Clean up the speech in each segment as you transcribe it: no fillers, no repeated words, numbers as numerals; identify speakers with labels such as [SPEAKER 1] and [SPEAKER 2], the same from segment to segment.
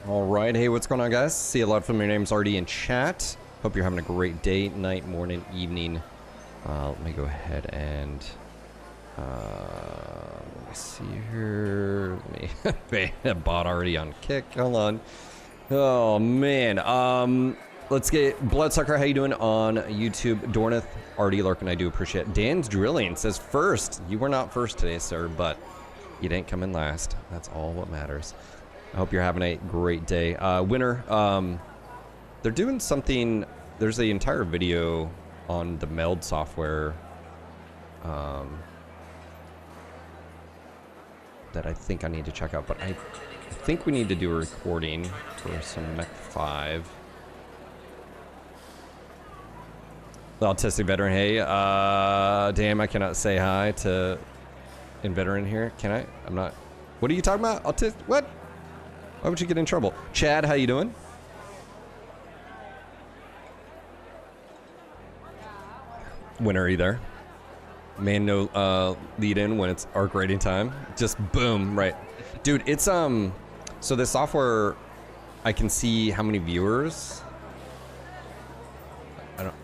[SPEAKER 1] Alright, hey, what's going on, guys? See a lot of familiar names already in chat. Hope you're having a great day, night, morning, evening. Let me go ahead and... let me see here... Let me... that bot already on kick, hold on. Oh, man. Let's get... Bloodsucker, how you doing on YouTube? Dornith, already lurking, I do appreciate it. Dan's Drilling says first. You were not first today, sir, but you didn't come in last. That's all what matters. I hope you're having a great day. Winner, they're doing something, there's an entire video on the Meld software that I think I need to check out, but I think we need to do a recording for some Mech 5. The Autistic Veteran, hey, damn, I cannot say hi to Inveteran here, can I? I'm not, what are you talking about? Autistic, what? Why would you get in trouble? Chad, how you doing? Winner, are you there? Man, no lead in when it's arc rating time. Just boom, right. Dude, it's, so the software, I can see how many viewers. I don't,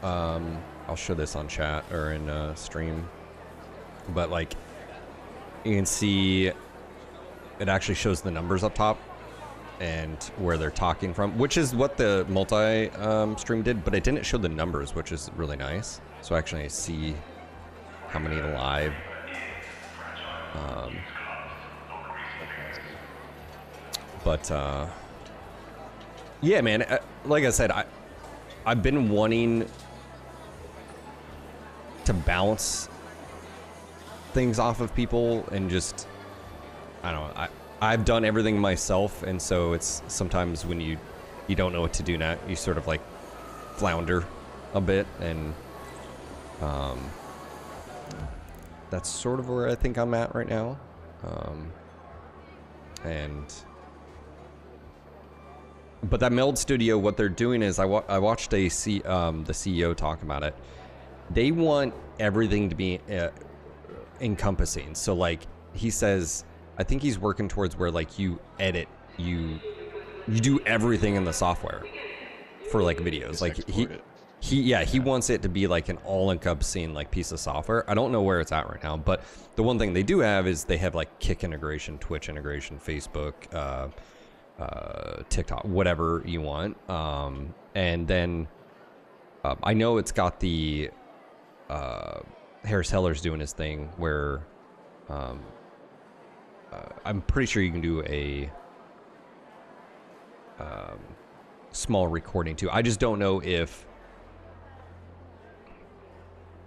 [SPEAKER 1] I'll show this on chat or in stream. But like, you can see it actually shows the numbers up top and where they're talking from, which is what the multi stream did, but it didn't show the numbers, which is really nice. So actually I see how many live. Yeah, man, like I said, I've been wanting to bounce things off of people and just, I don't know, I've done everything myself, and so it's sometimes when you don't know what to do now, you sort of like flounder a bit, and that's sort of where I think I'm at right now. But that Meld Studio, what they're doing is, I watched the CEO talk about it. They want everything to be encompassing. So like he says, I think he's working towards where like you edit, you do everything in the software for like videos. Like He wants it to be like an all-encompassing like piece of software. I don't know where it's at right now, but the one thing they do have is they have like Kick integration, Twitch integration, Facebook, TikTok, whatever you want. And then I know it's got the Harris Heller's doing his thing where I'm pretty sure you can do a small recording too. I just don't know if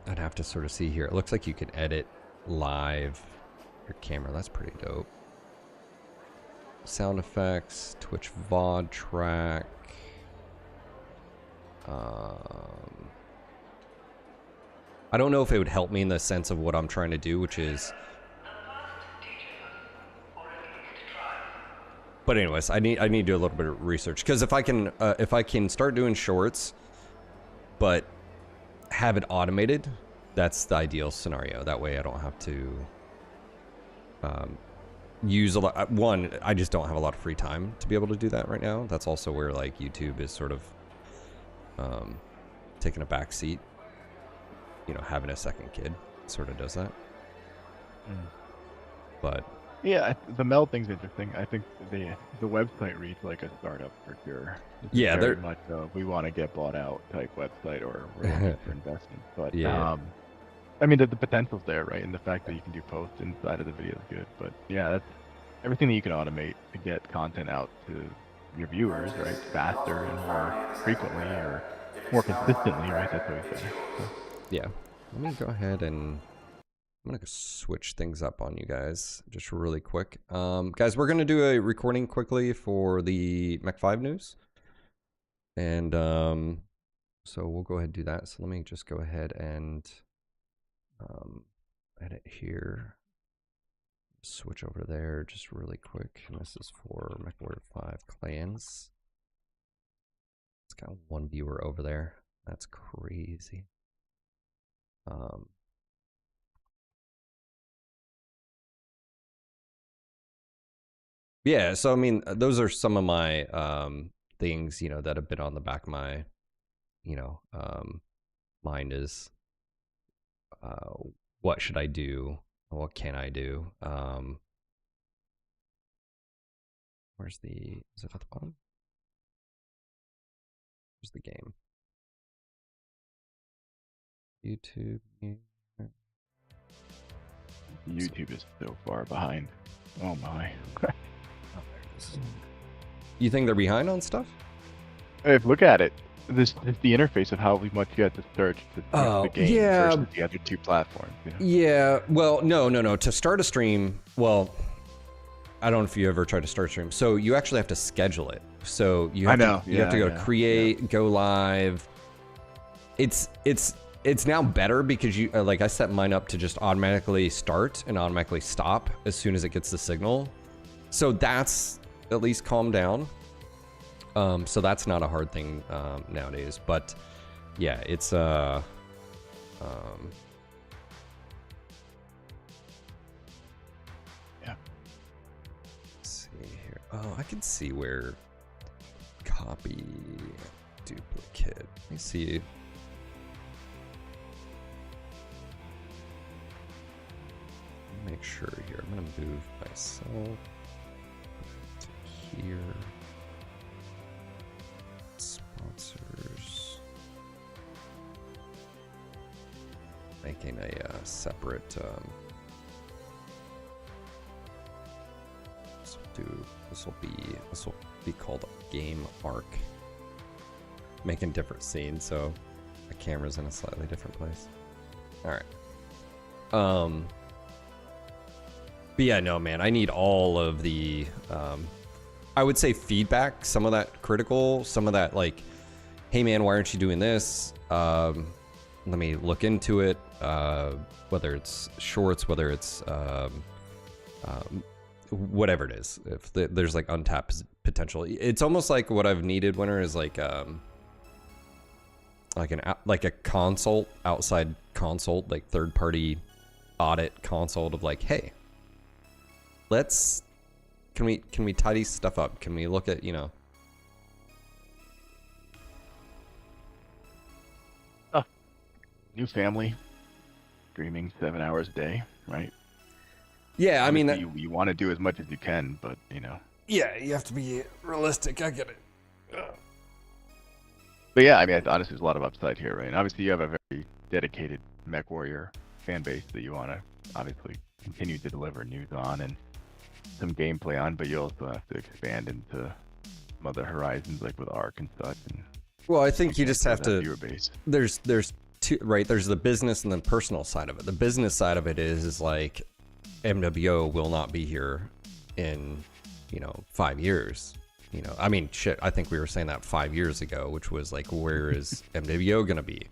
[SPEAKER 1] I'd have to sort of see here. It looks like you can edit live your camera. That's pretty dope. Sound effects, Twitch VOD track. I don't know if it would help me in the sense of what I'm trying to do, which is. But anyways, I need to do a little bit of research because if I can start doing shorts, but have it automated, that's the ideal scenario. That way I don't have to use a lot. One, I just don't have a lot of free time to be able to do that right now. That's also where like YouTube is sort of taking a back seat. You know, having a second kid sort of does that. But
[SPEAKER 2] yeah, the Meld thing's interesting. I think the website reads like a startup for sure.
[SPEAKER 1] Yeah,
[SPEAKER 2] very much we want to get bought out type website, or we're looking for investment. But
[SPEAKER 1] yeah.
[SPEAKER 2] I mean, the potential's there, right? And the fact that you can do posts inside of the video is good. But yeah, that's everything that you can automate to get content out to your viewers, right? Faster and more frequently, or more consistently, right? That's what we say. So.
[SPEAKER 1] Yeah. Let me go ahead and I'm going to switch things up on you guys just really quick. Guys, we're going to do a recording quickly for the Mech 5 news. And so we'll go ahead and do that. So let me just go ahead and edit here. Switch over there just really quick. And this is for MechWarrior 5 clans. It's got one viewer over there. That's crazy. Yeah, so I mean, those are some of my things, you know, that have been on the back of my, you know, mind is what should I do? What can I do? Where's the, is it at the bottom? Where's the game? YouTube.
[SPEAKER 2] YouTube is so far behind. Oh my.
[SPEAKER 1] You think they're behind on stuff?
[SPEAKER 2] If look at it, this is the interface of how much you have to search the game versus the other two platforms. You know?
[SPEAKER 1] Yeah. Well, no. To start a stream, well, I don't know if you ever tried to start a stream. So you actually have to schedule it. So you have you have to go to create, go live. It's now better because you like I set mine up to just automatically start and automatically stop as soon as it gets the signal. So that's at least calmed down. So that's not a hard thing nowadays. But yeah, it's yeah. Let's see here. Oh, I can see where copy duplicate. Let me see. Make sure here. I'm gonna move myself to here. Sponsors. Making a separate. This will be called game arc. Making different scenes, so the camera's in a slightly different place. All right. But yeah, no, man, I need all of the, I would say feedback, some of that critical, some of that like, hey man, why aren't you doing this? Let me look into it, whether it's shorts, whether it's, whatever it is, if there's like untapped potential. It's almost like what I've needed, Winter, is like a consult, outside consult, like third party audit consult of like, hey, can we tidy stuff up? Can we look at, you know,
[SPEAKER 2] new family, streaming 7 hours a day, right?
[SPEAKER 1] Yeah, I mean
[SPEAKER 2] Obviously,
[SPEAKER 1] that.
[SPEAKER 2] you want to do as much as you can, but
[SPEAKER 1] Yeah, you have to be realistic. I get it.
[SPEAKER 2] But yeah, I mean, honestly, there's a lot of upside here, right? And obviously, you have a very dedicated Mech Warrior fan base that you want to obviously continue to deliver news on and some gameplay on, but you also have to expand into some other horizons, like with Arc and such. And
[SPEAKER 1] Well, I think you just have to.
[SPEAKER 2] viewer base.
[SPEAKER 1] There's two, right? There's the business and the personal side of it. The business side of it is like MWO will not be here in 5 years. I mean, shit, I think we were saying that 5 years ago, which was like, where is MWO gonna be?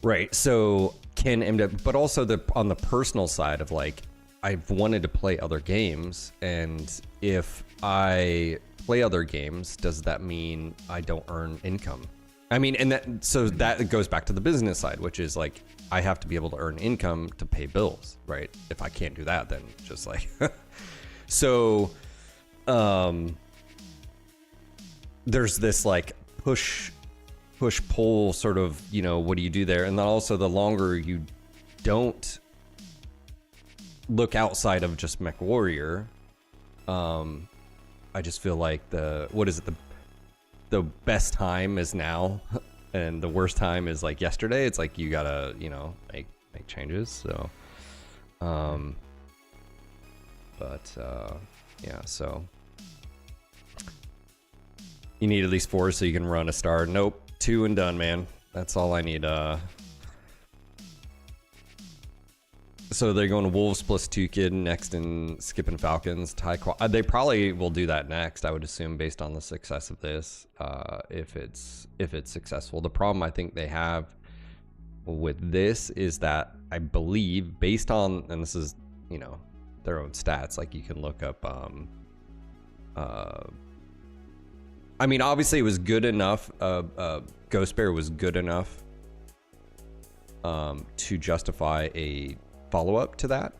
[SPEAKER 1] Right. So can MW, but also on the personal side of like, I've wanted to play other games, and if I play other games, does that mean I don't earn income? I mean, and that goes back to the business side, which is like, I have to be able to earn income to pay bills, right? If I can't do that, then just like, so, there's this like push pull sort of, what do you do there? And then also the longer you don't look outside of just Mech Warrior, I just feel like the best time is now and the worst time is like yesterday. It's like you gotta, make changes. So, yeah, so you need at least 4 so you can run a star. Nope, 2 and done, man. That's all I need. So they're going to Wolves plus 2 kid next and skipping Falcons. They probably will do that next, I would assume, based on the success of this. If it's successful. The problem I think they have with this is that I believe, based on, and this is, their own stats, like you can look up, I mean, obviously it was good enough. Ghost Bear was good enough to justify a follow-up to that,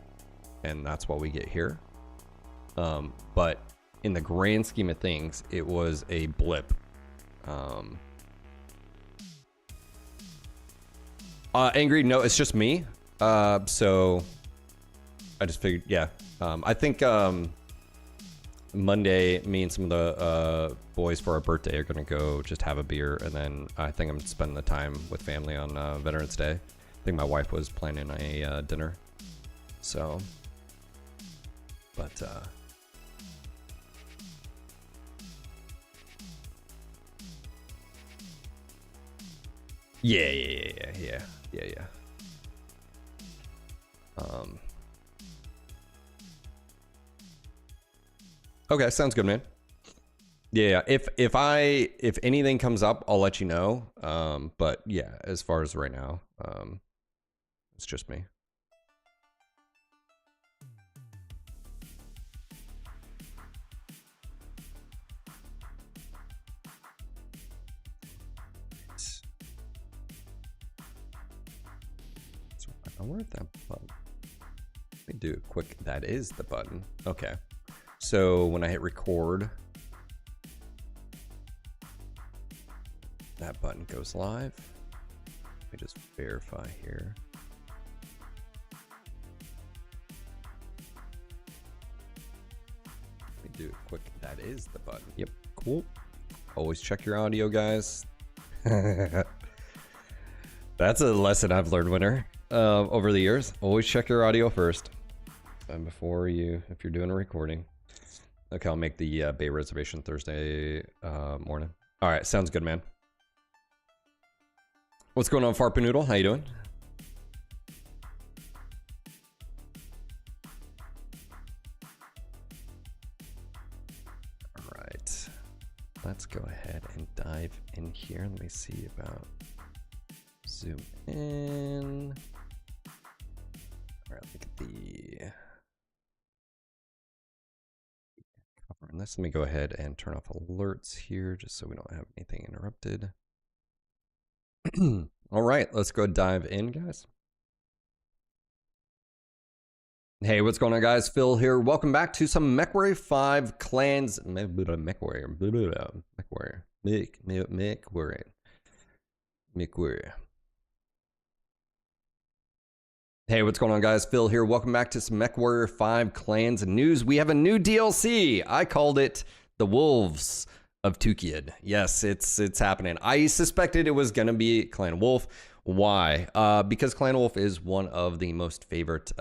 [SPEAKER 1] and that's what we get here. But in the grand scheme of things, it was a blip. Angry, no, it's just me. So I just figured, yeah. I think Monday, me and some of the boys for our birthday are gonna go just have a beer, and then I think I'm gonna spend the time with family on Veterans Day. I think my wife was planning a dinner, so. But yeah. Okay, sounds good, man. Yeah, if anything comes up, I'll let you know. But yeah, as far as right now, it's just me. So I wonder if that button. Let me do a quick. That is the button. Okay. So when I hit record, that button goes live. Let me just verify here. Let me do it quick. That is the button. Yep, cool. Always check your audio, guys. That's a lesson I've learned, Winner, over the years. Always check your audio first, before if you're doing a recording. Okay, I'll make the bay reservation Thursday morning. All right, sounds good, man. What's going on, Farpanoodle? How you doing? All right, let's go ahead and dive in here. Let me see about zoom in. All right, look at the covering this. Let me go ahead and turn off alerts here just so we don't have anything interrupted. All right, let's go dive in, guys. Hey, what's going on, guys? Phil here. Welcome back to some MechWarrior 5 Clans. MechWarrior. Hey, what's going on, guys? Phil here. Welcome back to some MechWarrior 5 Clans news. We have a new DLC. I called it the Wolves of Tukid. Yes, it's happening. I suspected it was going to be Clan Wolf. Why? Because Clan Wolf is one of the most favorite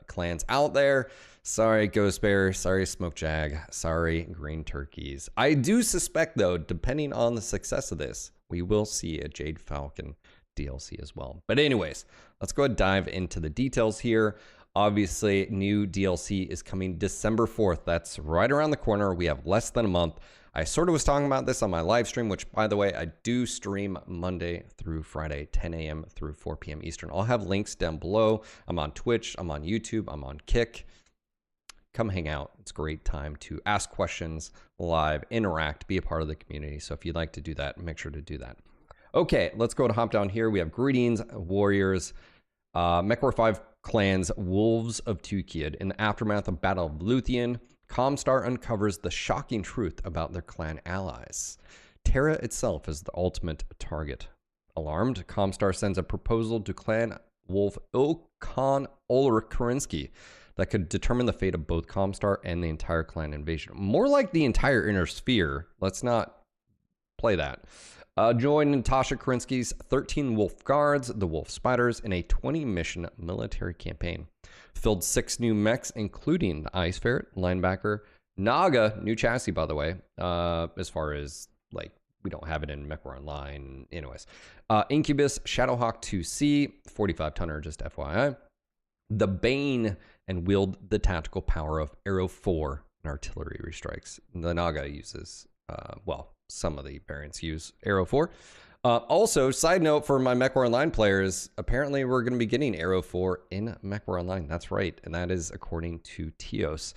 [SPEAKER 1] clans out there. Sorry, Ghost Bear. Sorry, Smoke Jag. Sorry, Green Turkeys. I do suspect, though, depending on the success of this, we will see a Jade Falcon DLC as well. But anyways, let's go ahead and dive into the details here. Obviously, new DLC is coming December 4th. That's right around the corner. We have less than a month. I sort of was talking about this on my live stream, which, by the way, I do stream Monday through Friday, 10 a.m. through 4 p.m. Eastern. I'll have links down below. I'm on Twitch, I'm on YouTube, I'm on Kick. Come hang out. It's a great time to ask questions live, interact, be a part of the community. So if you'd like to do that, make sure to do that. Okay, let's go to hop down here. We have Greetings, Warriors, MechWarrior 5 Clans, Wolves of Tukid. In the aftermath of Battle of Luthien, Comstar uncovers the shocking truth about their clan allies. Terra itself is the ultimate target. Alarmed, Comstar sends a proposal to Clan Wolf Ilkan Ulrich Karinsky that could determine the fate of both Comstar and the entire clan invasion. More like the entire Inner Sphere. Let's not play that. Join Natasha Karinsky's 13 Wolf Guards, the Wolf Spiders, in a 20-mission military campaign. Filled 6 new mechs, including the Ice Ferret, Linebacker, Naga, new chassis, by the way, as far as, like, we don't have it in MechWarrior Online. Anyways. Incubus, Shadowhawk 2C, 45-tonner, just FYI. The Bane, and wield the tactical power of Arrow 4 and artillery restrikes. The Naga uses, well, some of the variants use Arrow 4. Also, side note for my MechWarrior Online players, apparently we're going to be getting Arrow 4 in MechWarrior Online. That's right, and that is according to Tios.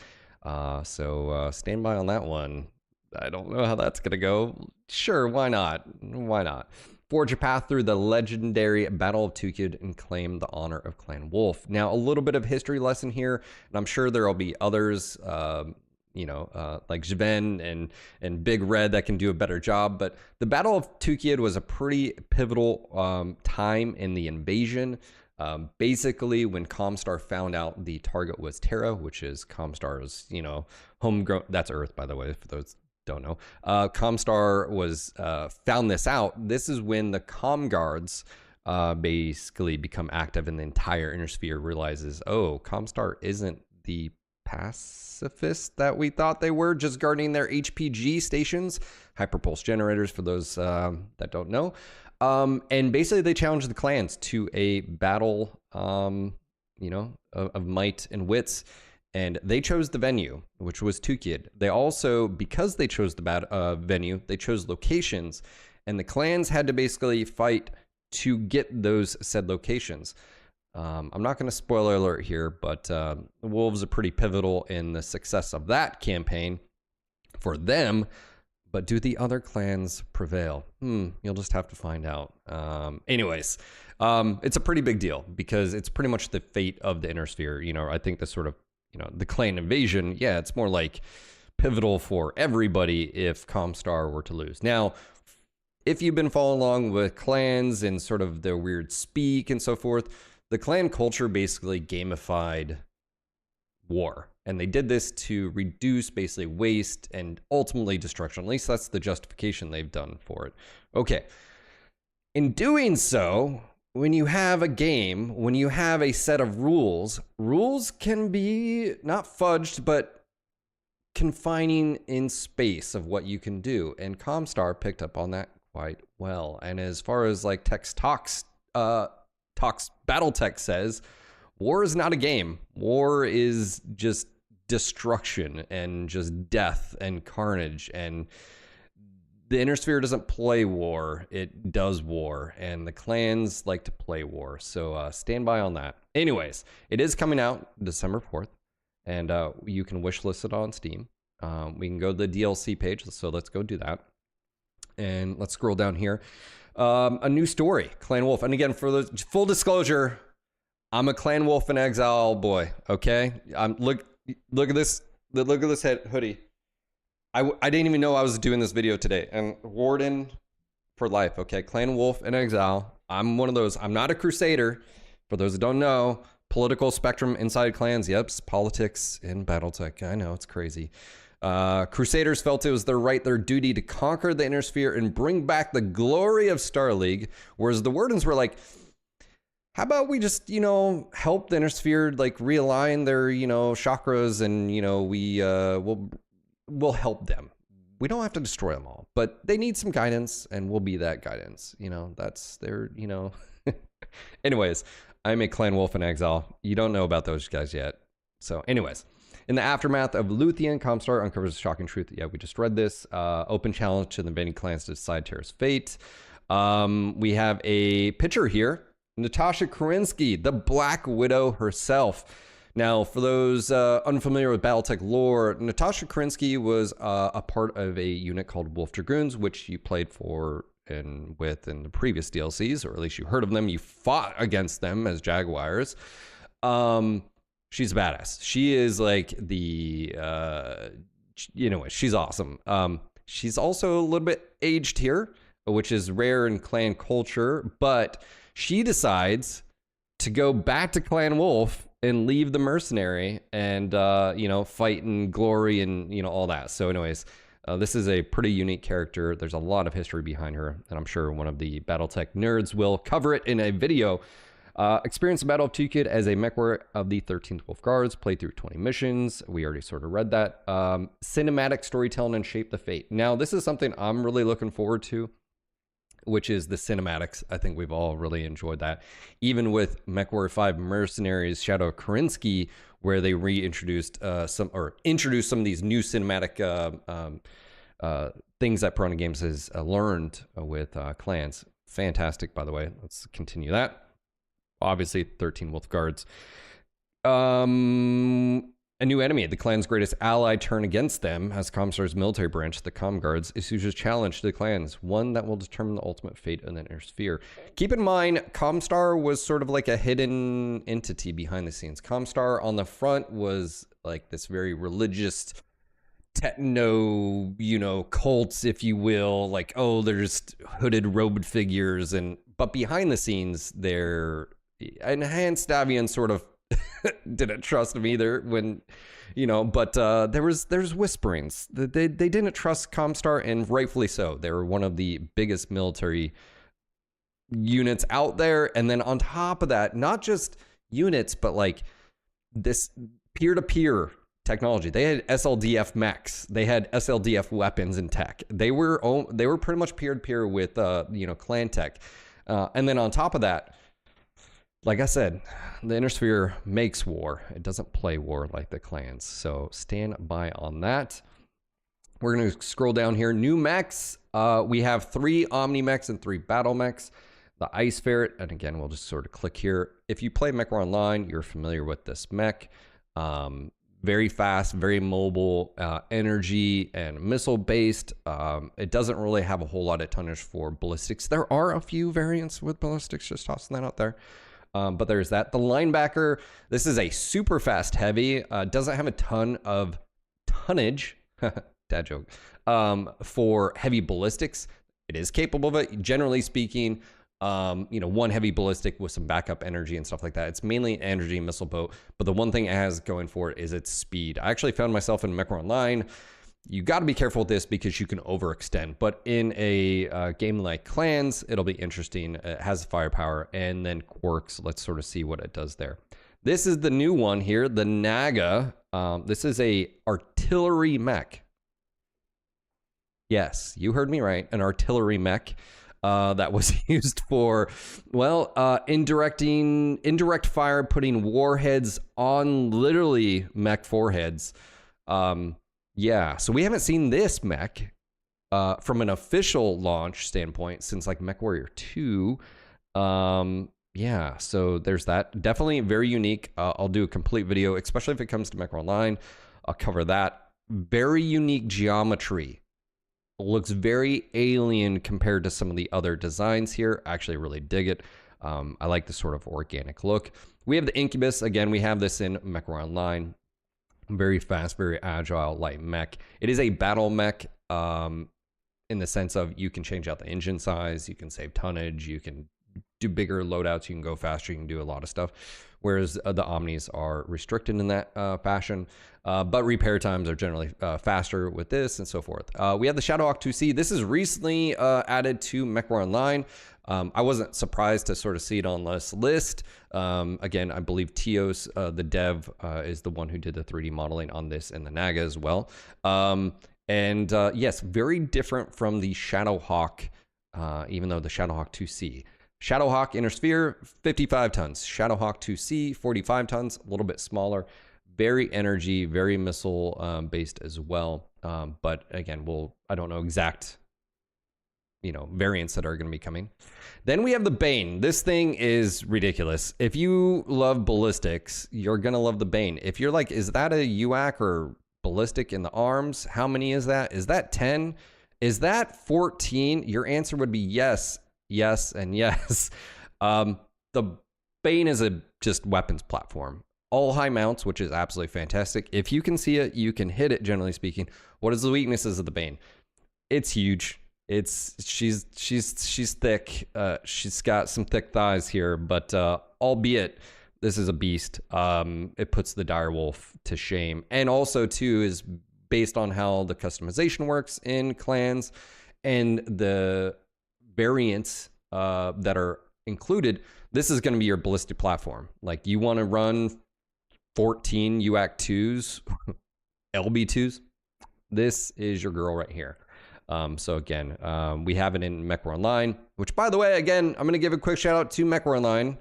[SPEAKER 1] So stand by on that one. I don't know how that's going to go. Sure, why not? Why not? Forge a path through the legendary Battle of Tukid and claim the honor of Clan Wolf. Now, a little bit of history lesson here, and I'm sure there will be others, like Jven and Big Red that can do a better job. But the Battle of Tukid was a pretty pivotal time in the invasion. Basically, when Comstar found out the target was Terra, which is Comstar's, homegrown. That's Earth, by the way, for those who don't know. Comstar was found this out. This is when the Com Guards basically become active, and the entire Inner Sphere realizes, oh, Comstar isn't the pacifist that we thought they were, just guarding their HPG stations, hyperpulse generators, for those that don't know. And basically they challenged the clans to a battle, of might and wits, and they chose the venue, which was Tukid. They also, because they chose the venue, they chose locations, and the clans had to basically fight to get those said locations. I'm not going to spoiler alert here, but the Wolves are pretty pivotal in the success of that campaign for them. But do the other clans prevail? You'll just have to find out. Anyways, it's a pretty big deal because it's pretty much the fate of the Inner Sphere. I think the sort of, the clan invasion, yeah, it's more like pivotal for everybody if Comstar were to lose. Now, if you've been following along with clans and sort of their weird speak and so forth, the clan culture basically gamified war. And they did this to reduce basically waste and ultimately destruction. At least that's the justification they've done for it. Okay. In doing so, when you have a game, when you have a set of rules, rules can be not fudged, but confining in space of what you can do. And Comstar picked up on that quite well. And as far as like Text Talks Battletech says, war is not a game. War is just destruction and just death and carnage. And the Inner Sphere doesn't play war. It does war. And the clans like to play war. So stand by on that. Anyways, it is coming out December 4th. And you can wishlist it on Steam. We can go to the DLC page. So let's go do that. And let's scroll down here. A new story, Clan Wolf. And again, for the full disclosure, I'm a Clan Wolf in Exile boy. Okay, look at this. Look at this hoodie. I didn't even know I was doing this video today. And Warden for life. Okay, Clan Wolf in Exile. I'm one of those. I'm not a Crusader. For those that don't know, political spectrum inside clans. Yep, politics in BattleTech. I know, it's crazy. Crusaders felt it was their duty to conquer the Inner Sphere and bring back the glory of Star League, whereas the Wardens were like, how about we just, help the Inner Sphere, like, realign their, chakras, and, we'll help them. We don't have to destroy them all, but they need some guidance, and we'll be that guidance. That's their, Anyways, I'm a Clan Wolf in Exile. You don't know about those guys yet. So anyways, in the aftermath of Luthien, Comstar uncovers a shocking truth. Yeah, we just read this. Open challenge to the invading clans to decide Terra's fate. We have a picture here. Natasha Kerensky, the Black Widow herself. Now, for those unfamiliar with BattleTech lore, Natasha Kerensky was a part of a unit called Wolf Dragoons, which you played for in the previous DLCs, or at least you heard of them. You fought against them as Jaguars. She's badass. She is like the, she's awesome. She's also a little bit aged here, which is rare in clan culture, but she decides to go back to Clan Wolf and leave the mercenary and, fight in glory and, all that. So anyways, this is a pretty unique character. There's a lot of history behind her, and I'm sure one of the BattleTech nerds will cover it in a video. Experience the Battle of Tukid as a mech warrior of the 13th Wolf Guards. Played through 20 missions. We already sort of read that. Cinematic storytelling and shape the fate. Now, this is something I'm really looking forward to, which is the cinematics. I think we've all really enjoyed that. Even with MechWarrior 5 Mercenaries Shadow Kerensky, where they introduced some of these new cinematic things that Piranha Games has learned with clans. Fantastic, by the way. Let's continue that. Obviously, 13 Wolf Guards. A new enemy, the clan's greatest ally, turn against them as Comstar's military branch, the Com Guards, issues a challenge to the clans, one that will determine the ultimate fate of the Inner Sphere. Keep in mind, Comstar was sort of like a hidden entity behind the scenes. Comstar on the front was like this very religious techno, cults, if you will. Like, oh, there's hooded robed figures, but behind the scenes, they're enhanced Davian sort of didn't trust him either when, but there's whisperings. They didn't trust Comstar, and rightfully so. They were one of the biggest military units out there. And then on top of that, not just units, but like this peer-to-peer technology. They had SLDF mechs. They had SLDF weapons and tech. They were pretty much peer-to-peer with, clan tech. And then on top of that, like I said, the Inner Sphere makes war. It doesn't play war like the clans. So stand by on that. We're going to scroll down here. New mechs. We have 3 Omni mechs and 3 battle mechs. The Ice Ferret. And again, we'll just sort of click here. If you play MechWar Online, you're familiar with this mech. Very fast, very mobile, energy and missile based. It doesn't really have a whole lot of tonnage for ballistics. There are a few variants with ballistics, just tossing that out there. But there's that. The linebacker, this is a super fast heavy. Doesn't have a ton of tonnage, dad joke, for heavy ballistics. It is capable of it. Generally speaking, one heavy ballistic with some backup energy and stuff like that. It's mainly an energy missile boat, but the one thing it has going for it is its speed. I actually found myself in MechWar Online. You got to be careful with this because you can overextend, but in a game like Clans, it'll be interesting. It has firepower, and then quirks. Let's sort of see what it does there. This is the new one here, the Naga. This is a artillery mech. Yes, you heard me right, an artillery mech. That was used for, indirect fire, putting warheads on literally mech foreheads. Yeah, so we haven't seen this mech from an official launch standpoint since like MechWarrior 2. Yeah, so there's that. Definitely very unique. I'll do a complete video, especially if it comes to MechWarrior Online. I'll cover that. Very unique geometry. Looks very alien compared to some of the other designs here. I actually really dig it. I like the sort of organic look. We have the Incubus. Again, we have this in MechWarrior Online. Very fast, very agile, light mech. It is a battle mech in the sense of you can change out the engine size, you can save tonnage, you can do bigger loadouts, you can go faster, you can do a lot of stuff. Whereas the Omnis are restricted in that fashion. But repair times are generally faster with this and so forth. We have the Shadowhawk 2C. This is recently added to MechWar Online. I wasn't surprised to sort of see it on this list. Again, I believe Tios, the dev, is the one who did the 3D modeling on this and the Naga as well. Yes, very different from the Shadowhawk, even though the Shadowhawk 2C. Shadowhawk Inner Sphere, 55 tons. Shadowhawk 2C, 45 tons, a little bit smaller. Very energy, very missile based as well. But again, I don't know exact, variants that are going to be coming. Then we have the Bane. This thing is ridiculous. If you love ballistics, you're going to love the Bane. If you're like, is that a UAC or ballistic in the arms? How many is that? Is that 10? Is that 14? Your answer would be yes, yes, and yes. The Bane is a just weapons platform. All high mounts, which is absolutely fantastic. If you can see it, you can hit it, generally speaking. What is the weaknesses of the Bane? It's huge. She's thick. She's got some thick thighs here, but albeit this is a beast, it puts the direwolf to shame. And also too is based on how the customization works in clans and the variants that are included. This is going to be your ballistic platform. Like you want to run 14 UAC 2s, LB 2s. This is your girl right here. So again, we have it in MechWar Online, which by the way, again, I'm going to give a quick shout out to MechWar Online.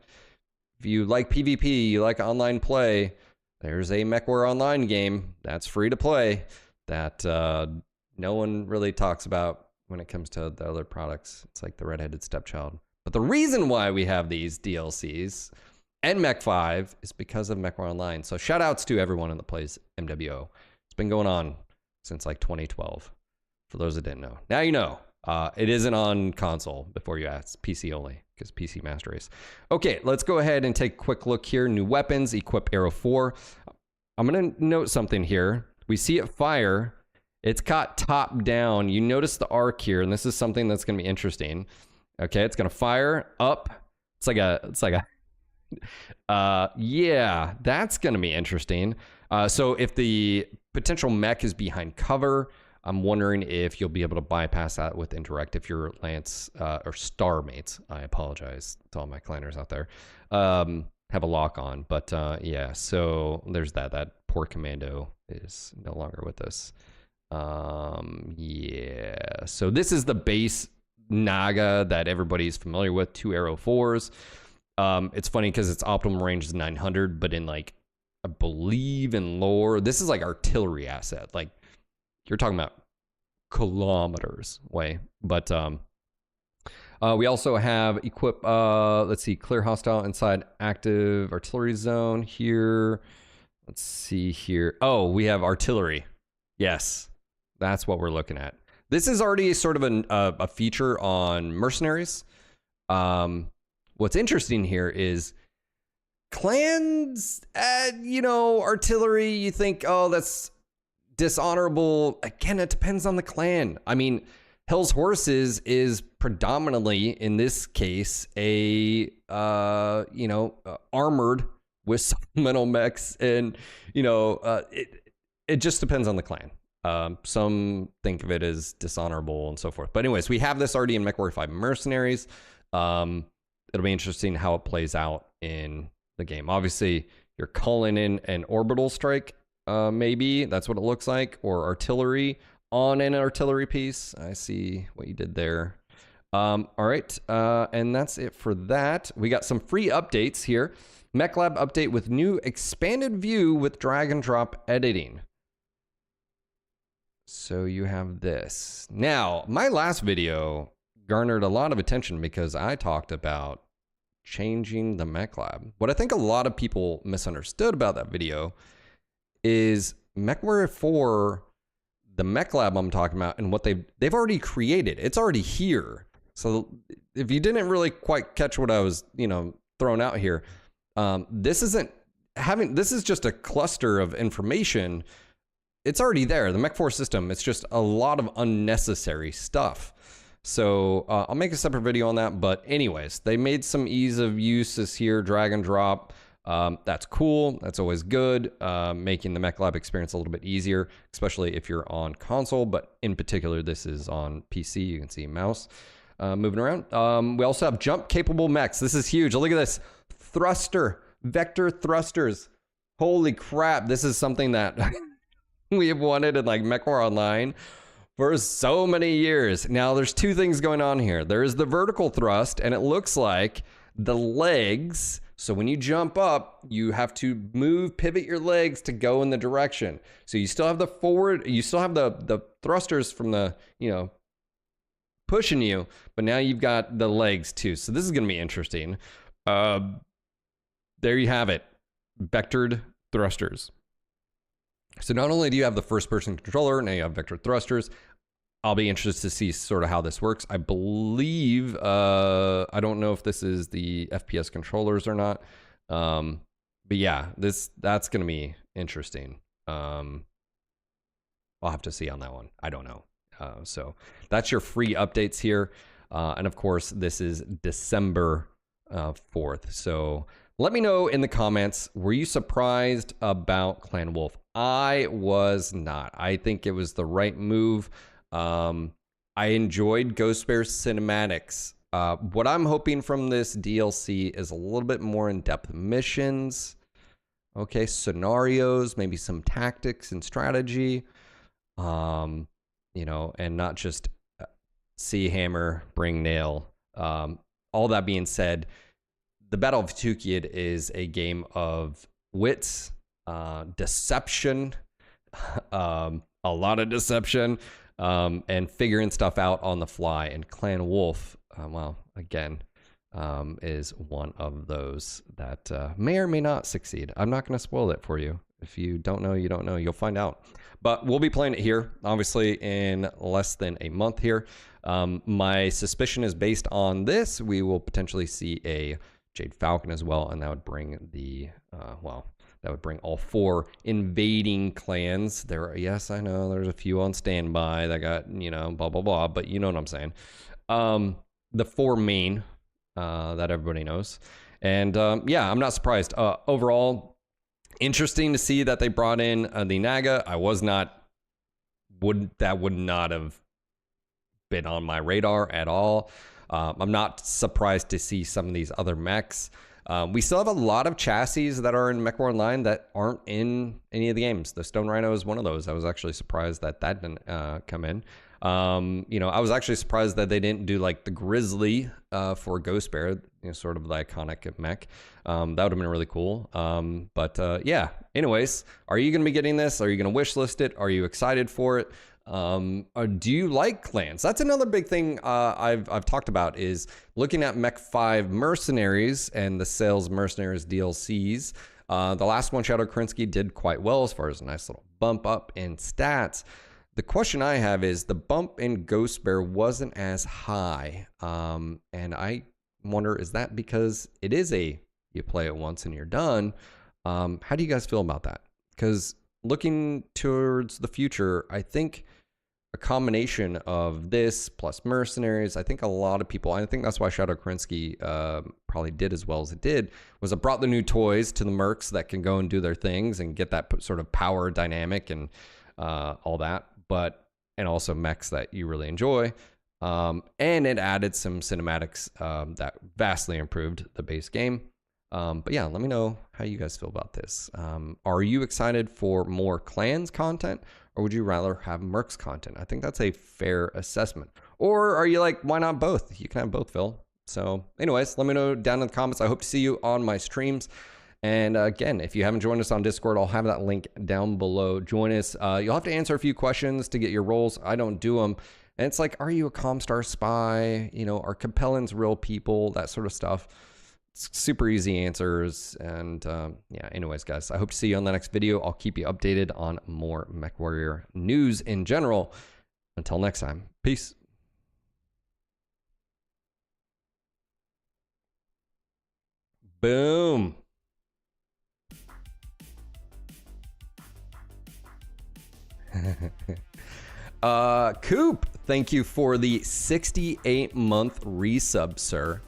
[SPEAKER 1] If you like PvP, you like online play, there's a MechWar Online game that's free to play that no one really talks about when it comes to the other products. It's like the redheaded stepchild. But the reason why we have these DLCs and Mech 5 is because of MechWar Online. So shout outs to everyone that plays MWO. It's been going on since like 2012. For those that didn't know. Now you know. It isn't on console before you ask. PC only, because PC Master Race. Okay, let's go ahead and take a quick look here. New weapons, equip Arrow 4. I'm going to note something here. We see it fire. It's caught top down. You notice the arc here, and this is something that's going to be interesting. Okay, it's going to fire up. Yeah, that's going to be interesting. So if the potential mech is behind cover, I'm wondering if you'll be able to bypass that with indirect if your Lance or Star mates, I apologize to all my clanners out there, have a lock on. But yeah, so there's that. That poor commando is no longer with us. Yeah, so this is the base Naga that everybody's familiar with, 2 Arrow 4s. It's funny because its optimal range is 900, but in like, I believe in lore, this is like artillery asset. Like, you're talking about kilometers away. But we also have equip, let's see, clear hostile inside active artillery zone here. Let's see here. Oh, we have artillery. Yes, that's what we're looking at. This is already sort of a feature on mercenaries. What's interesting here is clans, artillery, you think, oh, that's dishonorable. Again, it depends on the clan. I mean, Hell's Horses is predominantly, in this case, a armored with supplemental mechs, and it just depends on the clan. Some think of it as dishonorable and so forth. But anyways, we have this already in MechWar 5 Mercenaries. It'll be interesting how it plays out in the game. Obviously, you're calling in an orbital strike. Maybe that's what it looks like, or artillery on an artillery piece. I see what you did there. All right, and that's it for that. We got some free updates here. MechLab update with new expanded view with drag and drop editing. So you have this. Now, my last video garnered a lot of attention because I talked about changing the MechLab. What I think a lot of people misunderstood about that video is MechWar 4, the MechLab I'm talking about, and what they've already created. It's already here. So if you didn't really quite catch what I was, throwing out here, this is just a cluster of information. It's already there. The Mech 4 system, it's just a lot of unnecessary stuff. So I'll make a separate video on that. But anyways, they made some ease of uses here, drag and drop. That's cool. That's always good. Making the Mech Lab experience a little bit easier, especially if you're on console. But in particular, this is on PC. You can see mouse moving around. We also have jump capable mechs. This is huge. Look at this. Thruster, vector thrusters. Holy crap. This is something that we have wanted in like MechWar Online for so many years. Now, there's two things going on here. There's the vertical thrust, and it looks like the legs. So when you jump up, you have to pivot your legs to go in the direction. So you still have the forward, you still have the thrusters from the, pushing you, but now you've got the legs too. So this is going to be interesting. There you have it. Vectored thrusters. So not only do you have the first person controller, now you have vector thrusters. I'll be interested to see sort of how this works. I believe, I don't know if this is the FPS controllers or not. But yeah, that's going to be interesting. I'll have to see on that one. I don't know. So that's your free updates here. And of course, this is December 4th. So let me know in the comments, were you surprised about Clan Wolf? I was not. I think it was the right move. I enjoyed Ghost Bear's cinematics. What I'm hoping from this DLC is a little bit more in-depth missions. Okay, scenarios, maybe some tactics and strategy. And not just see hammer, bring nail. All that being said, the Battle of Tukid is a game of wits, deception, a lot of deception, and figuring stuff out on the fly. And Clan Wolf, again, is one of those that may or may not succeed. I'm not going to spoil it for you. If you don't know, you don't know. You'll find out. But we'll be playing it here, obviously, in less than a month here. My suspicion is based on this. We will potentially see a Jade Falcon as well, and that would bring the, that would bring all 4 invading clans. Yes, I know, there's a few on standby that got, blah, blah, blah, but you know what I'm saying. The 4 main that everybody knows. And yeah, I'm not surprised. Overall, interesting to see that they brought in the Naga. That would not have been on my radar at all. I'm not surprised to see some of these other mechs. We still have a lot of chassis that are in MechWar Online that aren't in any of the games. The Stone Rhino is one of those. I was actually surprised that didn't come in. I was actually surprised that they didn't do like the Grizzly for Ghost Bear, sort of the iconic mech. That would have been really cool. Yeah, anyways, are you going to be getting this? Are you going to wish list it? Are you excited for it? Or do you like clans? That's another big thing I've talked about, is looking at Mech 5 Mercenaries and the Sales Mercenaries DLCs. The last one, Shadow Krinsky, did quite well as far as a nice little bump up in stats. The question I have is, the bump in Ghost Bear wasn't as high. And I wonder, is that because it is you play it once and you're done? How do you guys feel about that? Because looking towards the future, I think a combination of this plus Mercenaries, I think a lot of people, I think that's why Shadow Krinsky probably did as well as it did, was it brought the new toys to the mercs that can go and do their things and get that sort of power dynamic and all that, and also mechs that you really enjoy. And it added some cinematics that vastly improved the base game. But yeah, let me know how you guys feel about this. Are you excited for more clans content, or would you rather have mercs content? I think that's a fair assessment. Or are you like, why not both? You can have both, Phil. So anyways, let me know down in the comments. I hope to see you on my streams. And again, if you haven't joined us on Discord, I'll have that link down below. Join us. You'll have to answer a few questions to get your roles. I don't do them. And it's like, are you a Comstar spy? Are Capellans real people? That sort of stuff. It's super easy answers. And yeah, anyways, guys, I hope to see you on the next video. I'll keep you updated on more MechWarrior news in general. Until next time, peace. Boom. Coop, thank you for the 68-month resub, sir.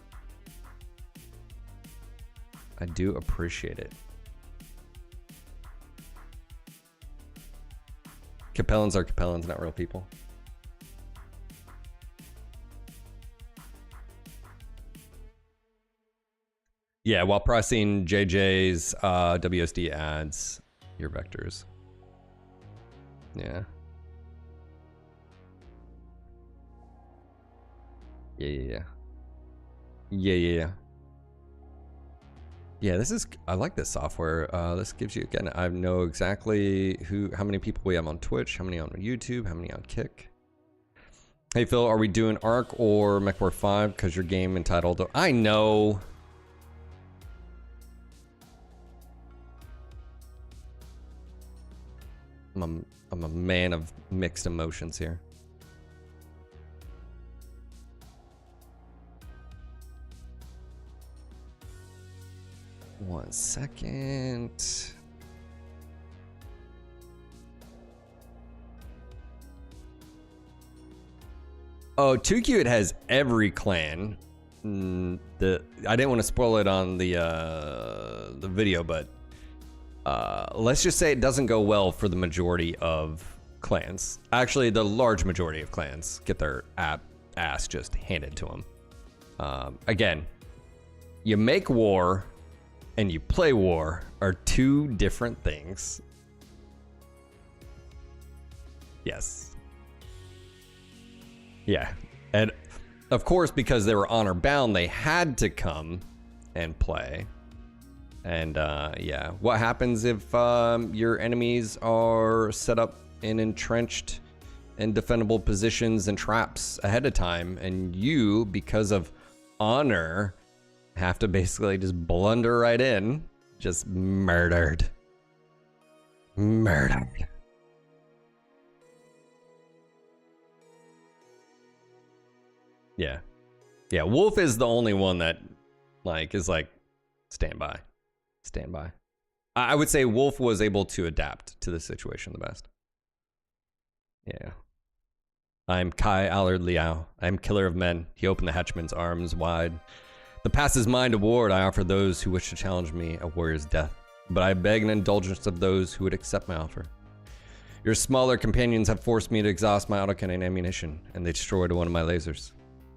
[SPEAKER 1] I do appreciate it. Capellans are Capellans, not real people. Yeah, while pressing JJ's WSD adds your vectors. Yeah. Yeah. Yeah, this is, I like this software. This gives you, again, I know exactly how many people we have on Twitch, how many on YouTube, how many on Kick. Hey Phil, are we doing Arc or MechWar 5? Because your game entitled, I know. I'm a man of mixed emotions here. One second. Oh, 2Q, it has every clan. I didn't want to spoil it on the video, but let's just say it doesn't go well for the majority of clans. Actually, the large majority of clans get their ass just handed to them. Again, you make war and you play war are two different things. Yes. Yeah. And of course, because they were honor bound, they had to come and play. And yeah, what happens if your enemies are set up in entrenched and defendable positions and traps ahead of time, and you, because of honor, have to basically just blunder right in, just murdered. Yeah. Wolf is the only one that is like stand by. I would say Wolf was able to adapt to the situation the best. Yeah. I'm Kai Allard Liao. I am killer of men. He opened the hatchman's arms wide. The past is mine to ward. I offer those who wish to challenge me a warrior's death. But I beg an indulgence of those who would accept my offer. Your smaller companions have forced me to exhaust my autocannon ammunition, and they destroyed one of my lasers.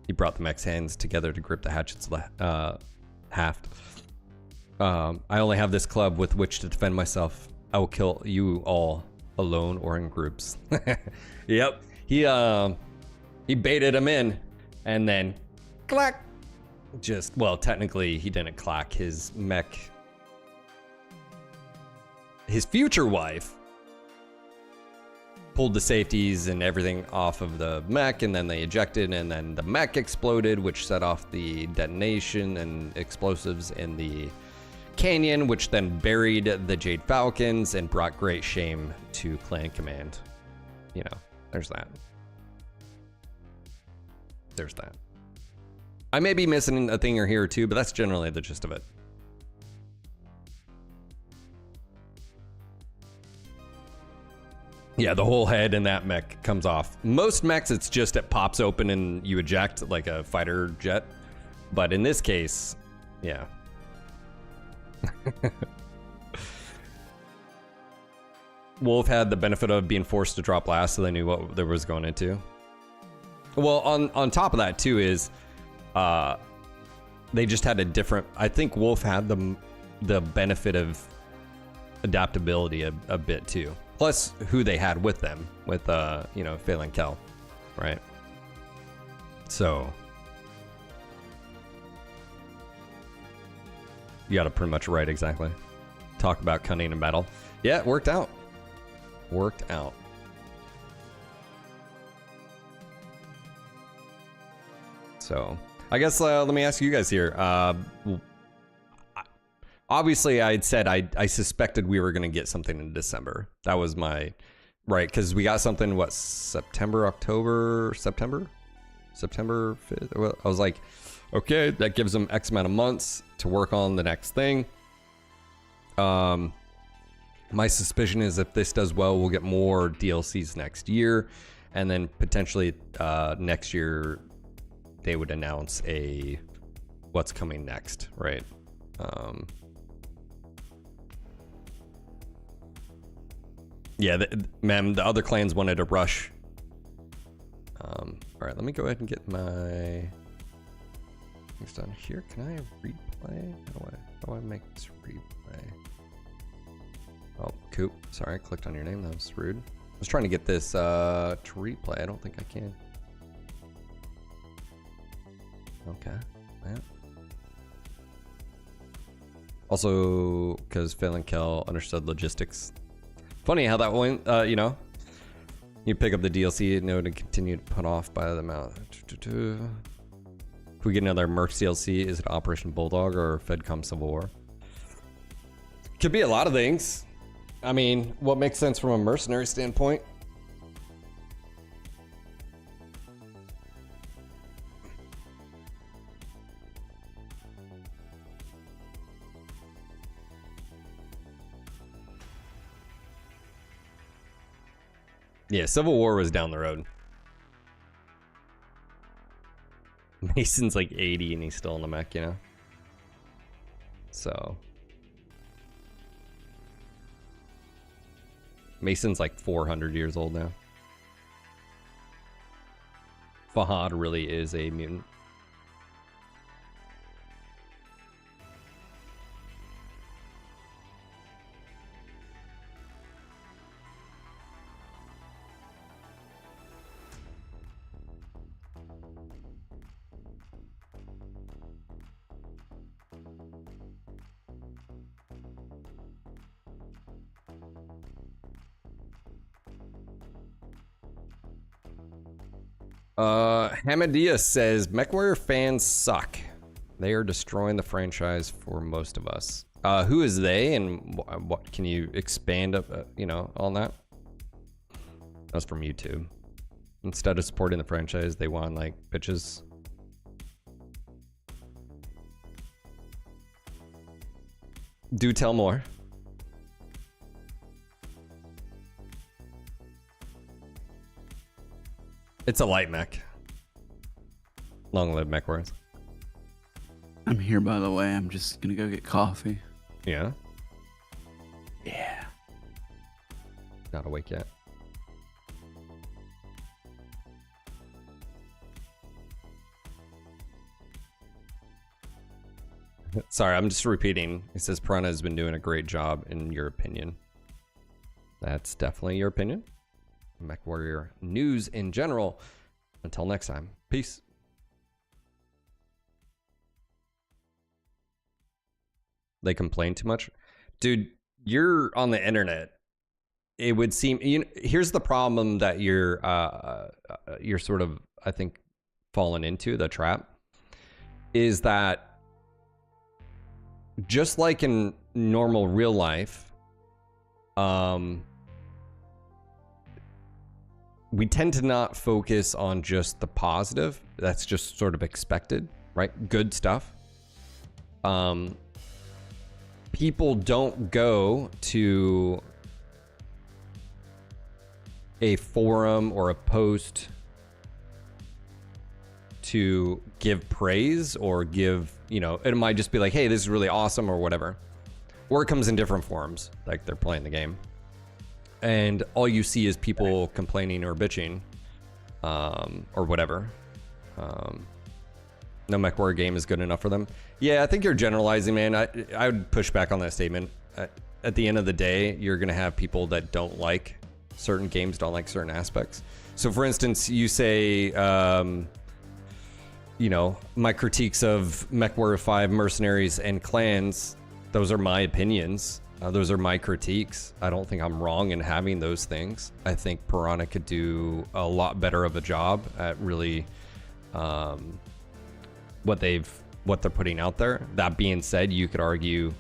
[SPEAKER 1] He brought the mech's hands together to grip the hatchet's haft. I only have this club with which to defend myself. I will kill you all, alone or in groups. Yep. He baited him in, and then clack. Just, well, technically he didn't clack. His mech, his future wife, pulled the safeties and everything off of the mech, and then they ejected, and then the mech exploded, which set off the detonation and explosives in the canyon, which then buried the Jade Falcons and brought great shame to Clan Command. You know, there's that. There's that. I may be missing a thing or here or two, but that's generally the gist of it. Yeah, the whole head in that mech comes off. Most mechs, it's just it pops open and you eject like a fighter jet. But in this case, yeah. Wolf had the benefit of being forced to drop last, so they knew what there was going into. Well, on top of that too is, they just had a different. I think Wolf had the benefit of adaptability a bit too. Plus, who they had with them, with you know, Phelan Kell, right? So you got it pretty much right, exactly. Talk about cunning in battle. Yeah, it worked out. Worked out. So I guess let me ask you guys here. Obviously, I'd said I suspected we were going to get something in December. That was my right, because we got something, what, September 5th. I was like, okay, that gives them X amount of months to work on the next thing. My suspicion is if this does well, we'll get more DLCs next year. and then potentially next year they would announce what's coming next, right? Yeah, the other clans wanted to rush. All right, let me go ahead and get my things done here. Can I replay? How do I make this replay? Oh, Coop. Sorry, I clicked on your name. That was rude. I was trying to get this to replay. I don't think I can. Okay. Yeah. Also, because Phil and Kel understood logistics. Funny how that went, you know. You pick up the DLC node and continue to put off by the amount. If we get another Mercs DLC, is it Operation Bulldog or FedCom Civil War? Could be a lot of things. I mean, what makes sense from a mercenary standpoint? Yeah, Civil War was down the road. Mason's like 80 and he's still in the mech, you know? So. Mason's like 400 years old now. Fahad really is a mutant. Hamadia says MechWarrior fans suck. They are destroying the franchise for most of us. Who is they, and what can you expand up, you know, on that? That's from YouTube. Instead of supporting the franchise, they want like bitches. Do tell more. It's a light mech. Long live MechWarriors.
[SPEAKER 3] I'm here, by the way. I'm just gonna go get coffee.
[SPEAKER 1] Yeah?
[SPEAKER 3] Yeah.
[SPEAKER 1] Not awake yet. Sorry, I'm just repeating. It says Piranha has been doing a great job in your opinion. That's definitely your opinion. MechWarrior news in general. Until next time, peace. They complain too much? Dude, you're on the internet. It would seem, you know, here's the problem that you're sort of, I think, fallen into, the trap, is that just like in normal real life, we tend to not focus on just the positive. That's just sort of expected, right? Good stuff. People don't go to a forum or a post to give praise or give, you know, it might just be like, hey, this is really awesome or whatever. Or it comes in different forms, like they're playing the game. And all you see is people complaining or bitching, or whatever. No MechWarrior game is good enough for them. Yeah, I think you're generalizing, man. I would push back on that statement. At the end of the day, you're going to have people that don't like certain games, don't like certain aspects. So, for instance, you say, you know, my critiques of MechWarrior 5 Mercenaries and Clans, those are my opinions. Those are my critiques. I don't think I'm wrong in having those things. I think Piranha could do a lot better of a job at really what they're putting out there. That being said, you could argue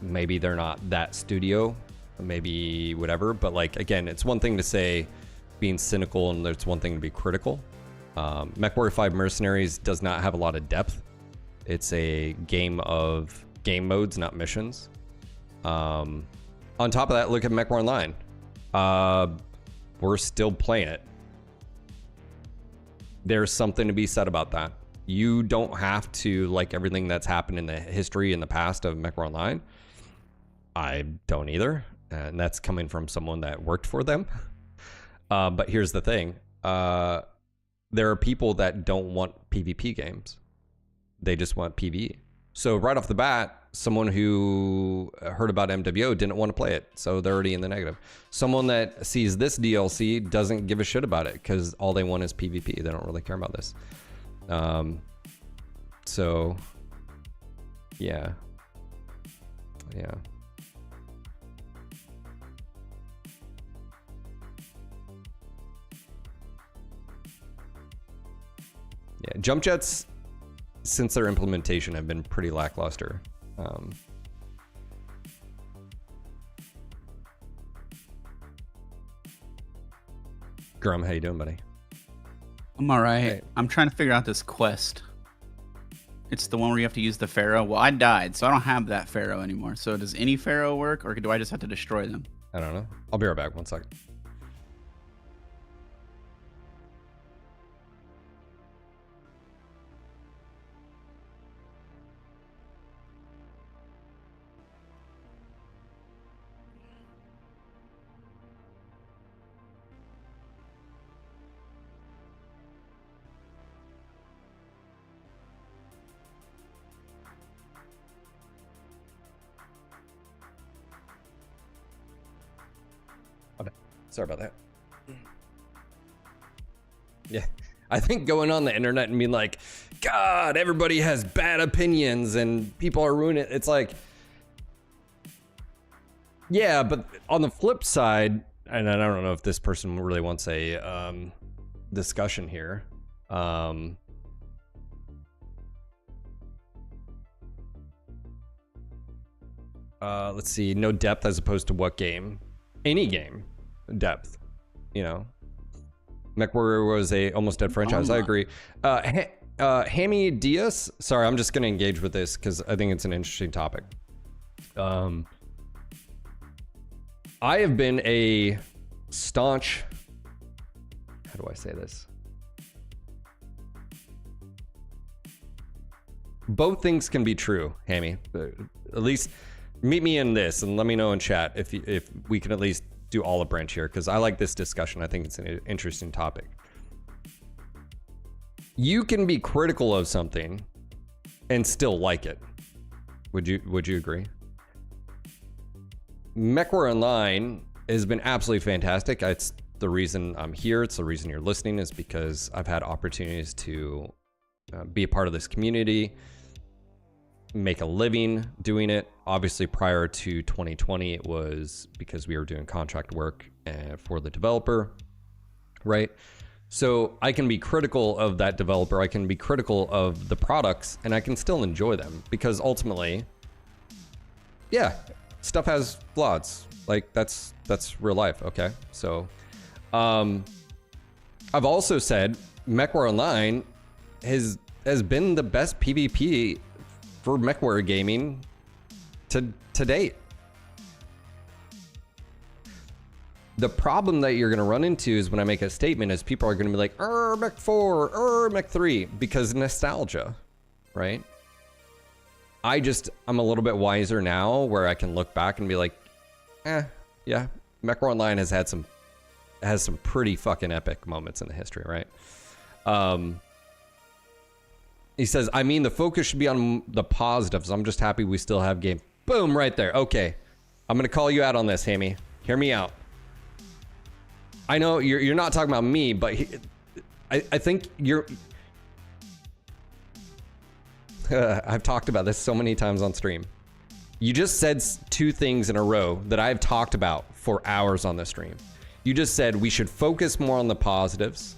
[SPEAKER 1] maybe they're not that studio, maybe whatever. But like, again, it's one thing to say being cynical and it's one thing to be critical. MechWarrior 5 Mercenaries does not have a lot of depth. It's a game of game modes, not missions. On top of that, look at MechWarrior Online. we're still playing it. There's something to be said about that. You don't have to like everything that's happened in the history in the past of MechWar Online. I don't either. And that's coming from someone that worked for them. But here's the thing. There are people that don't want PvP games. They just want PvE. So right off the bat, someone who heard about MWO didn't want to play it. So they're already in the negative. Someone that sees this DLC doesn't give a shit about it because all they want is PvP. They don't really care about this. So yeah. Yeah. Yeah, jump jets, since their implementation, have been pretty lackluster. Grum, how you doing, buddy?
[SPEAKER 3] I'm all right.
[SPEAKER 1] Hey.
[SPEAKER 3] I'm trying to figure out this quest. It's the one where you have to use the Pharaoh. Well, I died, so I don't have that Pharaoh anymore. So does any Pharaoh work, or do I just have to destroy them?
[SPEAKER 1] I don't know. I'll be right back. 1 second. Sorry about that. Yeah, I think going on the internet and being like, God, everybody has bad opinions and people are ruining it. It's like, yeah, but on the flip side, and I don't know if this person really wants a discussion here. Let's see, no depth as opposed to what game? Any game. Depth, you know. MechWarrior was a almost dead franchise. I agree. Hammy Diaz. Sorry, I'm just gonna engage with this because I think it's an interesting topic. I have been a staunch. How do I say this? Both things can be true, Hammy. At least meet me in this and let me know in chat if we can at least do olive branch here, because I like this discussion. I think it's an interesting topic. You can be critical of something and still like it. Would you agree? MechWar Online has been absolutely fantastic. It's the reason I'm here. It's the reason you're listening, is because I've had opportunities to be a part of this community, make a living doing it. Obviously, prior to 2020, it was because we were doing contract work for the developer, right? So I can be critical of that developer. I can be critical of the products, and I can still enjoy them, because ultimately, yeah, stuff has flaws. Like that's real life. Okay, so I've also said MechWar Online has been the best PvP for MechWarrior gaming to date. The problem that you're going to run into is when I make a statement is people are going to be like, Mech 4, Mech 3, because nostalgia, right? I'm a little bit wiser now, where I can look back and be like, yeah, MechWarrior Online has some pretty fucking epic moments in the history, right? He says, I mean, the focus should be on the positives. I'm just happy we still have game. Boom, right there. Okay. I'm going to call you out on this, Hammy. Hear me out. I know you're not talking about me, but I think you're... I've talked about this so many times on stream. You just said two things in a row that I've talked about for hours on the stream. You just said we should focus more on the positives.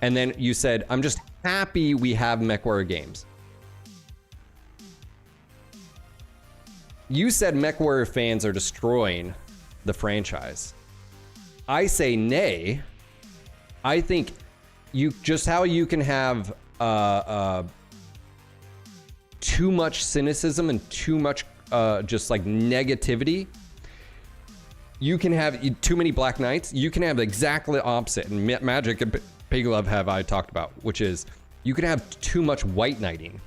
[SPEAKER 1] And then you said, I'm just happy we have MechWarrior games. You said MechWarrior fans are destroying the franchise. I say nay. I think how you can have too much cynicism and too much just like negativity You can have too many Black Knights. You can have exactly the opposite. And Magic and Pigglove have I talked about, which is you can have too much White Knighting.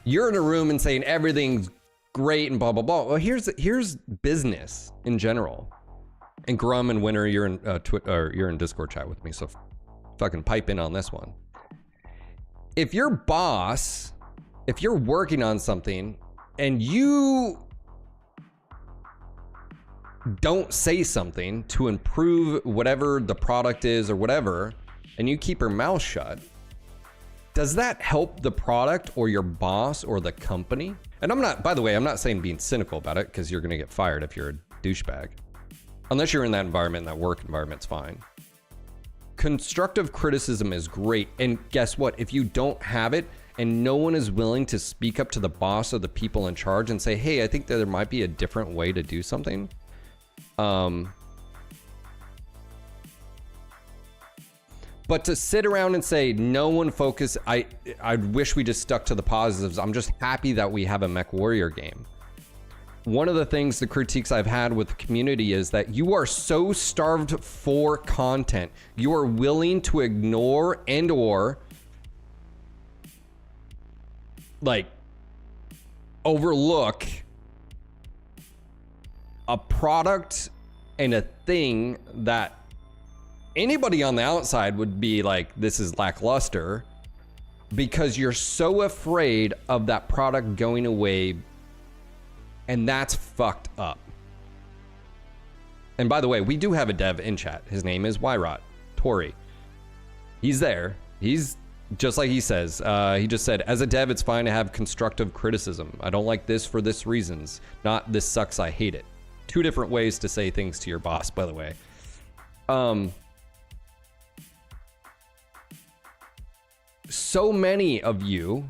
[SPEAKER 1] You're in a room and saying everything's great and blah, blah, blah. Well, here's business in general. And Grum and Winter, you're in Discord chat with me, so fucking pipe in on this one. If your boss, if you're working on something and you don't say something to improve whatever the product is or whatever, and you keep your mouth shut, does that help the product or your boss or the company? And I'm not, by the way, I'm not saying being cynical about it, because you're gonna get fired if you're a douchebag. Unless you're in that environment, that work environment's fine. Constructive criticism is great. And guess what? If you don't have it and no one is willing to speak up to the boss or the people in charge and say, hey, I think that there might be a different way to do something. But to sit around and say, no one focus, I wish we just stuck to the positives. I'm just happy that we have a Mech Warrior game. One of the things, the critiques I've had with the community is that you are so starved for content. You are willing to ignore and or like overlook a product and a thing that anybody on the outside would be like, this is lackluster, because you're so afraid of that product going away. And that's fucked up. And by the way, we do have a dev in chat. His name is Wyrot Tori. He's there. He's just like he says. He just said, as a dev, it's fine to have constructive criticism. I don't like this for this reasons. Not this sucks, I hate it. Two different ways to say things to your boss, by the way. So many of you,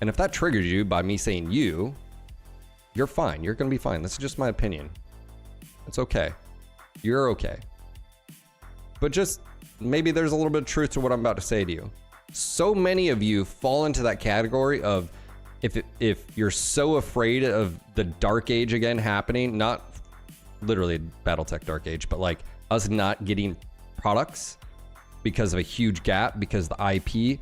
[SPEAKER 1] and if that triggers you by me saying you're fine. You're going to be fine. This is just my opinion. It's okay. You're okay. But just maybe there's a little bit of truth to what I'm about to say to you. So many of you fall into that category of if you're so afraid of the Dark Age again happening, not literally Battletech Dark Age, but like us not getting products because of a huge gap, because the IP,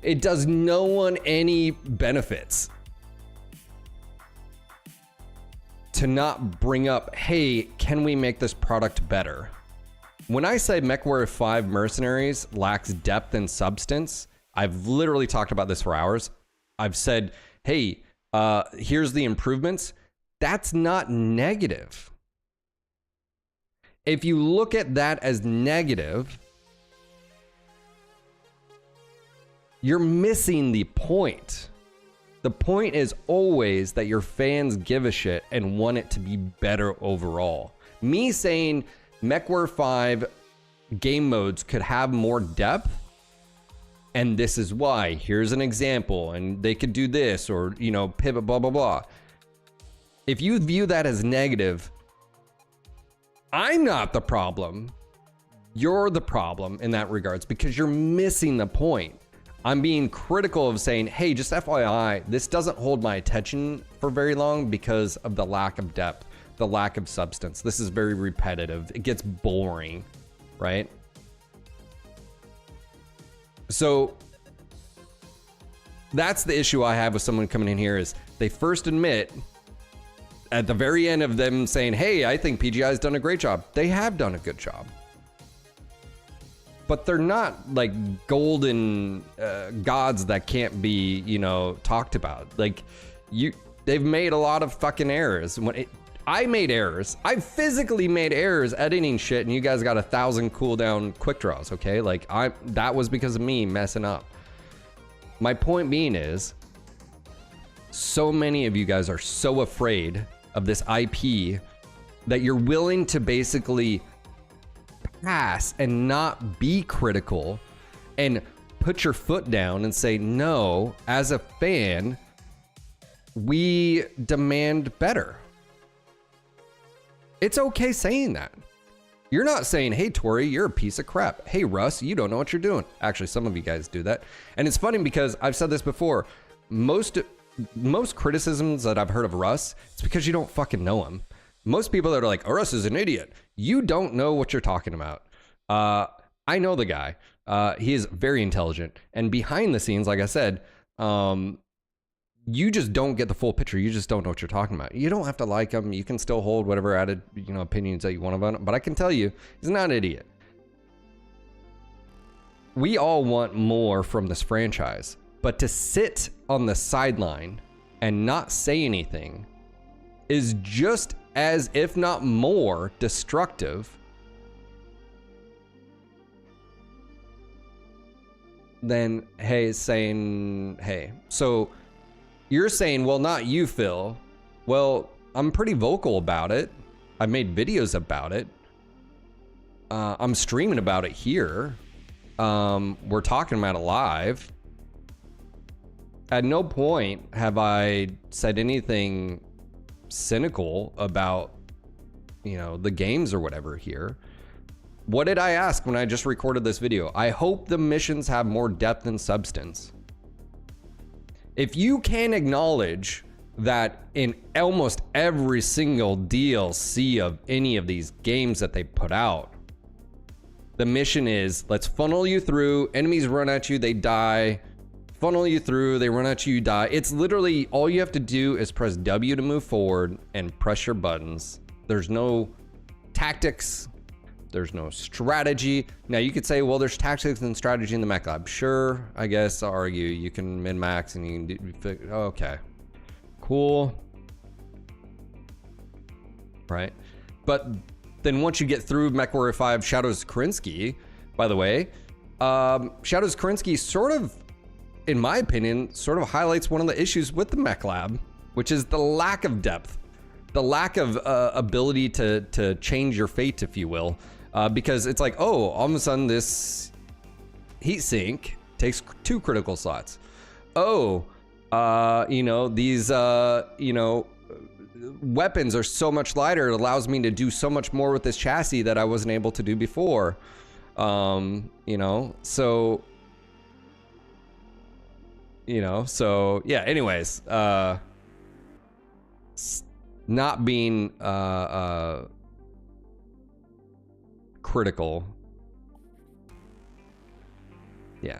[SPEAKER 1] it does no one any benefits to not bring up, hey, can we make this product better? When I say MechWarrior 5 Mercenaries lacks depth and substance, I've literally talked about this for hours. I've said, hey, here's the improvements. That's not negative. If you look at that as negative, you're missing the point. The point is always that your fans give a shit and want it to be better overall. Me saying MechWarrior 5 game modes could have more depth, and this is why. Here's an example, and they could do this, or, you know, pivot, blah, blah, blah. If you view that as negative, I'm not the problem. You're the problem in that regards, because you're missing the point. I'm being critical of saying, hey, just FYI, this doesn't hold my attention for very long because of the lack of depth, the lack of substance. This is very repetitive. It gets boring, right? So that's the issue I have with someone coming in here is they first admit at the very end of them saying, hey, I think PGI's done a great job. They have done a good job. But they're not like golden gods that can't be, you know, talked about. Like they've made a lot of fucking errors. I made errors. I physically made errors editing shit, and you guys got 1,000 cooldown quick draws. Okay, like that was because of me messing up. My point being is, so many of you guys are so afraid of this IP that you're willing to basically pass and not be critical and put your foot down and say, no, as a fan, we demand better. It's okay saying that. You're not saying, hey, Tori, you're a piece of crap. Hey, Russ, you don't know what you're doing. Actually, some of you guys do that. And it's funny because I've said this before. Most most criticisms that I've heard of Russ, it's because you don't fucking know him. Most people that are like, oh, Russ is an idiot. You don't know what you're talking about. I know the guy. He is very intelligent. And behind the scenes, like I said, you just don't get the full picture. You just don't know what you're talking about. You don't have to like him. You can still hold whatever added, opinions that you want about him. But I can tell you, he's not an idiot. We all want more from this franchise. But to sit on the sideline and not say anything is just as, if not more, destructive than saying, hey. So you're saying, well, not you, Phil. Well, I'm pretty vocal about it. I made videos about it. I'm streaming about it here. We're talking about it live. At no point have I said anything cynical about, the games or whatever here. What did I ask when I just recorded this video? I hope the missions have more depth and substance. If you can acknowledge that in almost every single DLC of any of these games that they put out, the mission is, let's funnel you through, enemies run at you, they die, funnel you through, they run at you, you die. It's literally, all you have to do is press W to move forward and press your buttons. There's no tactics, there's no strategy. Now you could say, well, there's tactics and strategy in the mech lab. Sure, I guess I'll argue. You can min-max and you can do, okay, cool. Right, but then once you get through MechWarrior 5 Shadows Karinsky, by the way, Shadows Karinsky sort of, in my opinion, sort of highlights one of the issues with the mech lab, which is the lack of depth, the lack of ability to change your fate, if you will, because it's like, oh, all of a sudden this heat sink takes 2 critical slots. Oh, these, weapons are so much lighter. It allows me to do so much more with this chassis that I wasn't able to do before. So yeah, anyways, not being critical. Yeah.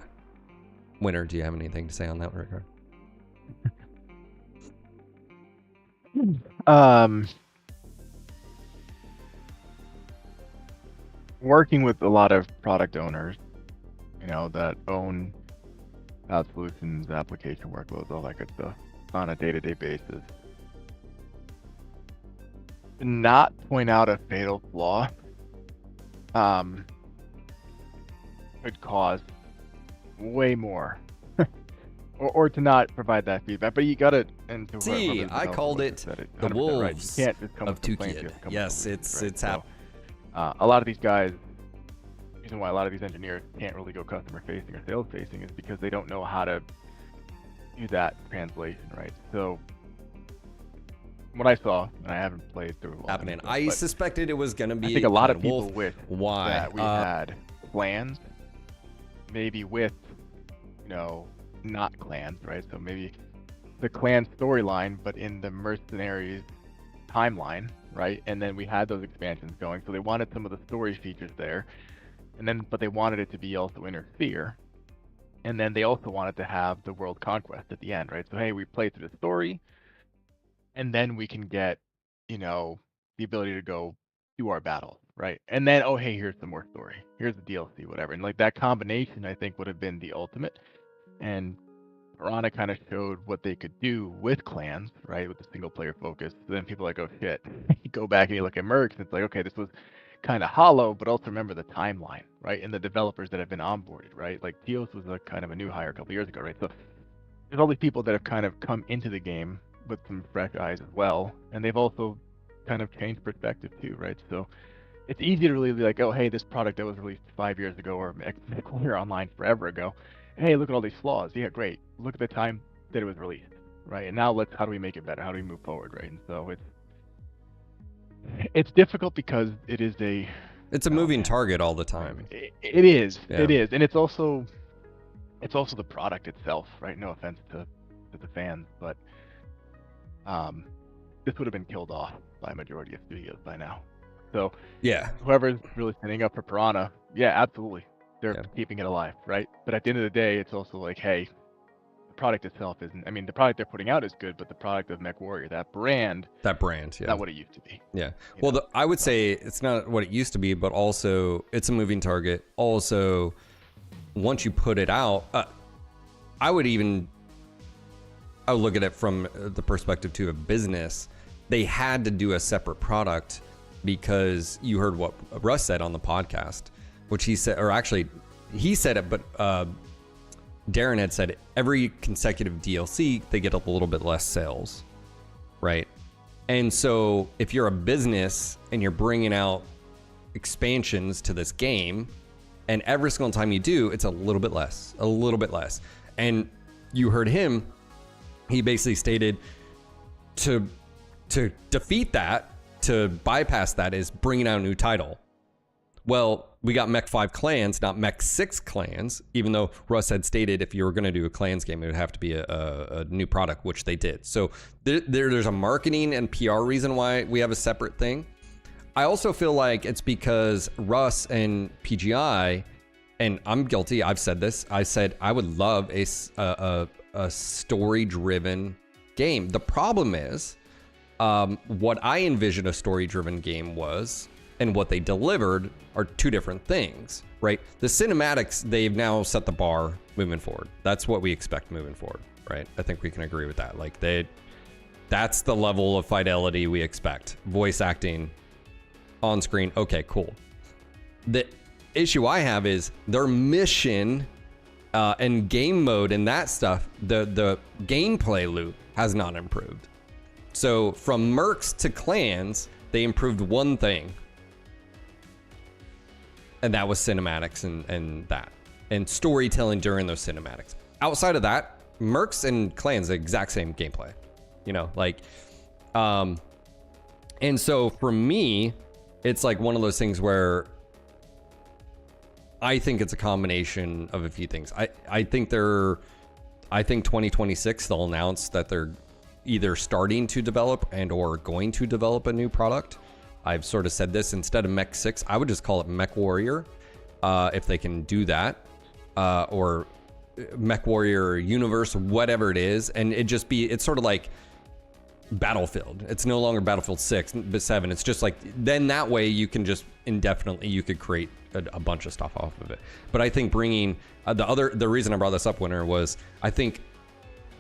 [SPEAKER 1] Winner, do you have anything to say on that regard?
[SPEAKER 2] Working with a lot of product owners, that own cloud solutions, application workloads, all that good stuff on a day-to-day basis. To not point out a fatal flaw could cause way more. Or to not provide that feedback, but you got it.
[SPEAKER 1] See, I called it the wolves
[SPEAKER 2] right. You can't just come
[SPEAKER 1] of
[SPEAKER 2] with complaints,
[SPEAKER 1] Tukid.
[SPEAKER 2] you have to come
[SPEAKER 1] Yes,
[SPEAKER 2] with
[SPEAKER 1] it's
[SPEAKER 2] solutions, right?
[SPEAKER 1] happening.
[SPEAKER 2] A lot of these guys, the reason why a lot of these engineers can't really go customer facing or sales facing is because they don't know how to do that translation, right? So what I saw, and I haven't played through a lot
[SPEAKER 1] Happening.
[SPEAKER 2] of
[SPEAKER 1] I suspected it was gonna be.
[SPEAKER 2] I think a lot of
[SPEAKER 1] wolf.
[SPEAKER 2] people wish
[SPEAKER 1] Why?
[SPEAKER 2] that we had plans, maybe with, not clans, right? So maybe the clan storyline, but in the mercenaries timeline, right? And then we had those expansions going. So they wanted some of the story features there, but they wanted it to be also inner sphere. And then they also wanted to have the world conquest at the end, right? So hey, we play through the story, and then we can get, the ability to go do our battle, right? And then, oh hey, here's some more story. Here's the DLC, whatever. And like that combination, I think would have been the ultimate. And Piranha kind of showed what they could do with clans, right? With the single player focus. So then people are like, oh shit. You go back and you look at Mercs, and it's like, okay, this was kind of hollow, but also remember the timeline, right? And the developers that have been onboarded, right? Like Teos was a kind of a new hire a couple years ago, right? So there's all these people that have kind of come into the game with some fresh eyes as well, and they've also kind of changed perspective too, right? So it's easy to really be like, oh hey, this product that was released 5 years ago or clear online forever ago, hey, look at all these flaws. Yeah, great. Look at the time that it was released, right? And now how do we make it better? How do we move forward, right? And so it's difficult because it's a
[SPEAKER 1] moving target all the time.
[SPEAKER 2] It is.
[SPEAKER 1] Yeah.
[SPEAKER 2] It is. And it's also the product itself, right? No offense to to the fans, but this would have been killed off by a majority of studios by now. So
[SPEAKER 1] Yeah.
[SPEAKER 2] whoever's really standing up for Piranha, yeah, absolutely, they're
[SPEAKER 1] Yeah.
[SPEAKER 2] keeping it alive, right? But at the end of the day, it's also like, hey, the product itself isn't. I mean, the product they're putting out is good, but the product of MechWarrior, that brand,
[SPEAKER 1] Yeah.
[SPEAKER 2] not what it used to be.
[SPEAKER 1] Yeah.
[SPEAKER 2] You
[SPEAKER 1] Well,
[SPEAKER 2] know?
[SPEAKER 1] I would say it's not what it used to be, but also it's a moving target. Also, once you put it out, I would look at it from the perspective too of business. They had to do a separate product because you heard what Russ said on the podcast, which he said, or actually he said it, but Darren had said every consecutive DLC, they get a little bit less sales, right? And so if you're a business and you're bringing out expansions to this game, and every single time you do, it's a little bit less. And you heard him, he basically stated to defeat that, to bypass that, is bringing out a new title. Well, we got Mech 5 Clans, not Mech 6 Clans, even though Russ had stated if you were going to do a Clans game, it would have to be a new product, which they did. So there's a marketing and PR reason why we have a separate thing. I also feel like it's because Russ and PGI, and I'm guilty, I've said this, I said I would love a story-driven game. The problem is, what I envisioned a story-driven game was, and what they delivered are two different things, right? The cinematics, they've now set the bar moving forward. That's what we expect moving forward, right? I think we can agree with that. Like that's the level of fidelity we expect. Voice acting on screen, okay, cool. The issue I have is their mission and game mode and that stuff, the gameplay loop has not improved. So from Mercs to Clans, they improved one thing, and that was cinematics and storytelling during those cinematics. Outside of that, Mercs and Clans, the exact same gameplay, and so for me, it's like one of those things where I think it's a combination of a few things. I think 2026 they'll announce that they're either starting to develop and or going to develop a new product. I've sort of said this, instead of Mech 6, I would just call it MechWarrior, if they can do that, or MechWarrior Universe, whatever it is, and it's sort of like Battlefield. It's no longer Battlefield 6, but 7. It's just like, then that way you can just indefinitely, you could create a bunch of stuff off of it. But I think bringing, the reason I brought this up, Winter, was I think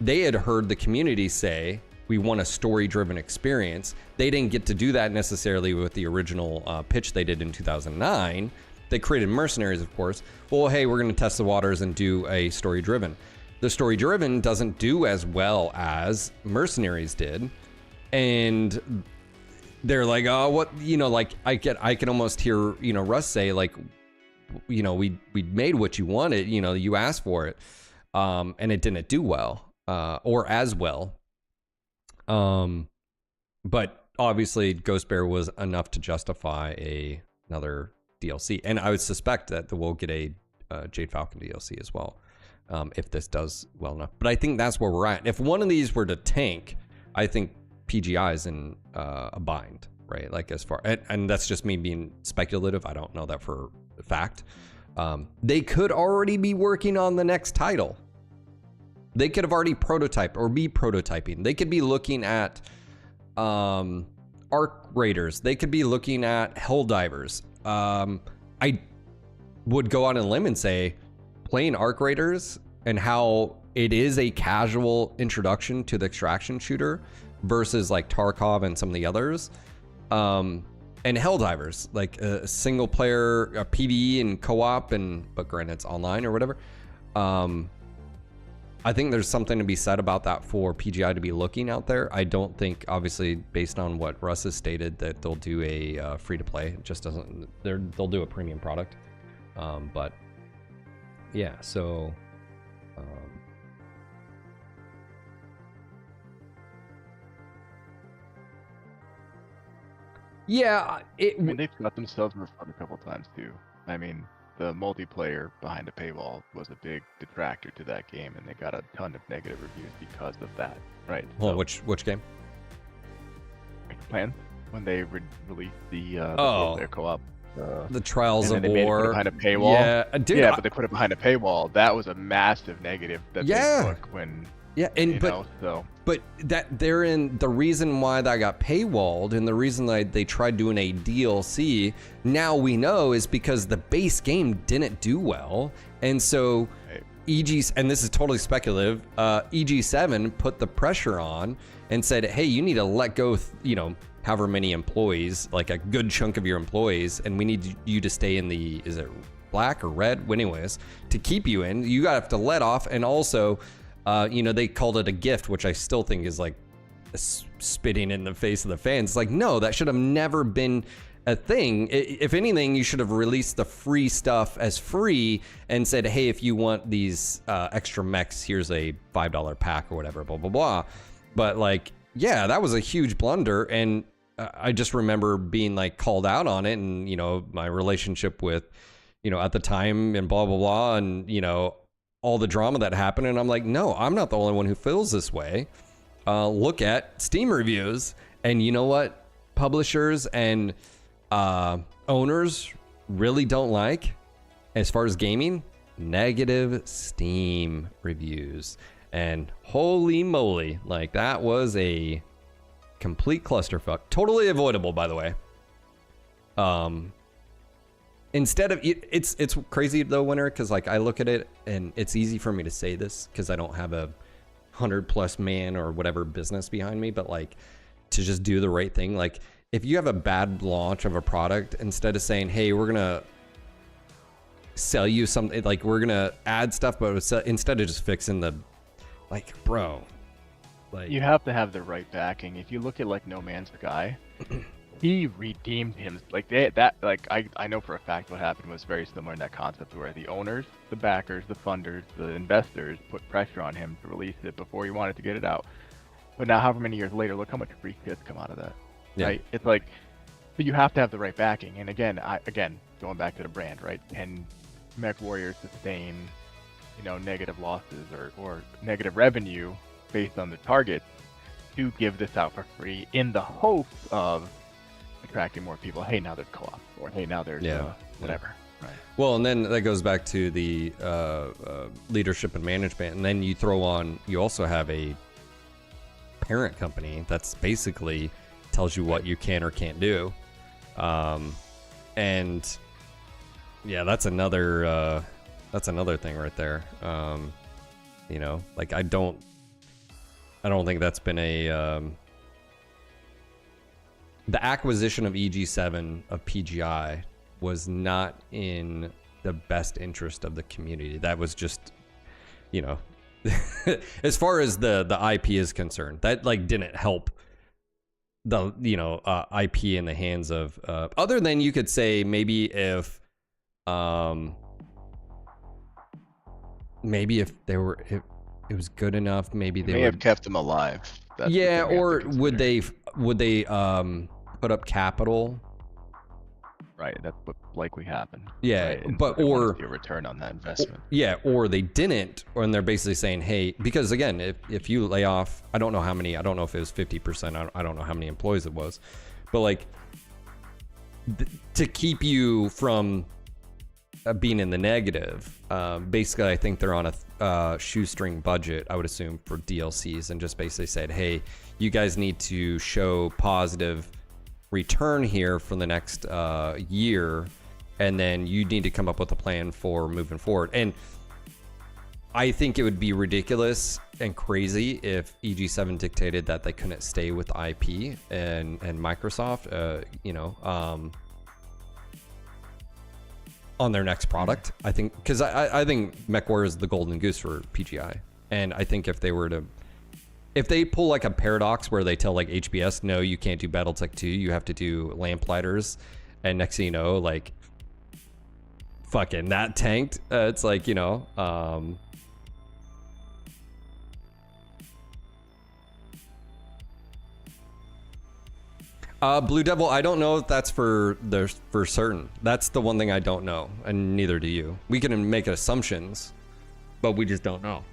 [SPEAKER 1] they had heard the community say, we want a story-driven experience. They didn't get to do that necessarily with the original pitch they did in 2009. They created Mercenaries, of course. Well, hey, we're going to test the waters and do a story-driven. The story-driven doesn't do as well as Mercenaries did. And they're like, oh, what, like I can almost hear, Russ say, like, we made what you wanted, you asked for it. And it didn't do well, or as well. But obviously Ghost Bear was enough to justify another DLC. And I would suspect that we'll get a Jade Falcon DLC as well, if this does well enough. But I think that's where we're at. If one of these were to tank, I think PGI is in a bind, right? Like as far, and that's just me being speculative. I don't know that for a fact. They could already be working on the next title. They could have already prototyped or be prototyping. They could be looking at Arc Raiders. They could be looking at Helldivers. I would go out on a limb and say playing Arc Raiders and how it is a casual introduction to the extraction shooter versus like Tarkov and some of the others. And Helldivers, like a single player, a PvE and co-op, but granted it's online or whatever. I think there's something to be said about that for PGI to be looking out there. I don't think, obviously, based on what Russ has stated, that they'll do a free-to-play. It just doesn't. They'll do a premium product. But yeah, so. Yeah,
[SPEAKER 2] I mean, they've got themselves in the front a couple times too. I mean, the multiplayer behind a paywall was a big detractor to that game, and they got a ton of negative reviews because of that, right?
[SPEAKER 1] Well,
[SPEAKER 2] So,
[SPEAKER 1] which game?
[SPEAKER 2] Plan when they released the
[SPEAKER 1] Oh.
[SPEAKER 2] their co-op.
[SPEAKER 1] The Trials
[SPEAKER 2] And
[SPEAKER 1] of
[SPEAKER 2] then they made it put it
[SPEAKER 1] War.
[SPEAKER 2] behind a paywall.
[SPEAKER 1] Yeah, dude.
[SPEAKER 2] Yeah, but they put it behind a paywall. That was a massive negative that
[SPEAKER 1] Yeah.
[SPEAKER 2] they took when
[SPEAKER 1] yeah, and
[SPEAKER 2] you know, so
[SPEAKER 1] but that they're in the reason why that got paywalled and the reason that they tried doing a DLC now we know is because the base game didn't do well, and so
[SPEAKER 2] Right.
[SPEAKER 1] and this is totally speculative. EG7 put the pressure on and said, "Hey, you need to let go, however many employees, like a good chunk of your employees, and we need you to stay in the is it black or red? Well, anyways, to keep you in, you have to let off, and also." They called it a gift, which I still think is like spitting in the face of the fans. It's like, no, that should have never been a thing. If anything, you should have released the free stuff as free and said, hey, if you want these extra mechs, here's a $5 pack or whatever, blah, blah, blah. But like, yeah, that was a huge blunder. And I just remember being like called out on it and, my relationship with, at the time and blah, blah, blah. And, all the drama that happened, and I'm like, no, I'm not the only one who feels this way. Look at Steam reviews, and you know what publishers and owners really don't like as far as gaming? Negative Steam reviews. And holy moly, like that was a complete clusterfuck. Totally avoidable, by the way. Instead of it's crazy though, Winter, because like I look at it and it's easy for me to say this because I don't have a 100+ man or whatever business behind me, but like to just do the right thing. Like if you have a bad launch of a product, instead of saying, hey, we're gonna sell you something, like we're gonna add stuff, but instead of just fixing the, like, bro, like
[SPEAKER 2] you have to have the right backing. If you look at like No Man's Sky, he redeemed him. Like I know for a fact what happened was very similar in that concept where the owners, the backers, the funders, the investors put pressure on him to release it before he wanted to get it out. But now, however many years later, look how much free shit's come out of that.
[SPEAKER 1] Yeah.
[SPEAKER 2] Right? It's like, but you have to have the right backing. And again, going back to the brand, right? Can Mech Warriors sustain, negative losses or negative revenue based on the targets to give this out for free in the hopes of attracting more people? Hey, now there's co-op, or hey, now there's whatever. Right.
[SPEAKER 1] Well, and then that goes back to the leadership and management, and then you also have a parent company that's basically tells you what you can or can't do, and yeah, that's another thing right there. Like I don't think that's been a the acquisition of EG7 of PGI was not in the best interest of the community. That was just, as far as the IP is concerned, that like didn't help the IP in the hands of other than you could say maybe if they were if it was good enough, maybe they
[SPEAKER 4] may
[SPEAKER 1] would
[SPEAKER 4] have kept them alive. That's the
[SPEAKER 1] yeah,
[SPEAKER 4] thing we have to
[SPEAKER 1] or would
[SPEAKER 4] consider.
[SPEAKER 1] they put up capital?
[SPEAKER 2] Right. That's what likely happened.
[SPEAKER 1] Yeah,
[SPEAKER 2] right? And
[SPEAKER 1] but
[SPEAKER 2] they wanted
[SPEAKER 1] or
[SPEAKER 2] to see a return on that investment.
[SPEAKER 1] yeah, or they didn't, and they're basically saying, hey, because again, if you lay off, I don't know if it was 50%, I don't know how many employees it was, but like to keep you from being in the negative, basically I think they're on a shoestring budget, I would assume, for DLCs, and just basically said, hey, you guys need to show positive return here for the next year, and then you need to come up with a plan for moving forward. And I think it would be ridiculous and crazy if EG7 dictated that they couldn't stay with IP and Microsoft, on their next product. I think because I think MechWarrior is the golden goose for PGI, and I think if they pull like a paradox where they tell like HBS, no, you can't do BattleTech 2, you have to do Lamplighters, and next thing you know, like fucking that tanked. It's like, Blue Devil, I don't know if that's for certain. That's the one thing I don't know, and neither do you. We can make assumptions, but we just don't know.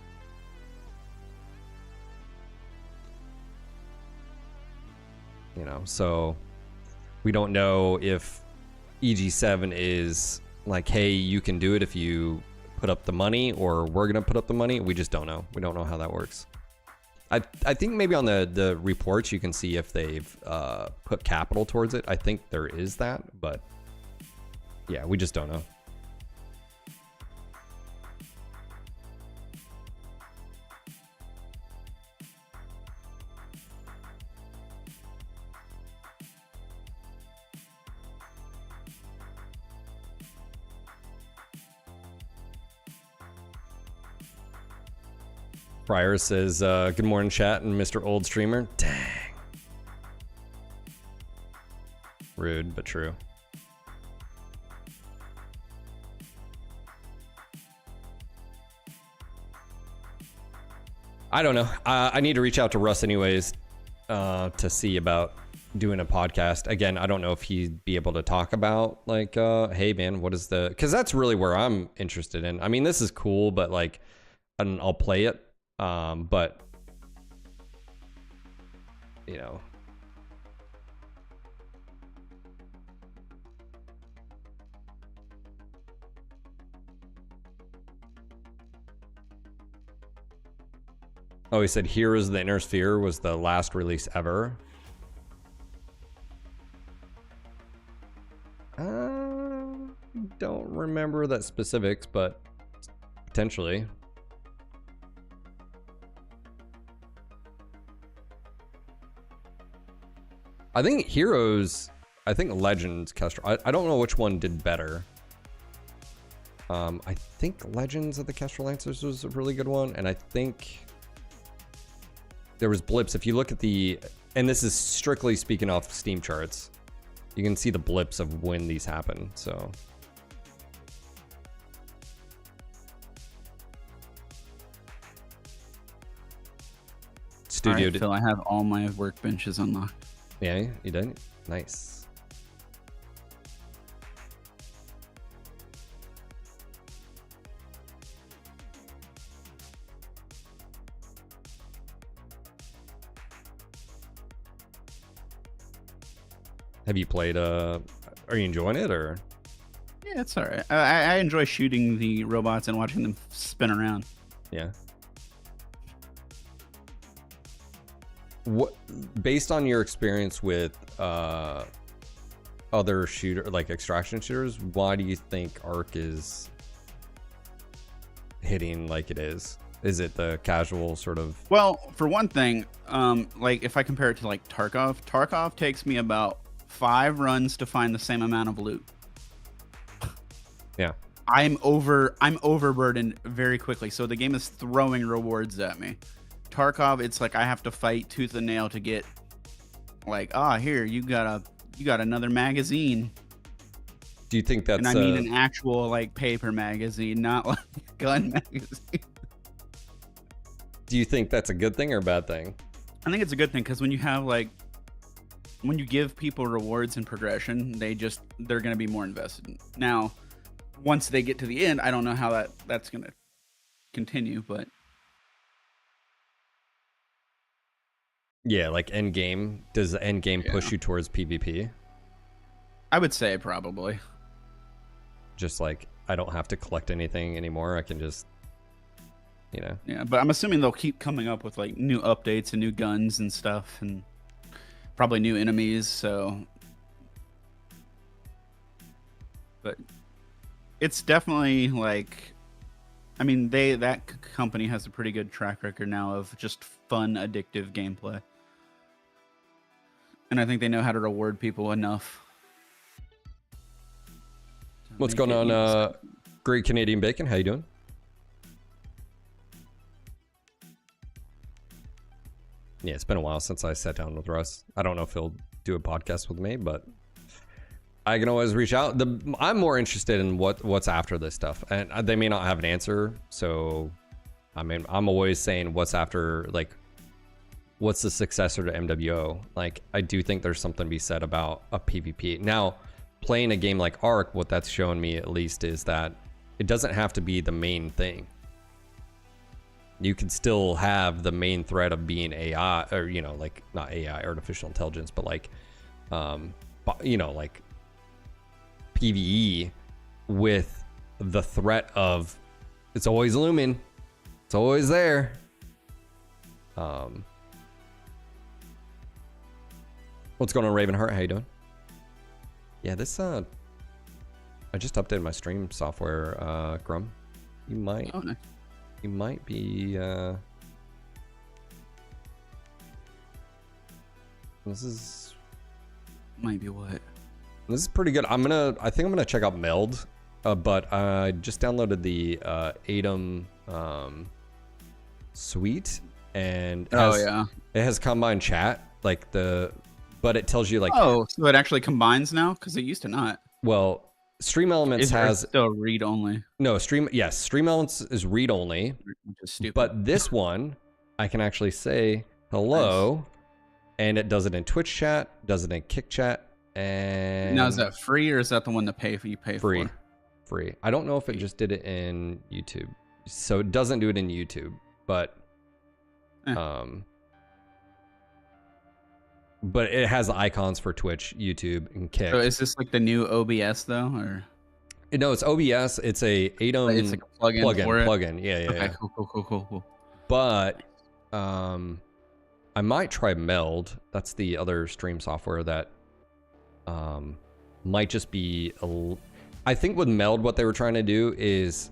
[SPEAKER 1] You know, so we don't know if EG7 is like, hey, you can do it if you put up the money, or we're gonna put up the money. We just don't know. We don't know how that works. I think maybe on the reports you can see if they've put capital towards it. I think there is that, but yeah, we just don't know. Fryer says, good morning, chat, and Mr. Old Streamer. Dang. Rude, but true. I don't know. I need to reach out to Russ anyways to see about doing a podcast. Again, I don't know if he'd be able to talk about, like, hey, man, what is the... Because that's really where I'm interested in. I mean, this is cool, but, like, and I'll play it. But you know, oh, he said Heroes of the Inner Sphere was the last release ever. Don't remember that specifics, but potentially. I think Heroes, I think Legends, Kestrel. I don't know which one did better. I think Legends of the Kestrel Lancers was a really good one, and I think there was blips. If you look at the, and this is strictly speaking off Steam charts, you can see the blips of when these happen. So Studio.
[SPEAKER 3] All right, Phil, I have all my workbenches unlocked.
[SPEAKER 1] Yeah, you did? Nice. Have you played, are you enjoying it, or?
[SPEAKER 3] Yeah, it's all right. I enjoy shooting the robots and watching them spin around.
[SPEAKER 1] Yeah. What, based on your experience with other shooter, like extraction shooters, why do you think Ark is hitting like it is? Is it the casual sort of?
[SPEAKER 3] Well, for one thing, like if I compare it to like Tarkov takes me about 5 runs to find the same amount of loot.
[SPEAKER 1] Yeah.
[SPEAKER 3] I'm overburdened very quickly, so the game is throwing rewards at me. Tarkov, it's like I have to fight tooth and nail to get, like, here, you got another magazine.
[SPEAKER 1] Do you think that's?
[SPEAKER 3] And I mean an actual like paper magazine, not like a gun magazine.
[SPEAKER 1] Do you think that's a good thing or a bad thing?
[SPEAKER 3] I think it's a good thing, because when you have like, when you give people rewards and progression, they're gonna be more invested. Now, once they get to the end, I don't know how that's gonna continue, but.
[SPEAKER 1] Yeah, like end game. Does the end game push you towards PvP?
[SPEAKER 3] I would say probably.
[SPEAKER 1] Just like, I don't have to collect anything anymore. I can just, you know.
[SPEAKER 3] Yeah, but I'm assuming they'll keep coming up with like new updates and new guns and stuff, and probably new enemies. So, but it's definitely like, I mean, that company has a pretty good track record now of just fun, addictive gameplay. And I think they know how to reward people enough.
[SPEAKER 1] What's going on, Great Canadian Bacon? How you doing? Yeah, it's been a while since I sat down with Russ. I don't know if he'll do a podcast with me, but I can always reach out. I'm more interested in what's after this stuff, and they may not have an answer. So, I mean, I'm always saying what's after, like, what's the successor to MWO? Like, I do think there's something to be said about a PvP. Now, playing a game like Ark, what that's showing me at least is that it doesn't have to be the main thing. You can still have the main threat of being AI, or, you know, like, not AI, artificial intelligence, but like, you know, like PvE with the threat of it's always looming. It's always there. What's going on, Ravenheart? How you doing? Yeah, this I just updated my stream software, Grum. You might
[SPEAKER 3] nice.
[SPEAKER 1] You might be this is
[SPEAKER 3] what?
[SPEAKER 1] This is pretty good. I think I'm gonna check out Meld, but I just downloaded the Atom suite, and it has combined chat, like but it tells you like,
[SPEAKER 3] oh, so it actually combines now, because it used to not.
[SPEAKER 1] Well, Stream Elements has
[SPEAKER 3] still read only.
[SPEAKER 1] No, Stream Elements is read only,
[SPEAKER 3] which is stupid.
[SPEAKER 1] But this one I can actually say hello, and it does it in Twitch chat, does it in Kick chat, and
[SPEAKER 3] now is that free, or is that the one that you pay
[SPEAKER 1] free?
[SPEAKER 3] For?
[SPEAKER 1] Free. I don't know if it just did it in YouTube, so it doesn't do it in YouTube, but but it has icons for Twitch, YouTube, and Kick.
[SPEAKER 3] So is this like the new OBS though, or?
[SPEAKER 1] No, it's OBS. It's a Atom.
[SPEAKER 3] It's like a plugin.
[SPEAKER 1] Yeah.
[SPEAKER 3] Okay, cool.
[SPEAKER 1] But I might try Meld. That's the other stream software that might just be I think with Meld, what they were trying to do is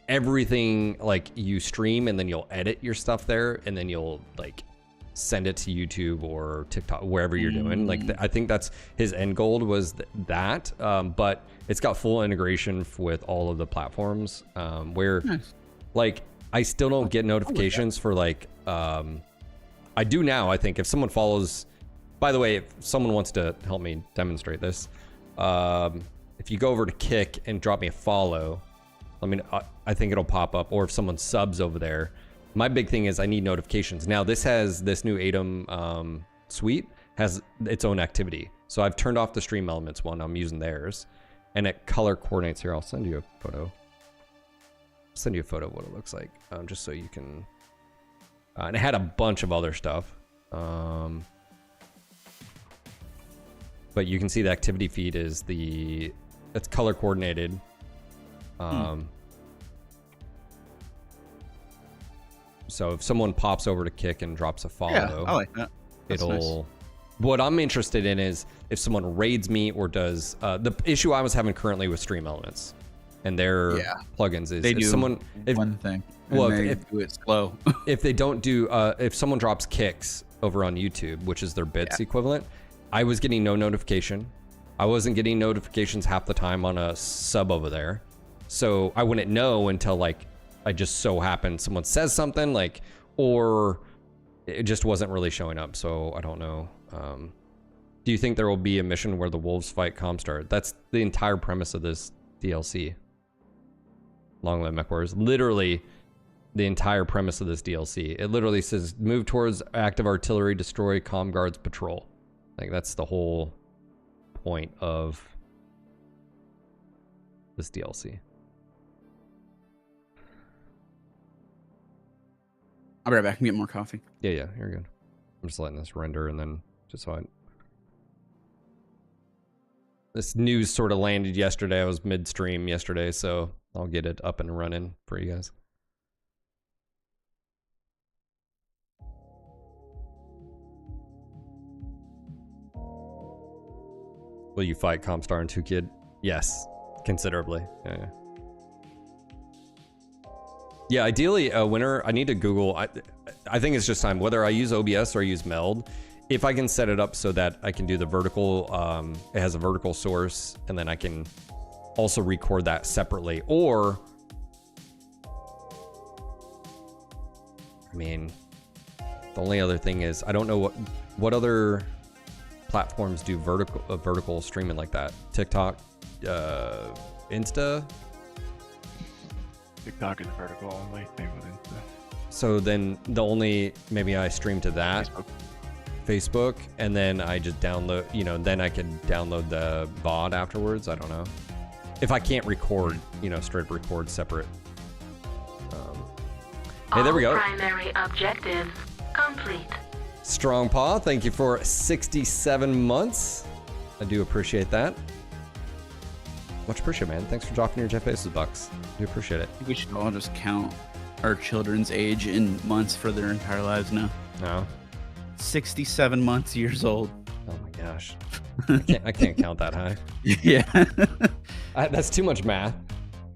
[SPEAKER 1] everything, like, you stream and then you'll edit your stuff there, and then you'll like send it to YouTube or TikTok, wherever you're doing. Like, I think that's his end goal was that. But it's got full integration with all of the platforms. Where, like, I still don't get notifications for like. I do now. I think if someone follows. By the way, if someone wants to help me demonstrate this, if you go over to Kick and drop me a follow, I think it'll pop up. Or if someone subs over there. My big thing is I need notifications. Now this new Atom suite has its own activity. So I've turned off the Stream Elements one. I'm using theirs, and it color coordinates here. I'll send you a photo. Send you a photo of what it looks like, just so you can. And it had a bunch of other stuff, but you can see the activity feed is it's color coordinated. So if someone pops over to Kick and drops a follow,
[SPEAKER 3] I like that. That's
[SPEAKER 1] it'll.
[SPEAKER 3] Nice.
[SPEAKER 1] What I'm interested in is if someone raids me or does the issue I was having currently with Stream Elements and their plugins is
[SPEAKER 3] they do
[SPEAKER 1] someone
[SPEAKER 3] one thing.
[SPEAKER 1] Well,
[SPEAKER 3] if do it slow.
[SPEAKER 1] If they don't do if someone drops kicks over on YouTube, which is their bits equivalent, I was getting no notification. I wasn't getting notifications half the time on a sub over there, so I wouldn't know until like I just so happened someone says something like, or it just wasn't really showing up. So I don't know. Do you think there will be a mission where the wolves fight Comstar? That's the entire premise of this DLC. Long Live Mech Warriors. Literally, the entire premise of this DLC. It literally says move towards active artillery, destroy comm guards, patrol. Like, that's the whole point of this DLC.
[SPEAKER 3] I'll be right back and get more coffee.
[SPEAKER 1] Yeah, you're good. I'm just letting this render, and then just so this news sort of landed yesterday. I was midstream yesterday, so I'll get it up and running for you guys. Will you fight Comstar and 2Kid? Yes, considerably. Yeah, ideally, winner. I need to Google. I think it's just time. Whether I use OBS or I use Meld, if I can set it up so that I can do the vertical, it has a vertical source, and then I can also record that separately. Or, I mean, the only other thing is I don't know what other platforms do vertical streaming like that. TikTok, Insta.
[SPEAKER 2] TikTok is vertical only. Same with Insta.
[SPEAKER 1] So then maybe I stream to that Facebook, and then I just download, then I can download the VOD afterwards. I don't know. If I can't record, straight record separate. Hey, there we go.
[SPEAKER 5] Primary objectives complete.
[SPEAKER 1] Strong Paw, thank you for 67 months. I do appreciate that. Much appreciated, man. Thanks for dropping your Jeff Bezos bucks. Do appreciate it.
[SPEAKER 3] I think we should all just count our children's age in months for their entire lives now.
[SPEAKER 1] No.
[SPEAKER 3] 67 years old.
[SPEAKER 1] Oh my gosh. I can't count that high.
[SPEAKER 3] Yeah.
[SPEAKER 1] That's too much math.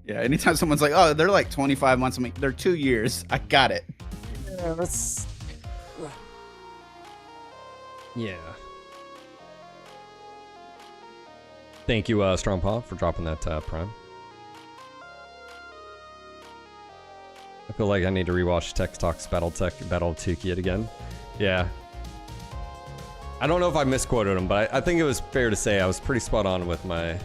[SPEAKER 3] Yeah. Anytime someone's like, oh, they're like 25 months, I'm like, they're 2 years. I got it.
[SPEAKER 1] Yeah, that's. Yeah. Thank you, Strong Paw, for dropping that prime. I feel like I need to rewatch Tech Talks Battle Tukey it again. Yeah. I don't know if I misquoted him, but I think it was fair to say I was pretty spot on with my,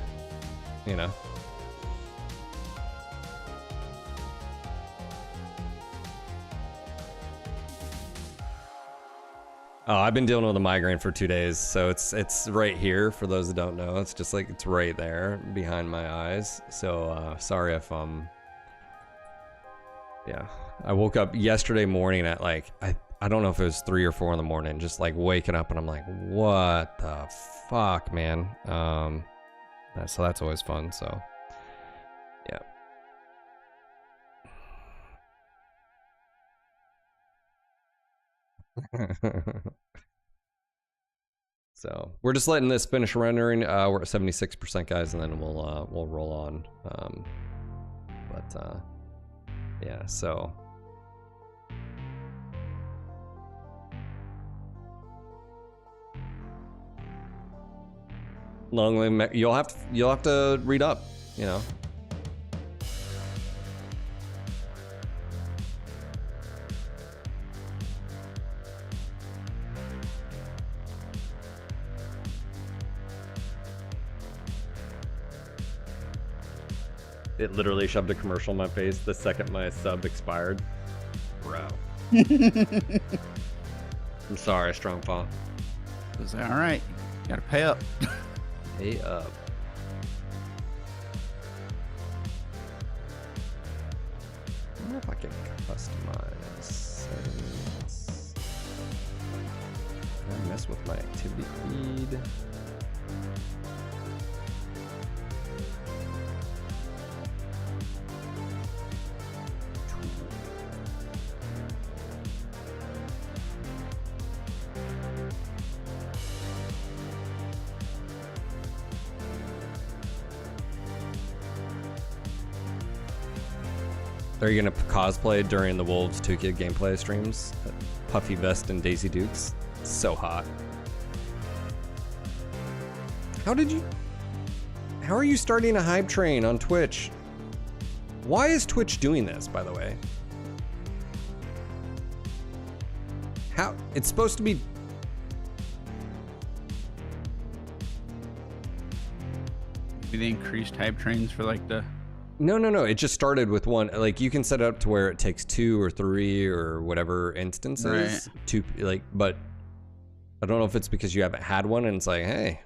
[SPEAKER 1] Oh, I've been dealing with a migraine for 2 days, so it's right here. For those that don't know, it's just like it's right there behind my eyes. So sorry if yeah. I woke up yesterday morning at like I don't know if it was 3 or 4 in the morning, just like waking up and I'm like, what the fuck, man? So that's always fun. So yeah. So we're just letting this finish rendering. We're at 76%, guys, and then we'll roll on. Yeah. So long live. You'll have to read up. It literally shoved a commercial in my face the second my sub expired. Bro. I'm sorry, Strong Paw.
[SPEAKER 3] Is that all right? You gotta pay up.
[SPEAKER 1] Pay up. I wonder if I can customize settings. Can I mess with my activity feed? Are you gonna cosplay during the Wolves 2 Kid gameplay streams? Puffy Vest and Daisy Dukes. So hot. How are you starting a hype train on Twitch? Why is Twitch doing this, by the way? How? It's supposed to be...
[SPEAKER 3] Maybe they increased hype trains for like the...
[SPEAKER 1] No. It just started with one. Like you can set it up to where it takes 2 or 3 or whatever instances to but I don't know if it's because you haven't had one and it's like, hey,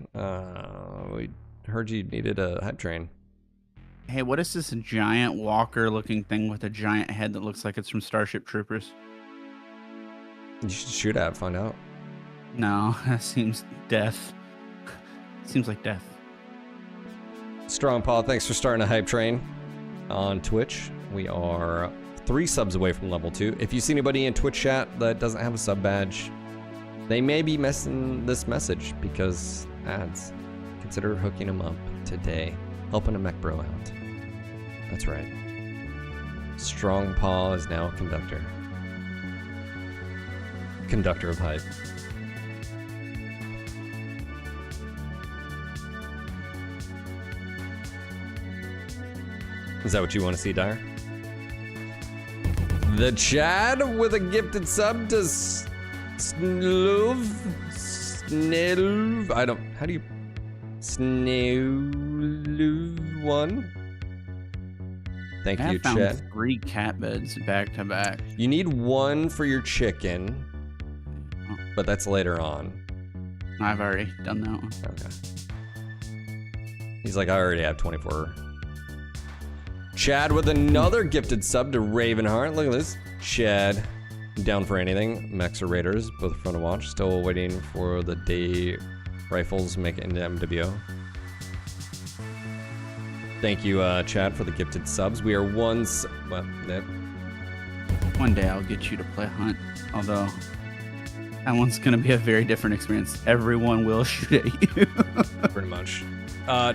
[SPEAKER 1] we heard you needed a hype train.
[SPEAKER 3] Hey, what is this giant walker looking thing with a giant head that looks like it's from Starship Troopers?
[SPEAKER 1] You should shoot at it, find out.
[SPEAKER 3] No, that seems death. Seems like death.
[SPEAKER 1] Strong Paw, thanks for starting a hype train on Twitch. We are 3 subs away from level 2. If you see anybody in Twitch chat that doesn't have a sub badge, they may be missing this message because ads. Consider hooking them up today. Helping a mech bro out. That's right. Strong Paw is now a conductor. Conductor of hype. Is that what you want to see, Dyer? The Chad with a gifted sub to Snilv. I don't... How do you... Snilv1? Thank
[SPEAKER 3] I
[SPEAKER 1] you,
[SPEAKER 3] found
[SPEAKER 1] chat.
[SPEAKER 3] 3 cat beds back to back.
[SPEAKER 1] You need 1 for your chicken, but that's later on.
[SPEAKER 3] I've already done that one.
[SPEAKER 1] Okay. He's like, I already have 24. Chad with another gifted sub to Ravenheart. Look at this. Chad, down for anything. Mechs or Raiders, both fun to watch. Still waiting for the day rifles make it into MWO. Thank you, Chad, for the gifted subs. We are well, yep.
[SPEAKER 3] One day I'll get you to play Hunt, although that one's gonna be a very different experience. Everyone will shoot at you.
[SPEAKER 1] Pretty much.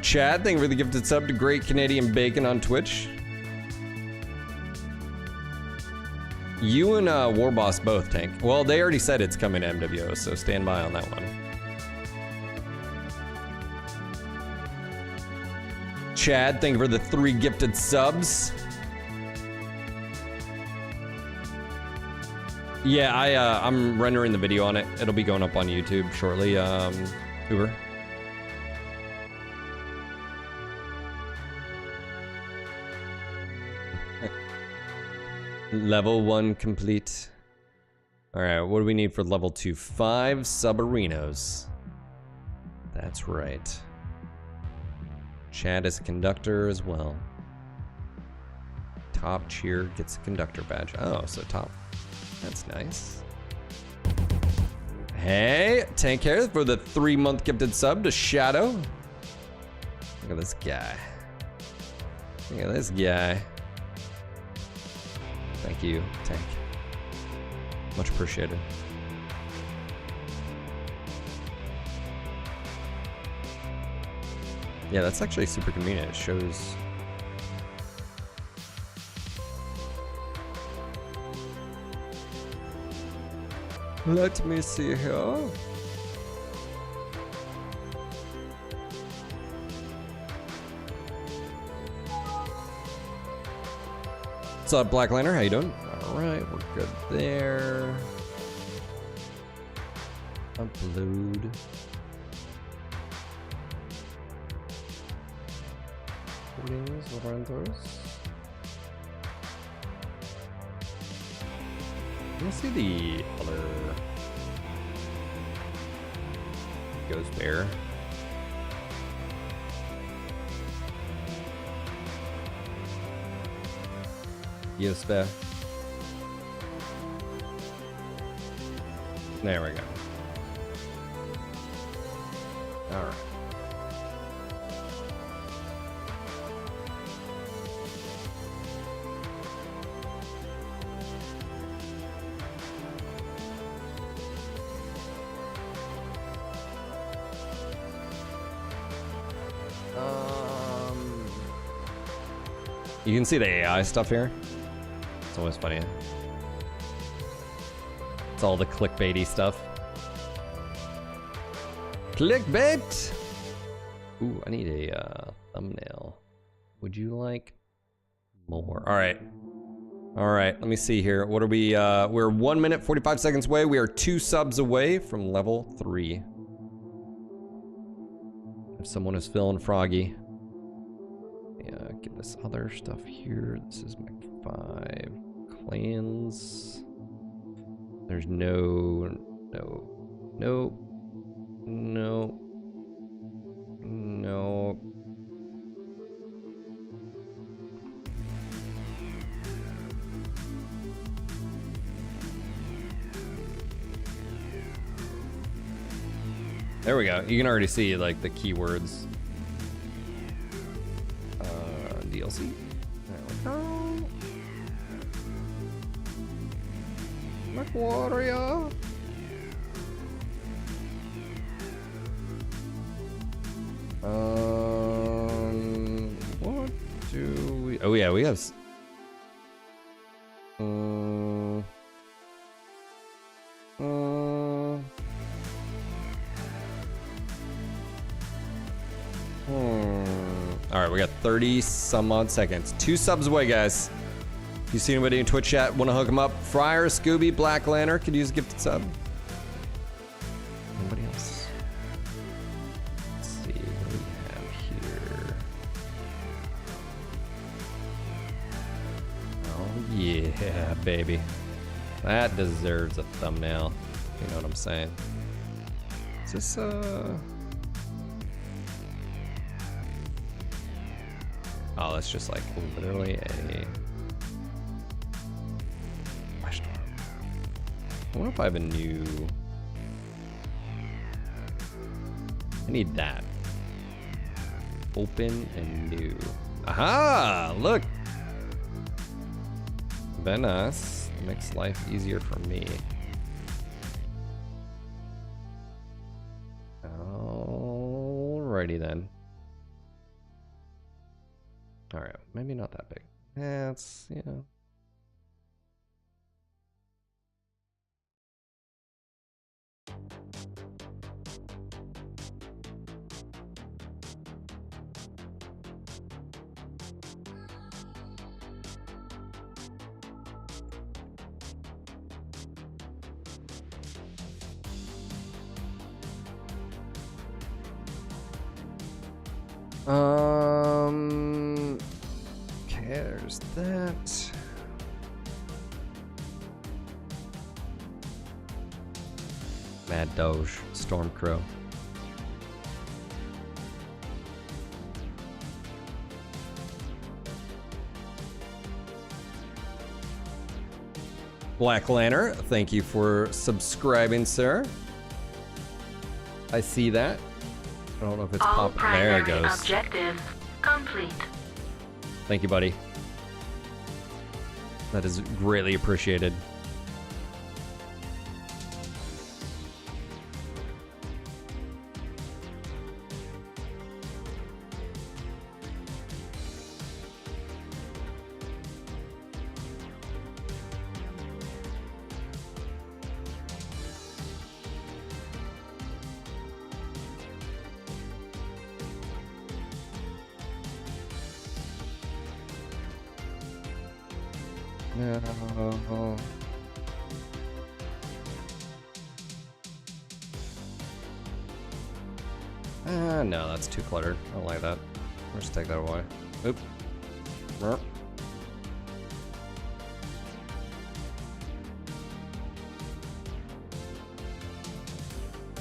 [SPEAKER 1] Chad, thank you for the gifted sub to Great Canadian Bacon on Twitch. You and Warboss both, Tank. Well, they already said it's coming to MWO, so stand by on that one. Chad, thank you for the 3 gifted subs. Yeah, I'm rendering the video on it. It'll be going up on YouTube shortly. Uber. Level 1 complete. Alright, what do we need for level 2? 5 submarinos. That's right. Chad is a conductor as well. Top cheer gets a conductor badge. Oh, so top. That's nice. Hey, Tank Hair for the 3-month gifted sub to Shadow. Look at this guy. Look at this guy. Thank you, Tank. Much appreciated. Yeah, that's actually super convenient. It shows. Let me see here. What's up, Black Lantern? How you doing? All right, we're good there. Upload. Recordings, Lorenzo's. Let me see the other Ghost Bear. Yes, Bear. There we go. All right. You can see the AI stuff here. It's always funny. It's all the clickbaity stuff. Clickbait! Ooh, I need a thumbnail. Would you like more? All right. All right, let me see here. What are we? We're 1 minute, 45 seconds away. We are 2 subs away from level 3. If someone is feeling froggy. Yeah, get this other stuff here. This is my 5 clans. There's no. There we go. You can already see like the keywords. DLC. There we go. Mech Warrior. What do we? Oh yeah, we have. All right, we got 30 some odd seconds. 2 subs away, guys. If you see anybody in Twitch chat, want to hook them up? Fryer, Scooby, Black Lantern could use a gifted sub. Anybody else? Let's see what do we have here. Yeah, baby. That deserves a thumbnail. You know what I'm saying? Is this, Oh, that's just like literally a flash door. I wonder if I have a new... I need that. Open and new. Aha! Look! Very nice. Makes life easier for me. Alrighty then. Alright, maybe not that big. That's, you know. Okay, there's that. Mad Doge, Storm Crow. Black Lantern, thank you for subscribing, sir. I see that. I don't know if it's
[SPEAKER 5] All
[SPEAKER 1] popping. There it
[SPEAKER 5] primary
[SPEAKER 1] goes.
[SPEAKER 5] objectives complete.
[SPEAKER 1] Thank you, buddy. That is greatly appreciated. No. No, that's too cluttered. I don't like that. I'll just take that away. Oop. Merp.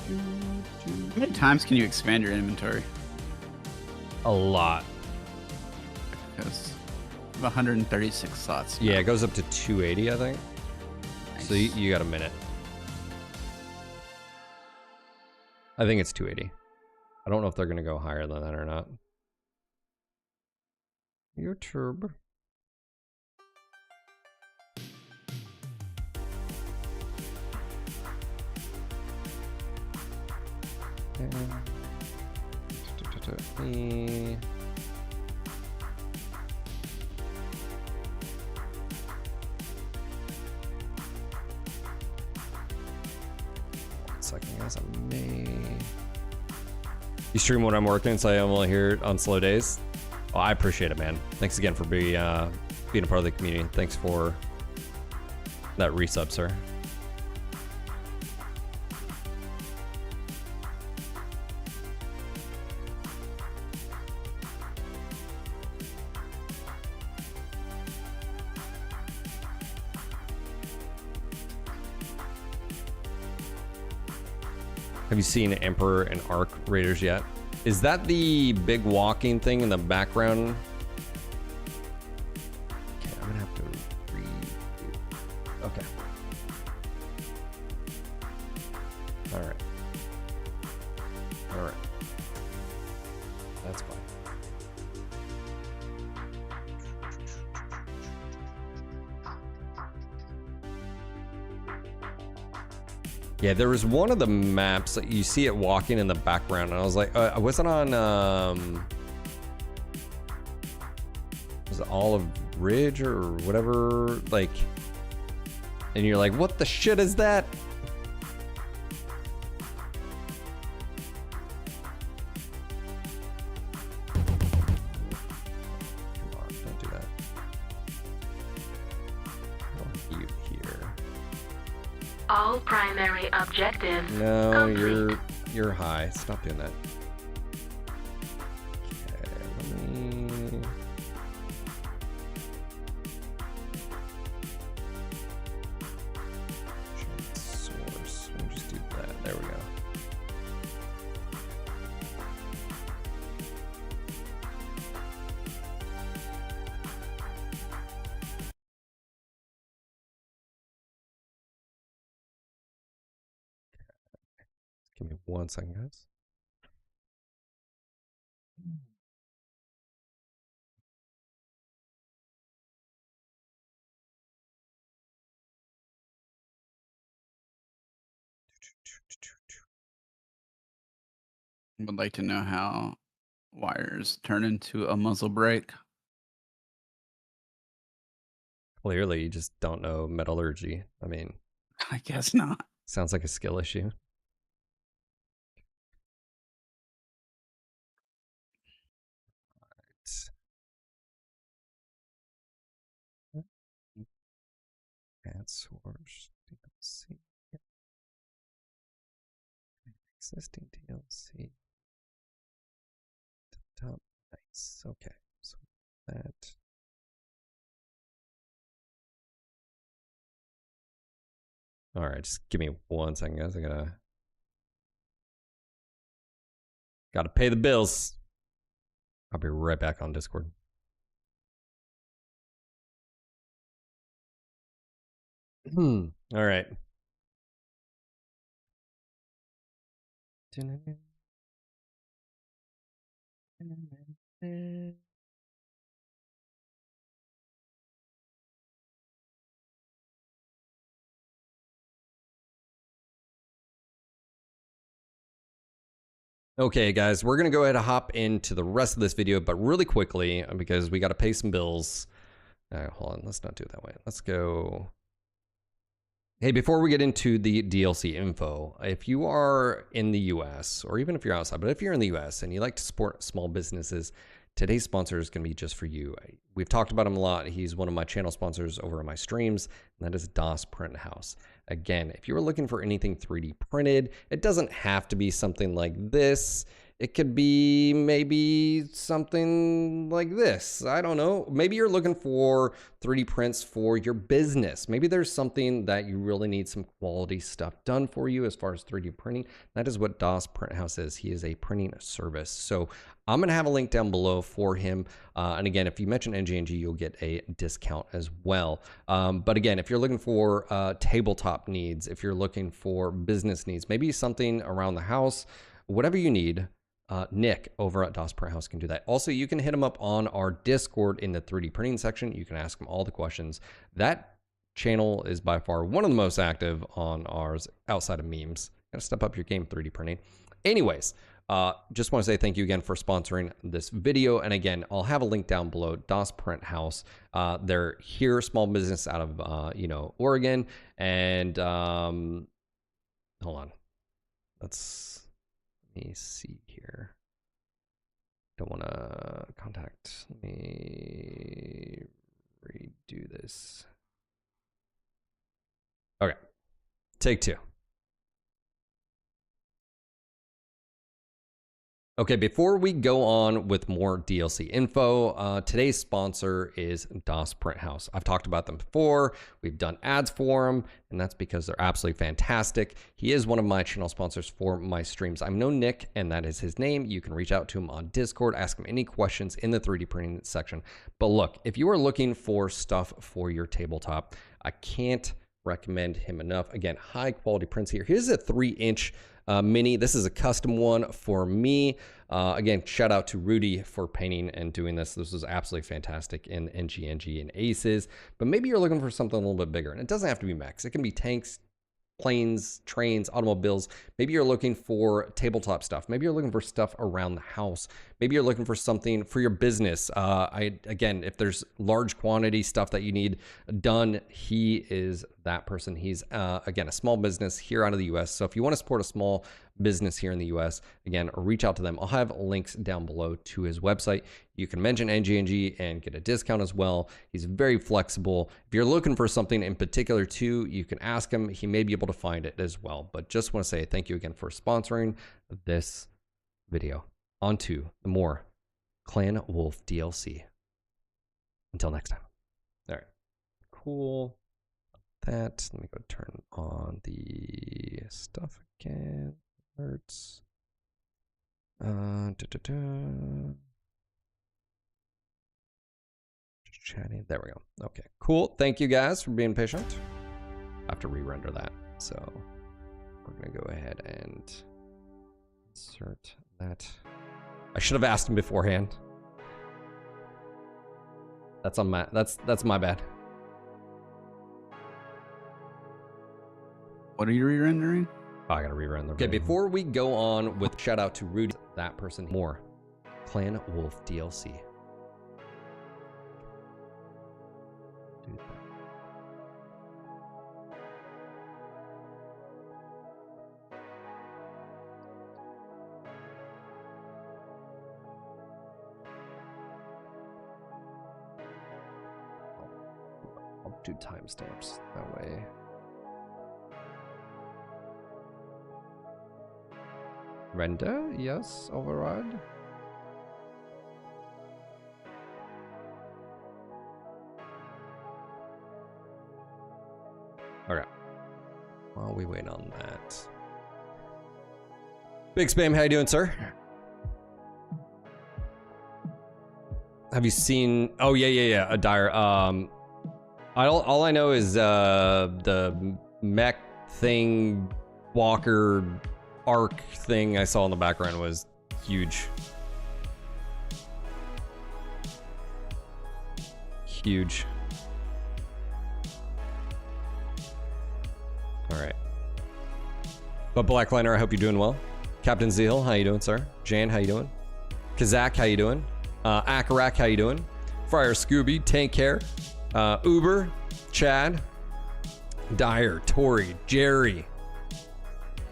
[SPEAKER 3] How many times can you expand your inventory?
[SPEAKER 1] A lot.
[SPEAKER 3] Because 136 slots.
[SPEAKER 1] Yeah, it goes up to 280, I think.
[SPEAKER 3] Nice.
[SPEAKER 1] So you got a minute. I think it's 280. I don't know if they're going to go higher than that or not. YouTube. One second, guys. I may. You stream when I'm working, so I only hear it on slow days. Oh, I appreciate it, man. Thanks again for being a part of the community. Thanks for that resub, sir. Have you seen Emperor and Arc Raiders yet? Is that the big walking thing in the background? Okay, I'm gonna have to read. Okay. All right. All right. That's fine. Yeah, there was one of the maps that you see it walking in the background, and I was like, I wasn't on, was it Olive Ridge or whatever, like, and you're like, what the shit is that? Come on, don't do that. I don't need you here.
[SPEAKER 5] All primary objectives
[SPEAKER 1] No,
[SPEAKER 5] complete.
[SPEAKER 1] you're high. Stop doing that. Okay, let me. Give me 1 second, guys.
[SPEAKER 3] Would like to know how wires turn into a muzzle brake.
[SPEAKER 1] Clearly, you just don't know metallurgy. I mean,
[SPEAKER 3] I guess not.
[SPEAKER 1] sounds like a skill issue. Add source DLC. Existing DLC. Top. Nice. Okay. So that. All right. Just give me 1 second, guys. I gotta pay the bills. I'll be right back on Discord. All right. Okay, guys, we're going to go ahead and hop into the rest of this video, but really quickly, because we got to pay some bills. Hold on, let's not do it that way. Let's go. Hey, before we get into the DLC info, if you are in the US, or even if you're outside, but if you're in the US and you like to support small businesses, today's sponsor is going to be just for you. We've talked about him a lot. He's one of my channel sponsors over on my streams, and that is DOS Print House. Again, if you are looking for anything 3D printed, it doesn't have to be something like this. It could be maybe something like this. I don't know. Maybe you're looking for 3D prints for your business. Maybe there's something that you really need some quality stuff done for you as far as 3D printing. That is what DOS Print House is. He is a printing service. So I'm going to have a link down below for him. And again, if you mention NGNG, you'll get a discount as well. But again, if you're looking for tabletop needs, if you're looking for business needs, maybe something around the house, whatever you need, Nick over at DOS Print House can do that. Also, you can hit him up on our Discord in the 3D printing section. You can ask him all the questions. That channel is by far one of the most active on ours outside of memes. Gotta step up your game 3D printing. Anyways, just want to say thank you again for sponsoring this video. And again, I'll have a link down below, DOS Print House. They're here, small business out of, Oregon. And hold on. Let me see here. Don't want to contact. Let me redo this. Okay. Take two. Okay, before we go on with more DLC info, today's sponsor is DOS Print House. I've talked about them before. We've done ads for them, and that's because they're absolutely fantastic. He is one of my channel sponsors for my streams. I'm no Nick, and that is his name. You can reach out to him on Discord, ask him any questions in the 3D printing section. But look, if you are looking for stuff for your tabletop, I can't recommend him enough. Again, high quality prints here. Here's a 3-inch mini. This is a custom one for me. Again, shout out to Rudy for painting and doing this. This was absolutely fantastic in NGNG and Aces. But maybe you're looking for something a little bit bigger. And it doesn't have to be mechs. It can be tanks, planes, trains, automobiles. Maybe you're looking for tabletop stuff. Maybe you're looking for stuff around the house. Maybe you're looking for something for your business. Again, if there's large quantity stuff that you need done, he is that person. He's, again, a small business here out of the US. So if you want to support a small business here in the US, again, reach out to them. I'll have links down below to his website. You can mention NGNG and get a discount as well. He's very flexible. If you're looking for something in particular too, you can ask him. He may be able to find it as well. But just want to say thank you again for sponsoring this video. On to the more Clan Wolf DLC. Until next time. All right. Cool. That. Let me go turn on the stuff again. Alerts. Just chatting. There we go. Okay. Cool. Thank you guys for being patient. I have to re-render that. So we're going to go ahead and Insert that. I should have asked him beforehand. That's on my that's my bad.
[SPEAKER 3] What are you re-rendering?
[SPEAKER 1] Oh, I gotta rerun the. Okay, before we go on with shout out to Rudy, that person more. Clan Wolf DLC. Dude. I'll do timestamps that way. Render, yes, override. Okay. While we wait on that. Big Spam, how you doing, sir? Have you seen? Oh yeah. A dire. All I know is the mech thing, walker, arc thing I saw in the background was huge. Huge. All right. But Blackliner, I hope you're doing well. Captain Zeal, how you doing, sir? Jan, how you doing? Kazak, how you doing? Akarak, how you doing? Friar Scooby, Tank Care, Uber, Chad, Dyer, Tori, Jerry.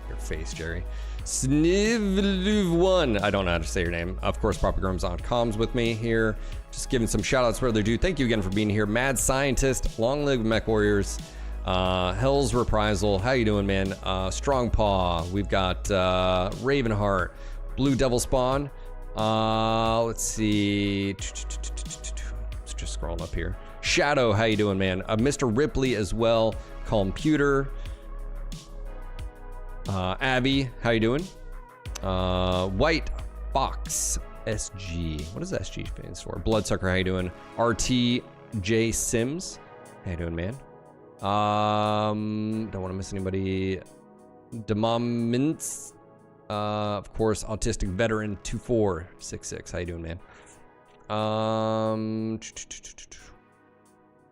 [SPEAKER 1] Your face, Jerry. Snivluv1, I don't know how to say your name. Of course, Papa Grum's on comms with me here. Just giving some shout outs where they're due. Thank you again for being here. Mad Scientist, Long Live Mech Warriors, Hell's Reprisal, how you doing, man? Strong Paw, we've got Ravenheart, Blue Devil Spawn. Let's see. Let's just scroll up here. Shadow, how you doing, man? Mr. Ripley as well. Computer. Abby, how you doing? White Fox SG. What does SG stand for? Bloodsucker, how you doing? RTJ Sims, how you doing, man? Don't want to miss anybody. Demomintz. Of course, Autistic Veteran 2466. How you doing, man?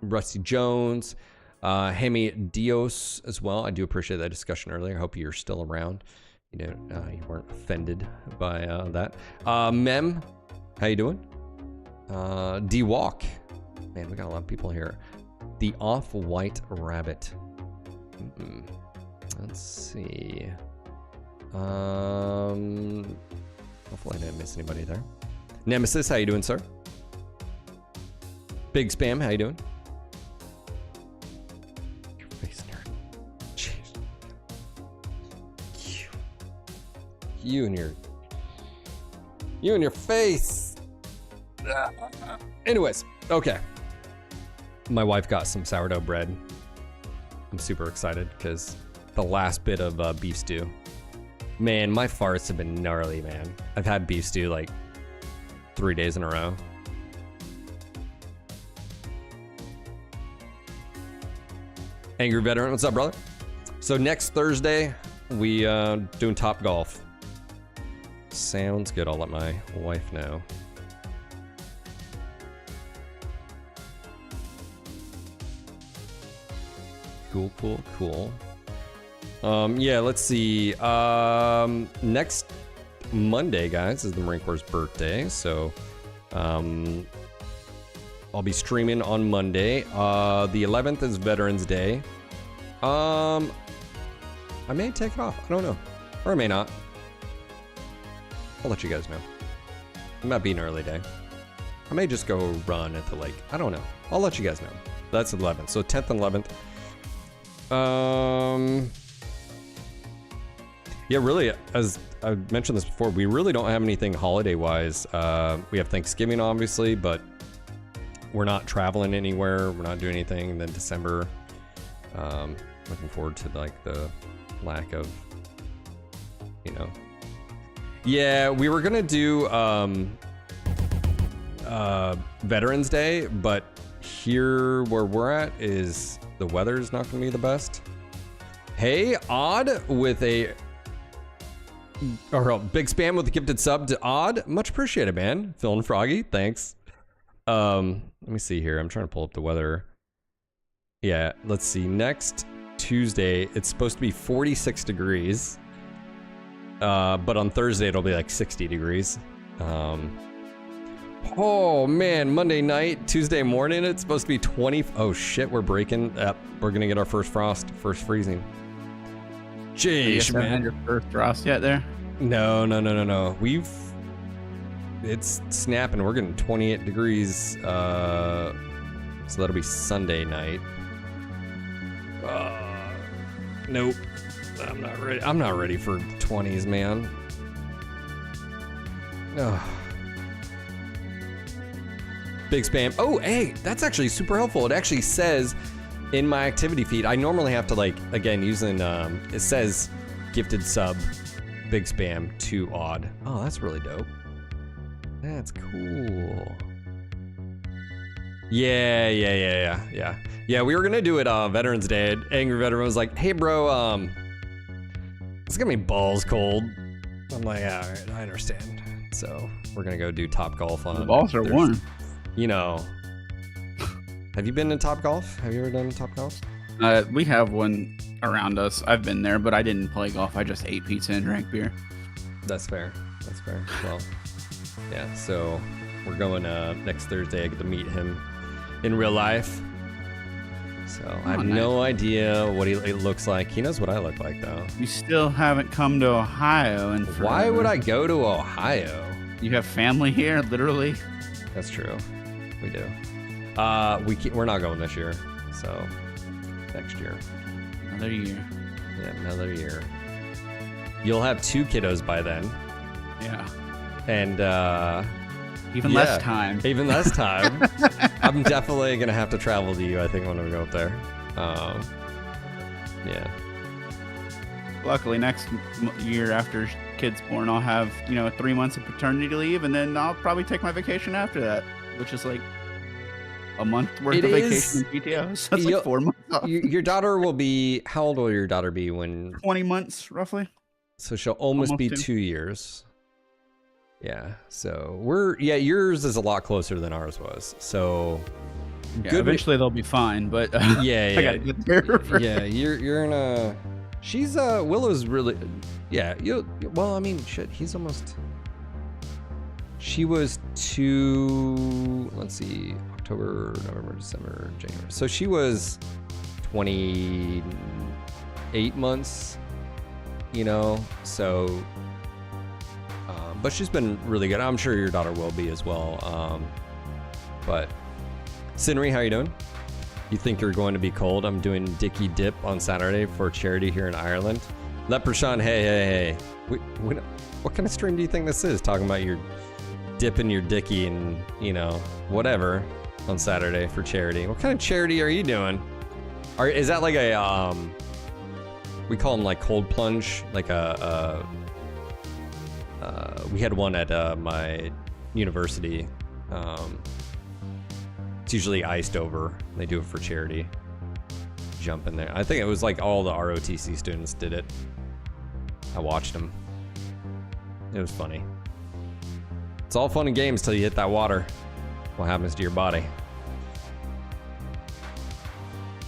[SPEAKER 1] Rusty Jones, Hemi Dios as well. I do appreciate that discussion earlier. I hope you're still around. You know, you weren't offended by that. Mem, how you doing? D-Walk. Man, we got a lot of people here. The Off-White Rabbit. Let's see. Hopefully I didn't miss anybody there. Nemesis, how you doing, sir? Big Spam, how you doing? Your face, nerd. Jeez. You and your face. Anyways, okay. My wife got some sourdough bread. I'm super excited because the last bit of beef stew. Man, my farts have been gnarly, man. I've had beef stew like 3 days in a row. Angry Veteran, what's up, brother? So next Thursday, we doing Top Golf. Sounds good. I'll let my wife know. Cool. Yeah, let's see. Next Monday, guys, is the Marine Corps' birthday, so I'll be streaming on Monday. The 11th is Veterans Day. I may take it off. I don't know, or I may not. I'll let you guys know. It might be an early day. I may just go run at the lake. I don't know. I'll let you guys know. That's the 11th. So 10th and 11th. Yeah, really, as I mentioned this before, we really don't have anything holiday-wise. We have Thanksgiving, obviously, but we're not traveling anywhere. We're not doing anything. And then December, looking forward to like the lack of, you know. Yeah, we were gonna do Veterans Day, but here where we're at is the weather's not gonna be the best. Hey, Odd with a big spam with the gifted sub to Odd. Much appreciated, man. Phil and Froggy, thanks. Let me see here. I'm trying to pull up the weather. Yeah, let's see. Next Tuesday, it's supposed to be 46 degrees. But on Thursday, it'll be like 60 degrees. Oh man, Monday night, Tuesday morning, it's supposed to be 20. Oh shit, we're breaking. We're gonna get our first frost, first freezing. Jeez,
[SPEAKER 3] Haven't had
[SPEAKER 1] man.
[SPEAKER 3] your first frost yet there?
[SPEAKER 1] No. It's snapping. We're getting 28 degrees. So that'll be Sunday night. Nope. I'm not ready. I'm not ready for 20s, man. Ugh. Big spam. Oh, hey, that's actually super helpful. It actually says in my activity feed, I normally have to like, again, using, it says gifted sub, big spam to Odd. Oh, that's really dope. That's cool. Yeah. Yeah, we were gonna do it Veterans Day. Angry Veteran was like, hey bro, it's gonna be balls cold. I'm like, all right, I understand. So we're gonna go do Top Golf on
[SPEAKER 3] The balls are warm.
[SPEAKER 1] You know. Have you been to Top Golf? Have you ever done Top Golf?
[SPEAKER 3] We have one around us. I've been there, but I didn't play golf. I just ate pizza and drank beer.
[SPEAKER 1] That's fair. Well, yeah, so we're going next Thursday. I get to meet him in real life. So I have no idea what he looks like. He knows what I look like, though.
[SPEAKER 3] You still haven't come to Ohio. And
[SPEAKER 1] Why would I go to Ohio?
[SPEAKER 3] You have family here, literally.
[SPEAKER 1] That's true. We do. We're not going this year. So next year.
[SPEAKER 3] Another year.
[SPEAKER 1] Yeah, another year. You'll have 2 kiddos by then.
[SPEAKER 3] Yeah.
[SPEAKER 1] And
[SPEAKER 3] Even less time.
[SPEAKER 1] Even less time. I'm definitely gonna have to travel to you, I think, when we go up there. Yeah.
[SPEAKER 3] Luckily, next year after kid's born, I'll have 3 months of paternity leave, and then I'll probably take my vacation after that, which is like a month worth of vacation and PTO. So it's like 4 months off.
[SPEAKER 1] Your daughter will be. How old will your daughter be when?
[SPEAKER 3] 20 months roughly.
[SPEAKER 1] So she'll almost be 2 years. Yeah. So yours is a lot closer than ours was. So
[SPEAKER 3] yeah, eventually they'll be fine, but
[SPEAKER 1] yeah.
[SPEAKER 3] I gotta get there first.
[SPEAKER 1] Yeah, you're in a. She's Willow's really. Yeah. Well, I mean, shit. He's almost. She was 2. Let's see. October, November, December, January. So she was 28 months. So. But she's been really good. I'm sure your daughter will be as well. But Sinri, how you doing? You think you're going to be cold? I'm doing Dicky Dip on Saturday for charity here in Ireland. Leprechaun, hey. What kind of stream do you think this is? Talking about your dipping your Dicky and, whatever on Saturday for charity. What kind of charity are you doing? Is that like a, we call them like cold plunge, like we had one at my university. It's usually iced over. They do it for charity. Jump in there. I think it was like all the ROTC students did it. I watched them. It was funny. It's all fun and games till you hit that water. What happens to your body?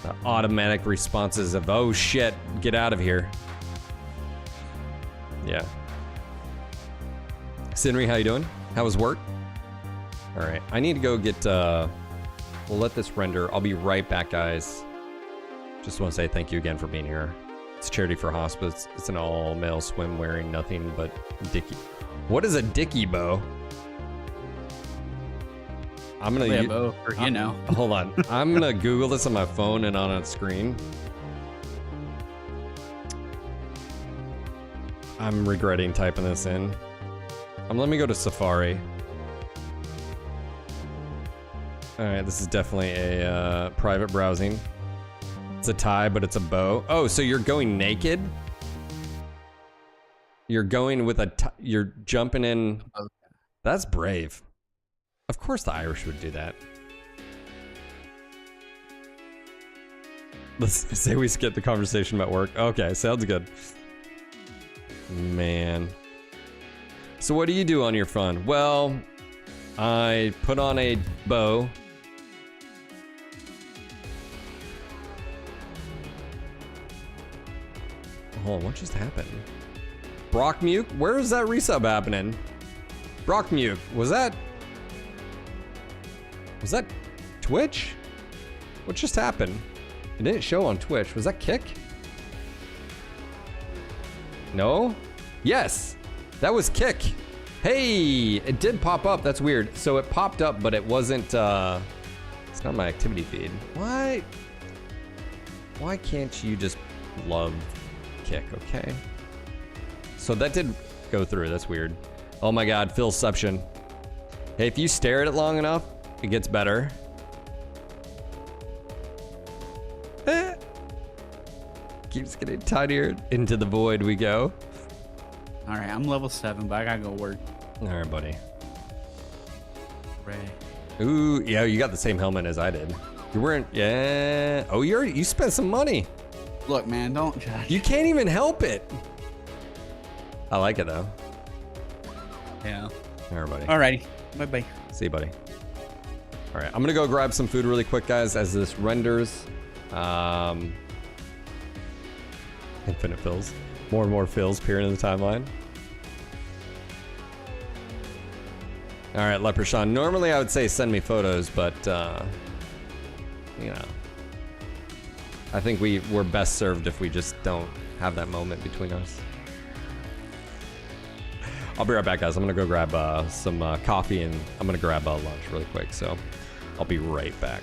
[SPEAKER 1] The automatic responses of, oh shit, get out of here. Yeah. Sinri, how you doing? How was work? All right, I need to go get, we'll let this render. I'll be right back, guys. Just want to say thank you again for being here. It's Charity for Hospice. It's an all-male swim wearing nothing but Dicky. What is a Dicky bow? I'm gonna
[SPEAKER 3] bow for,
[SPEAKER 1] Hold on. I'm gonna Google this on my phone and on a screen. I'm regretting typing this in. Let me go to Safari. All right, this is definitely a private browsing. It's a tie, but it's a bow. Oh, so you're going naked? You're going with you're jumping in. That's brave. Of course the Irish would do that. Let's say we skip the conversation about work. Okay, sounds good. Man. So what do you do on your phone? Well, I put on a bow. Hold on, what just happened? Brockmuke? Where is that resub happening? Brockmuke, was that Twitch? What just happened? It didn't show on Twitch. Was that Kick? No? Yes! That was Kick! Hey! It did pop up. That's weird. So it popped up, but it wasn't, it's not my activity feed. Why can't you just love Kick, okay? So that did go through. That's weird. Oh my god, Philception. Hey, if you stare at it long enough, it gets better. Keeps getting tinier. Into the void we go.
[SPEAKER 3] All right, I'm level 7, but I gotta go work.
[SPEAKER 1] All right, buddy.
[SPEAKER 3] Ray.
[SPEAKER 1] Ooh, yeah, you got the same helmet as I did. You weren't, yeah. Oh, you spent some money.
[SPEAKER 3] Look, man, don't judge.
[SPEAKER 1] You can't even help it. I like it though.
[SPEAKER 3] Yeah.
[SPEAKER 1] All right, buddy.
[SPEAKER 3] Alrighty. Bye-bye.
[SPEAKER 1] See you, buddy. All right, I'm gonna go grab some food really quick, guys, as this renders. Infinite fills. More and more fills appearing in the timeline. All right, Leprechaun. Normally I would say send me photos, but, you know. I think we're best served if we just don't have that moment between us. I'll be right back, guys. I'm gonna go grab some coffee and I'm gonna grab lunch really quick, so I'll be right back.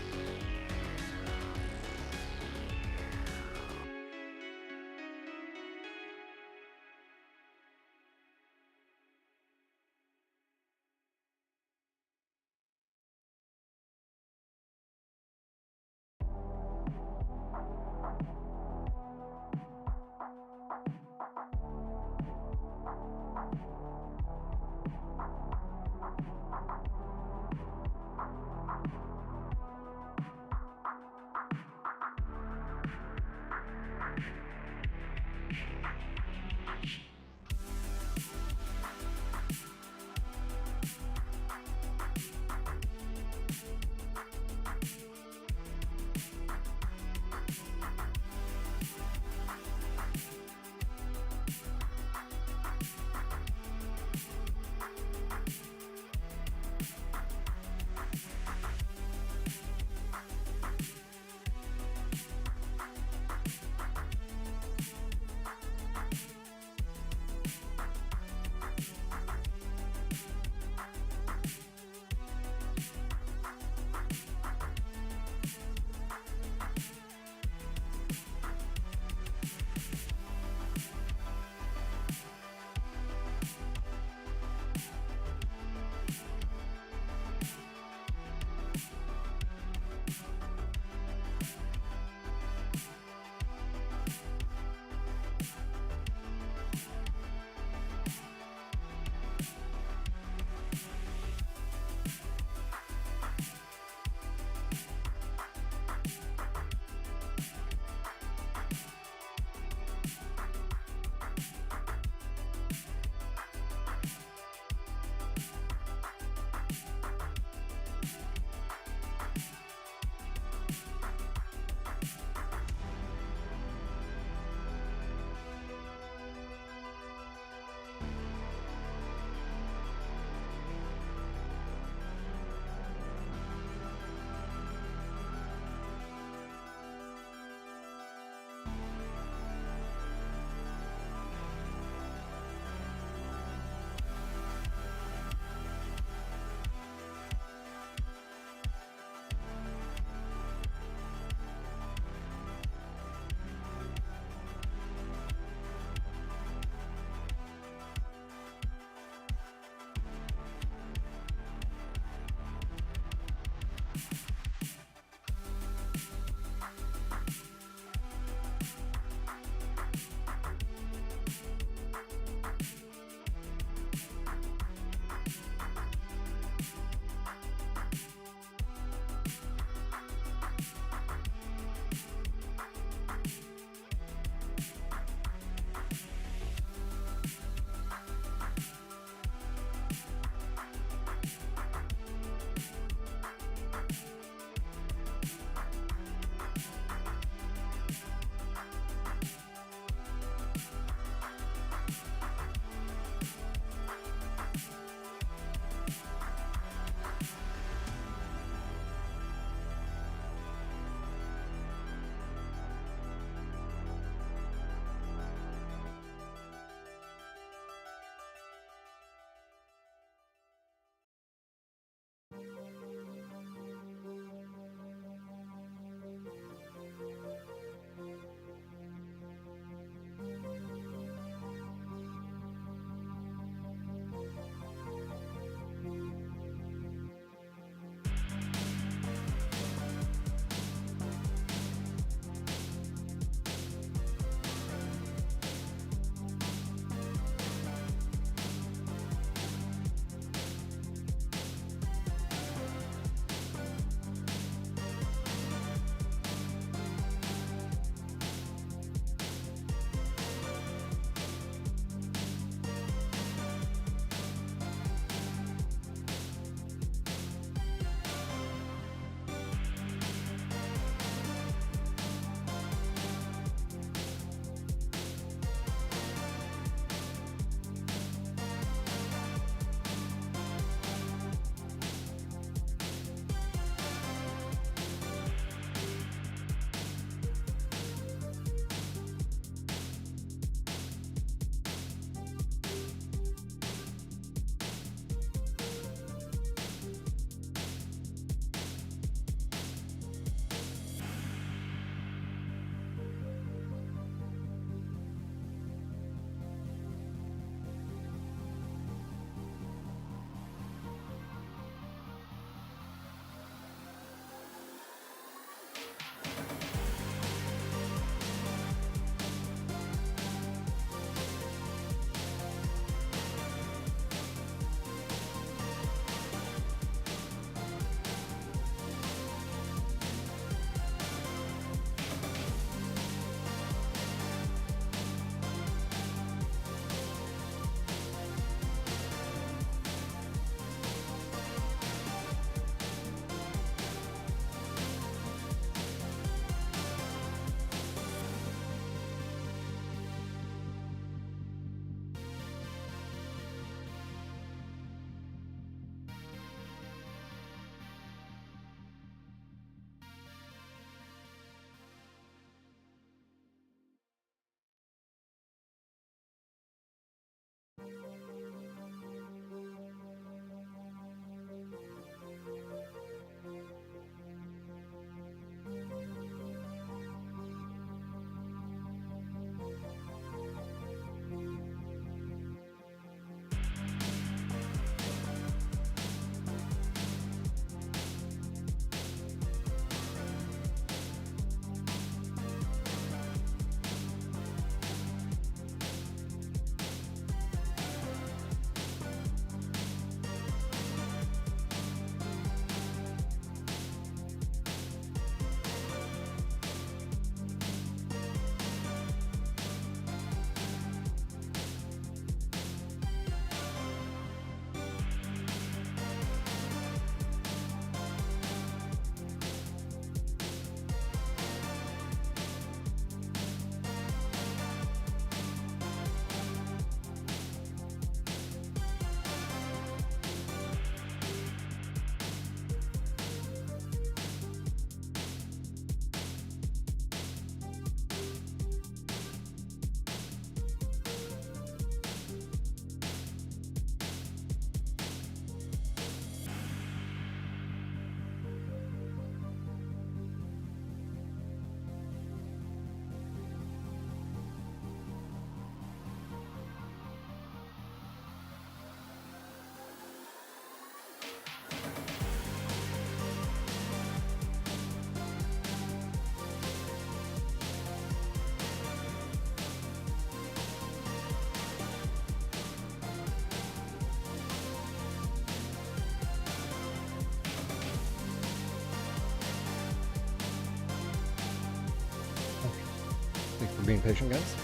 [SPEAKER 1] being patient, guys.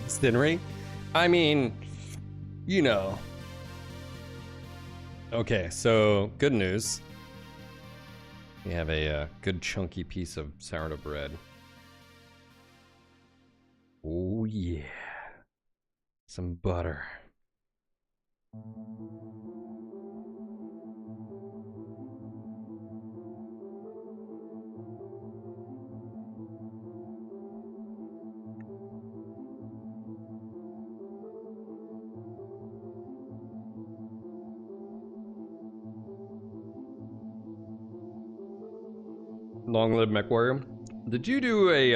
[SPEAKER 1] Stinnery? I mean, you know. Okay, so good news. We have a good chunky piece of sourdough bread. Oh yeah. Some butter. Long live MechWarrior. Did you do a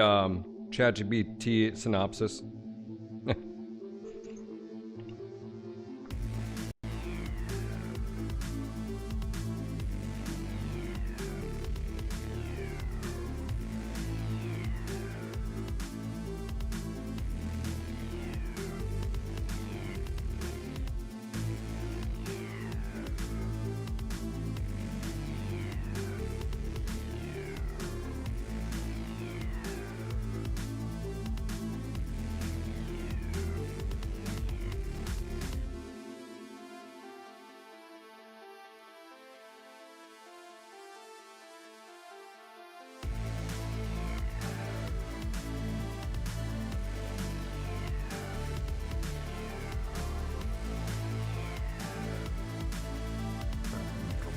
[SPEAKER 1] ChatGPT synopsis?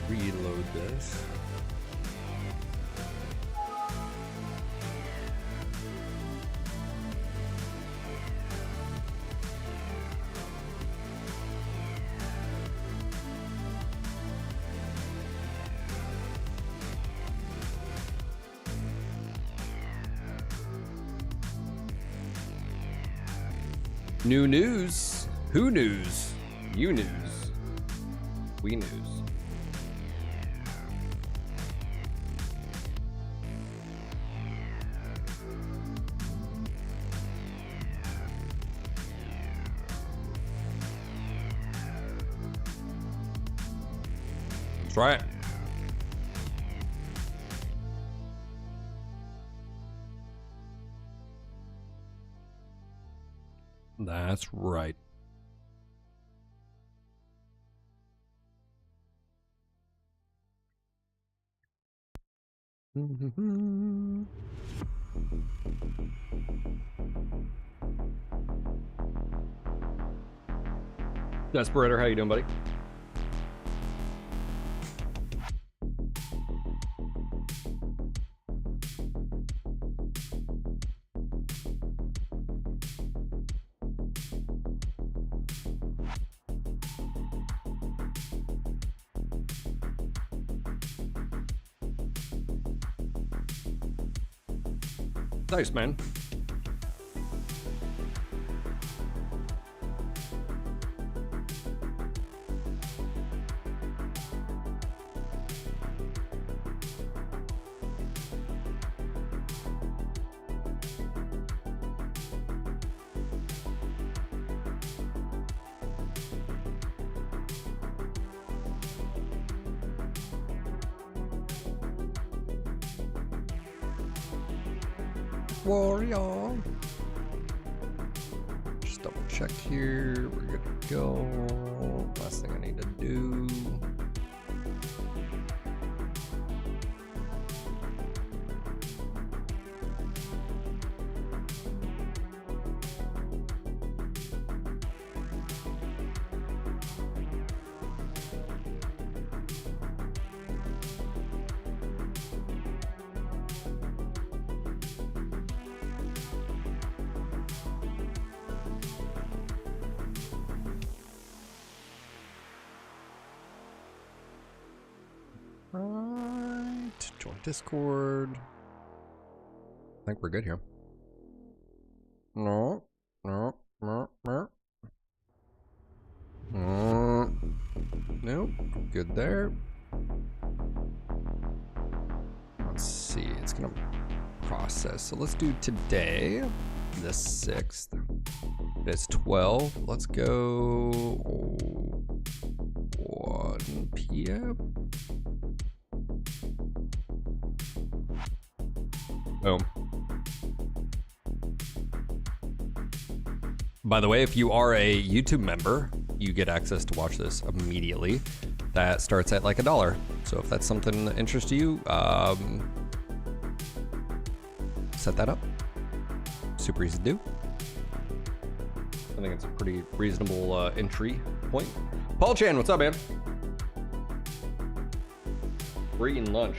[SPEAKER 1] Reload this. New news. Who news? You news. We news. That's right. That's right. Desperator, how you doing, buddy? Nice, man. Warrior. Just double check here. We're good to go. Last thing I need to do. Right. Join Discord. I think we're good here. No. No. No. No. Nope. Good there. Let's see. It's going to process. So let's do today, the 6th. It's 12. Let's go. Yep. Boom. By the way, if you are a YouTube member, you get access to watch this immediately. That starts at like $1. So if that's something that interests you, set that up. Super easy to do. I think it's a pretty reasonable entry point. Paul Chan, what's up, man? We're eating lunch.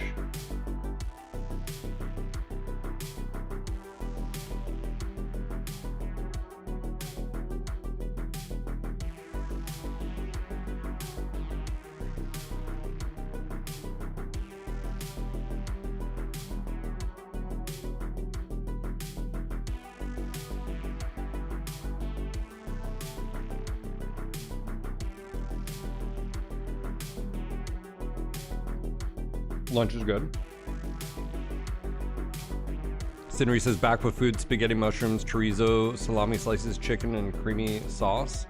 [SPEAKER 1] Lunch is good. Sinri says back with food, spaghetti, mushrooms, chorizo, salami slices, chicken, and creamy sauce.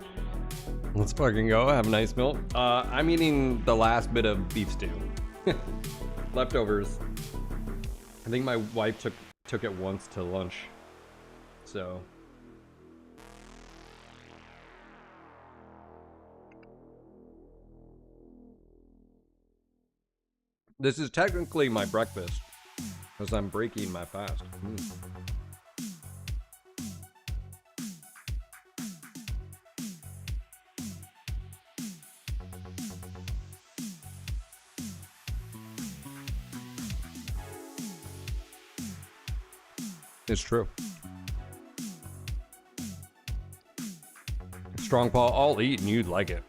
[SPEAKER 1] Let's fucking go. Have a nice meal. I'm eating the last bit of beef stew. Leftovers. I think my wife took it once to lunch. So. This is technically my breakfast, because I'm breaking my fast. It's true. Strong Paul, I'll eat and you'd like it.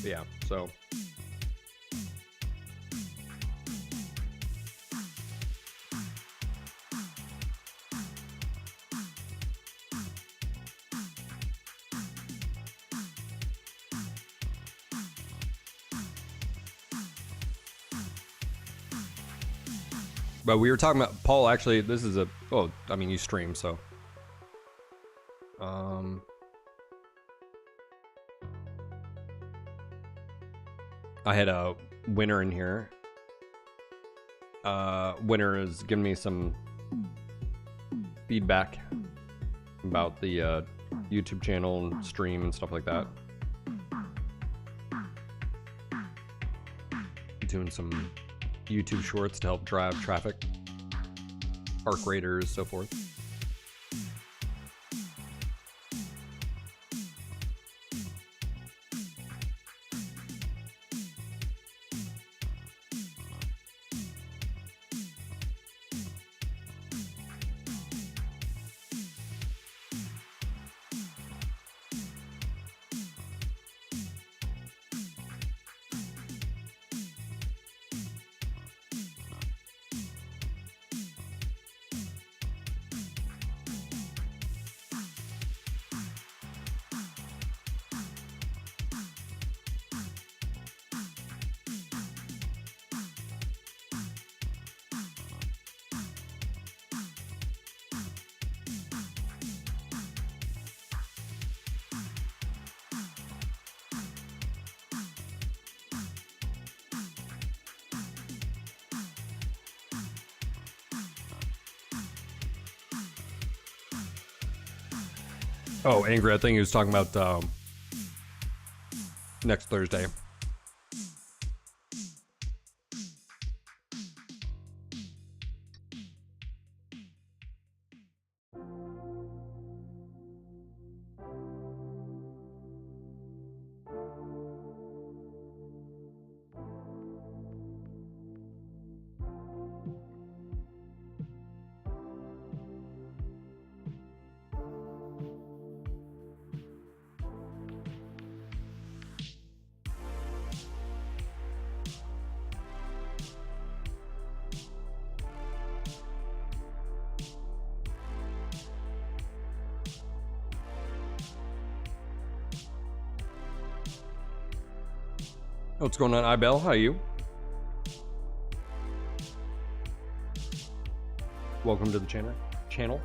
[SPEAKER 1] Yeah, so. But we were talking about, Paul, actually, this is I mean, you stream, so. I had a winner in here. Winner is giving me some feedback about the YouTube channel and stream and stuff like that. Doing some YouTube shorts to help drive traffic, arc raiders, so forth. Oh, Angry, I think he was talking about next Thursday. What's going on, Ibel? How are you? Welcome to the channel. Channel.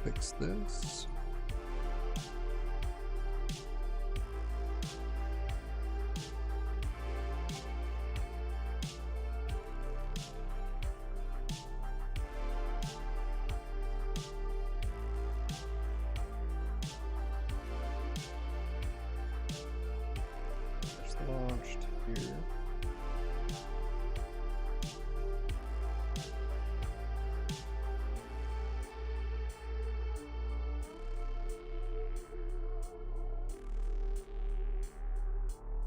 [SPEAKER 1] Fix this. Just launched here.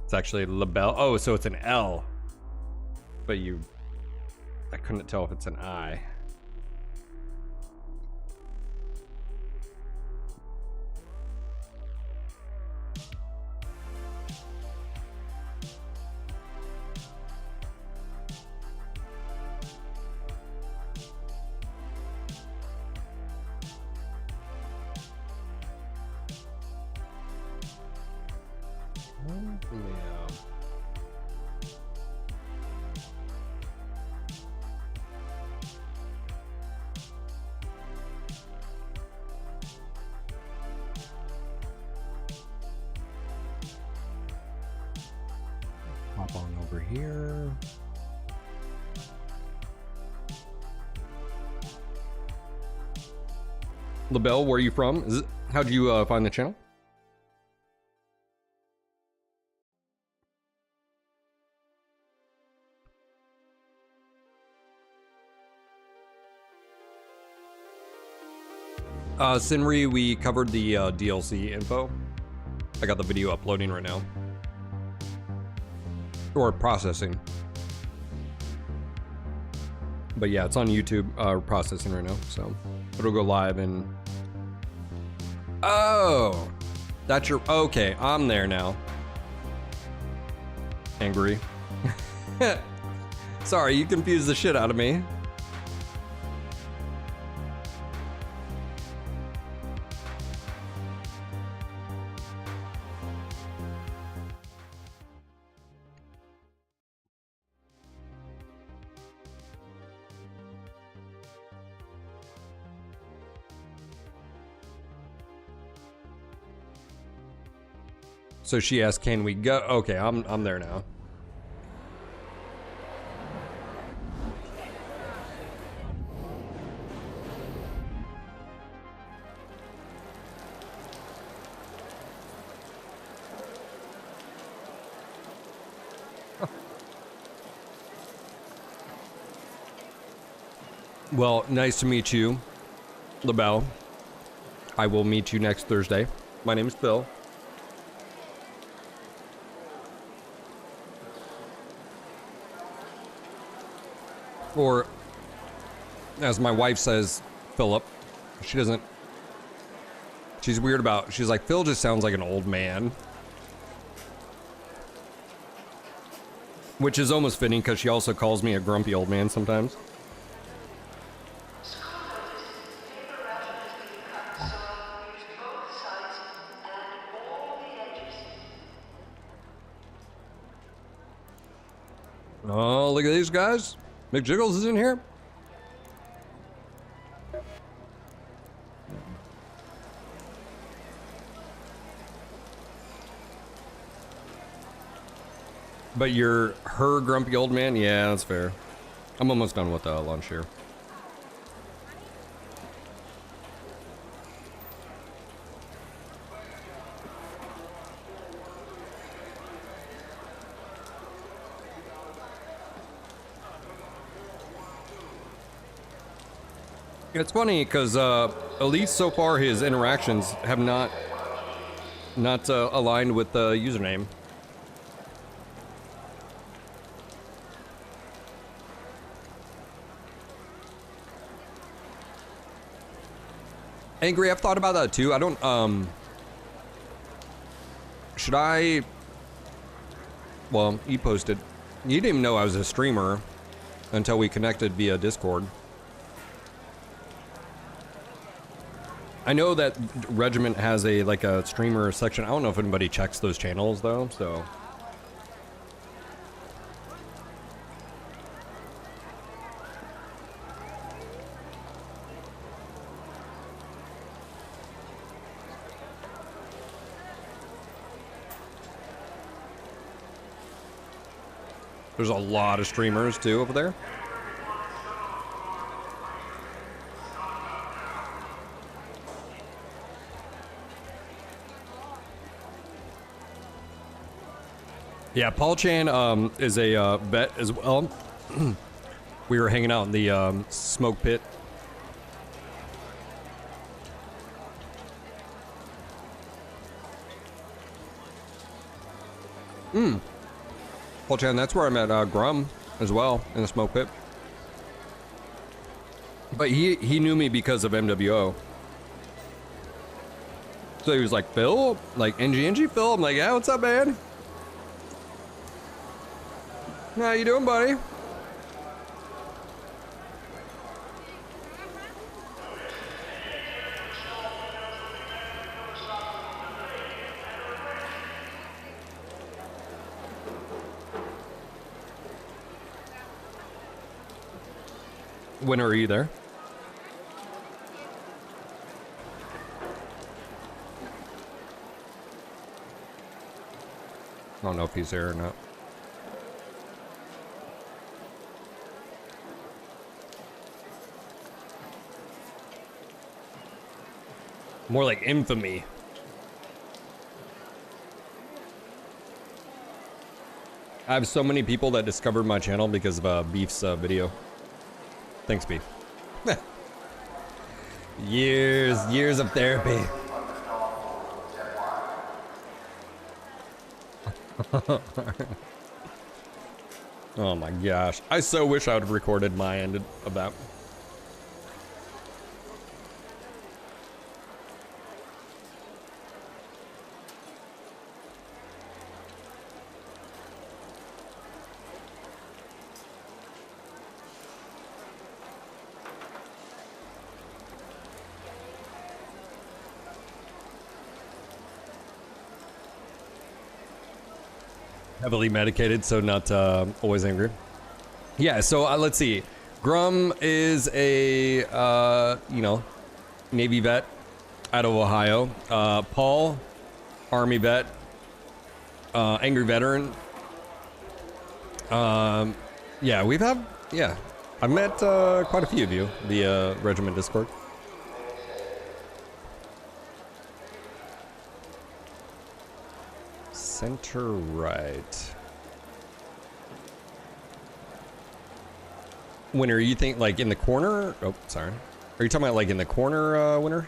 [SPEAKER 1] It's actually label. Oh, so it's an L. But I couldn't tell if it's an I. Yeah. Hop on over here. LaBelle, where are you from? How'd you find the channel? Sinri, we covered the DLC info. I got the video uploading right now. Or processing. But yeah, it's on YouTube, processing right now, so it'll go live in... Oh! That's your... Okay, I'm there now. Angry. Sorry, you confused the shit out of me. So she asked, can we go? Okay, I'm there now. Well, nice to meet you, LaBelle. I will meet you next Thursday. My name is Phil. Or, as my wife says, Philip. She doesn't... She's weird about... She's like, Phil just sounds like an old man. Which is almost fitting, because she also calls me a grumpy old man sometimes. Oh, look at these guys. McJiggles is in here. But you're her grumpy old man? Yeah, that's fair. I'm almost done with lunch here. It's funny because at least so far his interactions have not not aligned with the username. Angry, I've thought about that too. I don't, should I, well, you posted. You didn't even know I was a streamer until we connected via Discord. I know that Regiment has a, like a streamer section. I don't know if anybody checks those channels though, so. There's a lot of streamers too over there. Yeah, Paul Chan is a vet as well. We were hanging out in the smoke pit. Paul Chan, that's where I met Grum as well, in the smoke pit. But he knew me because of MWO. So he was like, Phil? Like, NG Phil? I'm like, yeah, what's up, man? How you doing, buddy? When are you there? I don't know if he's there or not. More like infamy. I have so many people that discovered my channel because of Beef's video. Thanks, Beef. years of therapy. Oh my gosh. I so wish I would have recorded my end of that. Heavily medicated, so not always angry. Yeah, so let's see. Grum is a, you know, Navy vet out of Ohio. Paul, Army vet, angry veteran. Yeah, I've met quite a few of you via Regiment Discord. Center right. Winner, you think like in the corner? Oh, sorry. Are you talking about like in the corner, Winner?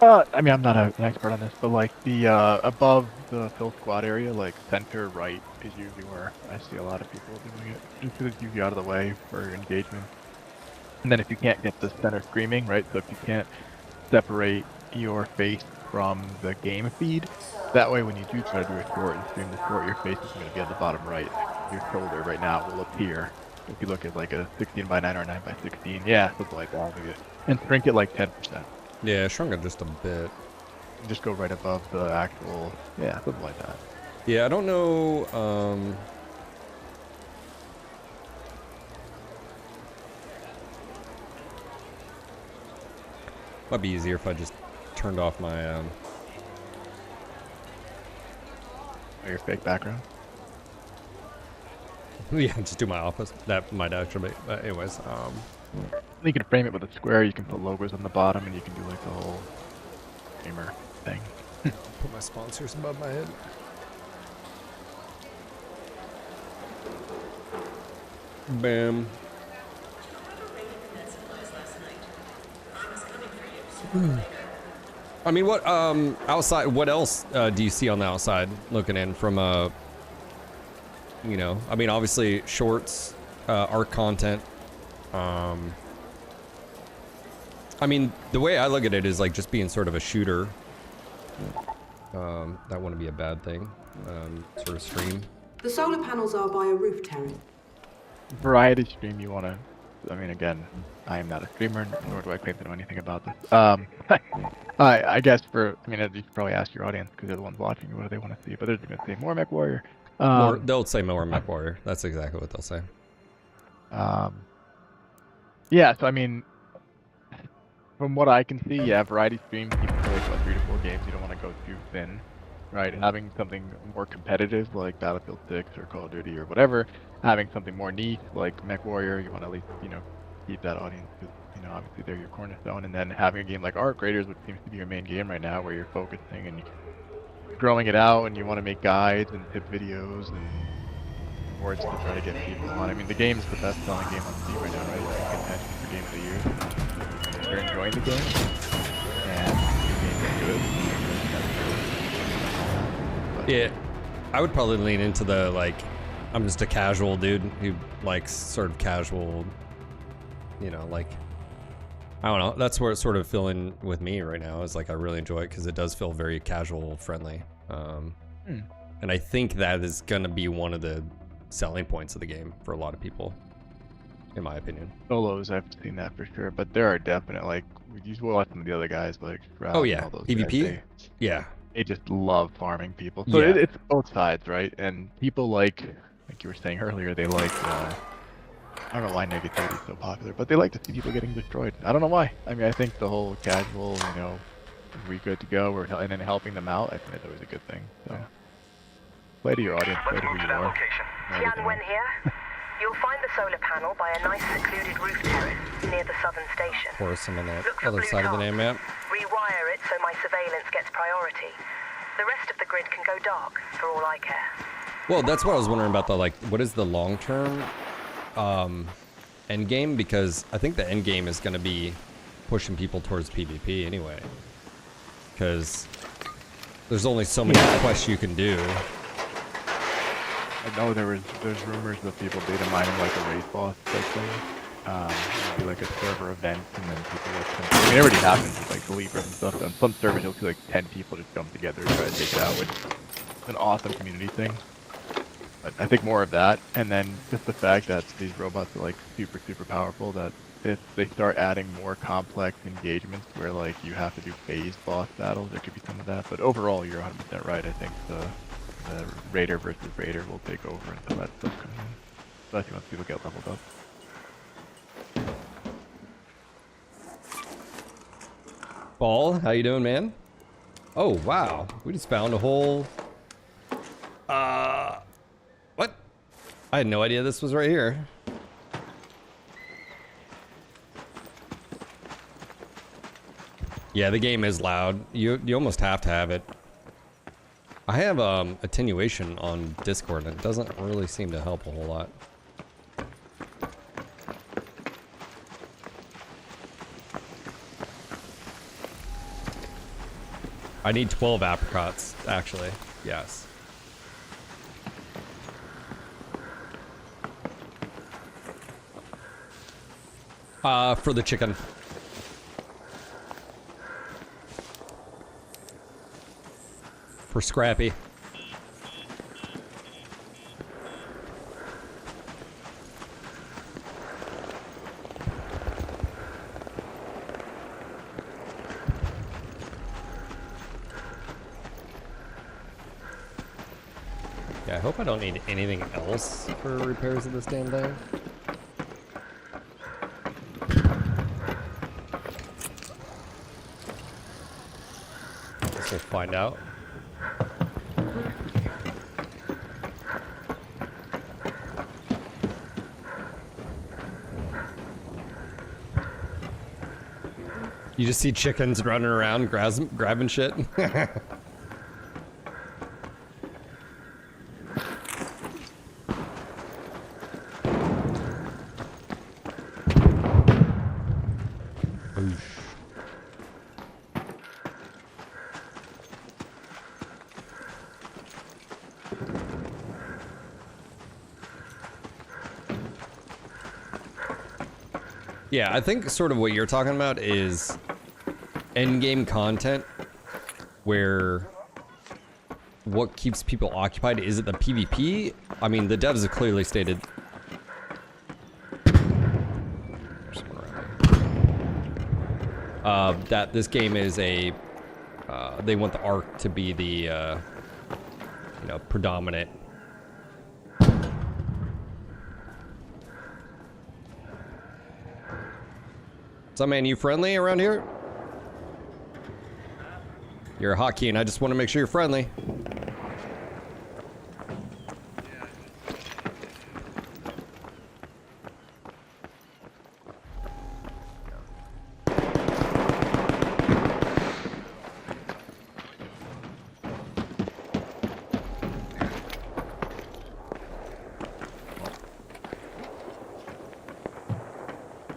[SPEAKER 2] I mean, I'm not an expert on this, but like the above the fill squad area, like center right is usually where I see a lot of people doing it, just because it's usually out of the way for engagement. And then if you can't get the center screaming, right? So if you can't separate your face from the game feed, that way when you do try to do a short and stream the short, your face is going to be at the bottom right. Your shoulder right now will appear. If you look at like a 16:9 or 9:16, yeah, something like that. And shrink it like 10%.
[SPEAKER 1] Yeah, shrunk it just a bit.
[SPEAKER 2] And just go right above the actual, yeah, something like that.
[SPEAKER 1] Yeah, I don't know. Might be easier if I just turned off my
[SPEAKER 2] Your fake background.
[SPEAKER 1] yeah, just do my office. That might actually be, but anyways,
[SPEAKER 2] You can frame it with a square, you can put logos on the bottom, and you can do like the whole gamer thing.
[SPEAKER 1] put my sponsors above my head. Bam. I mean, what outside? What else do you see on the outside looking in from you know? I mean, obviously shorts, art content. I mean, the way I look at it is like just being sort of a shooter. That wouldn't be a bad thing. Sort of stream.
[SPEAKER 6] The solar panels are by a roof terrace.
[SPEAKER 2] Variety stream you want to, I mean, again, I am not a streamer, nor do I claim to know anything about this. I guess I mean, you should probably ask your audience because they're the ones watching what do they want to see, but they're going to say more Mech Warrior.
[SPEAKER 1] They'll say more Mech Warrior. That's exactly what they'll say.
[SPEAKER 2] Yeah, so I mean, from what I can see, yeah, variety stream, people play about 3 to 4 games. You don't want to go too thin, right? Having something more competitive like Battlefield 6 or Call of Duty or whatever, having something more niche like Mech Warrior, you want to at least, you know, keep that audience because, you know, obviously they're your cornerstone. And then having a game like Arc Raiders, which seems to be your main game right now, where you're focusing and growing it out and you want to make guides and tip videos and awards to try to get people on. I mean, the game's the best selling game on Steam right now, right? It's in contention for Game of the Year. You're enjoying the game, and the game is good.
[SPEAKER 1] Yeah, I would probably lean into the like, I'm just a casual dude who likes sort of casual, you know, like, I don't know. That's where it's sort of feeling with me right now is like I really enjoy it because it does feel very casual friendly. And I think that is going to be one of the selling points of the game for a lot of people, in my opinion.
[SPEAKER 2] Solos, I've seen that for sure, but there are definite, like, you watch some of the other guys, like, Shroud
[SPEAKER 1] oh
[SPEAKER 2] and
[SPEAKER 1] yeah,
[SPEAKER 2] all those
[SPEAKER 1] EVP?
[SPEAKER 2] guys,
[SPEAKER 1] Yeah.
[SPEAKER 2] they just love farming people. So
[SPEAKER 1] Yeah.
[SPEAKER 2] it's both sides, right? And people like you were saying earlier, they like, I don't know why negativity is so popular, but they like to see people getting destroyed. I don't know why. I mean, I think the whole casual, you know, we good to go, and then helping them out, I think that's always a good thing. So, play to your audience, play to who you are.
[SPEAKER 7] Tianwen here. You'll find the solar panel by a nice secluded roof terrace near the southern station.
[SPEAKER 1] Of course, I'm on the
[SPEAKER 7] Look for
[SPEAKER 1] other
[SPEAKER 7] blue
[SPEAKER 1] side of the
[SPEAKER 7] dots.
[SPEAKER 1] name map.
[SPEAKER 7] Rewire it so my surveillance gets priority. The rest of the grid can go dark for all I care.
[SPEAKER 1] Well, that's what I was wondering about the, like, what is the long-term end game? Because I think the end game is going to be pushing people towards PvP anyway. Because there's only so many quests you can do.
[SPEAKER 2] I know there's rumors of people data mining like a raid boss type thing. Maybe like a server event and then people like I mean, it already happens with like the Libras and stuff. On some servers you'll see like 10 people just jump together to try to take it out, which is an awesome community thing. But I think more of that, and then just the fact that these robots are like super powerful, that if they start adding more complex engagements where like you have to do phased boss battles, there could be some of that. But overall, you're 100% right. I think the Raider versus Raider will take over until that stuff comes in. Especially once people get leveled up.
[SPEAKER 1] Ball, how you doing, man? Oh, wow. We just found a whole... What? I had no idea this was right here. Yeah, the game is loud. You almost have to have it. I have attenuation on Discord, and it doesn't really seem to help a whole lot. I need 12 apricots, actually. Yes. For the chicken. For Scrappy. Yeah, I hope I don't need anything else for repairs of this damn thing. Guess we'll find out. You just see chickens running around grabbing shit. Yeah, I think sort of what you're talking about is endgame content where what keeps people occupied. Is it the PvP? I mean, the devs have clearly stated. That this game is a, they want the arc to be the, you know, predominant. What's up, man? You friendly around here? You're a hotkey, and I just want to make sure you're friendly.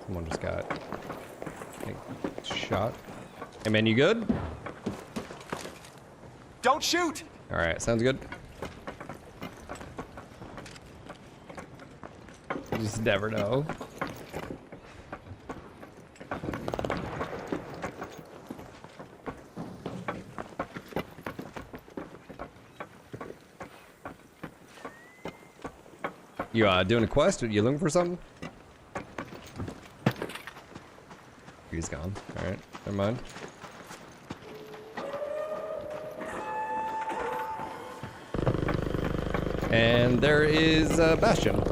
[SPEAKER 1] Someone just got, I think, shot. Hey, man, you good?
[SPEAKER 8] Don't shoot!
[SPEAKER 1] All right, sounds good. You just never know. You doing a quest? Are you looking for something? He's gone. All right, never mind. And there is Bastion. Boom.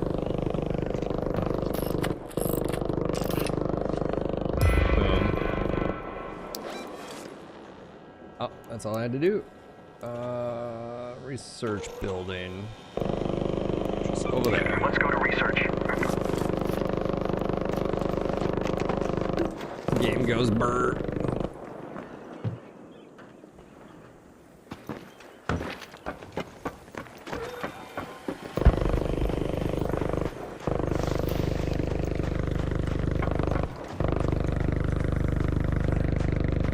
[SPEAKER 1] Oh, that's all I had to do. Research building. Just over there.
[SPEAKER 7] Let's go to research.
[SPEAKER 1] Game goes brr.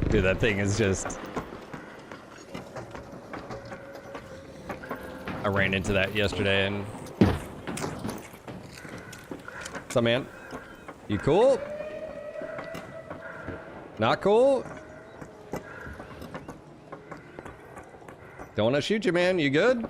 [SPEAKER 1] Dude, that thing is just... I ran into that yesterday and... What's up, man? You cool? Not cool? Don't want to shoot you, man. You good?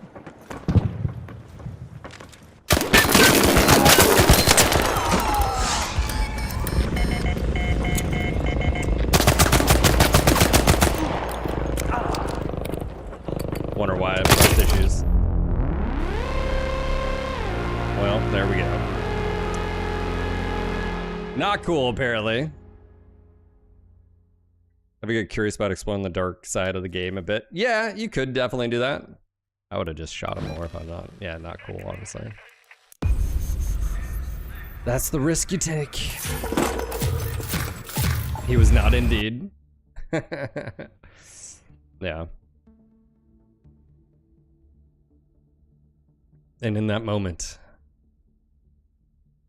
[SPEAKER 1] Wonder why I have trust issues. Well, there we go. Not cool, apparently. Have you get curious about exploring the dark side of the game a bit? Yeah, you could definitely do that. I would have just shot him more if I'm not. Yeah, not cool, obviously. That's the risk you take. He was not indeed. Yeah. And in that moment,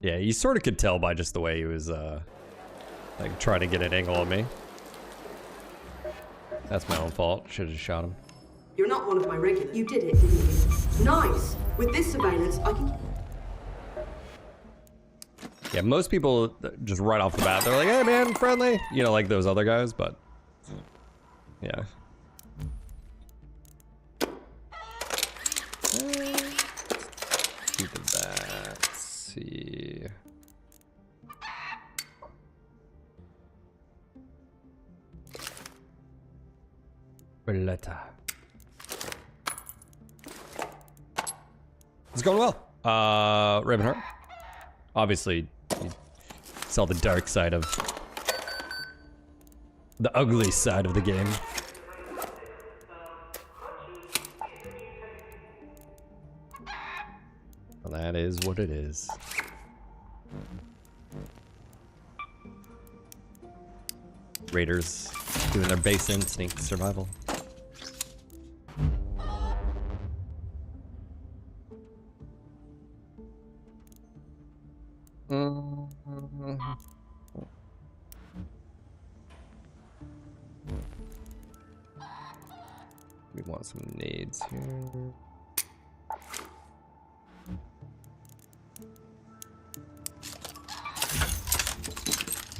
[SPEAKER 1] yeah, you sort of could tell by just the way he was, like, trying to get an angle on me. That's my own fault. Should have shot him.
[SPEAKER 6] You're not one of my regulars. You did it, didn't you? Nice. With this surveillance, I can...
[SPEAKER 1] Yeah, most people just right off the bat, they're like, hey man, friendly. You know, like those other guys, but yeah. Keep that. Let's see. Berletta. It's going well. Ravenheart. Obviously, you saw the dark side of the ugly side of the game. Well, that is what it is. Raiders doing their base instinct survival. We want some nades here.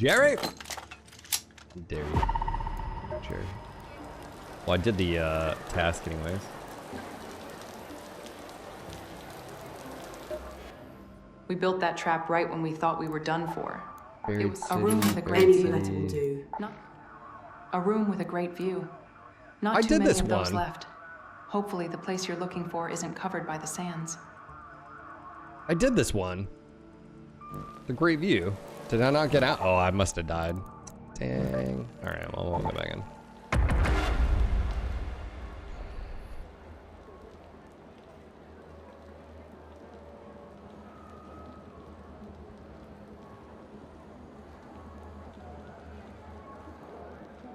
[SPEAKER 1] Jerry! How dare you, Jerry. Well, I did the task anyways.
[SPEAKER 8] We built that trap right when we thought we were done for.
[SPEAKER 1] Buried
[SPEAKER 8] It was a
[SPEAKER 1] city,
[SPEAKER 8] room with a
[SPEAKER 1] buried
[SPEAKER 8] great
[SPEAKER 6] Anything that
[SPEAKER 1] city.
[SPEAKER 6] will do.
[SPEAKER 8] Not a room with a great view. Not
[SPEAKER 1] I
[SPEAKER 8] too
[SPEAKER 1] did
[SPEAKER 8] many
[SPEAKER 1] this
[SPEAKER 8] of those
[SPEAKER 1] one.
[SPEAKER 8] left. Hopefully the place you're looking for isn't covered by the sands.
[SPEAKER 1] I did this one. The Great View. Did I not get out? Oh, I must have died. Dang. Alright, well, we'll go back in.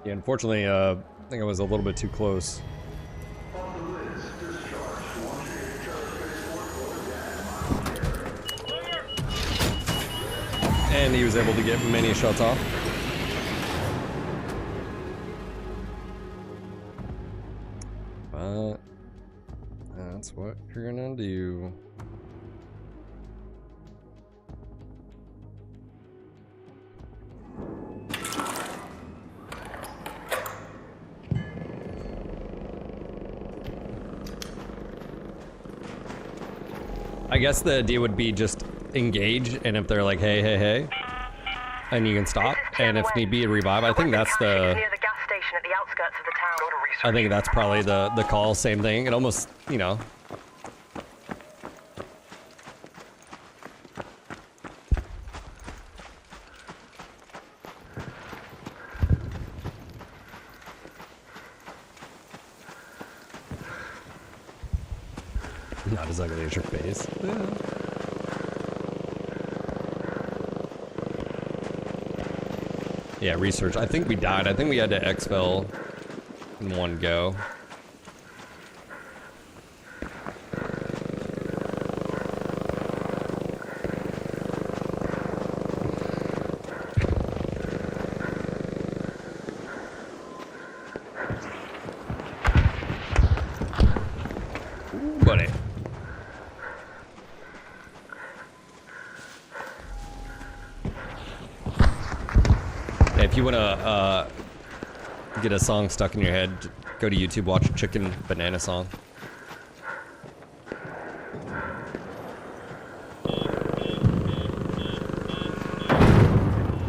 [SPEAKER 1] Yeah, unfortunately, I think I was a little bit too close. And he was able to get many shots off. But that's what you're gonna do. I guess the idea would be just engage, and if they're like, hey, hey, hey, and you can stop, and if need be, revive. I think that's the.
[SPEAKER 7] Near the gas station at the outskirts of the town.
[SPEAKER 1] I think that's probably the call. Same thing. It almost, you know. Not as ugly as your face. Yeah, research. I think we died. I think we had to exfil in one go. Ooh, buddy. If you want to get a song stuck in your head, go to YouTube, watch Chicken Banana Song.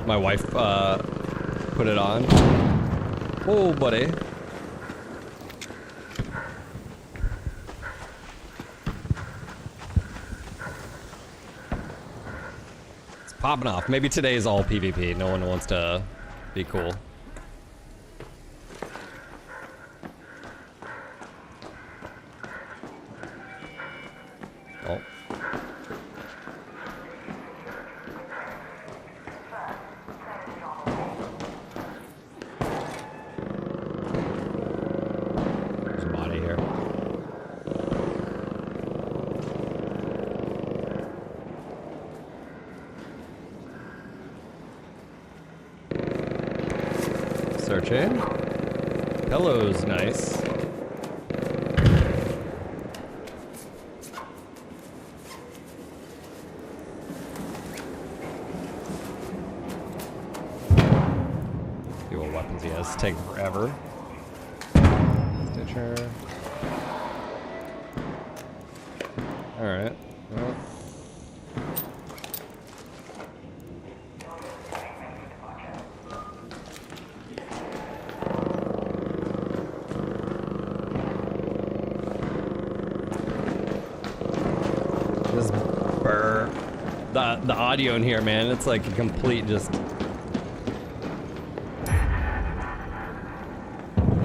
[SPEAKER 1] My wife put it on. Oh, buddy. It's popping off. Maybe today is all PvP. No one wants to be cool. Oh. There's a body here. Searching. Hello's nice. See what weapons he has. Take forever. Stitcher. Alright. Well. This burr. The audio in here, man, it's like a complete just.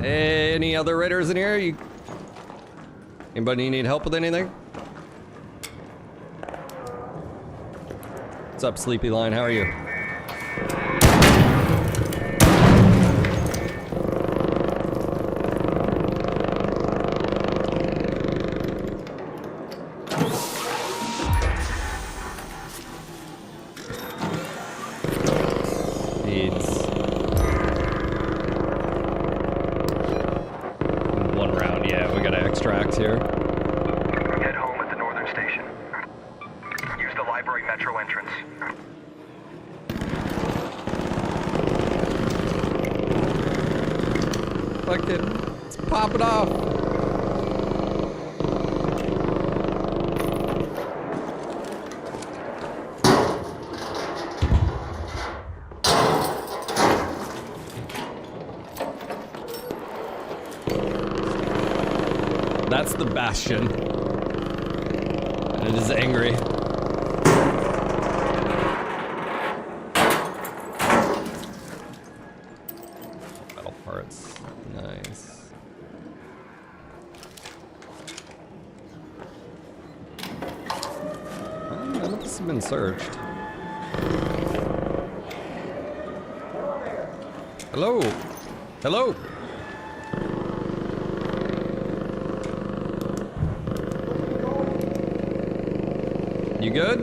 [SPEAKER 1] Any other raiders in here? Anybody need help with anything? What's up, Sleepy Line? How are you? One round, yeah, we gotta extract here.
[SPEAKER 9] Head home at the northern station. Use the library metro entrance.
[SPEAKER 1] It's popping off. That's the Bastion. And it is angry. Metal parts. Nice. None of this has been searched. Hello? Hello? You good?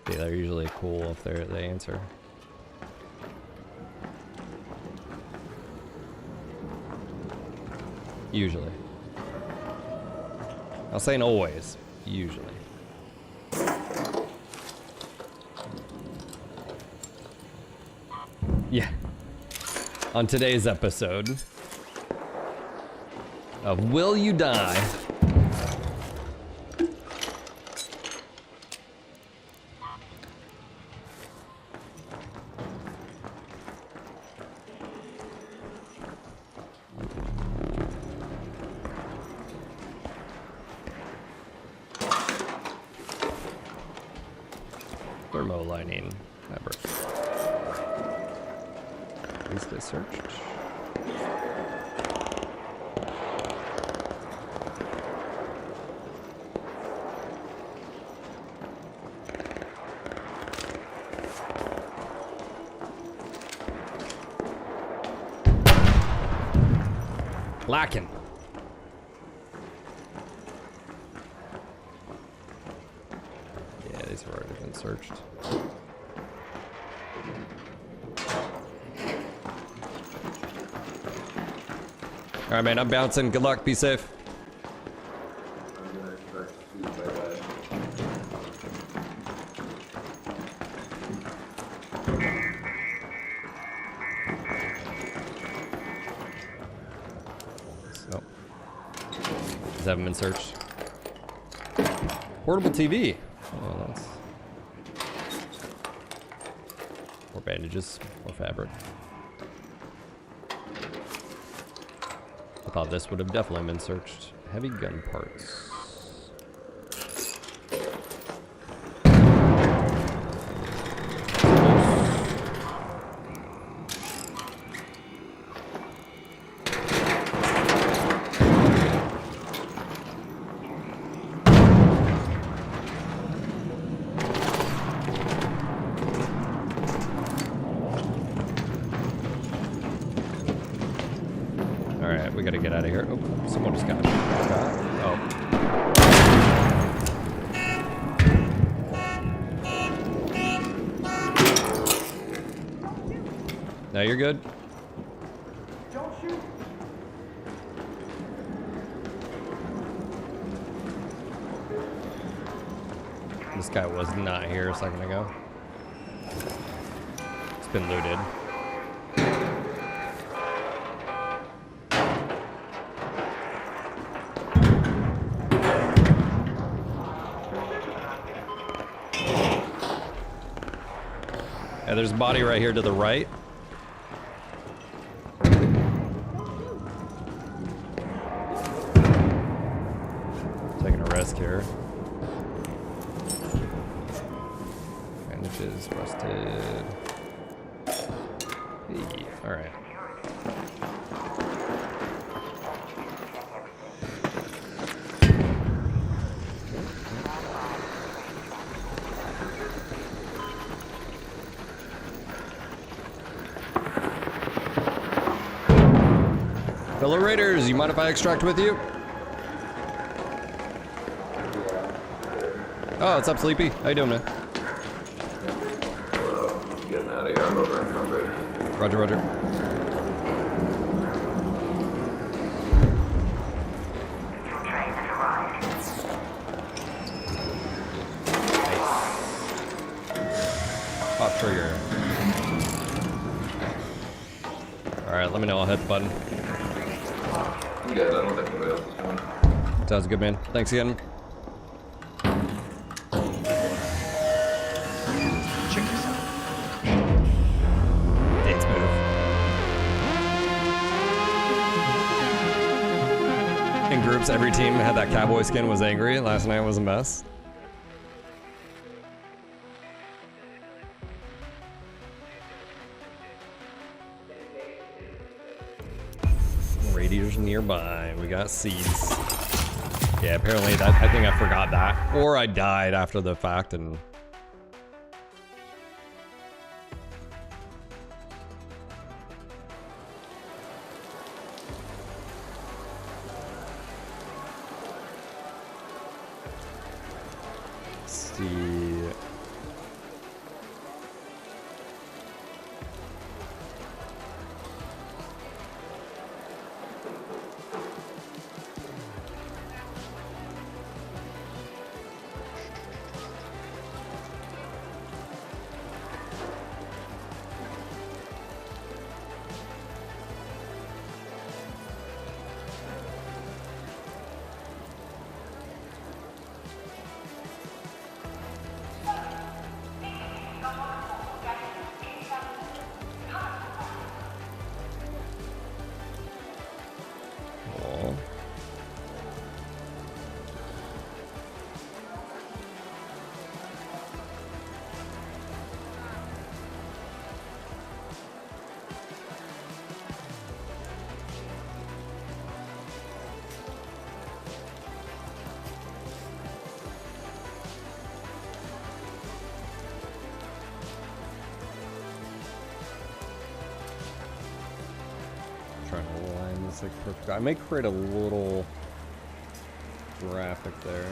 [SPEAKER 1] Yeah, they're usually cool if they answer. Usually. I'm saying always. Usually. Yeah. On today's episode of Will You Die? Thermo lining fabric. Is this searched? Lacking. Yeah, these have already been searched. All right, man, I'm bouncing. Good luck. Be safe. So, these haven't been searched. Portable TV. Oh, that's more bandages, more fabric. I thought this would have definitely been searched. Heavy gun parts. Alright, we gotta get out of here. Oh, someone just got shot. Oh. Now you're good.
[SPEAKER 10] Don't shoot.
[SPEAKER 1] This guy was not here a second ago. It's been looted. Yeah, there's a body right here to the right. Taking a risk here. Bandages, busted. Hey, all right. Fellow Raiders, you mind if I extract with you? Oh, what's up, Sleepy? How you doing, man?
[SPEAKER 11] Getting out of here. I'm over in front, baby.
[SPEAKER 1] Roger, roger. drop trigger. Alright, let me know. I'll hit the button.
[SPEAKER 11] I'm good. I don't think anybody else is coming.
[SPEAKER 1] Sounds good, man. Thanks again.
[SPEAKER 3] Check yourself.
[SPEAKER 1] Dance move. In groups, every team had that cowboy skin, was angry. Last night was a mess. Radiators nearby. We got seeds. Yeah, apparently that I think I forgot that. Or I died after the fact and see. Trying to align this like perfect. I may create a little graphic there.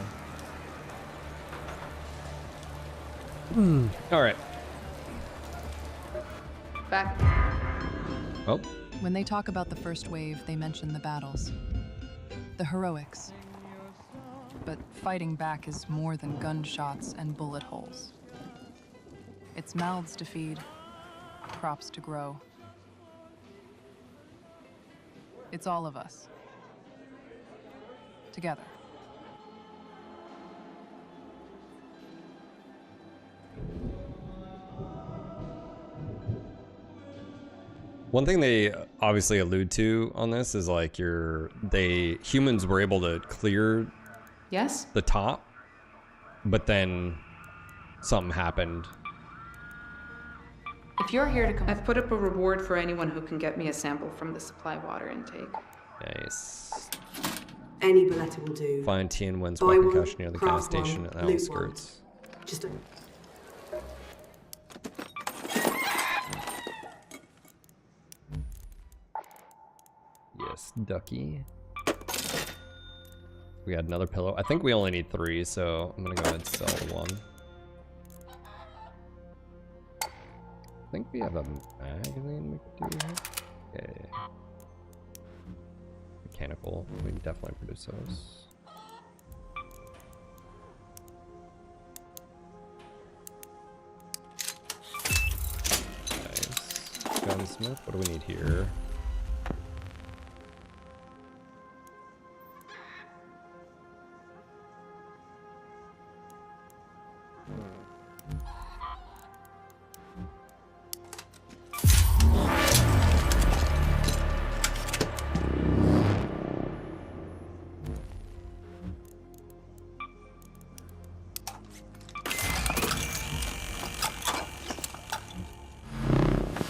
[SPEAKER 1] All right.
[SPEAKER 8] Back.
[SPEAKER 1] Oh.
[SPEAKER 12] When they talk about the first wave, they mention the battles, the heroics. But fighting back is more than gunshots and bullet holes. It's mouths to feed, crops to grow. It's all of us. Together.
[SPEAKER 1] One thing they obviously allude to on this is like humans were able to clear the top, but then something happened.
[SPEAKER 8] If you're here to come, I've put up a reward for anyone who can get me a sample from the supply water intake.
[SPEAKER 1] Nice.
[SPEAKER 6] Any bulletin will do.
[SPEAKER 1] Find Tien Wen's
[SPEAKER 6] Buy
[SPEAKER 1] weapon
[SPEAKER 6] one,
[SPEAKER 1] cache near the
[SPEAKER 6] craft
[SPEAKER 1] gas station
[SPEAKER 6] one,
[SPEAKER 1] at the
[SPEAKER 6] loot one.
[SPEAKER 1] outskirts.
[SPEAKER 6] Just a...
[SPEAKER 1] Yes, ducky. We got another pillow. I think we only need 3, so I'm gonna go ahead and sell 1. I think we have a magazine we could do here. Okay. Mechanical. We can definitely produce those. Nice. Gunsmith. What do we need here?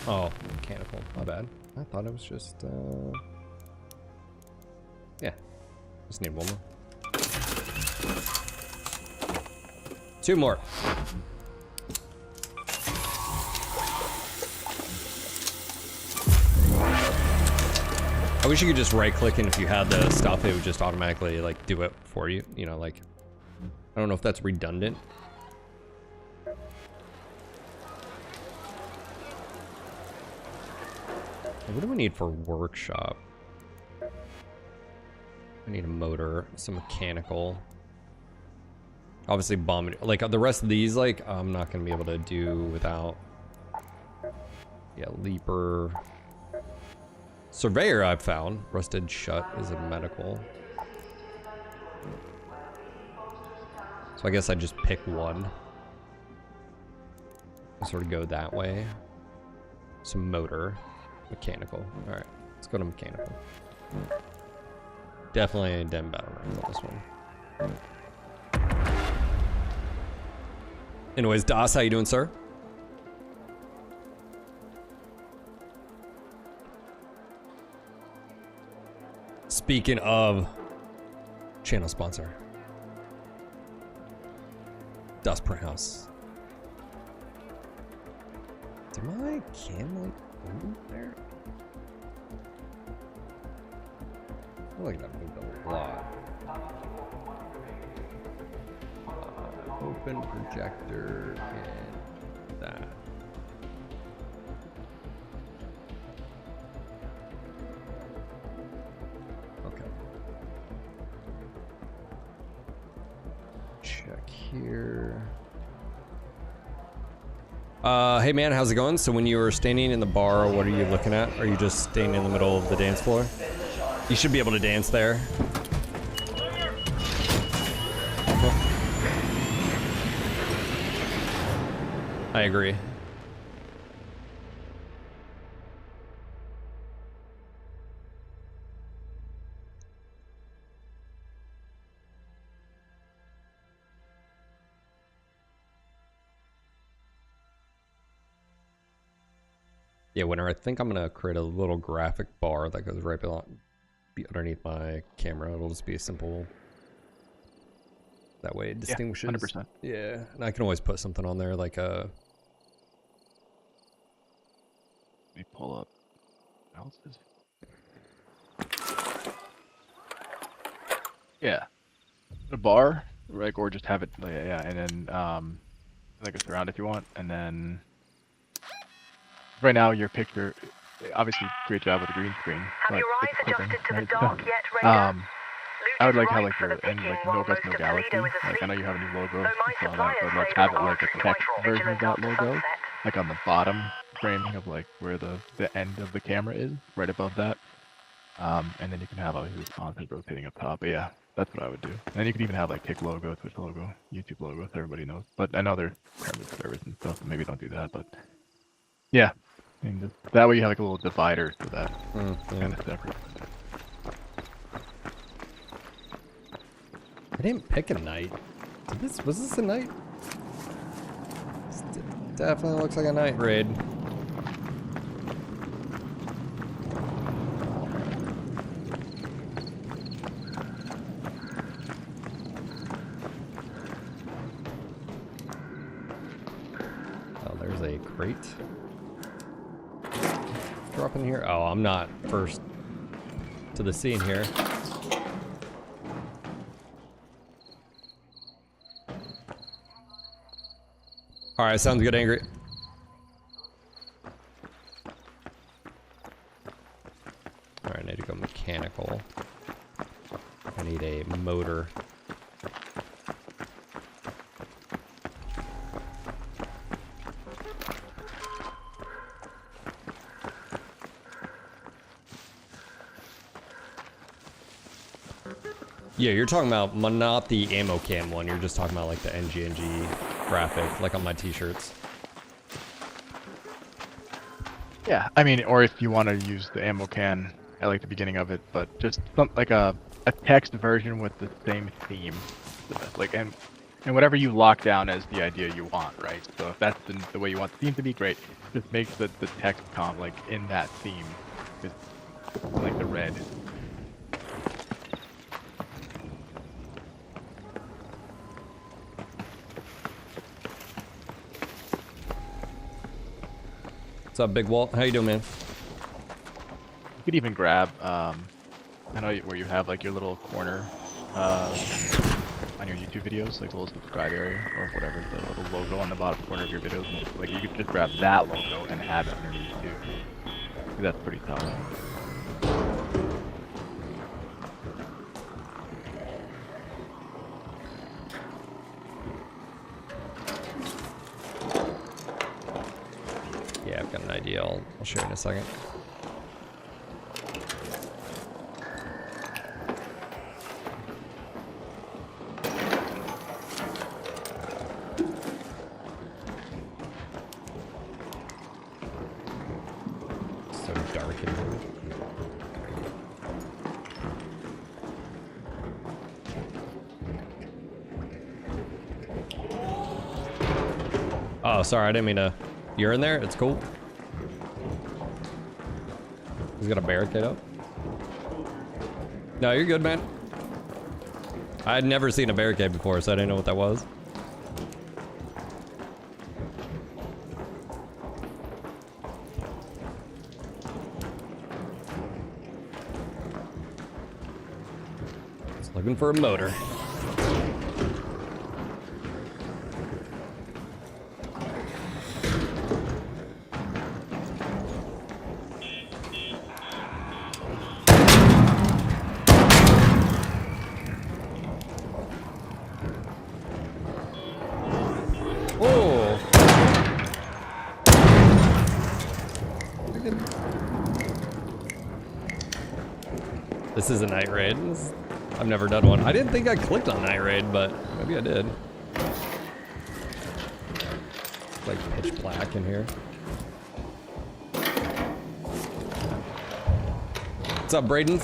[SPEAKER 1] Oh, mechanical. My bad. I thought it was just, yeah. Just need 1 more. 2 more. I wish you could just right click and if you had the stuff, it would just automatically like do it for you. You know, like, I don't know if that's redundant. What do we need for workshop? I need a motor, some mechanical. Obviously bomb, like the rest of these, like I'm not gonna be able to do without Yeah, Leaper. Surveyor I've found. Rusted Shut is a medical. So I guess I just pick one. Sort of go that way. Some motor. Mechanical. Alright, let's go to mechanical. Definitely a den battle rifle on this one. Anyways, Das, how you doing, sir? Speaking of channel sponsor, Das Print House. Did my cam like move there? I feel like that moved a lot. Open projector and that. Okay. Check here. Hey man, how's it going? So when you were standing in the bar, what are you looking at? Are you just standing in the middle of the dance floor? You should be able to dance there. I agree. Yeah, winner, I think I'm gonna create a little graphic bar that goes right underneath my camera. It'll just be a simple. That way it distinguishes.
[SPEAKER 2] 100%.
[SPEAKER 1] Yeah, and I can always put something on there like a.
[SPEAKER 2] Let me pull up houses. Yeah, a bar, like, or just have it. Like, yeah, and then like a surround if you want, and then. Right now, your picture, obviously, great job with the green screen.
[SPEAKER 7] Have your eyes adjusted to the dark yet, Raider?
[SPEAKER 2] I would like how like your and like No Guts No Galaxy. Like I know you have a new logo, I saw that, but like have it like a text version of that logo, like on the bottom framing of like where the end of the camera is, right above that. And then you can have obviously the sponsors rotating up top. But yeah, that's what I would do. And then you could even have like Kick logo, Twitch logo, YouTube logo, so everybody knows. But I know they're private service and stuff, so maybe don't do that. But yeah. And just, that way you have like a little divider for that kind of separate.
[SPEAKER 1] I didn't pick a night. Was this a night? This definitely looks like a night raid. Oh, there's a crate. Drop in here. Oh, I'm not first to the scene here. All right, sounds good, Angry. All right, I need to go mechanical. I need a motor. Yeah, you're talking about not the ammo cam one. You're just talking about like the NGNG graphic, like on my t-shirts.
[SPEAKER 2] Yeah, I mean, or if you want to use the ammo can at like the beginning of it, but just some, like a text version with the same theme, like and whatever you lock down as the idea you want, right? So if that's the way you want the theme to be, great. Just make the text comp like in that theme, just like the red.
[SPEAKER 1] What's up, Big Walt? How you doing, man?
[SPEAKER 2] You could even grab, I know where you have like your little corner on your YouTube videos, like the little subscribe area or whatever, the little logo on the bottom corner of your videos. And just, like you could just grab that logo and have it underneath too. That's pretty solid.
[SPEAKER 1] Yeah, I've got an idea. video I'll show you in a second. So dark in here. Oh, sorry, I didn't mean to. You're in there? It's cool. He's got a barricade up. No, you're good, man. I had never seen a barricade before, so I didn't know what that was. Just looking for a motor. This is a night raid. I've never done one. I didn't think I clicked on night raid, but maybe I did. It's like pitch black in here. What's up, Braden?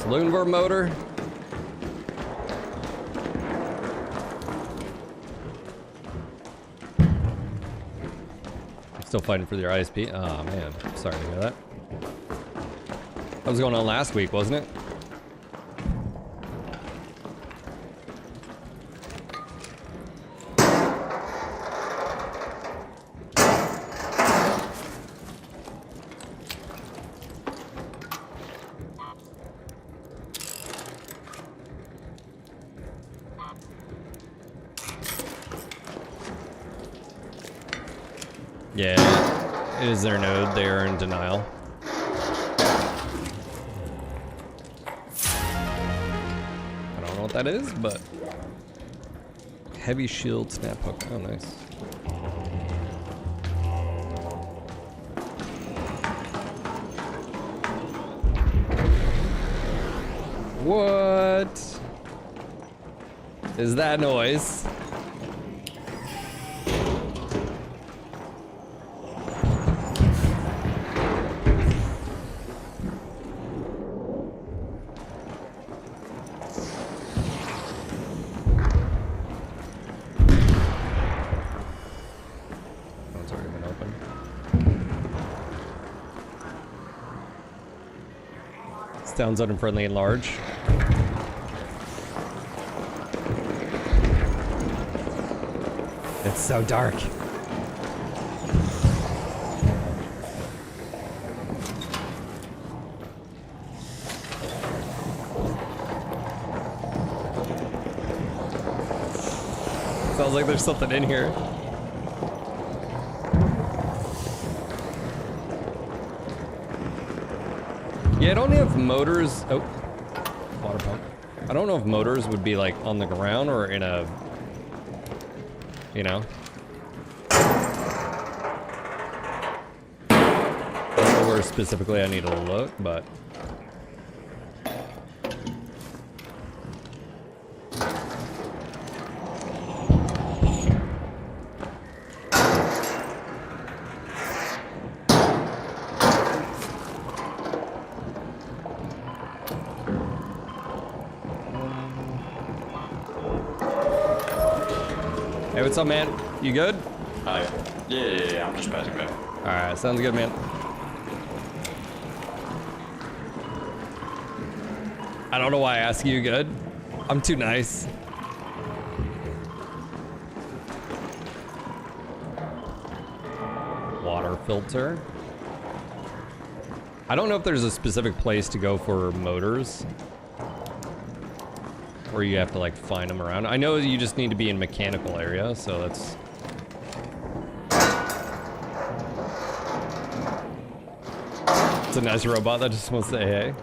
[SPEAKER 1] Loonver motor. Still fighting for your ISP? Oh man, sorry to hear that. That was going on last week, wasn't it? Yeah, it is their node. They are in denial. I don't know what that is, but heavy shield snap hook. Oh, nice. What is that noise? Sounds unfriendly and large. It's so dark. Sounds like there's something in here. Yeah, I don't know if motors... Oh, water pump. I don't know if motors would be like on the ground or in a... You know? I don't know where specifically I need to look, but... Hey, what's up, man? You good?
[SPEAKER 13] Hi. Yeah, I'm just passing back.
[SPEAKER 1] Alright, sounds good, man. I don't know why I ask you good. I'm too nice. Water filter. I don't know if there's a specific place to go for motors. Or you have to like find them around. I know you just need to be in mechanical area, so that's... It's a nice robot that just wants to say hey.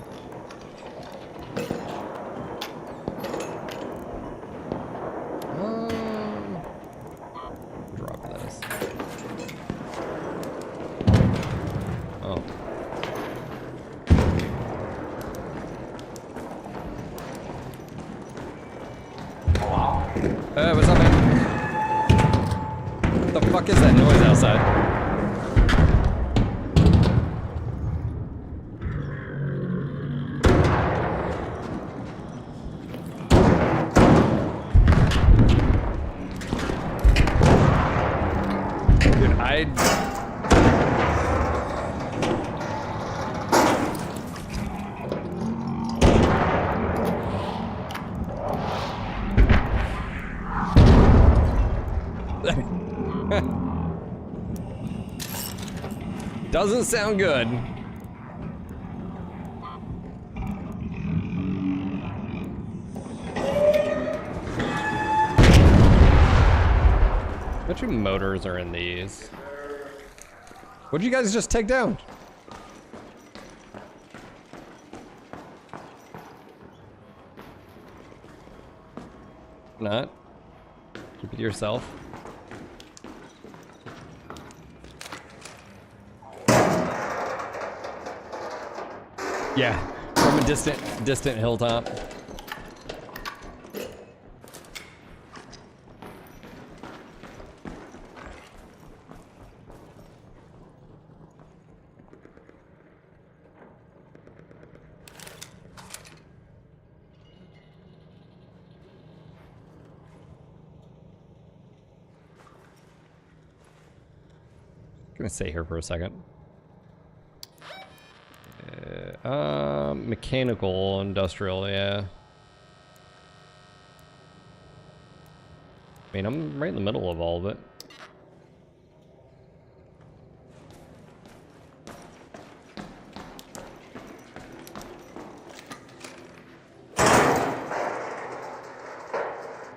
[SPEAKER 1] Drop this. Oh. What's up, man? What the fuck is that noise outside? Dude, doesn't sound good. Which motors are in these? What'd you guys just take down? Not? Keep it to yourself. Yeah, from a distant hilltop. Gonna stay here for a second. Mechanical, industrial, yeah. I mean, I'm right in the middle of all of it.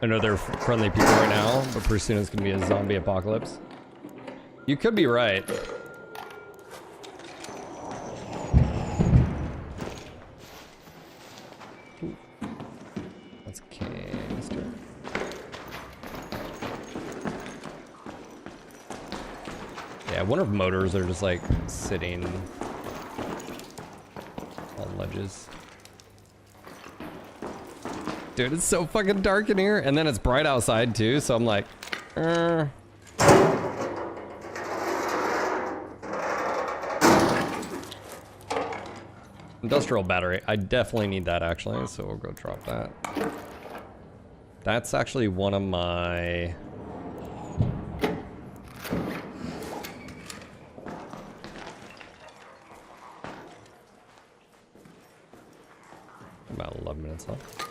[SPEAKER 1] I know they're friendly people right now, but pretty soon it's gonna be a zombie apocalypse. You could be right. That's canister. Yeah, I wonder if motors are just like sitting on ledges. Dude, it's so fucking dark in here, and then it's bright outside too, so I'm like, Industrial battery. I definitely need that actually, so we'll go drop that. That's actually one of my... About 11 minutes left.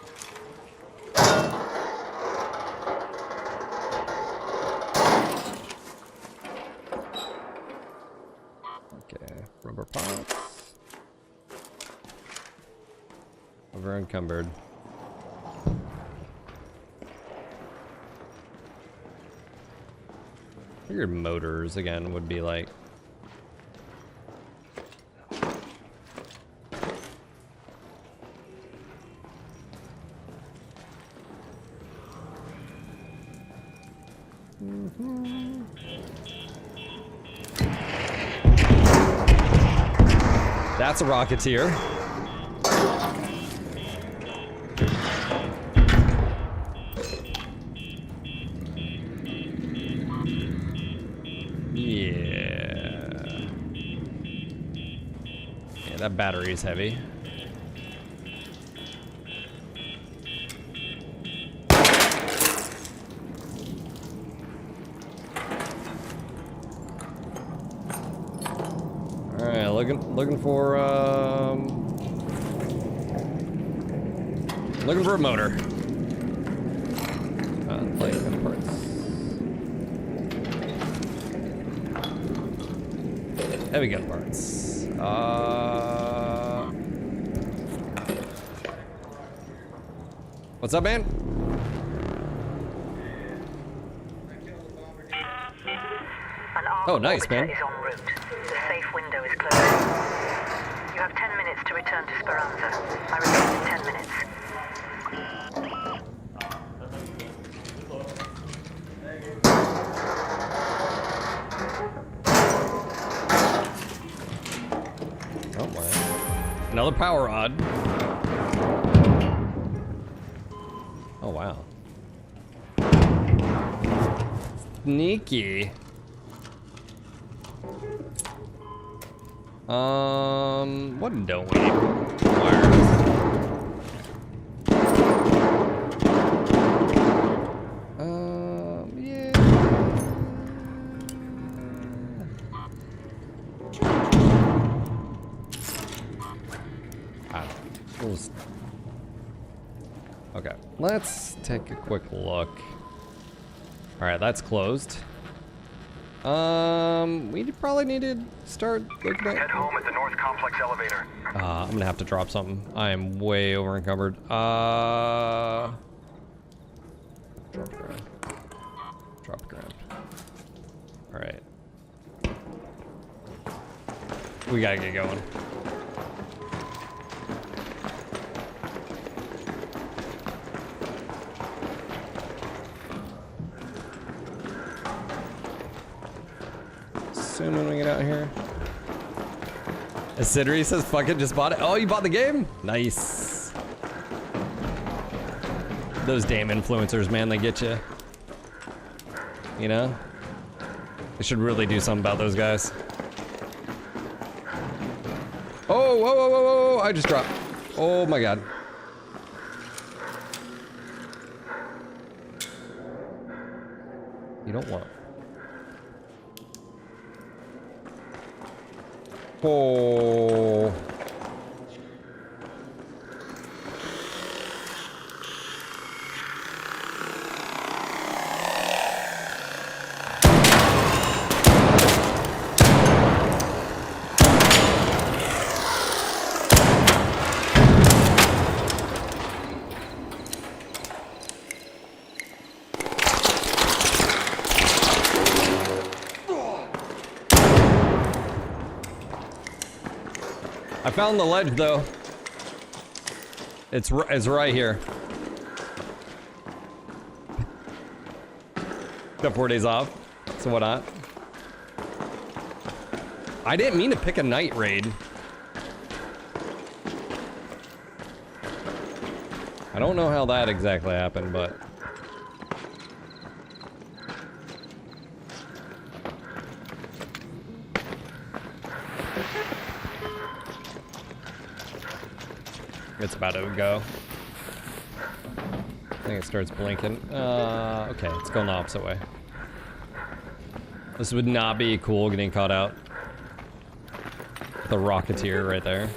[SPEAKER 1] Okay, rubber pots. Over encumbered. Figured motors again would be like... That's a Rocketeer. Yeah, that battery is heavy. All right, looking for a motor. Like parts. Heavy gun parts. What's up, man? Oh, nice, man.
[SPEAKER 7] Is en route. The safe window is closing. You have 10 minutes to return to Speranza. I return in 10 minutes.
[SPEAKER 1] Oh, wow. Another power rod. Oh, wow. Sneaky. What don't we need? Wires. Yeah. Okay, let's take a quick look. All right, that's closed. We probably need to start looking at.
[SPEAKER 9] Head home at the North Complex elevator.
[SPEAKER 1] I'm gonna have to drop something. I am way over encumbered. Drop ground. Drop ground. All right. We gotta get going. Soon when we get out here. Acidity says, fuck it, just bought it. Oh, you bought the game? Nice. Those damn influencers, man, they get you. You know? They should really do something about those guys. Oh, whoa, whoa, whoa, whoa, I just dropped. Oh my God. You don't want. Oh. I found the ledge though. It's right here. Got 4 days off, so what not? I didn't mean to pick a night raid. I don't know how that exactly happened, but. It's about to go. I think it starts blinking. Okay, it's going the opposite way. This would not be cool getting caught out. The Rocketeer right there.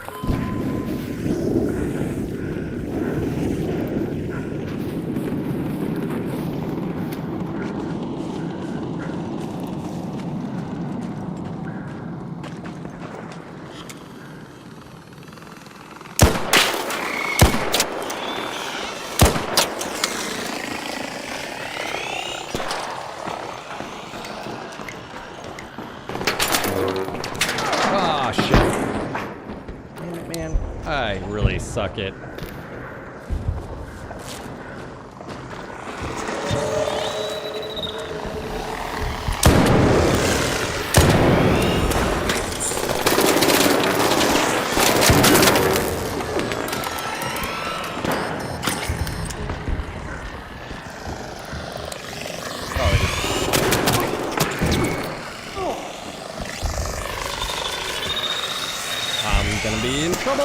[SPEAKER 1] Ah, shit. Damn it, man. I really suck it. Gonna be in trouble.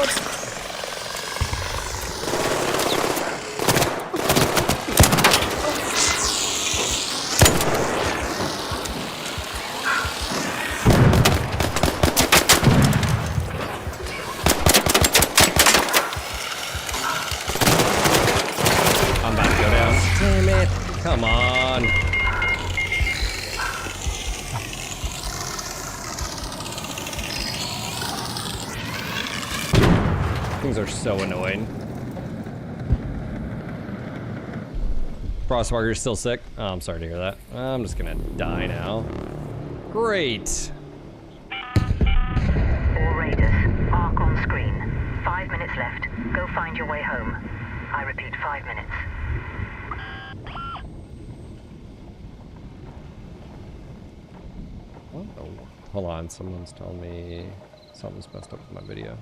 [SPEAKER 1] I'm about to go down. Damn it. Come on. Things are so annoying. Frostwalker, you're still sick? Oh, I'm sorry to hear that. I'm just gonna die now. Great.
[SPEAKER 7] All Raiders, arc on screen. 5 minutes left. Go find your way home. I repeat, 5 minutes.
[SPEAKER 1] What? Oh, hold on, someone's telling me something's messed up with my video.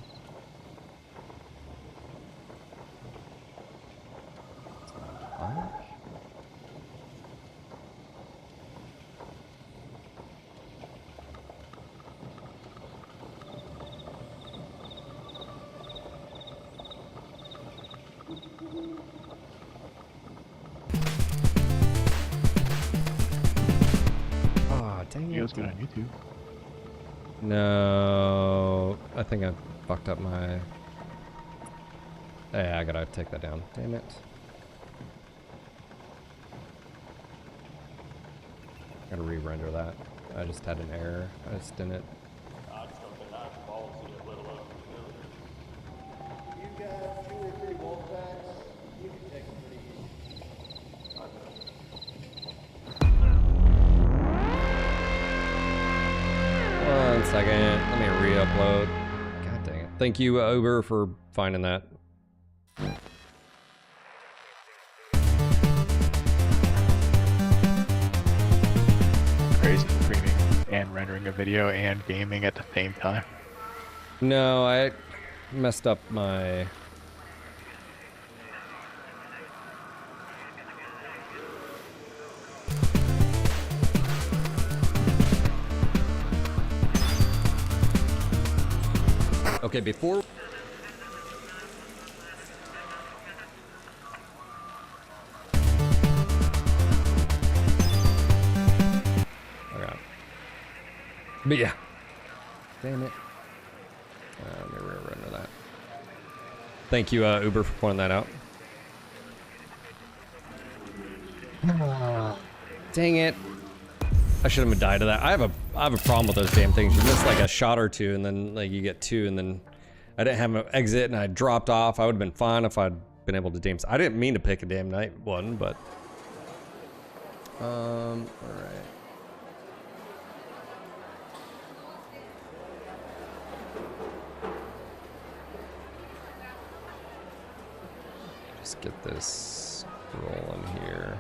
[SPEAKER 1] What? Oh, dang it.
[SPEAKER 2] Video's good on YouTube.
[SPEAKER 1] No, I think I fucked up my... Yeah, I gotta take that down. Damn it. Gotta re-render that. I just had an error. I just didn't. One second. Let me re-upload. God dang it. Thank you, Uber, for finding that.
[SPEAKER 2] Crazy streaming and rendering a video and gaming at the same time.
[SPEAKER 1] No, I messed up my... Okay, before... Okay. But yeah. Damn it. Let me re-render that. Thank you, Uber, for pointing that out. Dang it. I should have died to that. I have a problem with those damn things. You miss like a shot or two, and then like you get two, and then I didn't have an exit, and I dropped off. I would have been fine if I'd been able to damn. I didn't mean to pick a damn night one, but all right. Just get this rolling here.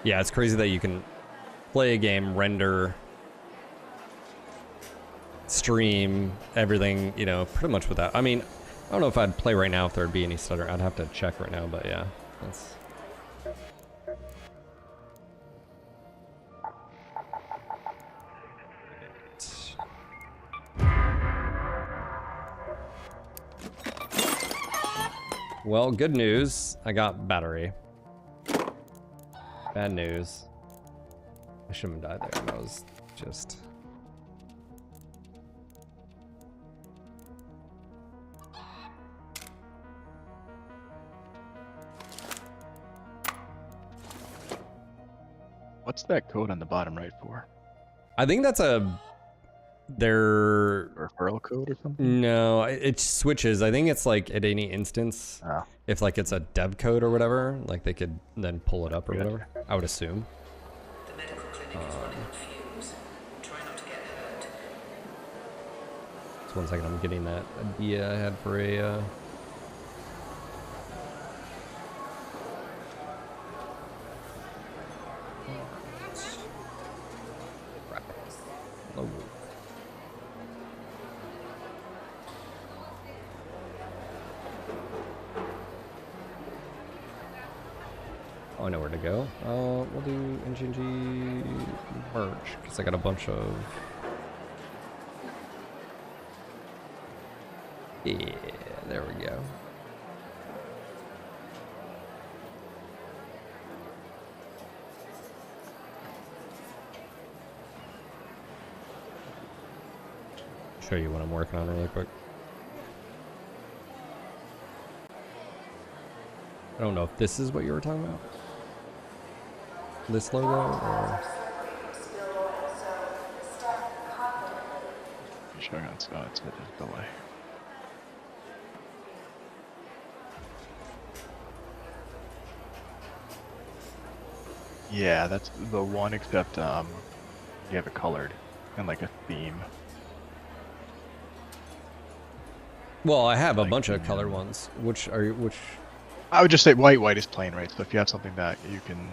[SPEAKER 1] Yeah, it's crazy that you can play a game, render, stream, everything, you know, pretty much without. I mean, I don't know if I'd play right now if there'd be any stutter. I'd have to check right now, but yeah, that's... Well, good news. I got battery. Bad news. I shouldn't have died there. That was just...
[SPEAKER 2] What's that code on the bottom right for?
[SPEAKER 1] I think that's their
[SPEAKER 2] referral code or something?
[SPEAKER 1] No, it switches. I think it's like at any instance, if like it's a dev code or whatever, like they could then pull it up or whatever. I would assume. Just 1 second, I'm getting that idea I had for a... Oh, I know where to go. We'll do NGNG merge, because I got a bunch of... Yeah, there we go. show you what I'm working on really quick. I don't know if this is what you were talking about. This logo or...
[SPEAKER 2] You're showing on Scott's, but there's delay. Yeah, that's the one, except you have it colored and like a theme.
[SPEAKER 1] Well, I have a bunch of colored ones. Which are you? Which?
[SPEAKER 2] I would just say white. White is plain, right? So if you have something that you can,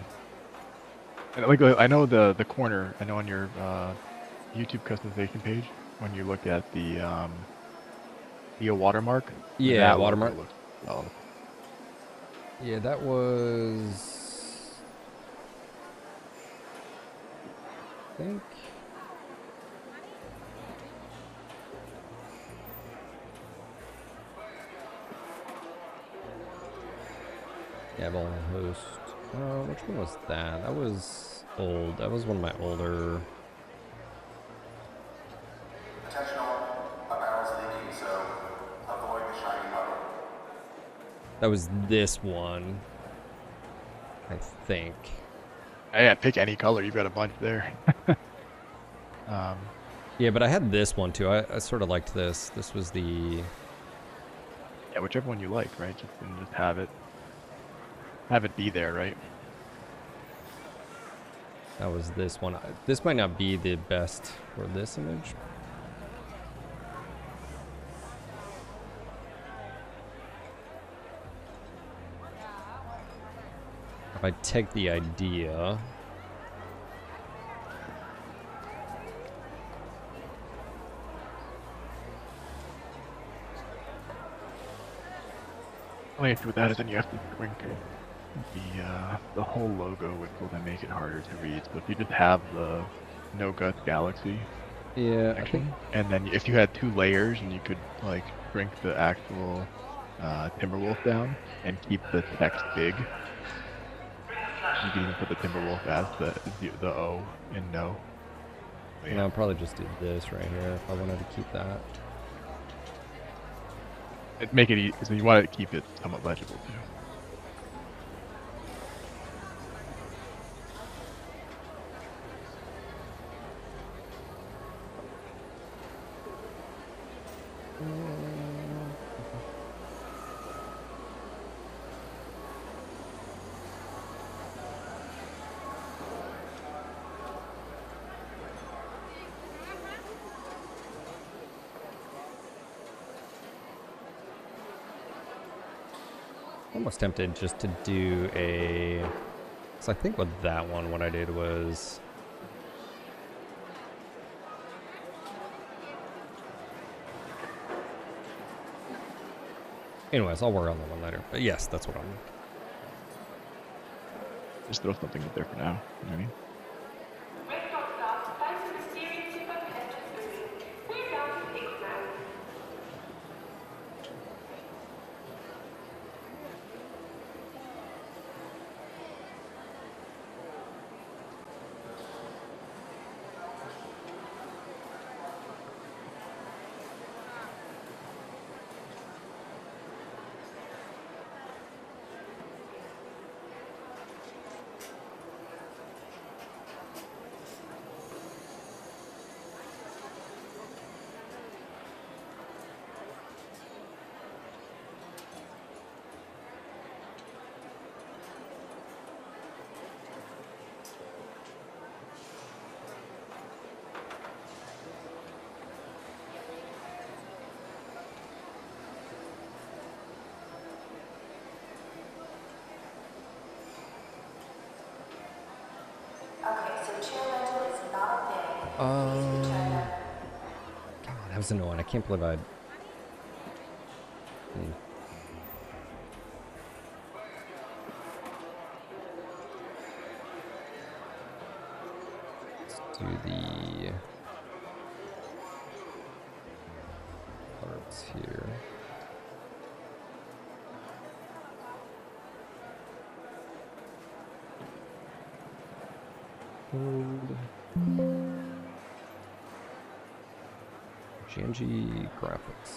[SPEAKER 2] and like I know the corner. I know on your YouTube customization page when you look at the watermark.
[SPEAKER 1] Yeah,
[SPEAKER 2] that
[SPEAKER 1] watermark.
[SPEAKER 2] Looks well.
[SPEAKER 1] Yeah, that was. I think. Yeah, Ball Host. Which one was that? That was old. That was one of my older.
[SPEAKER 9] Attention all, a barrel's leaking, so avoid the shiny puddle.
[SPEAKER 1] That was this one. I think.
[SPEAKER 2] Yeah, pick any color. You've got a bunch there.
[SPEAKER 1] Yeah, but I had this one too. I sort of liked this. This was the.
[SPEAKER 2] Yeah, whichever one you like, right? Just have it be there, right?
[SPEAKER 1] That was this one. This might not be the best for this image. If I take the idea.
[SPEAKER 2] Only issue with that is then you have to shrink the whole logo, which will then make it harder to read. So if you just have the No Guts Galaxy
[SPEAKER 1] Yeah,
[SPEAKER 2] section,
[SPEAKER 1] I think.
[SPEAKER 2] and then if you had 2 layers and you could like shrink the actual Timberwolf down and keep the text big, you can even put the Timberwolf as the O in no. But
[SPEAKER 1] And I'll probably just do this right here if I wanted to keep that.
[SPEAKER 2] Make it easy, so you want to keep it somewhat legible too.
[SPEAKER 1] Almost tempted just to do a. So I think with that one, what I did was. Anyways, I'll work on that one later. But yes, that's what I'm.
[SPEAKER 2] Just throw something up there for now. You know what I mean?
[SPEAKER 1] God, that was annoying. I can't believe I. Let's do the parts here. GNG graphics.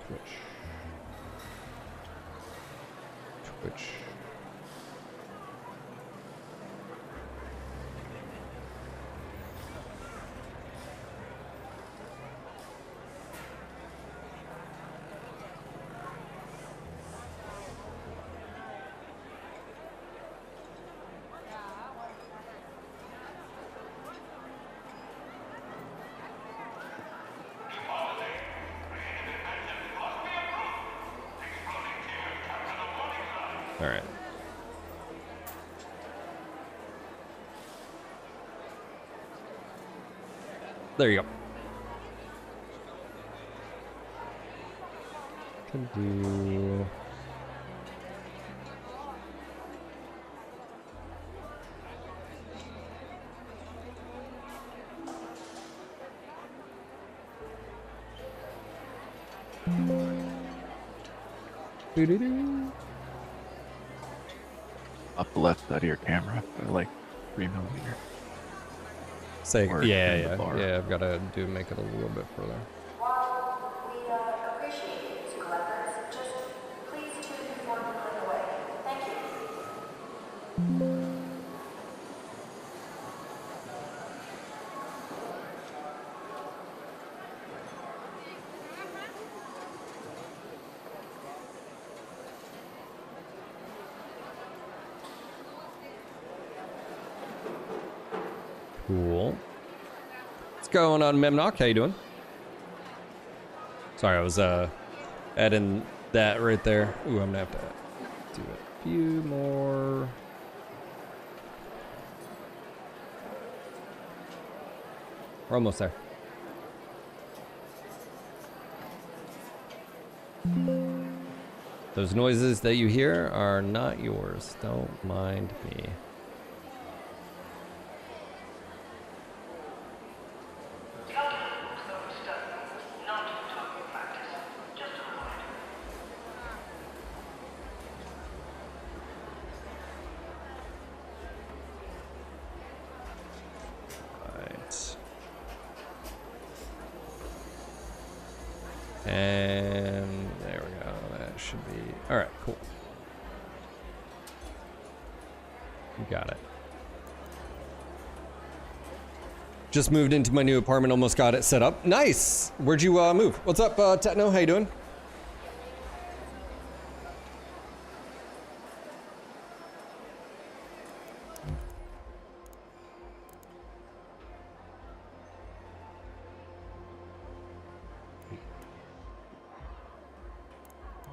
[SPEAKER 1] Twitch. All right. There you go. Can do. Doo-doo-doo.
[SPEAKER 2] Up the left side of your camera, like 3mm.
[SPEAKER 1] Say,
[SPEAKER 2] Or
[SPEAKER 1] yeah,
[SPEAKER 2] in the
[SPEAKER 1] yeah,
[SPEAKER 2] bar.
[SPEAKER 1] yeah. I've got to make it a little bit further.
[SPEAKER 7] While we appreciate your musical efforts, just please tune before moving away. Thank you.
[SPEAKER 1] Cool. What's going on, Memnock? How you doing? Sorry, I was adding that right there. Ooh, I'm gonna have to do a few more. We're almost there. Those noises that you hear are not yours. Don't mind me. And there we go. That should be all right. Cool. You got it. Just moved into my new apartment. Almost got it set up. Nice. Where'd you move? What's up, Techno? How you doing?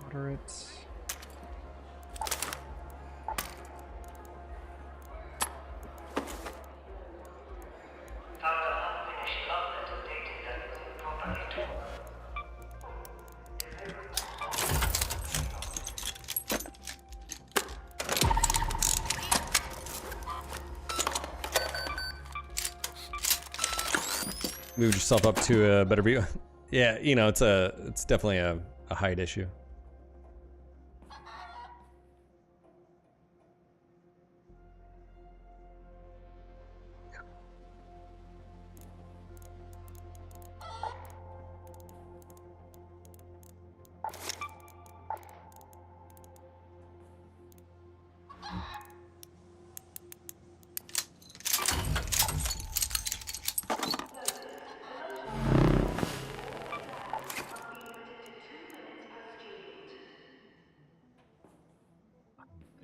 [SPEAKER 1] Moderate. Move yourself up to a better view. Yeah, you know, it's definitely a height issue.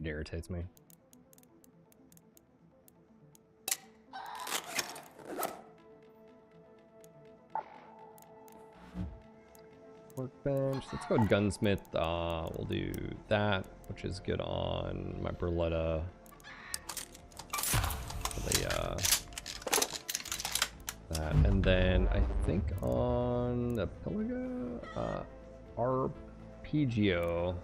[SPEAKER 1] It irritates me. Workbench. Let's go gunsmith. We'll do that, which is good on my Berletta. That, and then I think on the Pelaga, Arpeggio.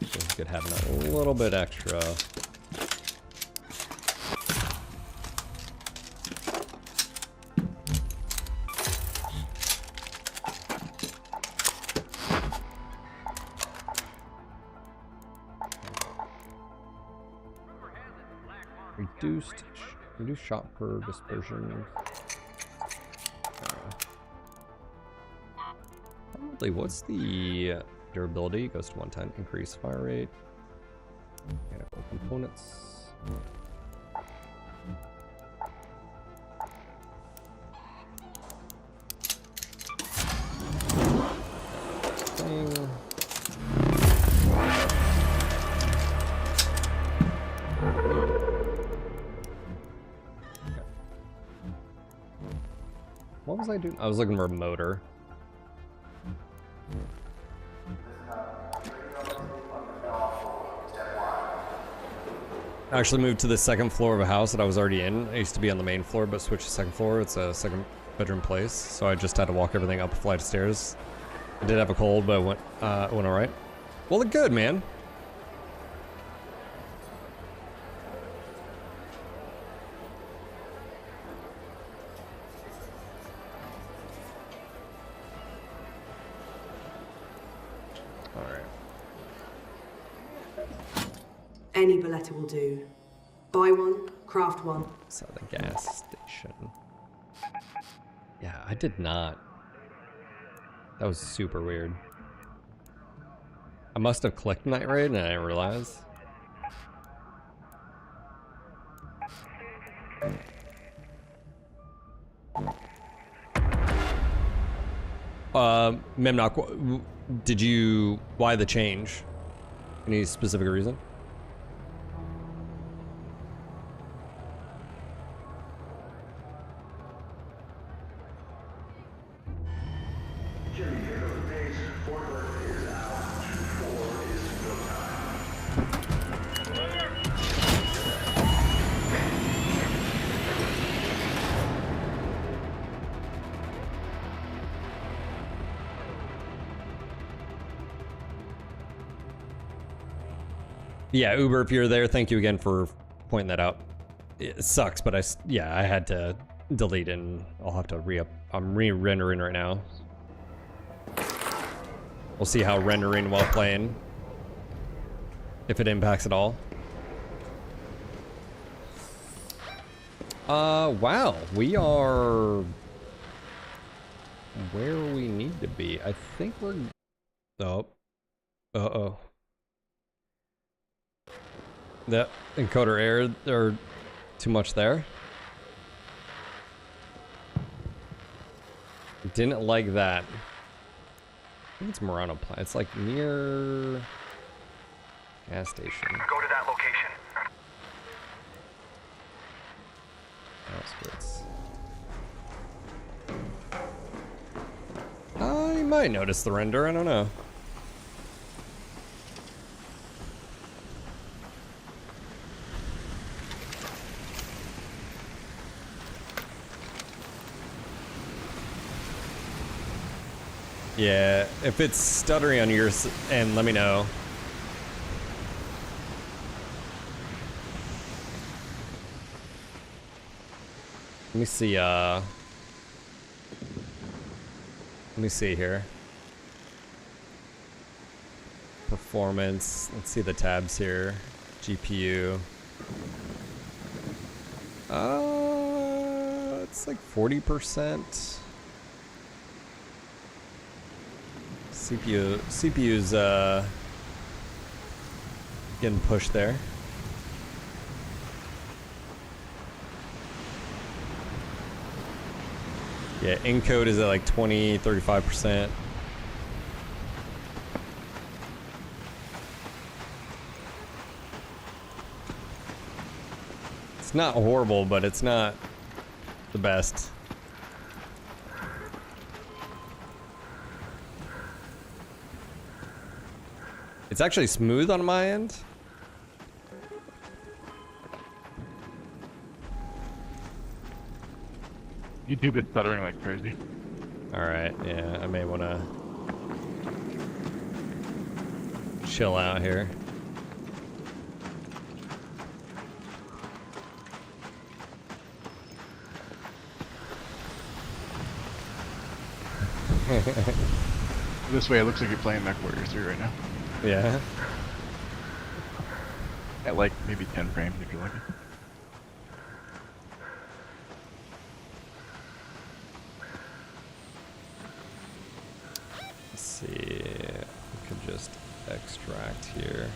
[SPEAKER 1] Feels good having a little bit extra. Reduced shot per dispersion. Probably, what's the durability? Goes to 110. Increase fire rate. Mechanical components. Thing. What was I doing? I was looking for a motor. I actually moved to the second floor of a house that I was already in. I used to be on the main floor, but switched to second floor. It's a second bedroom place, so I just had to walk everything up a flight of stairs. I did have a cold, but it went all right. Well, look good, man.
[SPEAKER 6] Any Beretta will do. Buy one, craft one.
[SPEAKER 1] So the gas station. Yeah, I did not. That was super weird. I must have clicked night raid and I didn't realize. Memnock, did you, why the change? Any specific reason? Yeah, Uber, if you're there, thank you again for pointing that out. It sucks, but I had to delete it and I'll have to re-up. I'm re-rendering right now. We'll see how rendering while playing, if it impacts at all. Wow, we are where we need to be. I think we're, oh, uh-oh. The encoder error, or too much there. Didn't like that. I think it's Murano Plaza. It's like near gas station.
[SPEAKER 10] Go to that location.
[SPEAKER 1] Outskirts. I might notice the render, I don't know. Yeah, if it's stuttering on your end, let me know. Let me see here. Performance, let's see the tabs here. GPU. It's like 40%. CPU's getting pushed there. Yeah, encode is at like 20-35%. It's not horrible, but it's not the best. It's actually smooth on my end.
[SPEAKER 2] YouTube is stuttering like crazy.
[SPEAKER 1] Alright, yeah, I may want to chill out here.
[SPEAKER 2] This way it looks like you're playing MechWarrior 3 right now.
[SPEAKER 1] Yeah.
[SPEAKER 2] At like maybe 10 frames if you're lucky.
[SPEAKER 1] see. We could just extract here.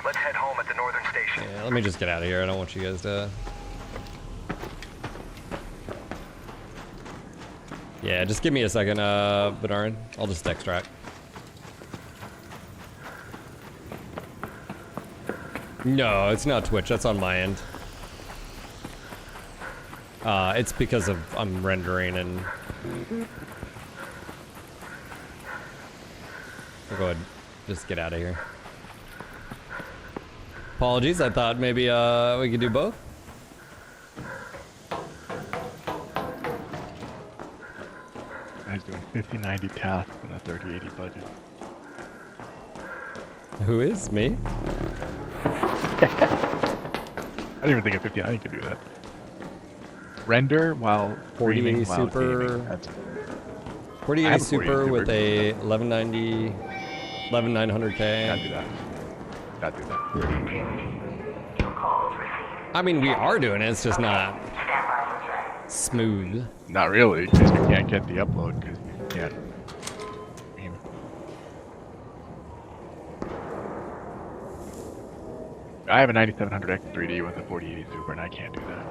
[SPEAKER 10] Let's head home at the northern station.
[SPEAKER 1] Yeah, let me just get out of here. I don't want you guys to... Yeah, just give me a second, Bedarin. I'll just extract. No, it's not Twitch. That's on my end. It's because of I'm rendering and... I'll go ahead. Just get out of here. Apologies, I thought maybe we could do both.
[SPEAKER 2] Guy's doing 50-90 tasks in a 30-80 budget.
[SPEAKER 1] Who is me?
[SPEAKER 2] I didn't even think a 50-90 could do that. Render while
[SPEAKER 1] 4080
[SPEAKER 2] streaming while
[SPEAKER 1] Super.
[SPEAKER 2] gaming. That's
[SPEAKER 1] 4080 Super with a 1190, 11900K.
[SPEAKER 2] Can't do that. Can't do that.
[SPEAKER 1] I mean, we are doing it. It's just not smooth.
[SPEAKER 2] Not really, because you can't get the upload because you can't. I have a 9700X 3D with a 4080 Super, and I can't do that.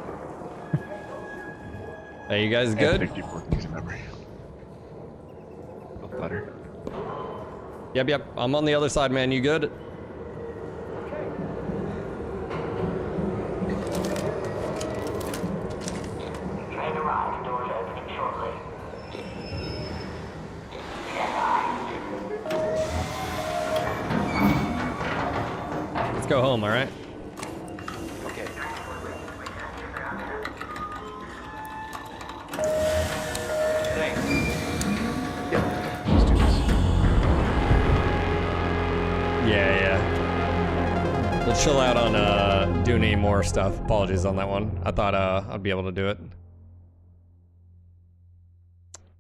[SPEAKER 1] Hey, you guys good?
[SPEAKER 2] 64 gigs of memory. Feel better.
[SPEAKER 1] Yep. I'm on the other side, man. You good?
[SPEAKER 7] Train arrived. Doors opening shortly.
[SPEAKER 1] Let's go home, all right?
[SPEAKER 10] Okay. Thanks.
[SPEAKER 1] Yeah. We'll chill out on doing any more stuff. Apologies on that one. I thought I'd be able to do it.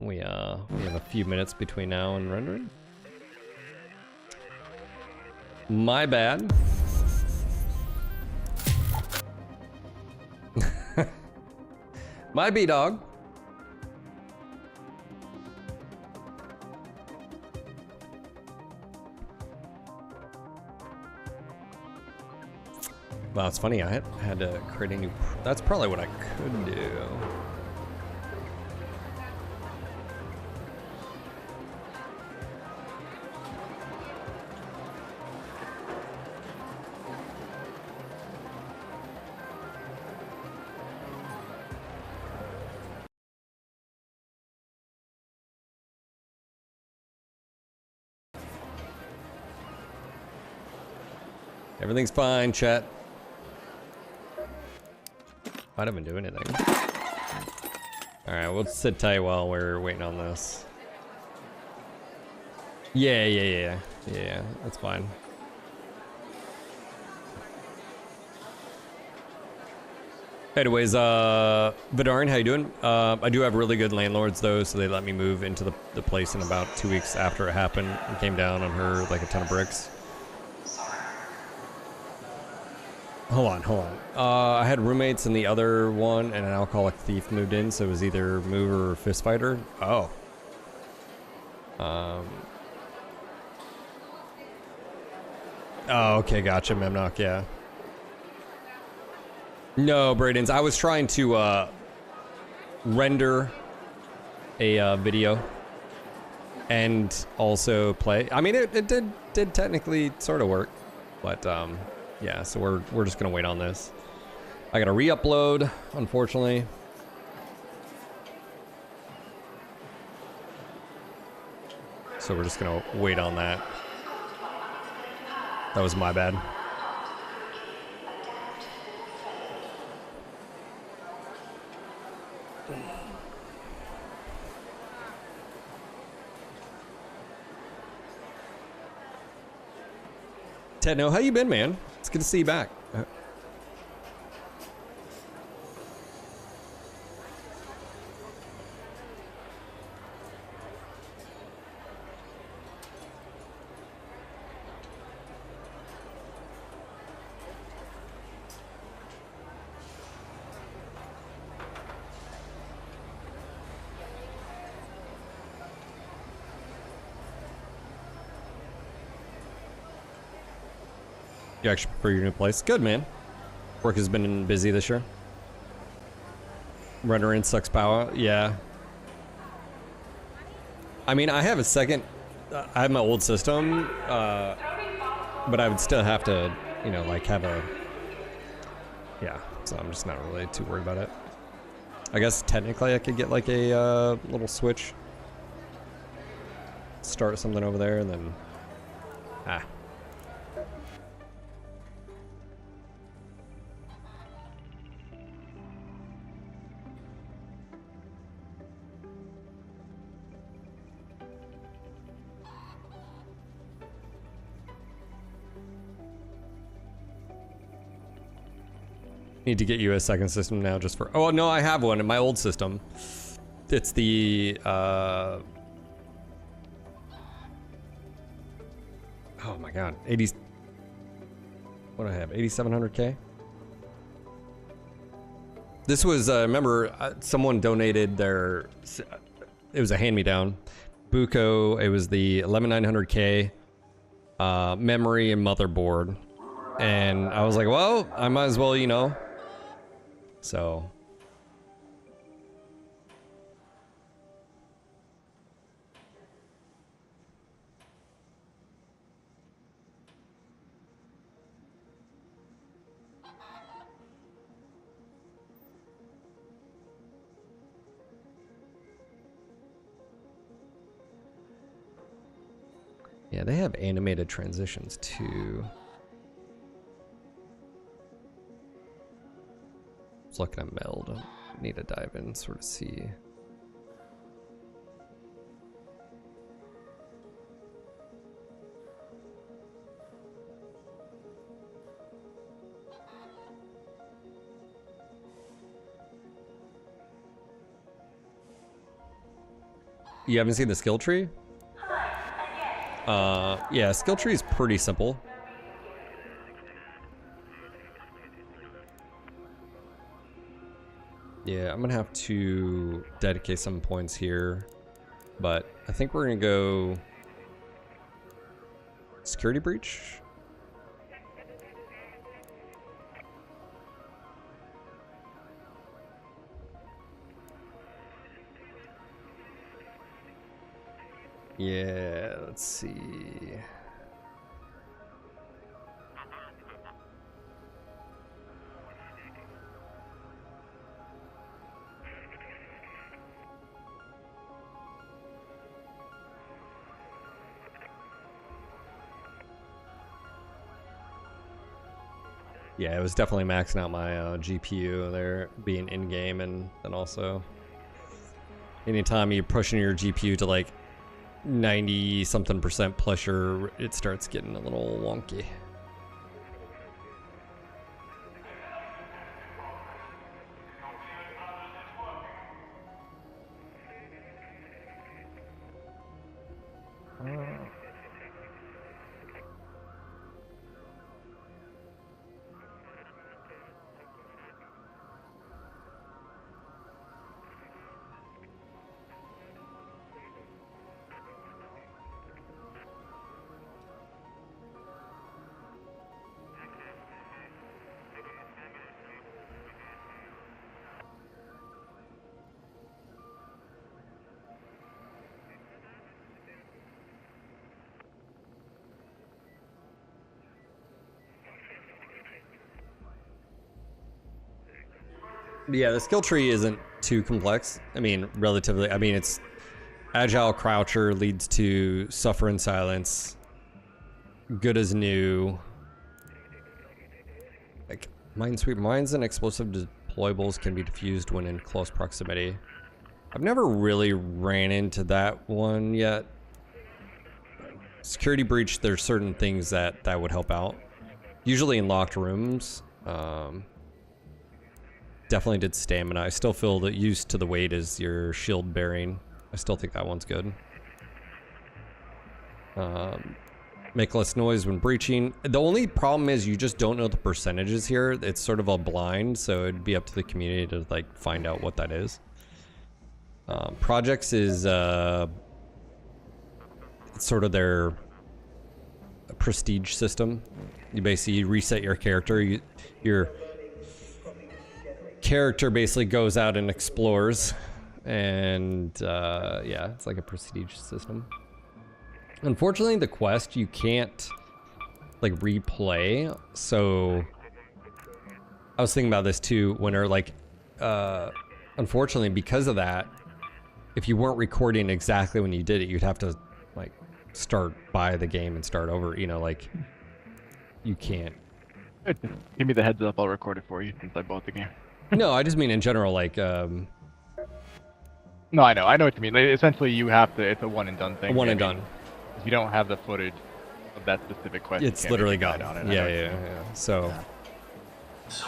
[SPEAKER 1] We have a few minutes between now and rendering. My bad. My B-dog. Well, it's funny. I had to create a new. That's probably what I could do. Everything's fine, chat. Might have been doing anything. Alright, we'll sit tight while we're waiting on this. Yeah, that's fine. Anyways, Vidarin, how you doing? I do have really good landlords though, so they let me move into the place in about 2 weeks after it happened and came down on her like a ton of bricks. Hold on. I had roommates in the other one, and an alcoholic thief moved in, so it was either mover or fist fighter. Oh. Oh, okay, gotcha, Memnock, yeah. No, Braden's. I was trying to render a video and also play. I mean, it did technically sort of work, but yeah, so we're just gonna wait on this. I gotta re-upload, unfortunately. So we're just gonna wait on that. That was my bad. Techno, how you been, man? It's good to see you back. You actually prefer your new place? Good, man. Work has been busy this year. Rendering sucks power. Yeah. I mean, I have a second. I have my old system, but I would still have to, you know, like have a. Yeah. So I'm just not really too worried about it. I guess technically I could get like a little switch. Start something over there and then. Ah. Need to get you a second system now just for. Oh no, I have one in my old system. It's the oh my god, 80. What do I have? 8700K. This was remember someone donated their. It was a hand-me-down. Buko. It was the 11900K memory and motherboard, and I was like, well, I might as well, you know. So yeah, they have animated transitions too. Looking at meld. I need to dive in and sort of see. You haven't seen the skill tree? Yeah, skill tree is pretty simple. Yeah, I'm gonna have to dedicate some points here, but I think we're gonna go security breach. Yeah, let's see. Yeah, it was definitely maxing out my GPU there, being in-game, and then also anytime you're pushing your GPU to like 90-something% pressure, it starts getting a little wonky. Yeah, the skill tree isn't too complex. I mean, relatively. I mean, it's agile croucher leads to suffer in silence. Good as new. Like minesweep, mines and explosive deployables can be diffused when in close proximity. I've never really ran into that one yet. Security breach, there's certain things that would help out. Usually in locked rooms. Definitely did stamina. I still feel that used to the weight is your shield bearing. I still think that one's good. Make less noise when breaching. The only problem is you just don't know the percentages here. It's sort of a blind, so it'd be up to the community to like find out what that is. Projects is it's sort of their prestige system. You basically reset your character. Your character basically goes out and explores, and yeah, it's like a prestige system. Unfortunately, the quest you can't like replay. So I was thinking about this too. When they're like, unfortunately, because of that, if you weren't recording exactly when you did it, you'd have to like start by the game and start over. You know, like you can't.
[SPEAKER 2] Give me the heads up. I'll record it for you since I bought the game.
[SPEAKER 1] No, I just mean in general, like.
[SPEAKER 2] No, I know what you mean. Like, essentially, you have to. It's a one and done thing.
[SPEAKER 1] One and done.
[SPEAKER 2] If you don't have the footage of that specific quest,
[SPEAKER 1] It's
[SPEAKER 2] you can't
[SPEAKER 1] literally
[SPEAKER 2] make a guide
[SPEAKER 1] gone.
[SPEAKER 2] on it.
[SPEAKER 1] Yeah. So.
[SPEAKER 2] It's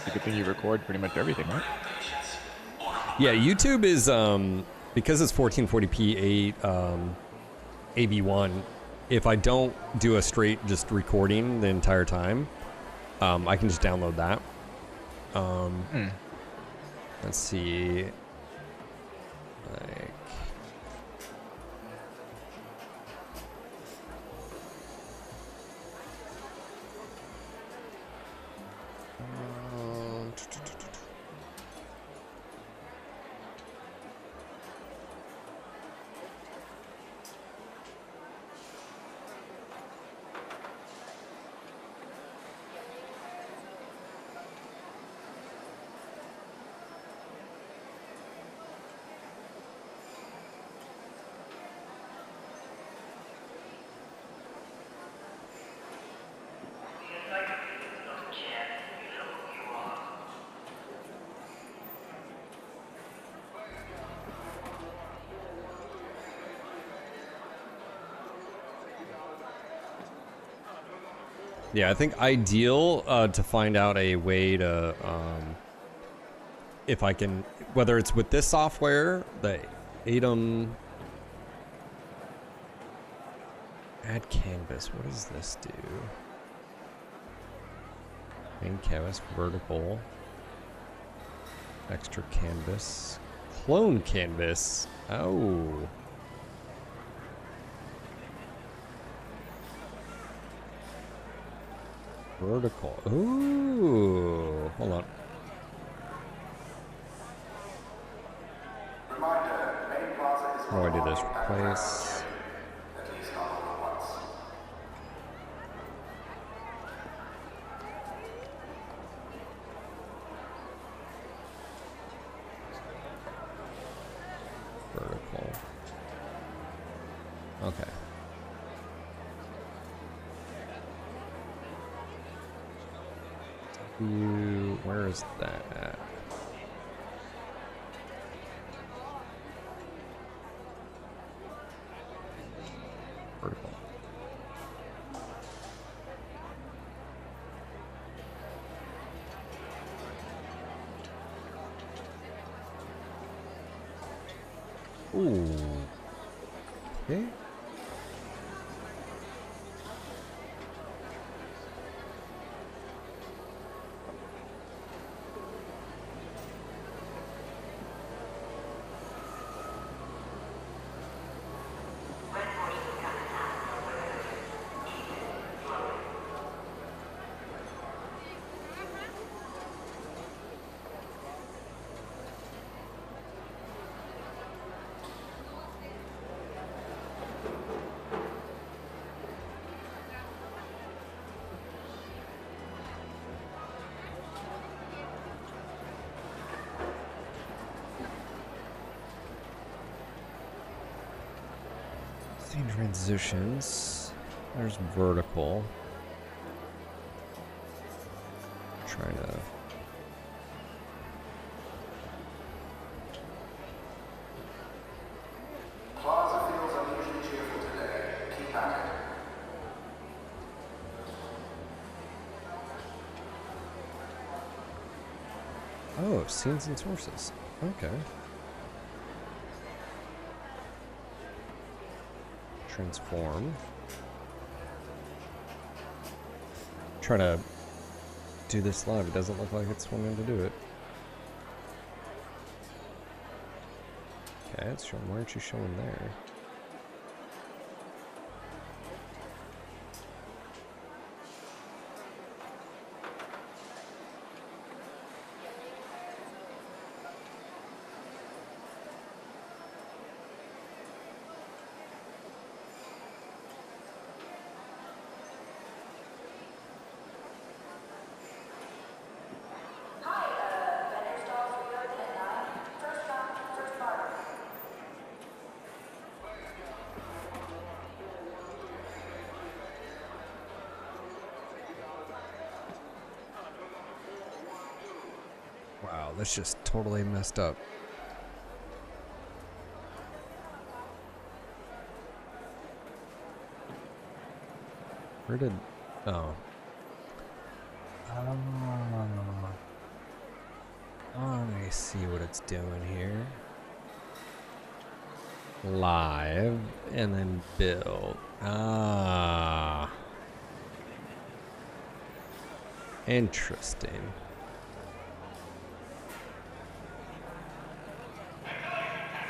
[SPEAKER 2] a good thing you record pretty much everything, right?
[SPEAKER 1] Yeah, YouTube is because it's 1440p AV1. If I don't do a straight just recording the entire time, I can just download that. Let's see. Like. Yeah, I think ideal to find out a way to, if I can, whether it's with this software, the ADOM add canvas. What does this do? Main canvas, vertical, extra canvas, clone canvas. Oh. Vertical. Ooh. Hold on. How do I do this? Replace. Vertical. Okay. Where is that at? Vertical. Ooh. Okay. Scene transitions. There's vertical. Trying to.
[SPEAKER 9] Plaza feels unusually cheerful today. Keep at it.
[SPEAKER 1] Oh, scenes and sources. Okay. Transform. Trying to do this live. It doesn't look like it's wanting to do it. Okay, it's showing. Why aren't you showing there? Wow, that's just totally messed up. Where did... Oh. I see what it's doing here. Live, and then build. Ah. Interesting.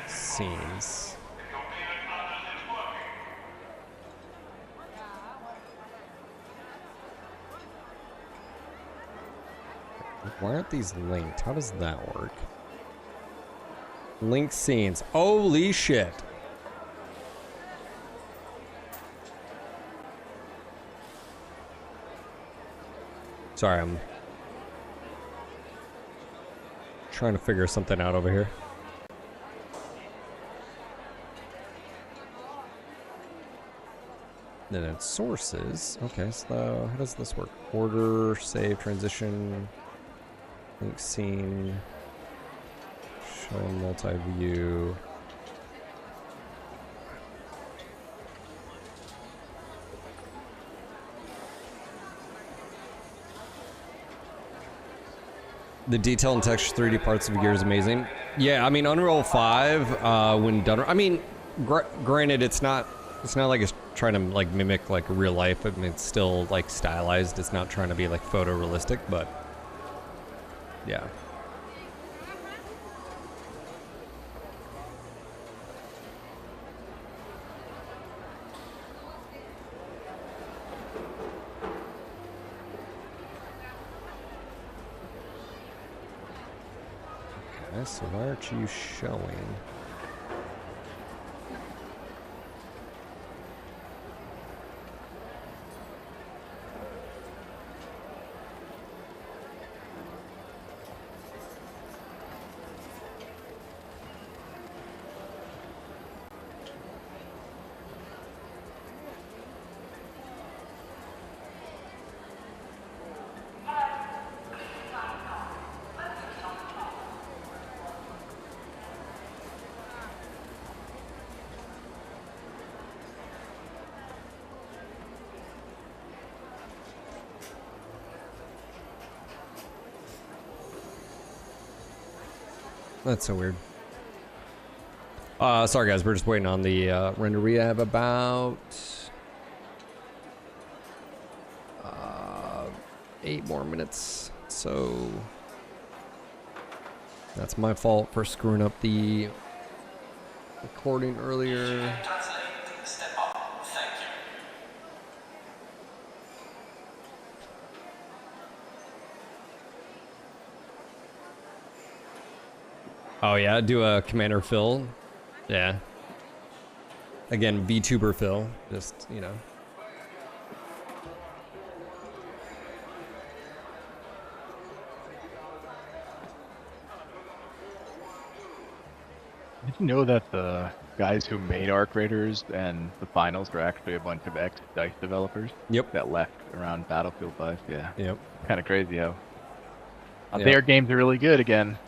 [SPEAKER 1] Scenes. Why aren't these linked? How does that work? Link scenes. Holy shit. Sorry, I'm trying to figure something out over here. Then it's sources. Okay, so how does this work? Order, save, transition, link scene, show multi-view. The detail and texture 3D parts of gear is amazing. Yeah, I mean Unreal 5 when done. I mean, granted, it's not like it's trying to like mimic like real life. I mean, it's still like stylized. It's not trying to be like photorealistic, but yeah. Okay, so why aren't you showing? That's so weird. Sorry guys, we're just waiting on the render. We have about 8 more minutes, so that's my fault for screwing up the recording earlier. Oh yeah, do a Commander Phil. Yeah. Again, VTuber Phil. Just, you know.
[SPEAKER 2] Did you know that the guys who made Arc Raiders and the finals were actually a bunch of ex-DICE developers?
[SPEAKER 1] Yep.
[SPEAKER 2] That left around Battlefield 5, yeah.
[SPEAKER 1] Yep.
[SPEAKER 2] Kind of crazy how
[SPEAKER 1] Yep.
[SPEAKER 2] their games are really good again.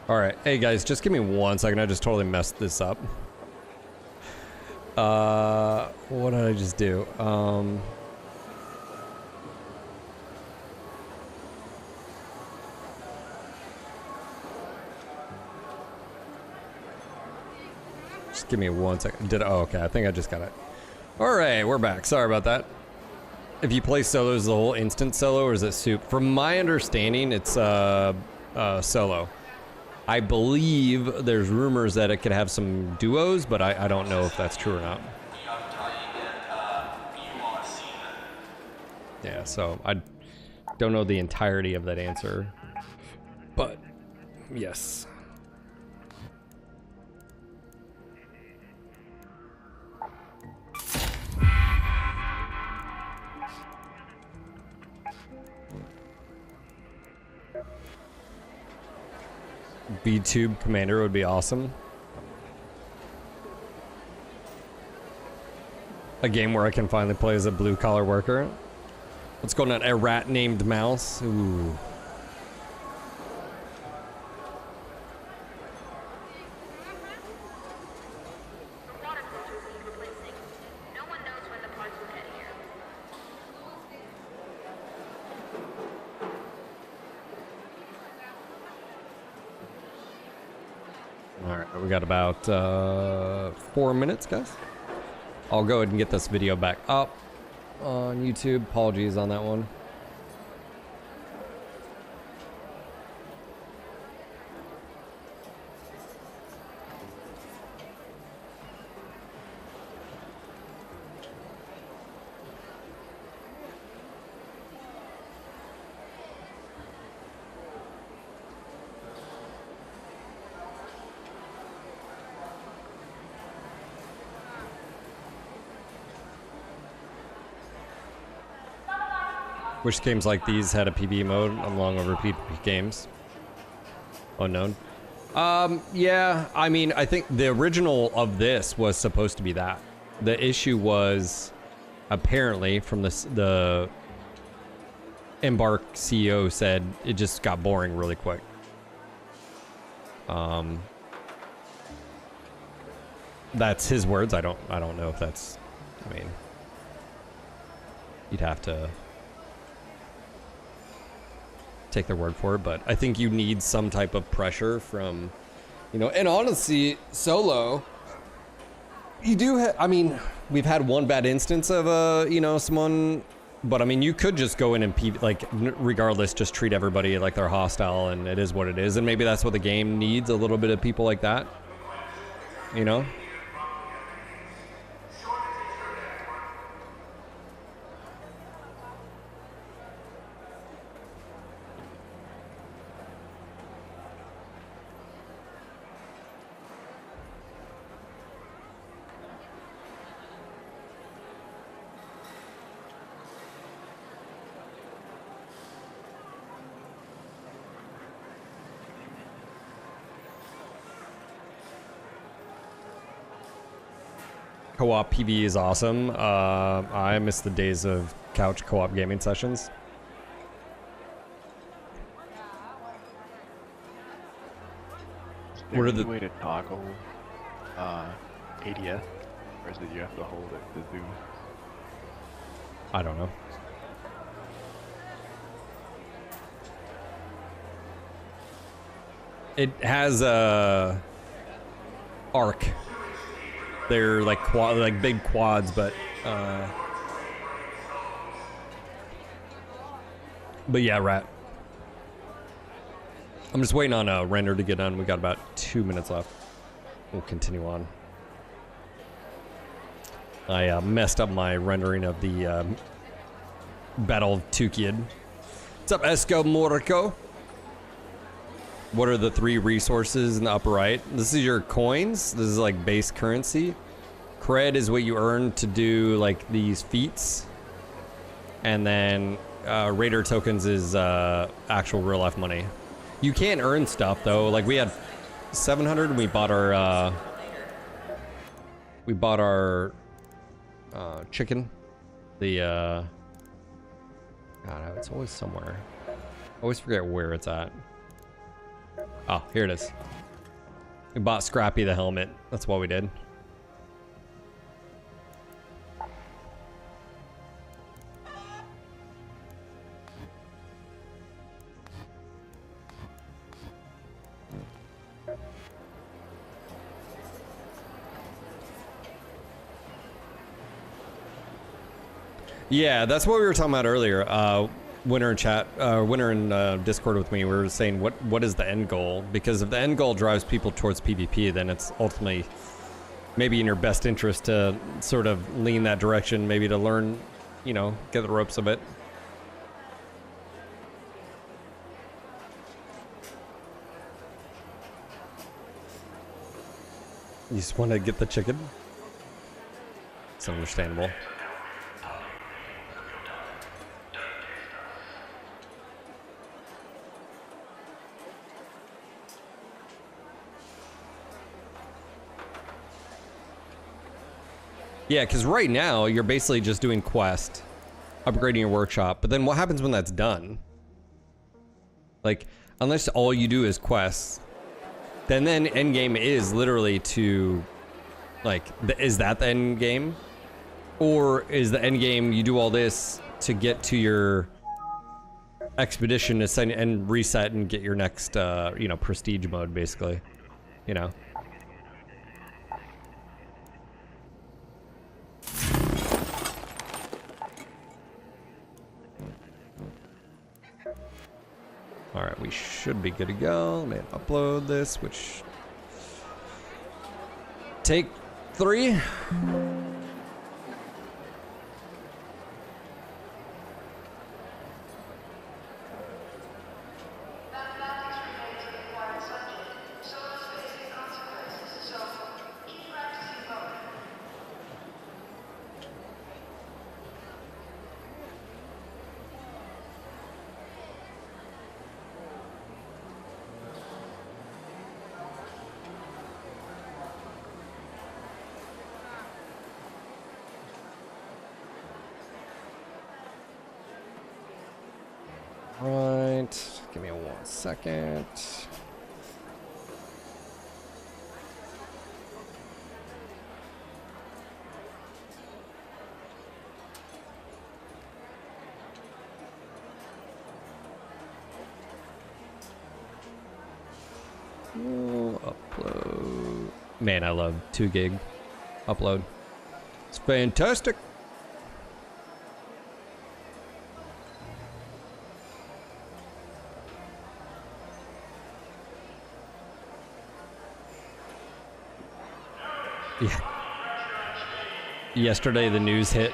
[SPEAKER 1] All right, hey guys, just give me 1 second. I just totally messed this up. What did I just do? Just give me 1 second. Oh, okay. I think I just got it. All right, we're back. Sorry about that. If you play solo, is the whole instant solo, or is it soup? From my understanding, it's solo. I believe there's rumors that it could have some duos, but I don't know if that's true or not. Yeah, so I don't know the entirety of that answer, but yes. B-Tube Commander would be awesome. A game where I can finally play as a blue-collar worker. What's going on? A rat named Mouse? Ooh. Alright, we got about 4 minutes, guys. I'll go ahead and get this video back up on YouTube. Apologies on that one. Wish games like these had a PvE mode. I'm long over PvP games. Unknown. Yeah, I mean, I think the original of this was supposed to be that. The issue was, apparently, from the Embark CEO said it just got boring really quick. That's his words. I don't know if that's, I mean, you'd have to take their word for it, but I think you need some type of pressure from, you know, and honestly, solo, you do I mean, we've had one bad instance of you know, someone, but I mean, you could just go in and like, regardless, just treat everybody like they're hostile, and it is what it is, and maybe that's what the game needs, a little bit of people like that, you know? Co-op PvE is awesome. I miss the days of couch co-op gaming sessions.
[SPEAKER 2] What are the way to toggle ADS, or is it you have to hold it to zoom?
[SPEAKER 1] I don't know. It has a arc. They're like like big quads, but yeah, rat. I'm just waiting on a render to get done. We got about 2 minutes left. We'll continue on. I messed up my rendering of the Battle of Tukid. What's up, Esco Morico? What are the 3 resources in the upper right? This is your coins. This is like base currency. Cred is what you earn to do like these feats. And then Raider tokens is actual real life money. You can't earn stuff though. Like we had 700 and we bought our chicken. The God, it's always somewhere. I always forget where it's at. Oh, here it is. We bought Scrappy the helmet. That's what we did. Yeah, that's what we were talking about earlier. Winner in chat, winner in Discord with me, we were saying what is the end goal? Because if the end goal drives people towards PvP, then it's ultimately maybe in your best interest to sort of lean that direction, maybe to learn, you know, get the ropes of it. You just want to get the chicken? It's understandable. Yeah, because right now you're basically just doing quest, upgrading your workshop, but then what happens when that's done? Like, unless all you do is quests, then end game is literally to, like, is that the end game? Or is the end game you do all this to get to your expedition to send and reset and get your next, you know, prestige mode, basically, you know? All right, we should be good to go. Let me upload this, which take 3. Right, give me 1 second. Upload. Man, I love 2 gig upload. It's fantastic. Yeah. Yesterday the news hit.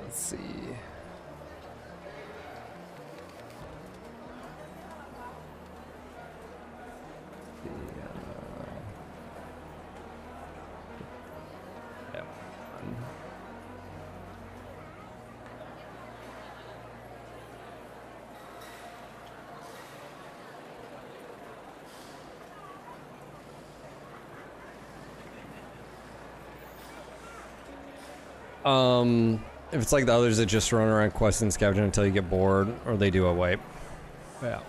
[SPEAKER 1] Let's see. Yeah. If it's like the others that just run around questing and scavenging until you get bored, or they do a wipe. Yeah.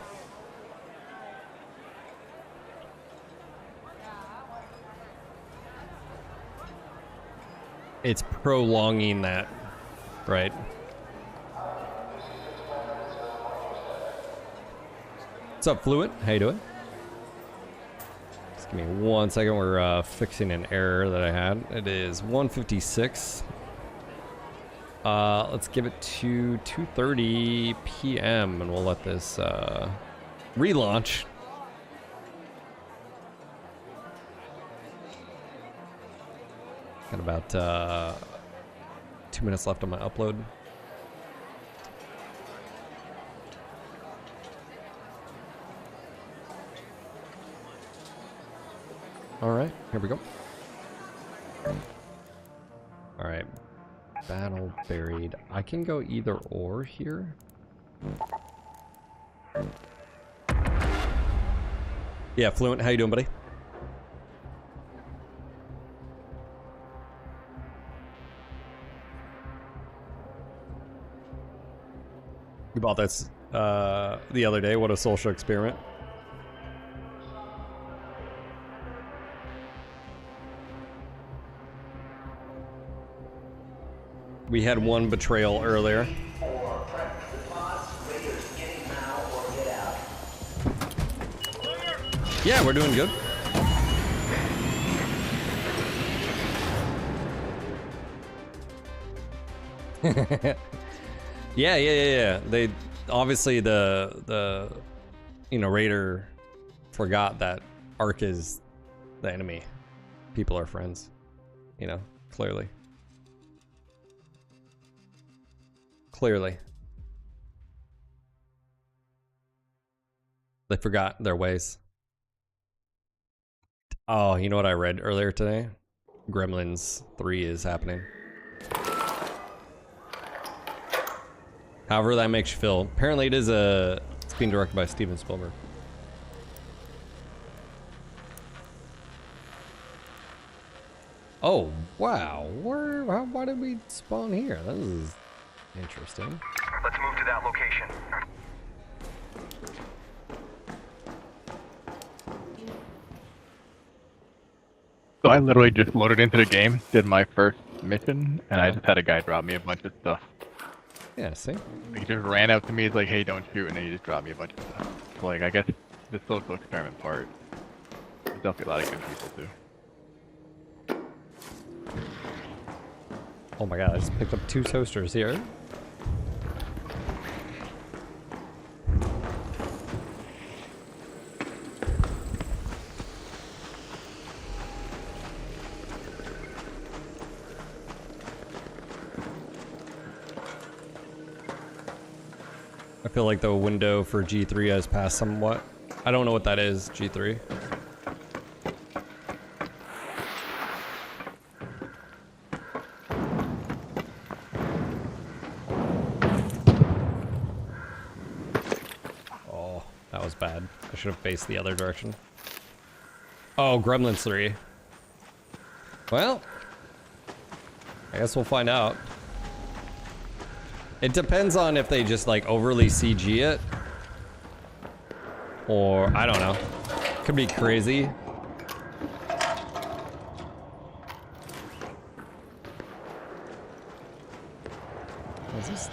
[SPEAKER 1] It's prolonging that, right? What's up, Fluent? How you doing? Just give me 1 second. We're fixing an error that I had. It is 1:56. Let's give it to 2:30 p.m. and we'll let this relaunch. Got about 2 minutes left on my upload. All right, here we go. All right. Battle buried. I can go either or here. Yeah, Fluent, how you doing, buddy? about this the other day. What a social experiment. We had one betrayal earlier. Yeah, we're doing good. Yeah. They obviously the Raider forgot that Ark is the enemy. People are friends. Clearly. They forgot their ways. Oh, you know what I read earlier today? Gremlins 3 is happening. However that makes you feel. Apparently it's being directed by Steven Spielberg. Oh, wow. Why did we spawn here? This is interesting.
[SPEAKER 10] Let's move to that location.
[SPEAKER 2] So I literally just loaded into the game, did my first mission, and I just had a guy drop me a bunch of stuff.
[SPEAKER 1] Yeah, see?
[SPEAKER 2] He just ran up to me, he's like, hey, don't shoot, and then he just dropped me a bunch of stuff. So, like, I guess the social experiment part, there's definitely a lot of good people, too.
[SPEAKER 1] Oh my god, I just picked up 2 toasters here. I feel like the window for G3 has passed somewhat. I don't know what that is, G3. Oh, that was bad. I should have faced the other direction. Oh, Gremlins 3. Well, I guess we'll find out. It depends on if they just like overly CG it. Or, I don't know. Could be crazy. Is this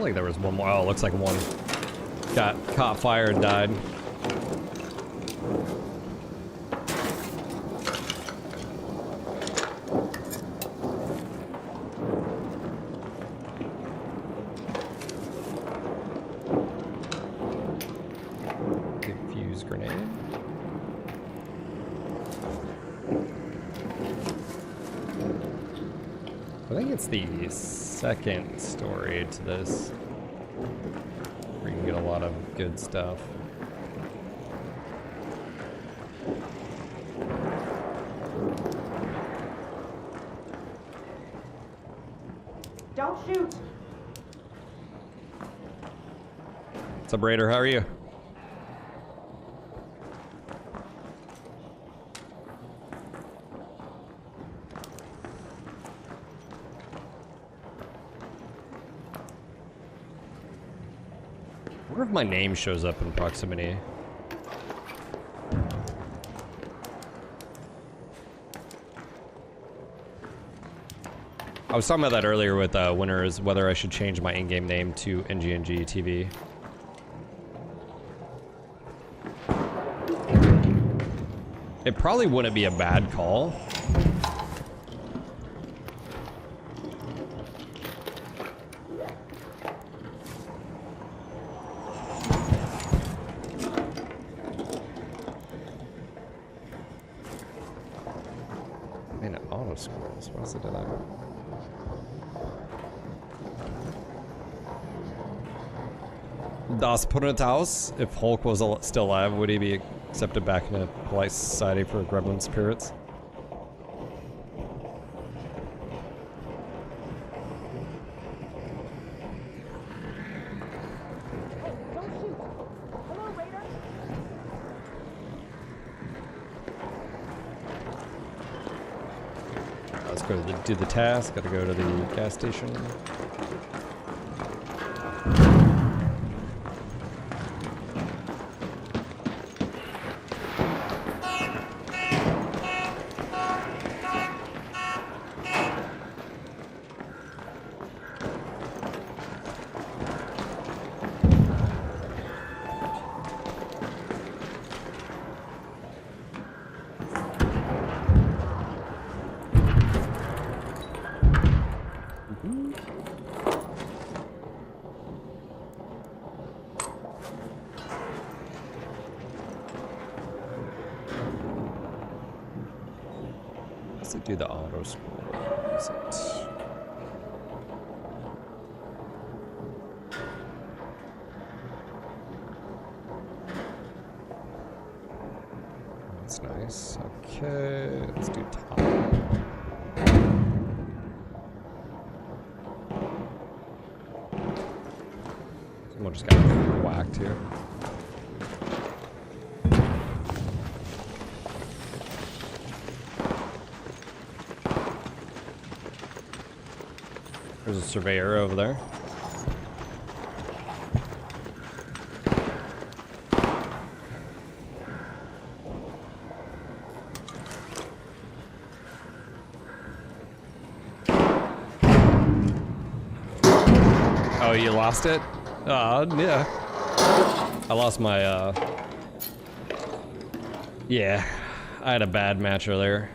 [SPEAKER 1] like there was one more. Oh, it looks like one got caught fire and died. Diffuse grenade. I think it's the second story to this. Where you can get a lot of good stuff.
[SPEAKER 6] Don't shoot.
[SPEAKER 1] What's up, Raider? How are you? I wonder if my name shows up in proximity. I was talking about that earlier with Winners, whether I should change my in-game name to NGNG TV. It probably wouldn't be a bad call. Man, it auto scrolls. What does it do that? Das Punethaus, if Hulk was still alive, would he be accepted back in a polite society for gremlin spirits. Let's go do the task. Gotta go to the gas station. Let's do the auto scroll. Where is it? That's nice. Okay, let's do top. Someone just got whacked here. There's a surveyor over there. Oh, you lost it? Yeah. I lost my, yeah. I had a bad match earlier.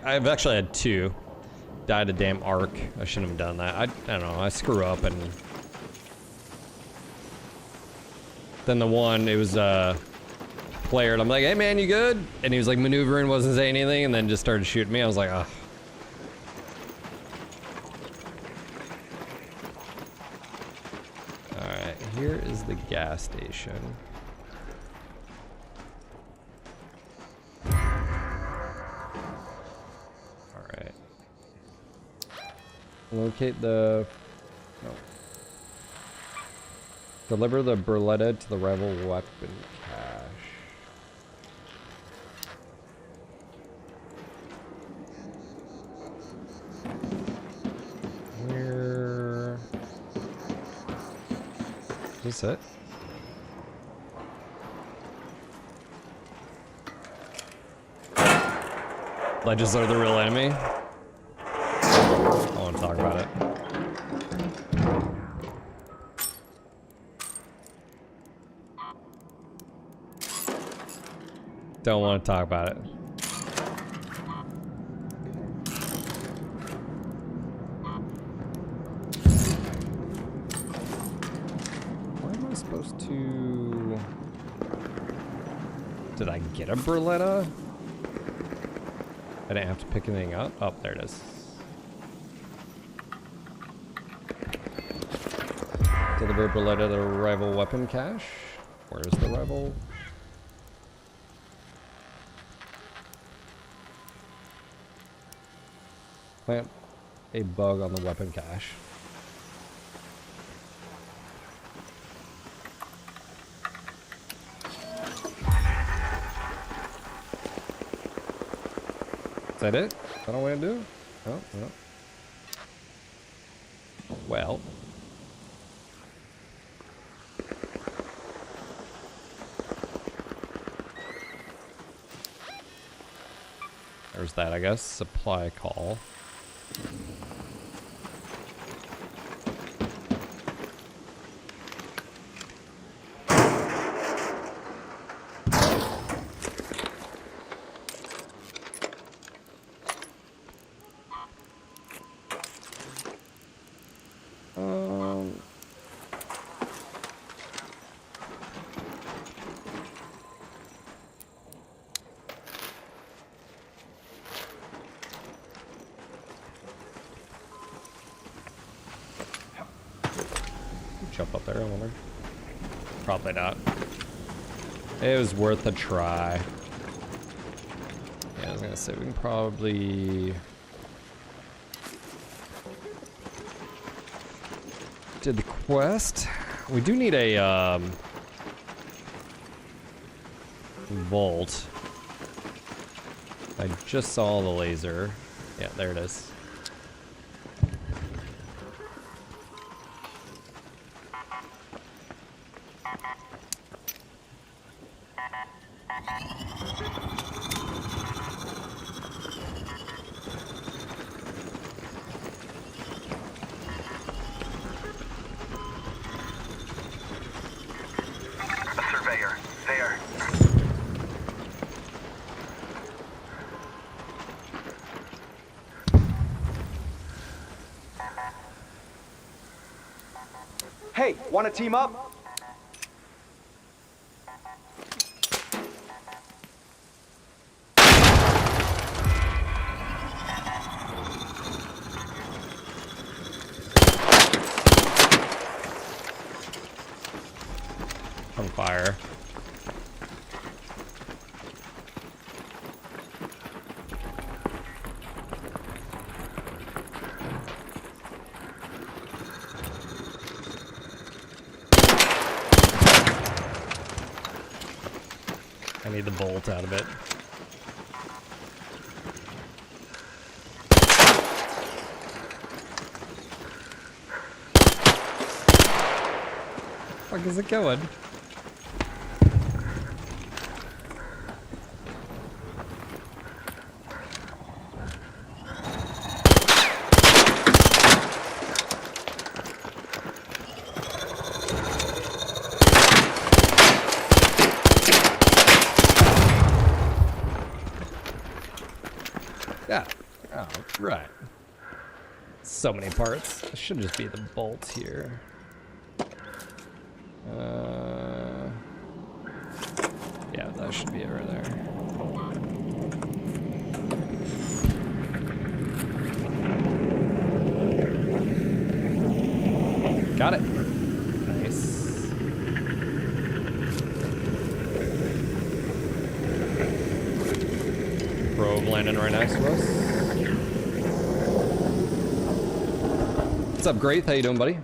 [SPEAKER 1] I've actually had two. Died a damn arc. I shouldn't have done that. I don't know. I screw up and then the one, it was a player and I'm like, hey man, you good? And he was like maneuvering, wasn't saying anything, and then just started shooting me. I was like, ugh. Alright, here is the gas station. Locate the... No. Deliver the Berletta to the rival weapon cache. Where... Is this it? Legends are the real enemy? I want to talk about it. Don't want to talk about it. Where am I supposed to... Did I get a Berletta? I didn't have to pick anything up? Oh, there it is. Deliver Berletta to the rival weapon cache. Where's the rival? Plant a bug on the weapon cache. Is that it? Is that all we have to do? Oh, no. Well. There's that, I guess. Supply call. jump up there, I wonder? Probably not. It was worth a try. Yeah, I was gonna say, we can probably... Did the quest. We do need a, vault. I just saw the laser. Yeah, there it is.
[SPEAKER 10] Hey, want to team up?
[SPEAKER 1] On fire. I need the bolt out of it. Where the fuck is it going? Yeah. Oh, right. So many parts. It should just be the bolt here. Yeah, that should be it right there. Got it. Nice. Probe landing right next to us. What's up, Graith? How you doing, buddy?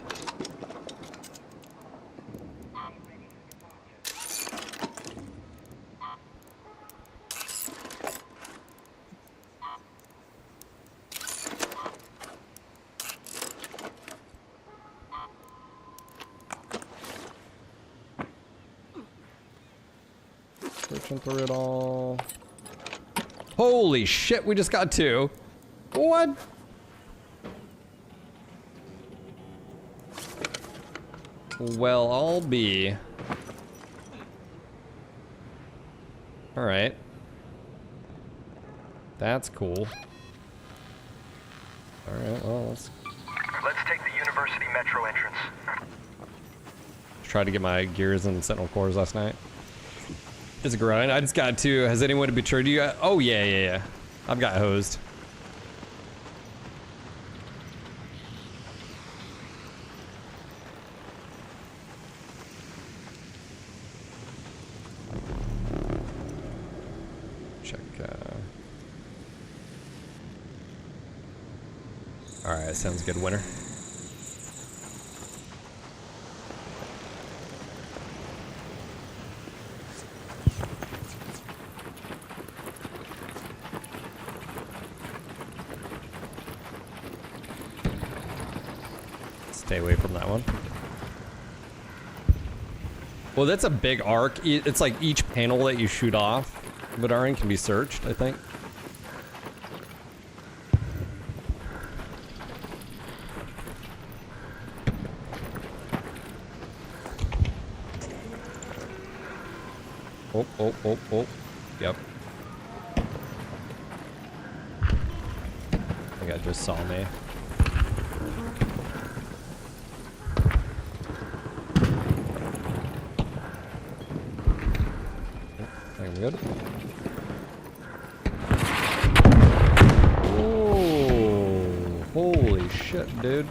[SPEAKER 1] Searching through it all. Holy shit, we just got two. What? Well, I'll be. All right. That's cool. All right, well, let's
[SPEAKER 10] take the University Metro entrance.
[SPEAKER 1] try to get my gears and Sentinel cores last night. It's a grind. I just got two. Has anyone betrayed you? Oh, yeah. I've got hosed. Check. All right, sounds good, winner. Stay away from that one. Well, that's a big arc. It's like each panel that you shoot off, Vidarin, can be searched, I think. Oh. Yep. I think I just saw me. I'm good. Oh, holy shit, dude.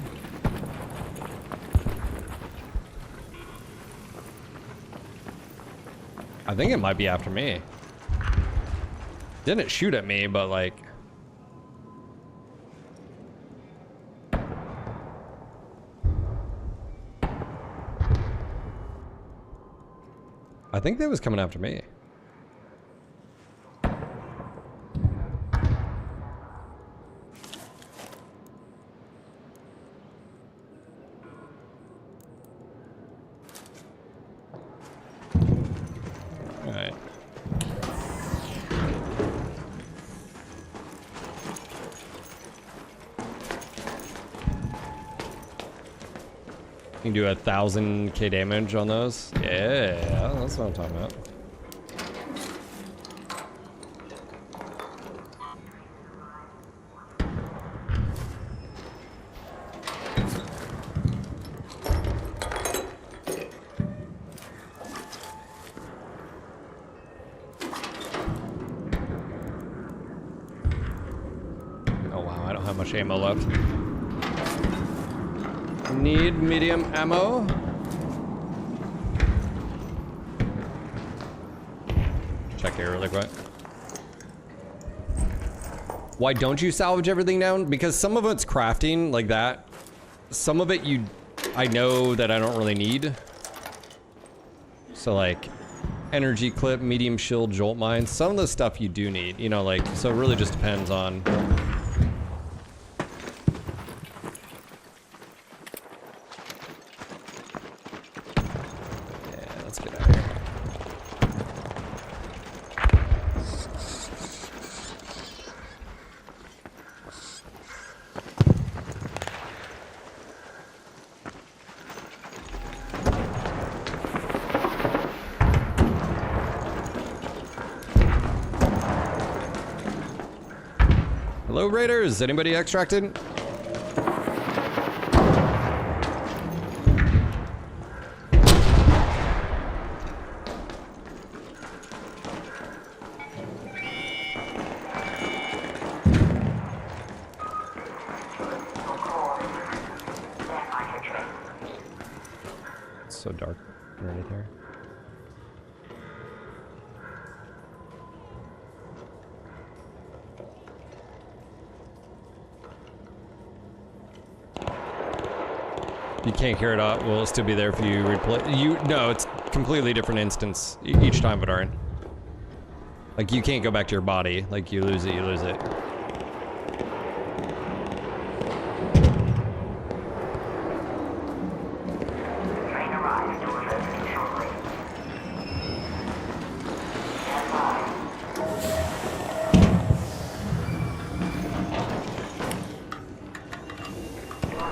[SPEAKER 1] I think it might be after me. Didn't shoot at me, but like... I think that was coming after me. Alright. You can do 1,000k damage on those. Yeah, that's what I'm talking about. Oh wow, I don't have much ammo left. Need medium ammo. Check here really quick. Why don't you salvage everything down? Because some of it's crafting like that. Some of it I know that I don't really need. So like energy clip, medium shield, jolt mine. Some of the stuff you do need, you know, like, so it really just depends on. Hello, Raiders. Anybody extracted? It's so dark underneath here. You can't carry it out. Will it still be there if you replay? No, it's completely different instance each time, but aren't. Like you can't go back to your body. Like you lose it, you lose it. Is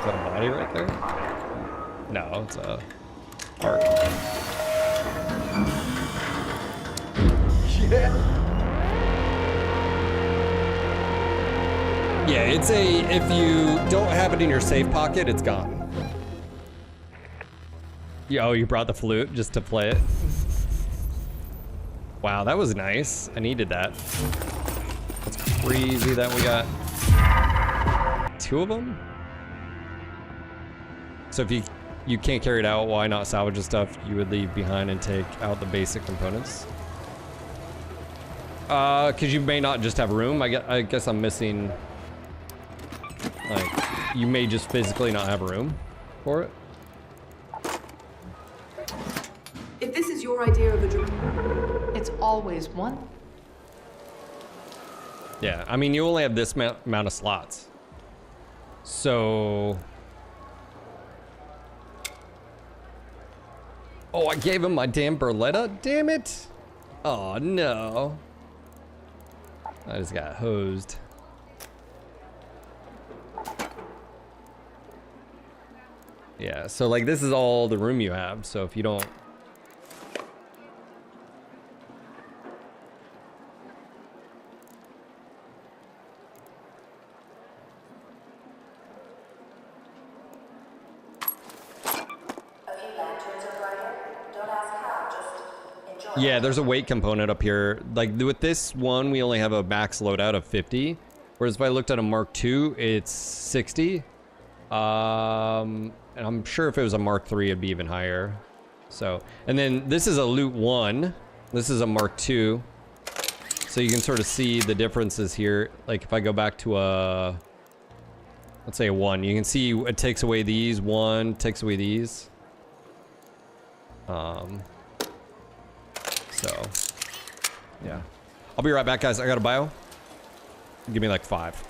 [SPEAKER 1] that a body right there? No, it's a arc. Yeah, it's if you don't have it in your safe pocket, it's gone. Oh, you brought the flute just to play it? Wow, that was nice. I needed that. That's crazy that we got 2 of them. So if you can't carry it out, why not salvage the stuff you would leave behind and take out the basic components? Because you may not just have room. I guess I'm missing, like, you may just physically not have room for it.
[SPEAKER 6] If this is your idea of a dream,
[SPEAKER 8] It's always one.
[SPEAKER 1] Yeah, I mean, you only have this amount of slots. So... Oh, I gave him my damn Berletta? Damn it! Oh, no. I just got hosed. Yeah, so like this is all the room you have, so if you don't... Yeah, there's a weight component up here. Like with this one, we only have a max loadout of 50. Whereas if I looked at a Mark II, it's 60. And I'm sure if it was a Mark III, it'd be even higher. So, and then this is a loot 1. This is a Mark II. So you can sort of see the differences here. Like if I go back to a, let's say a 1, you can see it takes away these. 1 takes away these. So, yeah. I'll be right back, guys. I got a bio. Give me like 5.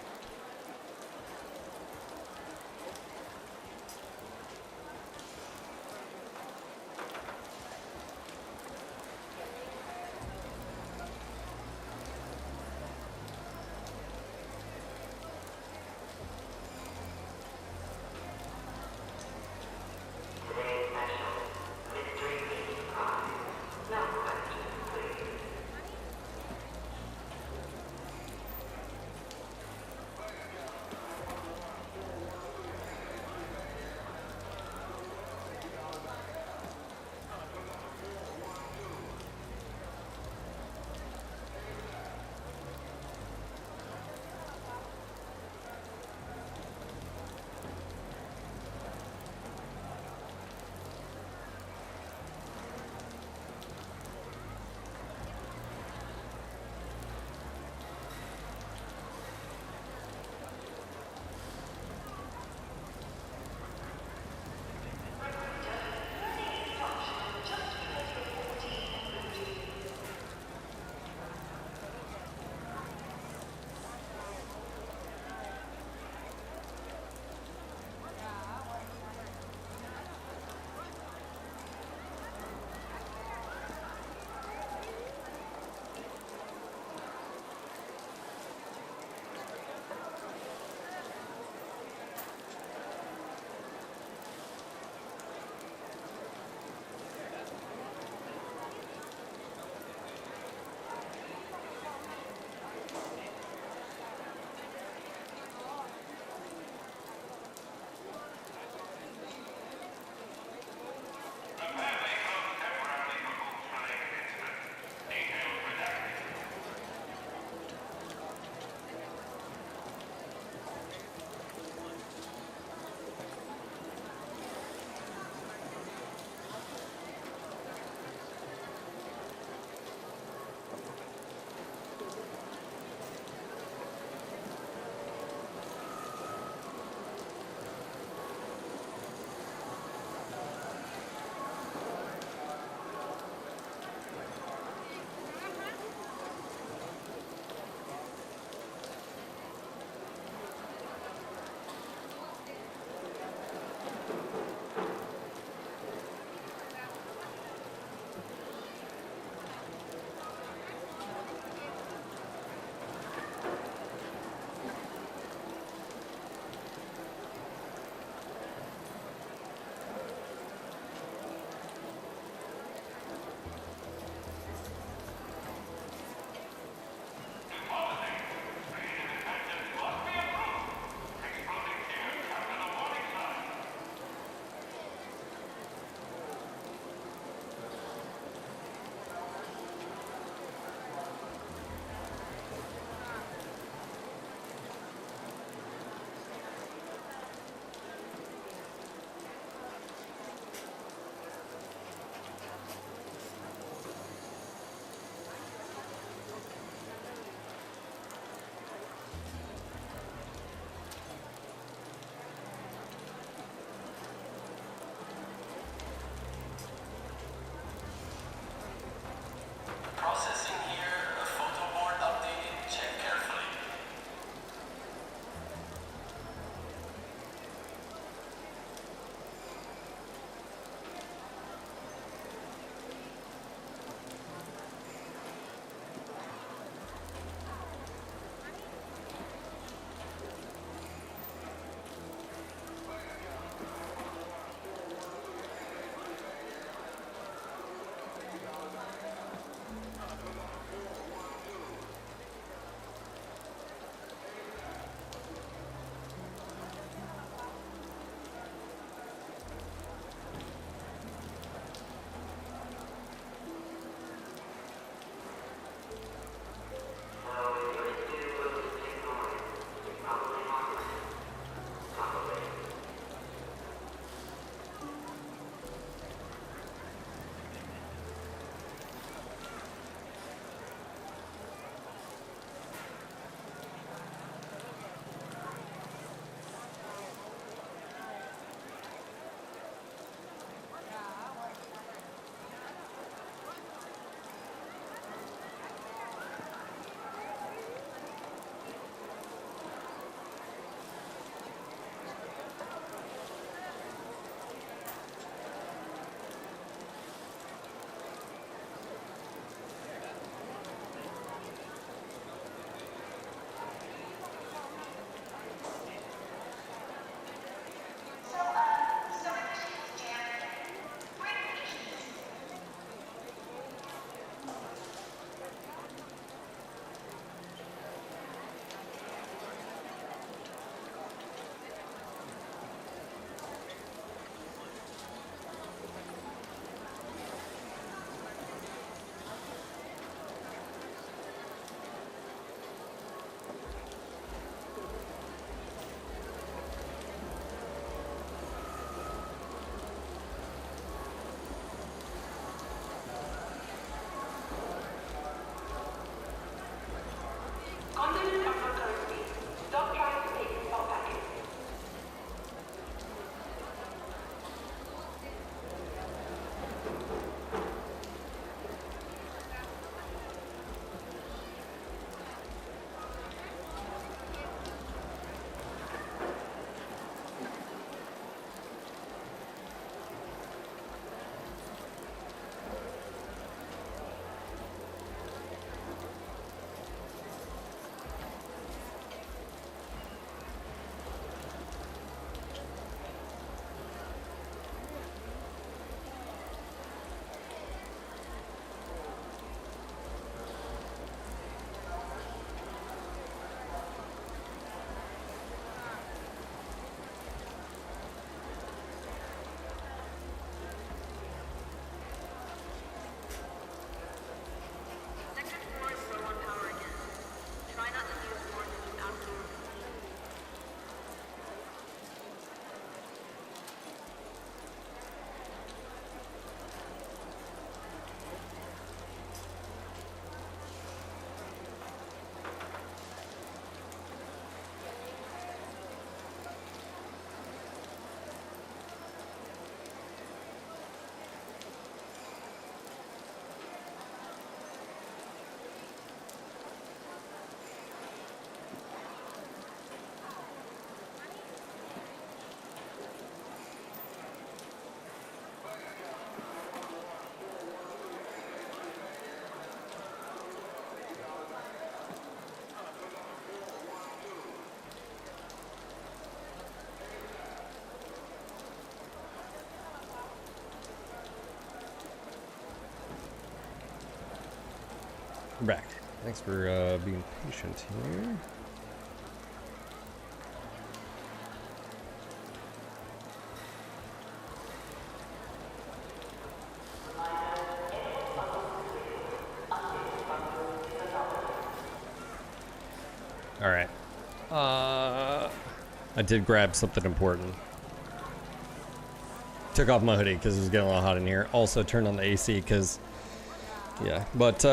[SPEAKER 1] We're back. Thanks for being patient here. All right. I did grab something important. Took off my hoodie because it was getting a little hot in here. Also turned on the AC because, yeah. But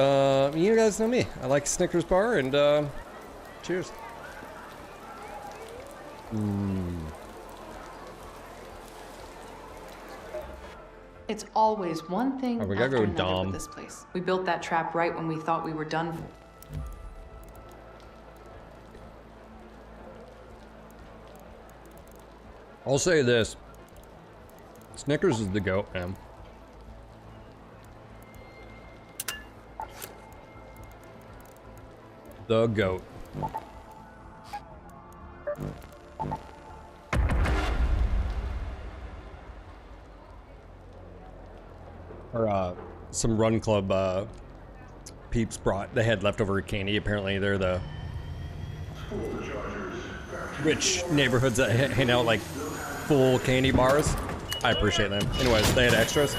[SPEAKER 1] you guys know me. I like Snickers bar and cheers.
[SPEAKER 8] It's always one thing
[SPEAKER 1] Oh, we gotta
[SPEAKER 8] after
[SPEAKER 1] go
[SPEAKER 8] another
[SPEAKER 1] Dom.
[SPEAKER 8] with this place. We built that trap right when we thought we were done.
[SPEAKER 1] I'll say this. Snickers is the goat, man. The goat. Or some Run Club peeps brought. They had leftover candy. Apparently they're the rich neighborhoods that hand out like full candy bars. I appreciate them. Anyways, they had extras.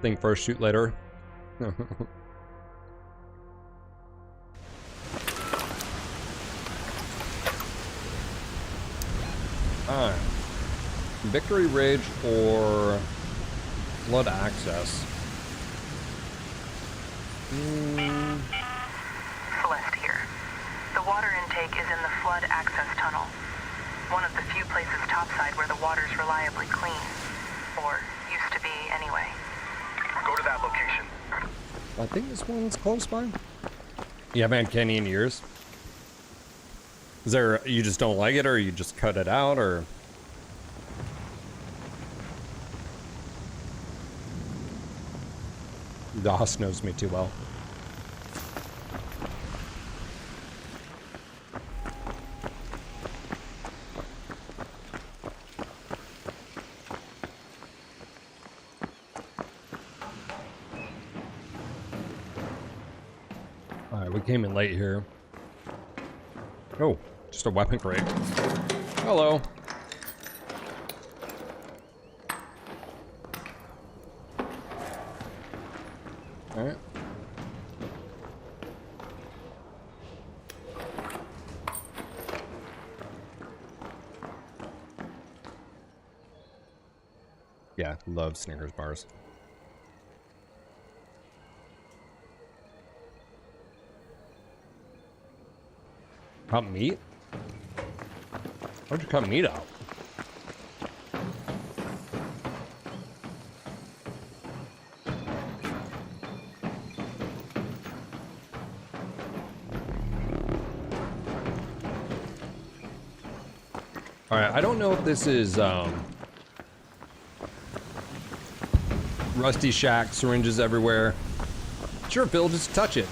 [SPEAKER 1] Think first, shoot later. Alright. Victory Ridge or Flood Access?
[SPEAKER 14] Celeste here. The water intake is in the flood access tunnel. One of the few places topside where the water's reliably clean. Or used to be, anyway.
[SPEAKER 10] Go to that location.
[SPEAKER 1] I think this one's close by. You haven't had candy in years? Is there, you just don't like it, or you just cut it out, or? Doss knows me too well. Alright, we came in late here. Oh, just a weapon crate. Hello. Alright. Yeah, love Snickers bars. Cut meat? Why'd you cut meat out? Alright, I don't know if this is Rusty Shack, syringes everywhere. Sure, Phil, just touch it.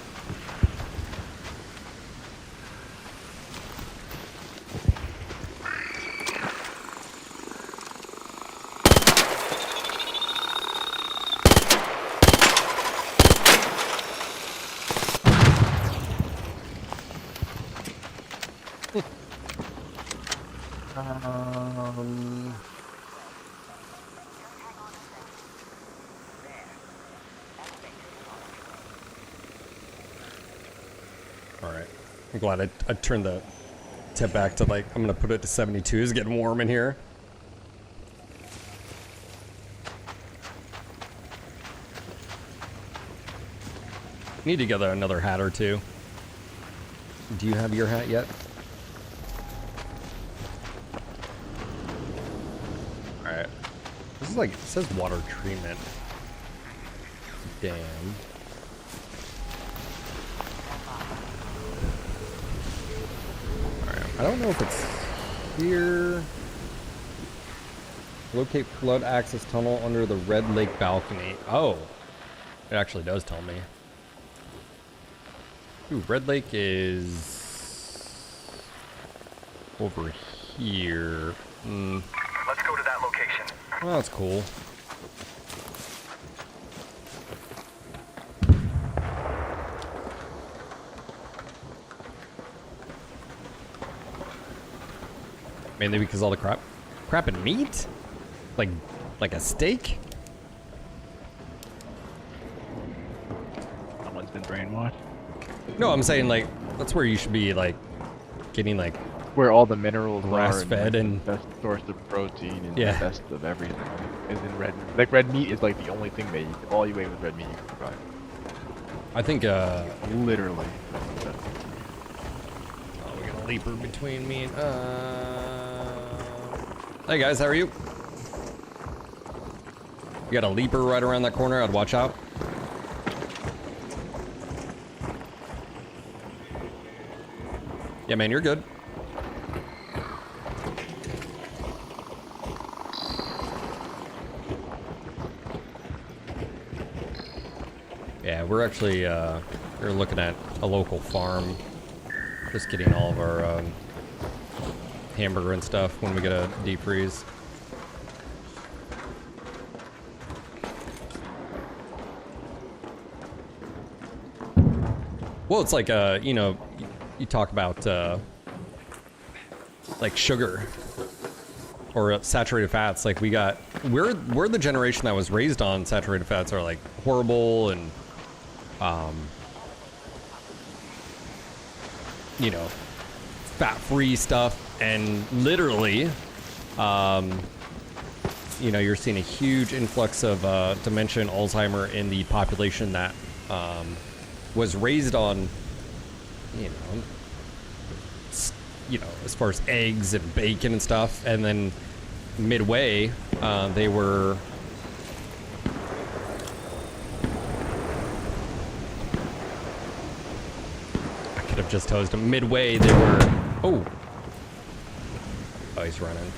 [SPEAKER 1] Alright. I'm glad I turned the tip back to, like, I'm gonna put it to 72. It's getting warm in here. Need to get another hat or two. Do you have your hat yet? Alright. This is like, it says water treatment. Damn. Alright, I don't know if it's here. Locate flood access tunnel under the Red Lake balcony. Oh, it actually does tell me. Ooh, Red Lake is over here.
[SPEAKER 10] Let's go to that location.
[SPEAKER 1] Well, that's cool. Mainly because all the crap and meat? Like a steak?
[SPEAKER 2] Someone's been brainwashed.
[SPEAKER 1] No, I'm saying like that's where you should be like getting like
[SPEAKER 2] where all the minerals
[SPEAKER 1] grass
[SPEAKER 2] are
[SPEAKER 1] fed and
[SPEAKER 2] the best source of protein and
[SPEAKER 1] yeah.
[SPEAKER 2] the best of everything is in red. Like red meat is like the only thing that all you ate with red meat you can provide.
[SPEAKER 1] I think
[SPEAKER 2] literally.
[SPEAKER 1] Oh, we got a leaper between me and hey guys, how are you? You got a leaper right around that corner. I'd watch out. Yeah, man, you're good. Yeah, we're actually we're looking at a local farm. Just getting all of our hamburger and stuff when we get a deep freeze. Well, it's like you know, you talk about like sugar or saturated fats. Like we're the generation that was raised on saturated fats are like horrible and you know, fat-free stuff, and literally you know, you're seeing a huge influx of dementia and Alzheimer in the population that was raised on, you know, as far as eggs and bacon and stuff, and then midway, they were I could have just hosed him. Midway, they were oh, he's running.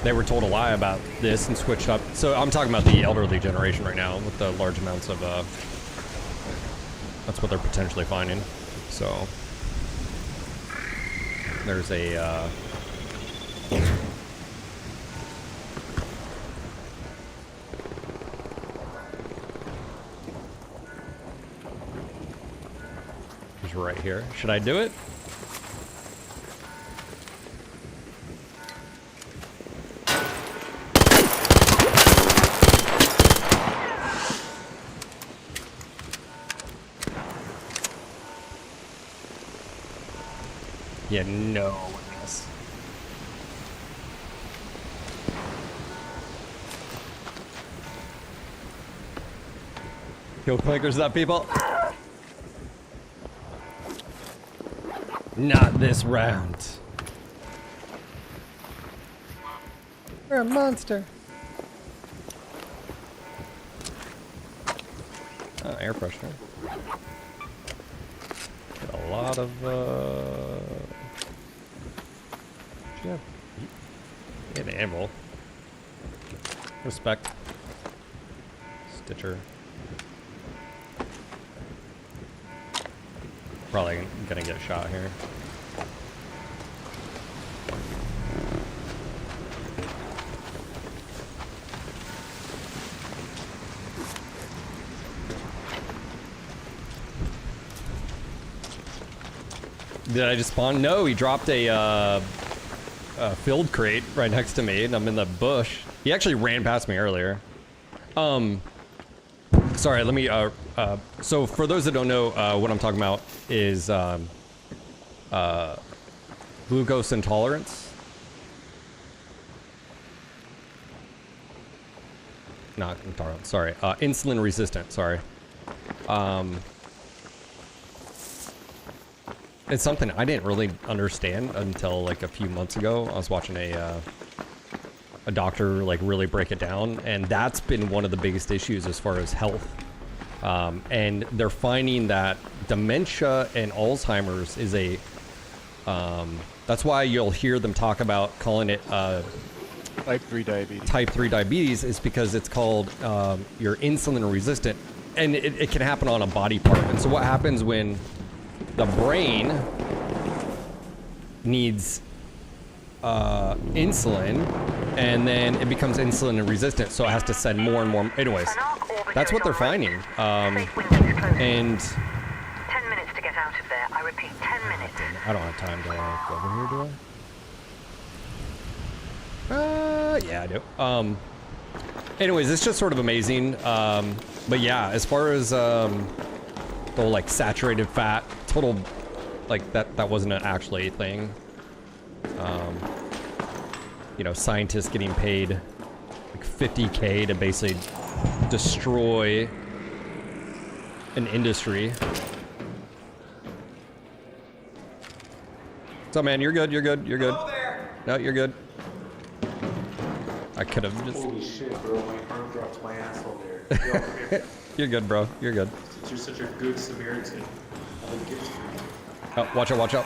[SPEAKER 1] They were told a lie about this and switched up. So I'm talking about the elderly generation right now with the large amounts of, that's what they're potentially finding. So there's a, he's right here. Should I do it? Yeah, no witness. Kill clinkers up, people. Not this round. You're a monster. Oh, air pressure. Got a lot of, yeah. Get an animal. Respect. Stitcher. Probably gonna get shot here. Did I just spawn? No, he dropped a filled crate right next to me, and I'm in the bush. He actually ran past me earlier. Sorry, let me, so for those that don't know, what I'm talking about is, glucose intolerance. Not intolerant, sorry. Insulin resistant, sorry. It's something I didn't really understand until like a few months ago. I was watching a doctor like really break it down, and that's been one of the biggest issues as far as health. And they're finding that dementia and Alzheimer's is a, that's why you'll hear them talk about calling it
[SPEAKER 2] type 3 diabetes.
[SPEAKER 1] Type 3 diabetes is because it's called you're insulin resistant, and it can happen on a body part. And so what happens when the brain needs insulin, and then it becomes insulin resistant, so it has to send more and more. Anyways, that's what they're finding. And
[SPEAKER 14] 10 minutes to get out of there. I repeat, 10 minutes.
[SPEAKER 1] I don't have time to go over here, do I? Yeah, I do. Anyways, it's just sort of amazing. But yeah, as far as the whole like saturated fat, total, like that wasn't actually a thing. You know, scientists getting paid like $50K to basically destroy an industry. So man, you're good, you're good, you're good. No, you're good. I could have just...
[SPEAKER 15] Holy shit, bro, my arm dropped my asshole there.
[SPEAKER 1] You're good, bro, you're good.
[SPEAKER 15] You're such a good Samaritan. I'll give it to you.
[SPEAKER 1] Oh, watch out, watch out.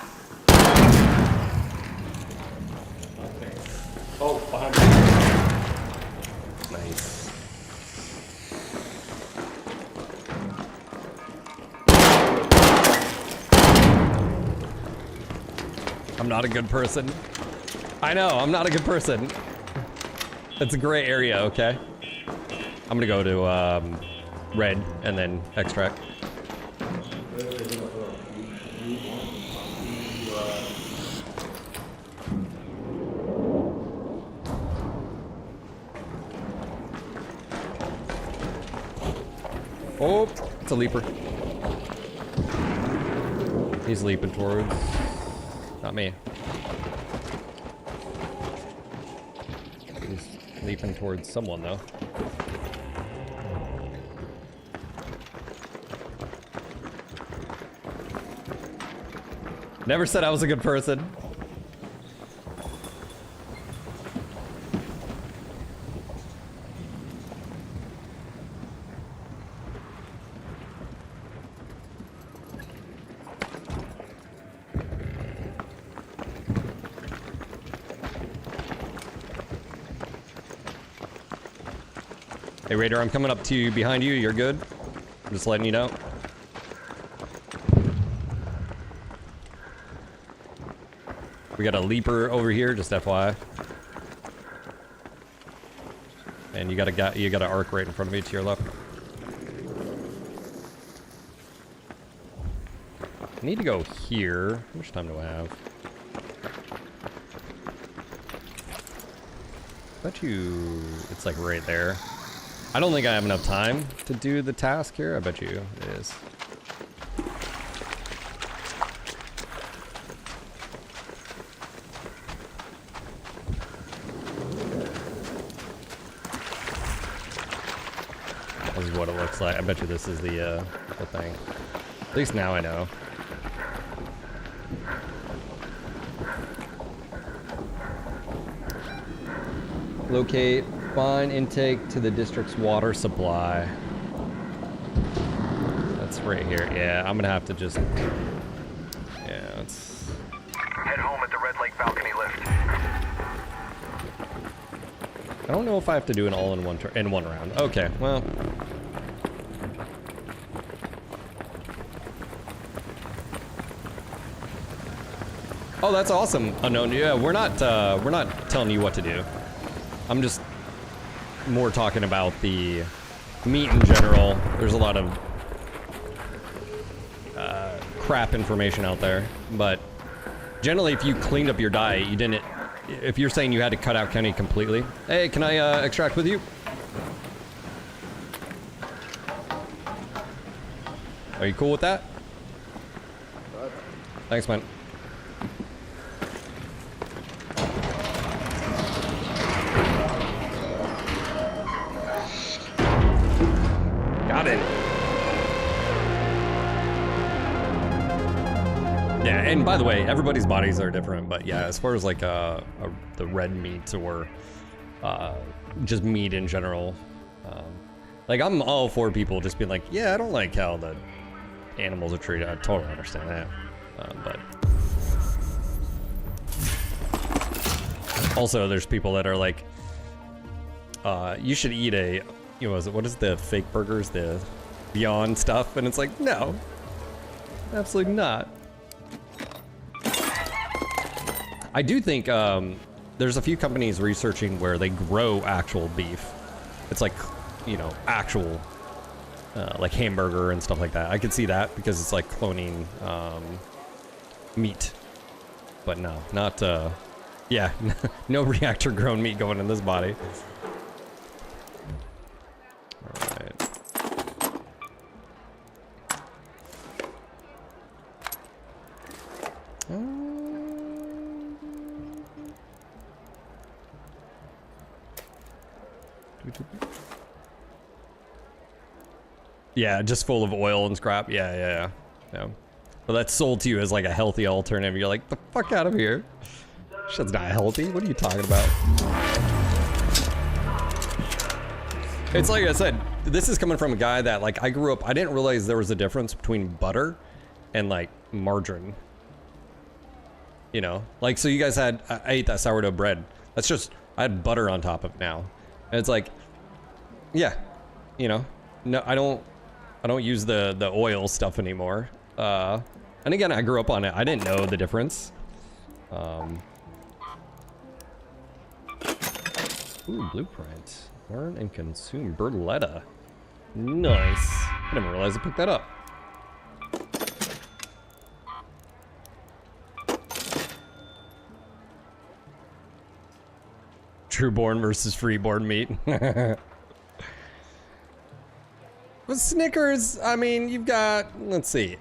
[SPEAKER 15] Oh, behind me.
[SPEAKER 1] Nice. I'm not a good person. I know, I'm not a good person. It's a gray area, okay? I'm gonna go to red and then extract. Oh, it's a leaper. He's leaping towards... Not me. He's leaping towards someone, though. Never said I was a good person. Hey Raider, I'm coming up to you behind you. You're good. I'm just letting you know. We got a leaper over here, just FYI. And you got an arc right in front of you to your left. I need to go here. How much time do I have? Bet you it's like right there. I don't think I have enough time to do the task here. I bet you it is. This is what it looks like. I bet you this is the thing. At least now I know. Locate, find intake to the district's water supply. That's right here. Yeah, I'm gonna have to just... Yeah, it's...
[SPEAKER 10] Head home at the Red Lake balcony lift.
[SPEAKER 1] I don't know if I have to do it all in one round. Okay, well... Oh, that's awesome, Unknown. Yeah, we're not telling you what to do. I'm just more talking about the meat in general. There's a lot of crap information out there, but generally, if you cleaned up your diet, you didn't. If you're saying you had to cut out Kenny completely, hey, can I extract with you? Are you cool with that? Thanks, man. Got it. Yeah, and by the way, everybody's bodies are different, but yeah, as far as like the red meats or just meat in general, like I'm all for people just being like, yeah, I don't like how the animals are treated. I totally understand that, but also there's people that are like, you should eat a, you know, what is the fake burgers, the Beyond stuff, and it's like, no, absolutely not. I do think there's a few companies researching where they grow actual beef. It's like, you know, actual like hamburger and stuff like that. I could see that because it's like cloning meat. But no, not, yeah, no reactor grown meat going in this body. All right. Yeah, just full of oil and scrap. Yeah. Well, that's sold to you as like a healthy alternative. You're like, the fuck out of here. Shit's not healthy. What are you talking about? It's like I said, this is coming from a guy that, like, I grew up, I didn't realize there was a difference between butter and like margarine. You know, like, so you guys had, I ate that sourdough bread. That's just, I had butter on top of it now. And it's like, yeah, you know, no, I don't use the oil stuff anymore. And again, I grew up on it. I didn't know the difference. Ooh, blueprint. Learn and consume Berletta. Nice. I didn't realize I picked that up. Trueborn versus freeborn meat. With Snickers, I mean, you've got, let's see.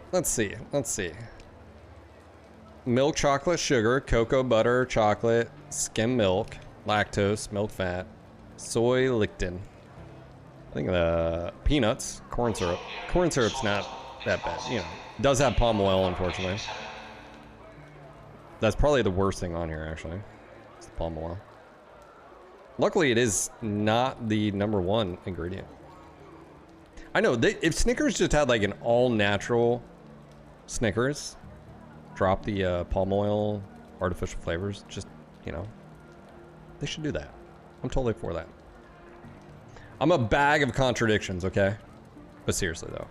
[SPEAKER 1] Milk, chocolate, sugar, cocoa, butter, chocolate, skim milk, lactose, milk fat, soy lectin. I think the peanuts, corn syrup. Corn syrup's not that bad, you know. It does have palm oil, unfortunately. That's probably the worst thing on here, actually. It's the palm oil. Luckily, it is not the #1 ingredient. I know, if Snickers just had like an all-natural Snickers, drop the palm oil, artificial flavors, just, you know, they should do that. I'm totally for that. I'm a bag of contradictions, okay? But seriously, though.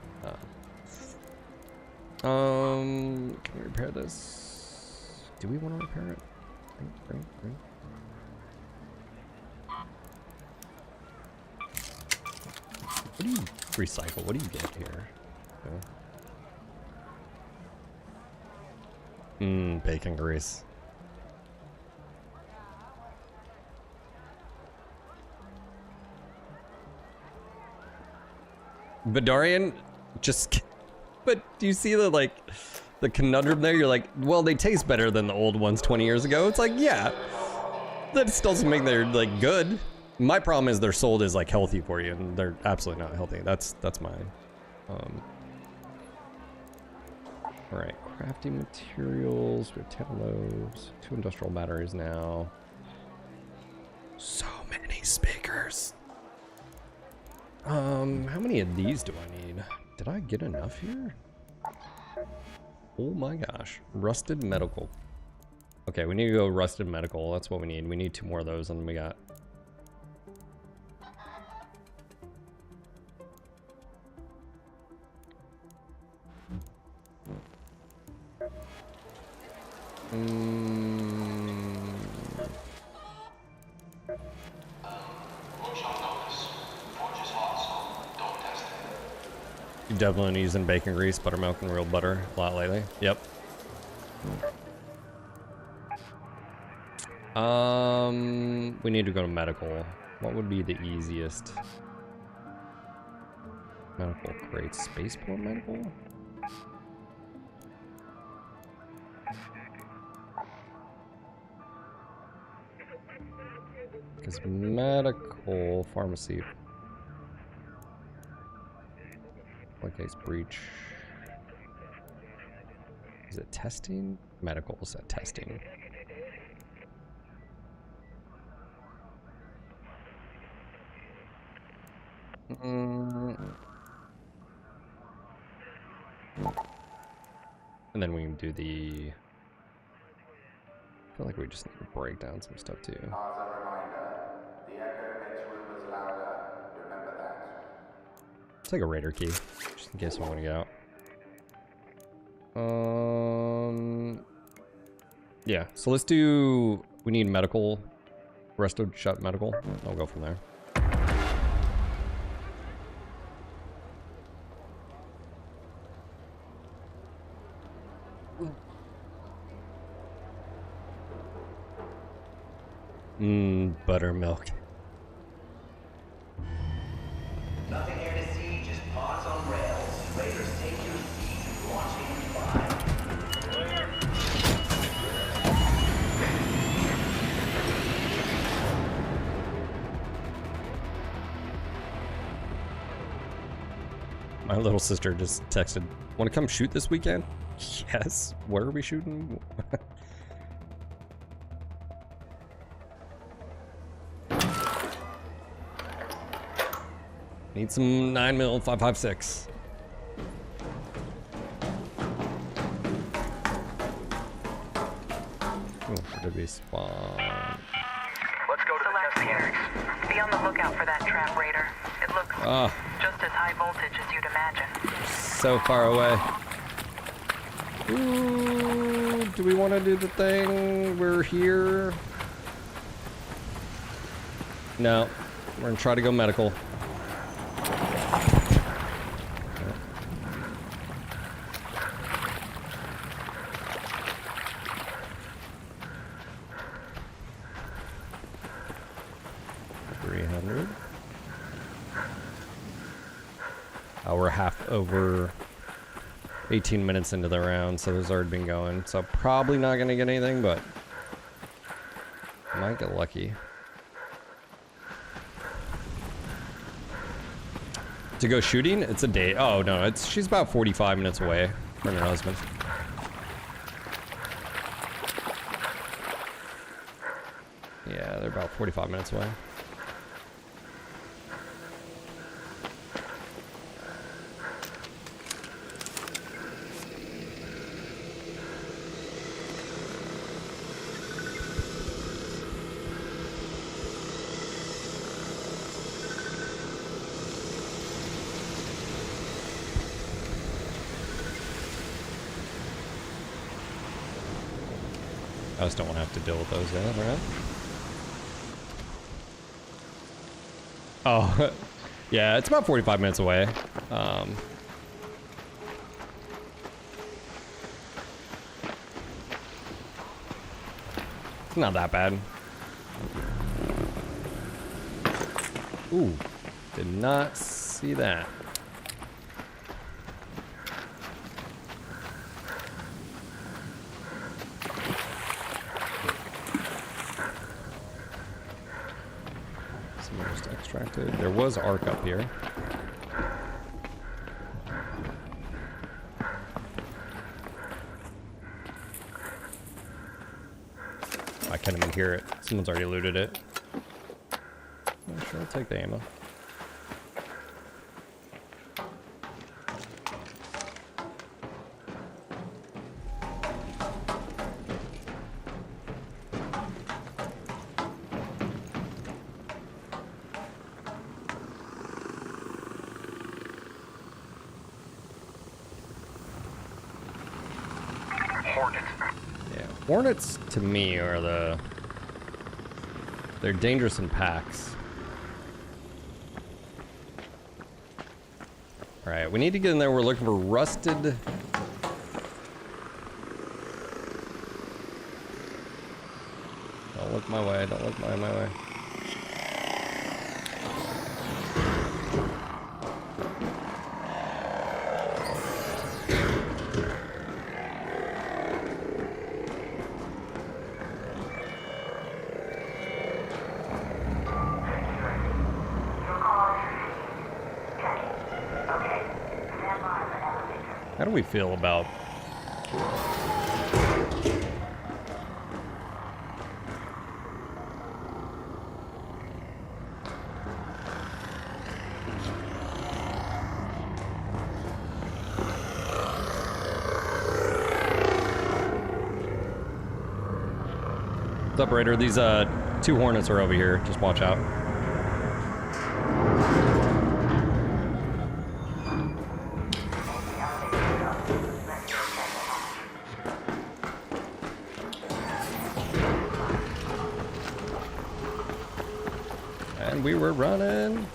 [SPEAKER 1] Can we repair this? Do we want to repair it? Great. What do you recycle? What do you get here? Okay. Bacon grease. Vidarian, just, but do you see the, like, the conundrum there? You're like, well, they taste better than the old ones 20 years ago. It's like, yeah, that still doesn't make them, like, good. My problem is they're sold as like healthy for you, and they're absolutely not healthy. That's mine. All right, crafting materials. We have 10 loaves, 2 industrial batteries now. So many speakers. How many of these do I need? Did I get enough here? Oh my gosh, rusted medical. Okay, we need to go rusted medical. That's what we need. We need 2 more of those, and we got. You've definitely been using bacon grease, buttermilk, and real butter a lot lately. Yep. We need to go to medical. What would be the easiest? Medical, great. Spaceport medical? Because medical pharmacy. Case breach. Is it testing? Medical is that testing. And then we can do the. I feel like we just need to break down some stuff too.
[SPEAKER 9] As a reminder, the echo makes rumors louder. Remember that.
[SPEAKER 1] It's like a raider key, just in case I want to get out. Yeah, so let's do... We need medical. Resto shut medical. I'll go from there. Buttermilk.
[SPEAKER 16] Nothing here to see, just pause on rails. Raiders, take your seats. Launching in 5.
[SPEAKER 1] My little sister just texted, want to come shoot this weekend? Yes. Where are we shooting? Need some 9mm 5.56. Oh, where did we spawn?
[SPEAKER 14] Let's go to select here. Be on the lookout for that trap raider. It looks just as high voltage as you'd imagine.
[SPEAKER 1] So far away. Ooh, do we want to do the thing? We're here. No, we're gonna try to go medical. 300. We're half over 18 minutes into the round, so it's already been going. So probably not gonna get anything, but might get lucky. To go shooting? It's a day. Oh no, she's about 45 minutes away from her husband. Yeah, they're about 45 minutes away. I just don't want to have to deal with those guys, right? Oh, yeah, it's about 45 minutes away. It's not that bad. Ooh, did not see that. Extracted. There was arc up here. I can't even hear it. Someone's already looted it. Yeah, sure, I'll take the ammo. Hornets to me are they're dangerous in packs. All right, we need to get in there. We're looking for rusted. Don't look my way. Don't look my way. How do we feel about what's up, Raider? These two Hornets are over here. Just watch out. We were running.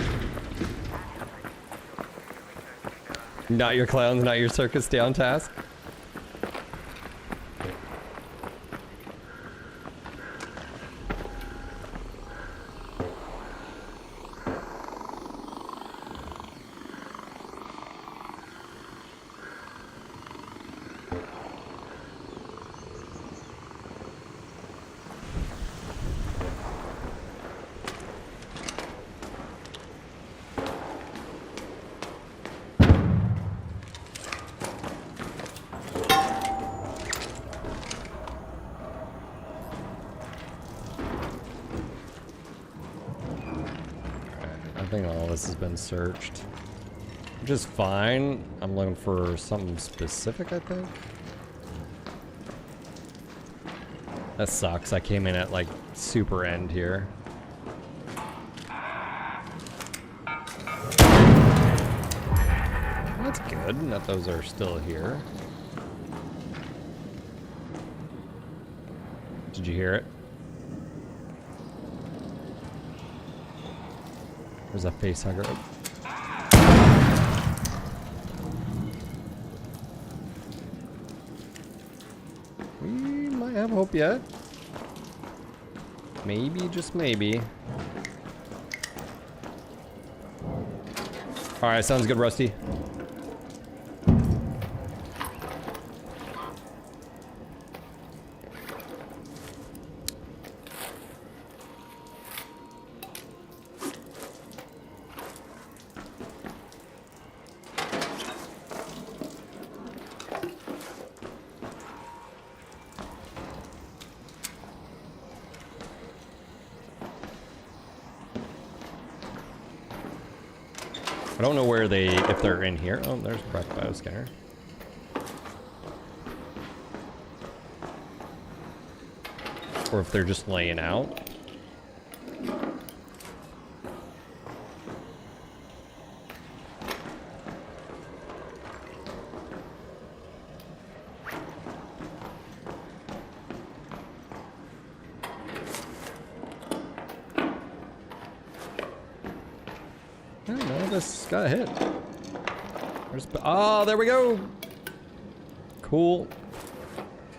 [SPEAKER 1] Not your clowns, not your circus down task. I think all this has been searched, which is fine. I'm looking for something specific, I think. That sucks. I came in at like super end here. That's good that those are still here. Did you hear it? There's a face hugger. We might have hope yet. Maybe, just maybe. Alright, sounds good, Rusty. I don't know where if they're in here. Oh, there's Breck Bioscanner. Or if they're just laying out. I don't know, this got a hit. Oh, there we go. Cool.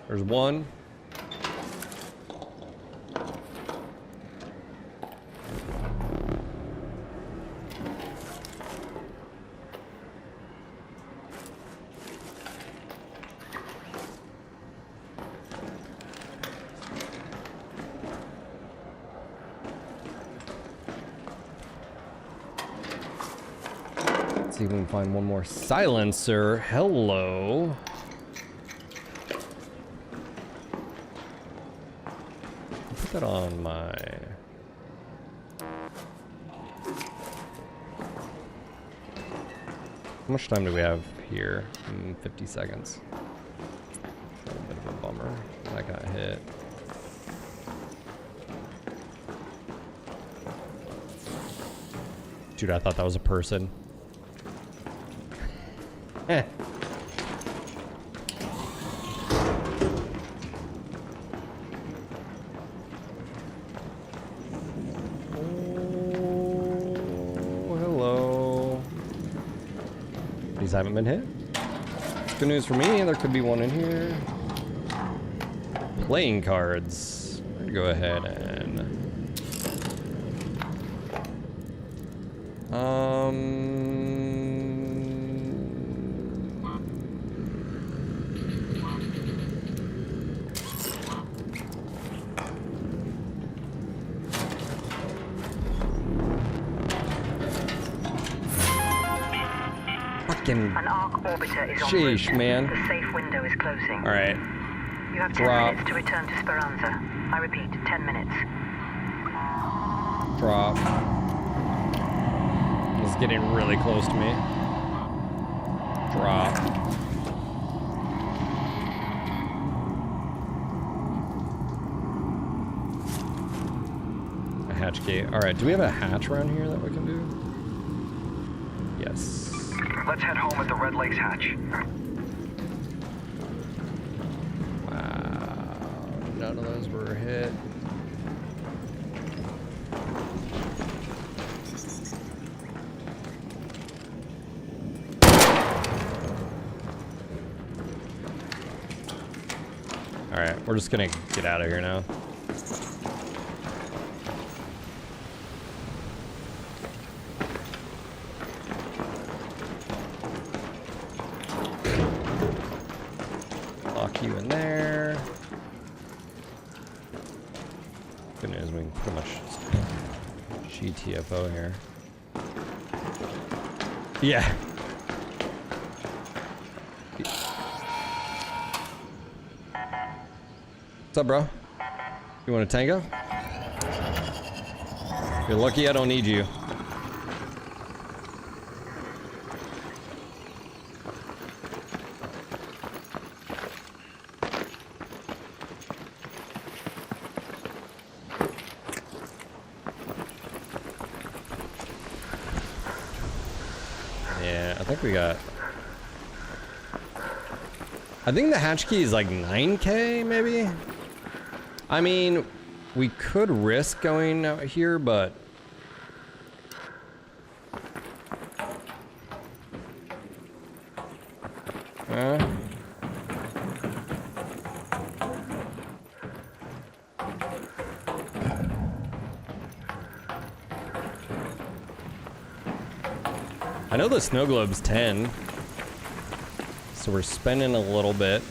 [SPEAKER 1] There's one. See if we can find one more silencer. Hello. I'll put that on my... How much time do we have here? 50 seconds. A little bit of a bummer. That got hit. Dude, I thought that was a person. Eh. Oh, hello. These haven't been hit. Good news for me, there could be one in here. Playing cards. I'm gonna go ahead and...
[SPEAKER 14] An arc orbiter is en
[SPEAKER 1] Sheesh,
[SPEAKER 14] route.
[SPEAKER 1] man.
[SPEAKER 14] The safe window is closing.
[SPEAKER 1] All right.
[SPEAKER 14] You have 10
[SPEAKER 1] Drop.
[SPEAKER 14] minutes to return to Speranza. I repeat, 10 minutes.
[SPEAKER 1] Drop. It's getting really close to me. Drop. A hatch gate. All right, do we have a hatch around here that we can do? Yes.
[SPEAKER 10] Let's head home at the Red Lakes hatch.
[SPEAKER 1] Wow. None of those were hit. Alright, we're just gonna get out of here now. Lock you in there. Good news, we can pretty much GTFO here. Yeah. What's up, bro? You want a tango? You're lucky I don't need you. Yeah, I think we got... I think the hatch key is like 9K, maybe? I mean, we could risk going out here, but... I know the snow globe's 10. So we're spending a little bit.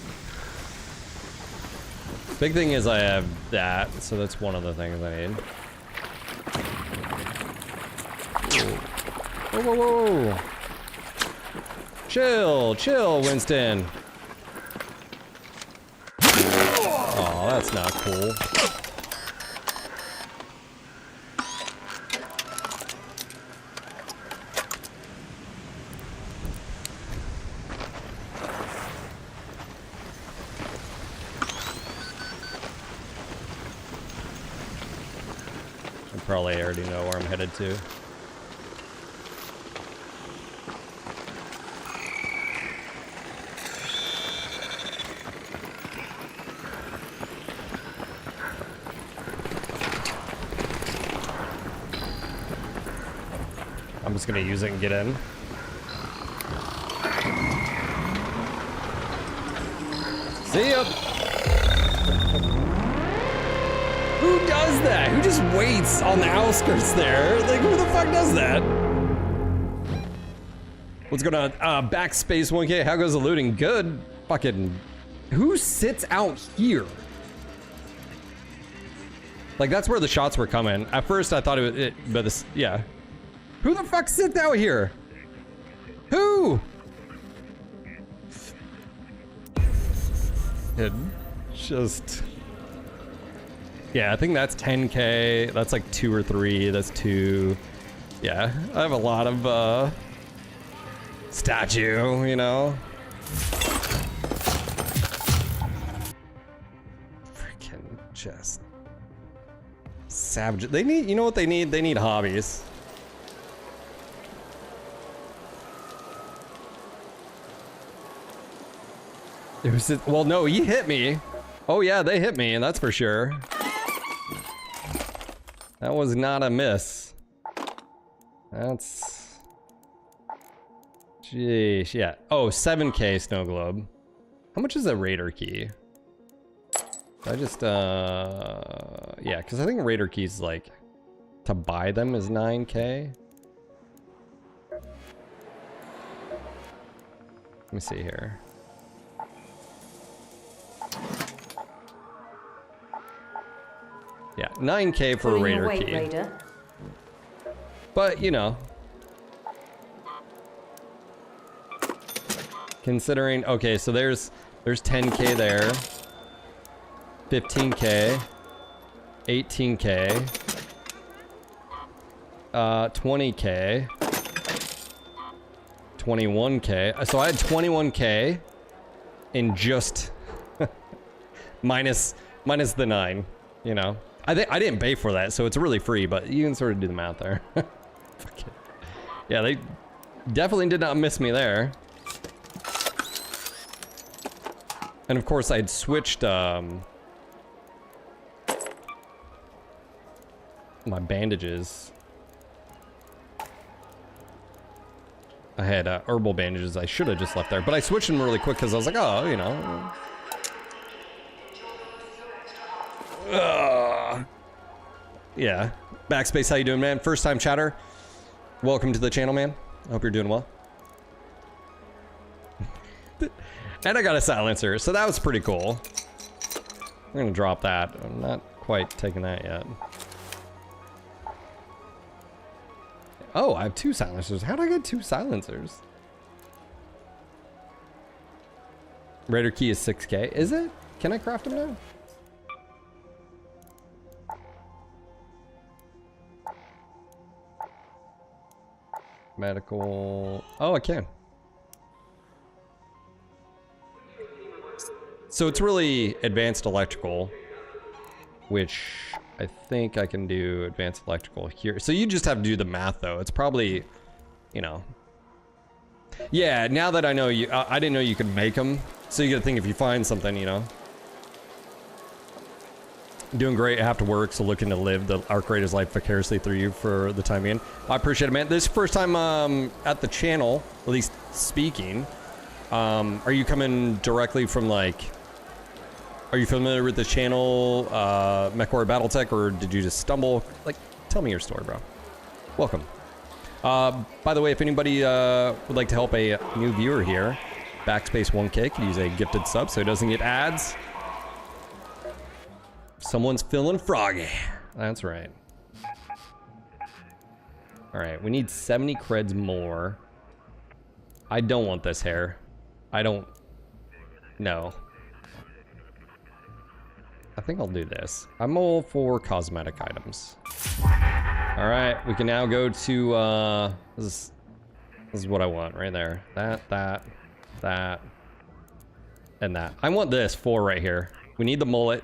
[SPEAKER 1] Big thing is I have that, so that's one of the things I need. Whoa, whoa, whoa. Chill, chill, Winston. Oh, that's not cool. Probably already know where I'm headed to. I'm just gonna use it and get in. See ya! Who does that? Who just waits on the outskirts there? Like, who the fuck does that? What's going on? Backspace 1K, how goes the looting? Good. Fucking... Who sits out here? Like, that's where the shots were coming. At first, I thought it was... but this... Yeah. Who the fuck sits out here? Who? It just... Yeah, I think that's 10K. That's like 2 or 3. That's 2. Yeah, I have a lot of statue, you know. Freaking just savage. They need, you know what they need? They need hobbies. It was, well, no, he hit me. Oh yeah, they hit me, and that's for sure. That was not a miss. That's... Jeez, yeah. Oh, 7K snow globe. How much is a raider key? I just, yeah, because I think raider keys, like, to buy them is 9K. Let me see here. Yeah, 9K for a raider key. Raider. But, you know. Considering, okay, so there's 10K there. 15K. 18K. 20K. 21K. So I had 21K in just minus the 9, you know. I didn't pay for that, so it's really free, but you can sort of do the math there. Yeah, they definitely did not miss me there. And of course, I'd switched my bandages. I had herbal bandages I should have just left there, but I switched them really quick because I was like, oh, you know. Yeah. Backspace, how you doing, man? First time chatter. Welcome to the channel, man. I hope you're doing well. And I got a silencer, so that was pretty cool. I'm gonna drop that. I'm not quite taking that yet. Oh, I have 2 silencers. How did I get 2 silencers? Raider key is 6K. Is it? Can I craft them now? Medical. Oh, I can. So it's really advanced electrical, which I think I can do advanced electrical here. So you just have to do the math, though. It's probably, you know. Yeah, now that I know you, I didn't know you could make them. So you gotta think if you find something, you know. Doing great, have to work, so looking to live the Arc Raider's life vicariously through you for the time being. I appreciate it, man. This is first time at the channel, at least speaking. Are you coming directly from like, are you familiar with the channel, MechWarrior Battletech, or did you just stumble? Like, tell me your story, bro. Welcome. By the way, if anybody would like to help a new viewer here, Backspace 1K could use a gifted sub so he doesn't get ads. Someone's feeling froggy. That's right. All right, we need 70 creds more. I don't want this hair. I don't. No. I think I'll do this. I'm all for cosmetic items. All right, we can now go to, this is what I want right there. That, and that. I want this 4 right here. We need the mullet.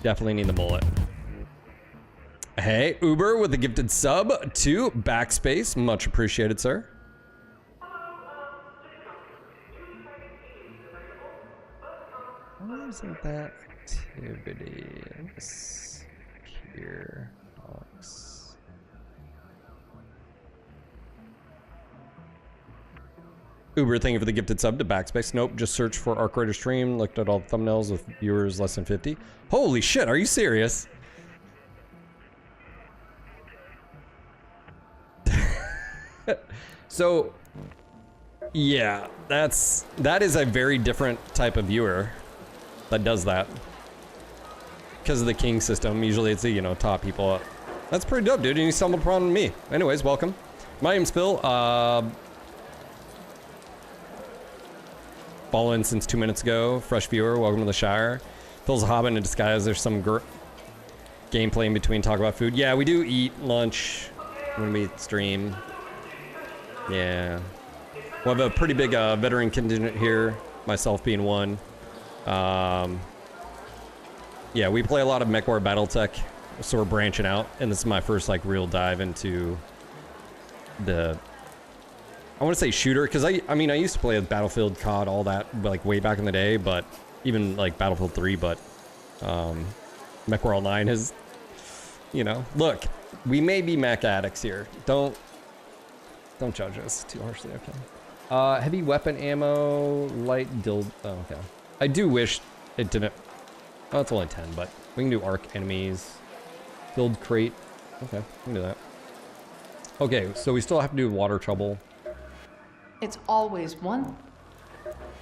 [SPEAKER 1] Definitely need the mullet. Hey, Uber with a gifted sub to Backspace. Much appreciated, sir. Why isn't that activities here? Box. Uber, thank you for the gifted sub to Backspace. Nope, just search for Arc Raider stream. Looked at all the thumbnails with viewers less than 50. Holy shit, are you serious? So, yeah, that is a very different type of viewer that does that. Because of the king system, usually it's the, you know, top people. That's pretty dope, dude, and you stumbled upon me. Anyways, welcome. My name's Phil. Following since 2 minutes ago. Fresh viewer, welcome to the Shire. Phil's a hobbit in disguise. There's some gameplay in between, talk about food. Yeah, we do eat lunch when we stream. Yeah. We have a pretty big veteran contingent here, myself being one. Yeah, we play a lot of MechWarrior Battletech, so we're branching out, and this is my first like real dive into the, I want to say shooter, because I mean I used to play with Battlefield, COD, all that, like way back in the day, but even like Battlefield 3, but MechWarrior Online has, you know, look, we may be mech addicts here. Don't judge us too harshly, okay. Heavy weapon ammo, light dildo, oh, okay. I do wish it didn't, oh, it's only 10, but we can do arc enemies. Filled crate, okay, we can do that. Okay, so we still have to do water trouble.
[SPEAKER 8] It's always one.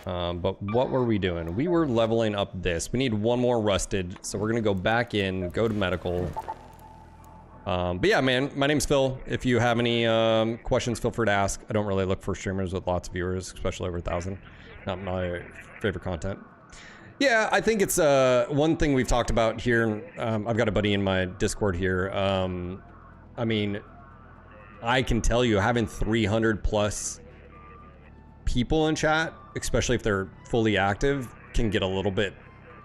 [SPEAKER 1] But what were we doing? We were leveling up this. We need one more rusted, so we're gonna go back in, go to medical. But yeah, man, my name's Phil. If you have any questions, feel free to ask. I don't really look for streamers with lots of viewers, especially over 1,000. Not my favorite content. Yeah, I think it's one thing we've talked about here. I've got a buddy in my Discord here. I mean, I can tell you having 300 plus people in chat, especially if they're fully active, can get a little bit,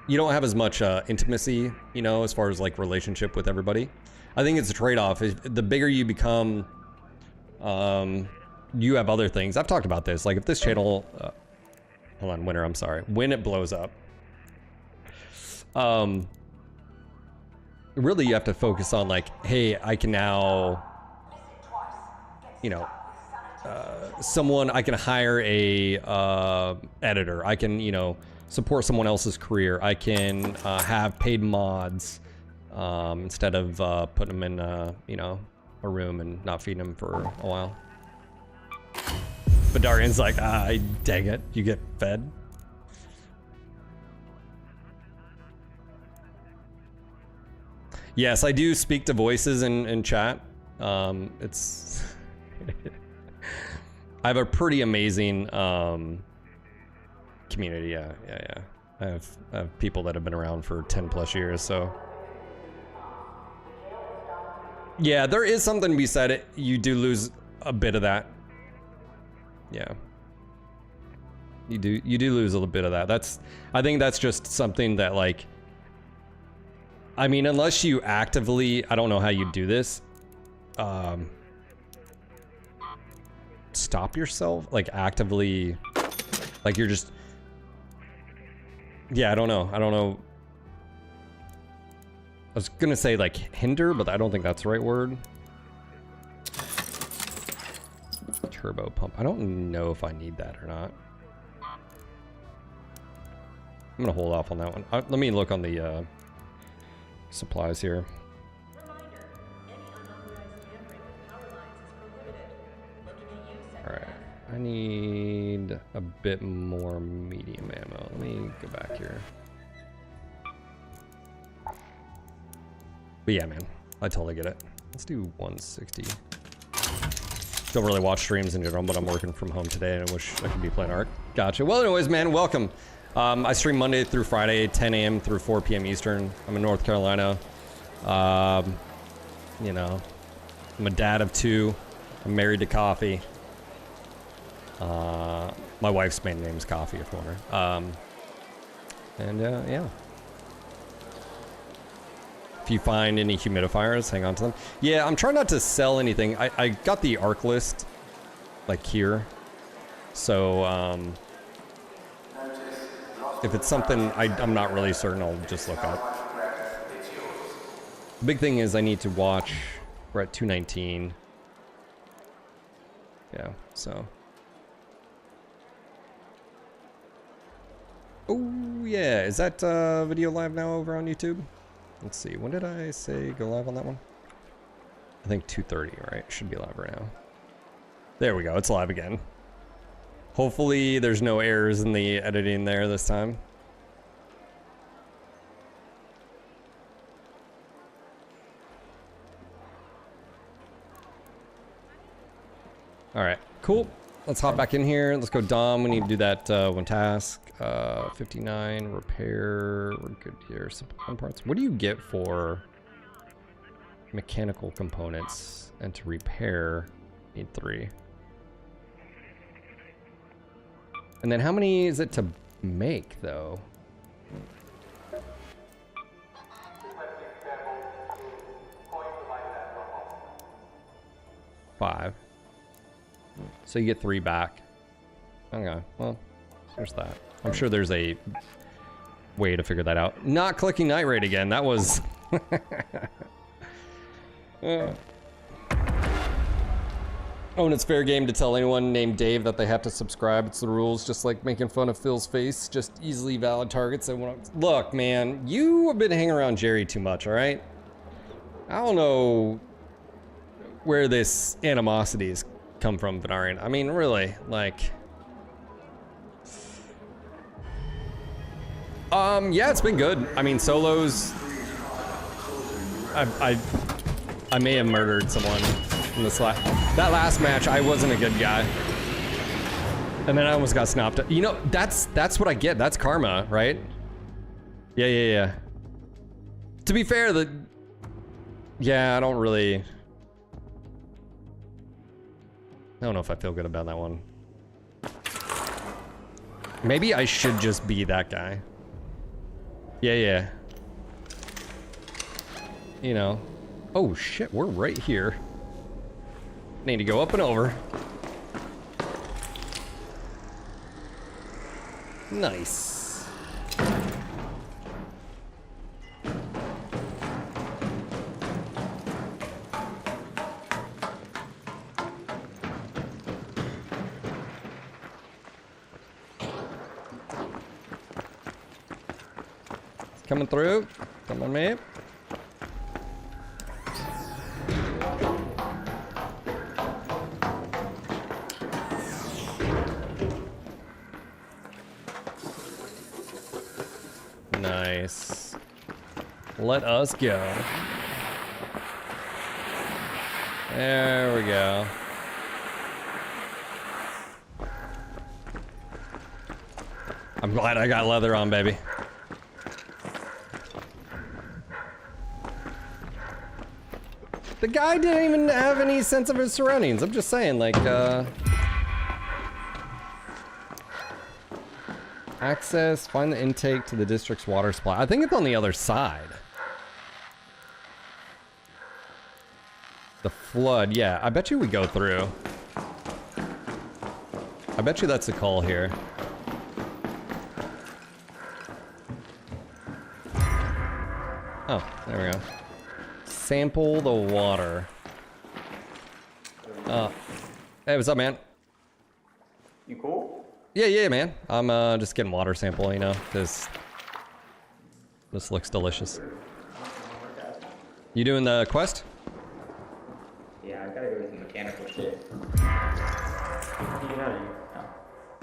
[SPEAKER 1] you don't have as much intimacy, you know, as far as like relationship with everybody. I think it's a trade-off. The bigger you become, you have other things. I've talked about this. Like if this channel, hold on, Winter, I'm sorry. When it blows up, really you have to focus on like, hey, I can now, you know, someone, I can hire a editor. I can, you know, support someone else's career. I can have paid mods instead of putting them in, you know, a room and not feeding them for a while. But Darian's like, dang it, you get fed. Yes, I do speak to voices in chat. It's I have a pretty amazing community. Yeah. I have people that have been around for 10 plus years. So yeah, there is something to be said. You do lose a bit of that. Yeah, you do lose a little bit of that. I think that's just something that, like, I mean, unless you actively, I don't know how you do this, stop yourself, like actively, like you're just, yeah, I don't know. I was gonna say like hinder, but I don't think that's the right word. Turbo pump. I don't know if I need that or not. I'm gonna hold off on that one. Let me look on the supplies here. All right, I need a bit more medium ammo. Let me go back here. But yeah, man, I totally get it. Let's do 160. Don't really watch streams in general, but I'm working from home today and I wish I could be playing Ark. Gotcha. Well, anyways, man, welcome. I stream Monday through Friday, 10 a.m. through 4 p.m. Eastern. I'm in North Carolina. You know, I'm a dad of 2. I'm married to coffee. My wife's main name's Coffee, if you wonder. Yeah. If you find any humidifiers, hang on to them. Yeah, I'm trying not to sell anything. I got the Arc list, like here. So, if it's something I'm not really certain, I'll just look up. The big thing is I need to watch. We're at 219. Yeah, so. Oh, yeah. Is that video live now over on YouTube? Let's see. When did I say go live on that one? I think 2:30, right? Should be live right now. There we go. It's live again. Hopefully there's no errors in the editing there this time. All right, cool. Let's hop back in here. Let's go Dom. We need to do that one task. 59, repair. We're good here. Supply parts. What do you get for mechanical components? And to repair, need 3. And then how many is it to make, though? Five. So you get 3 back. Okay, well, there's that. I'm sure there's a way to figure that out. Not clicking night raid again. That was... Oh, and it's fair game to tell anyone named Dave that they have to subscribe. It's the rules, just like making fun of Phil's face. Just easily valid targets. Look, man, you have been hanging around Jerry too much, all right? I don't know where this animosity has come from, Venarian. I mean, really, like... Yeah, it's been good. I mean, solos... I may have murdered someone in this that last match. I wasn't a good guy, and then I almost got snopped. You know, that's what I get. That's karma, right? Yeah. To be fair, yeah, I don't know if I feel good about that one. Maybe I should just be that guy. Yeah. You know. Oh shit, we're right here. Need to go up and over. Nice. coming through. Come on, mate. Nice. Let us go. There we go. I'm glad I got leather on, baby. The guy didn't even have any sense of his surroundings. I'm just saying, like, access, find the intake to the district's water supply. I think it's on the other side. The flood, yeah. I bet you we go through. I bet you that's a call here. Oh, there we go. Sample the water. Hey, what's up, man?
[SPEAKER 15] You cool?
[SPEAKER 1] Yeah, man. I'm just getting water sample, you know, because this looks delicious. You doing the quest?
[SPEAKER 15] Yeah, I gotta go with the mechanical shit.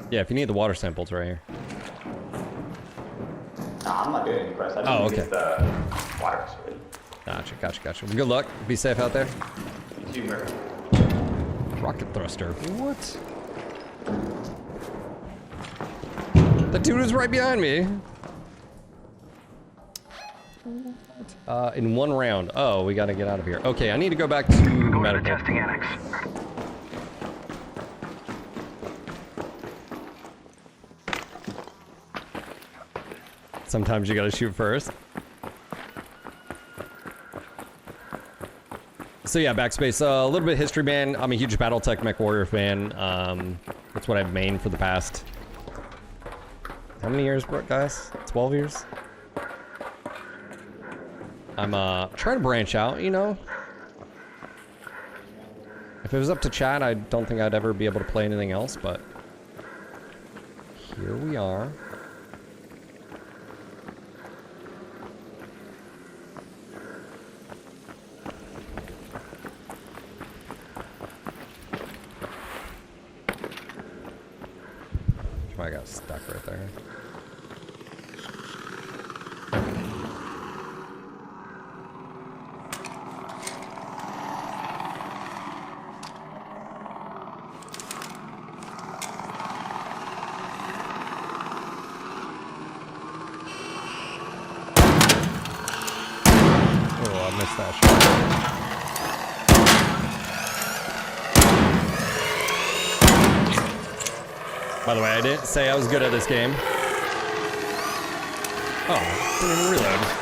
[SPEAKER 1] Yeah, if you need the water samples right here.
[SPEAKER 15] Nah, I'm not doing any quest. I just need to get the water facility.
[SPEAKER 1] Gotcha. Well, good luck. Be safe out there.
[SPEAKER 15] You too, Murphy.
[SPEAKER 1] Rocket thruster. What? The dude was right behind me. In one round. Oh, we gotta get out of here. Okay, I need to go back to medical.
[SPEAKER 10] To the testing annex.
[SPEAKER 1] Sometimes you gotta shoot first. So yeah, backspace. A little bit of history, man. I'm a huge BattleTech Mech Warrior fan. That's what I've mained for the past... How many years, guys? 12 years? I'm trying to branch out, you know? If it was up to chat, I don't think I'd ever be able to play anything else, but... Here we are. I got stuck right there. Oh, I missed that shot. By the way, I didn't say I was good at this game. Oh, didn't even reload.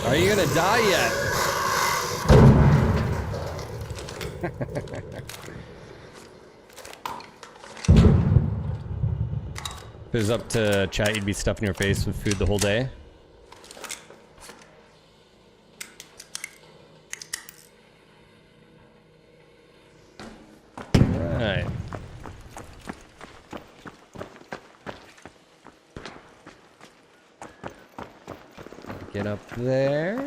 [SPEAKER 1] Are you gonna die yet? If it was up to chat, you'd be stuffing your face with food the whole day. Alright. Get up there.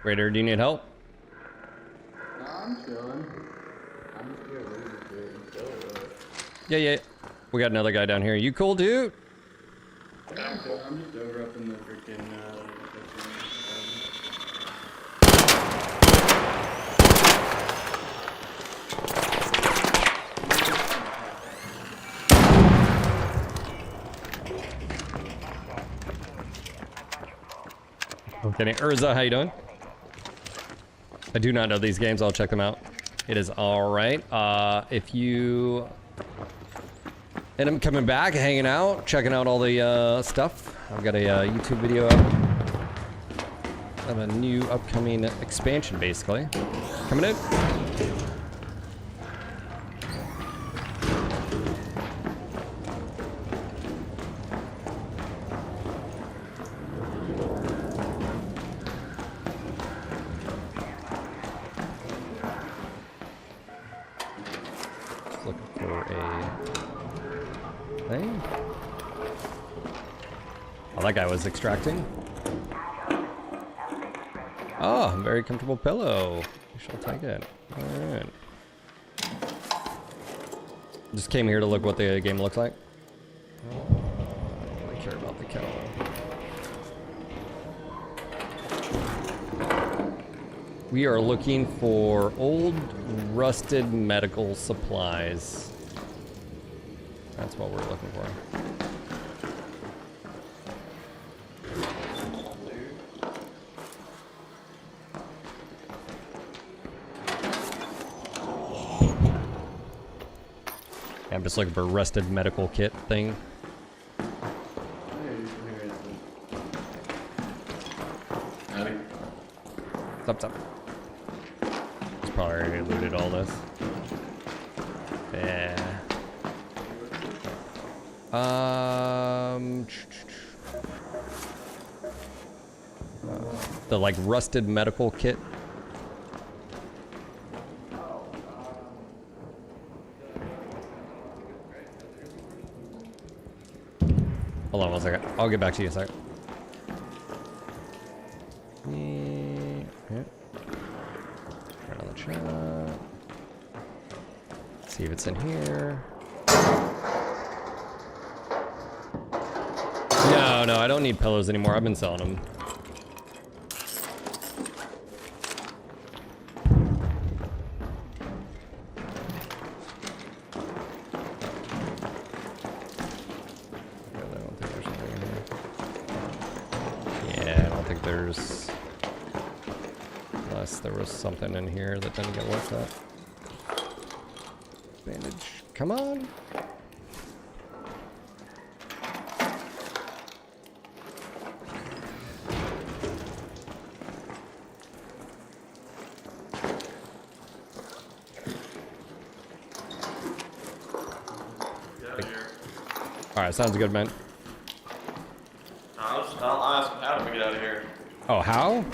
[SPEAKER 1] Raider, do you need help?
[SPEAKER 15] No, I'm chilling. I'm just here waiting for it.
[SPEAKER 1] Yeah. We got another guy down here. You cool, dude?
[SPEAKER 15] I'm just over up in the freaking
[SPEAKER 1] I'm kidding. Urza, how you doing? I do not know these games. I'll check them out. It is all right. If you end up coming back, hanging out, checking out all the stuff, I've got a YouTube video up of a new upcoming expansion, basically, coming in. Looking for a thing. Oh, that guy was extracting. Oh, very comfortable pillow. We shall take it. Alright. Just came here to look what the game looks like. I don't really care about the kettle. We are looking for old, rusted medical supplies. That's what we're looking for. I'm just looking for a rusted medical kit thing. Stop. It's probably already looted all this. Yeah. The like rusted medical kit. Hold on 1 second. I'll get back to you in a second. Turn on the chat. See if it's in here. No, I don't need pillows anymore. I've been selling them. Unless there was something in here that didn't get looked at. Bandage. Come on. Alright, sounds good, man.
[SPEAKER 13] I'll ask how do we get out of here.
[SPEAKER 1] Oh, how?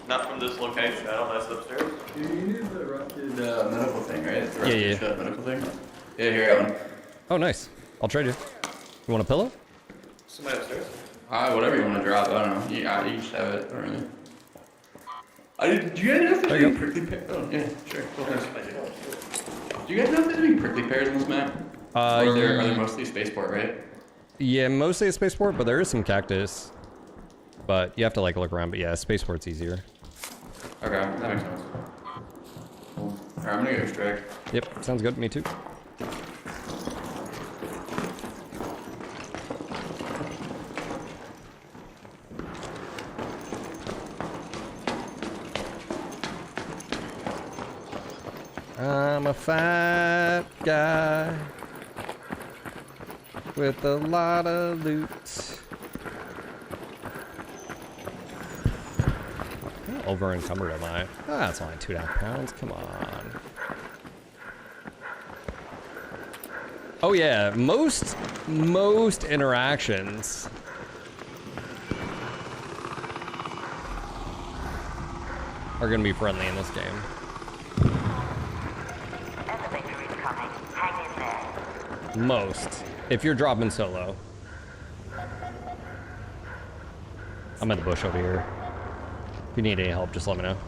[SPEAKER 13] Not from this location. I don't know. That's upstairs.
[SPEAKER 15] You need the rusted medical thing, right? The
[SPEAKER 1] Yeah.
[SPEAKER 15] rusted medical thing. Yeah, here I got one.
[SPEAKER 1] Oh, nice. I'll trade you. You want a pillow?
[SPEAKER 13] Somebody upstairs.
[SPEAKER 15] Whatever you want to drop. I don't know. You just have it. I don't really. Do you guys know if there's any prickly pears? Oh, yeah, sure. Cool, thanks. Do you guys know if there's any prickly pears on this map? Or are they mostly spaceport, right?
[SPEAKER 1] Yeah, mostly a spaceport, but there is some cactus. But you have to like look around. But yeah, spaceport's easier.
[SPEAKER 15] Okay, that makes sense. Cool. Alright, I'm gonna go extract.
[SPEAKER 1] Yep, sounds good. Me too. I'm a fat guy with a lot of loot. How over encumbered am I? Ah, it's only 2.5 pounds. Come on. Oh yeah, most interactions are gonna be friendly in this game. Most. If you're dropping solo. I'm at the bush over here. If you need any help, just let me know.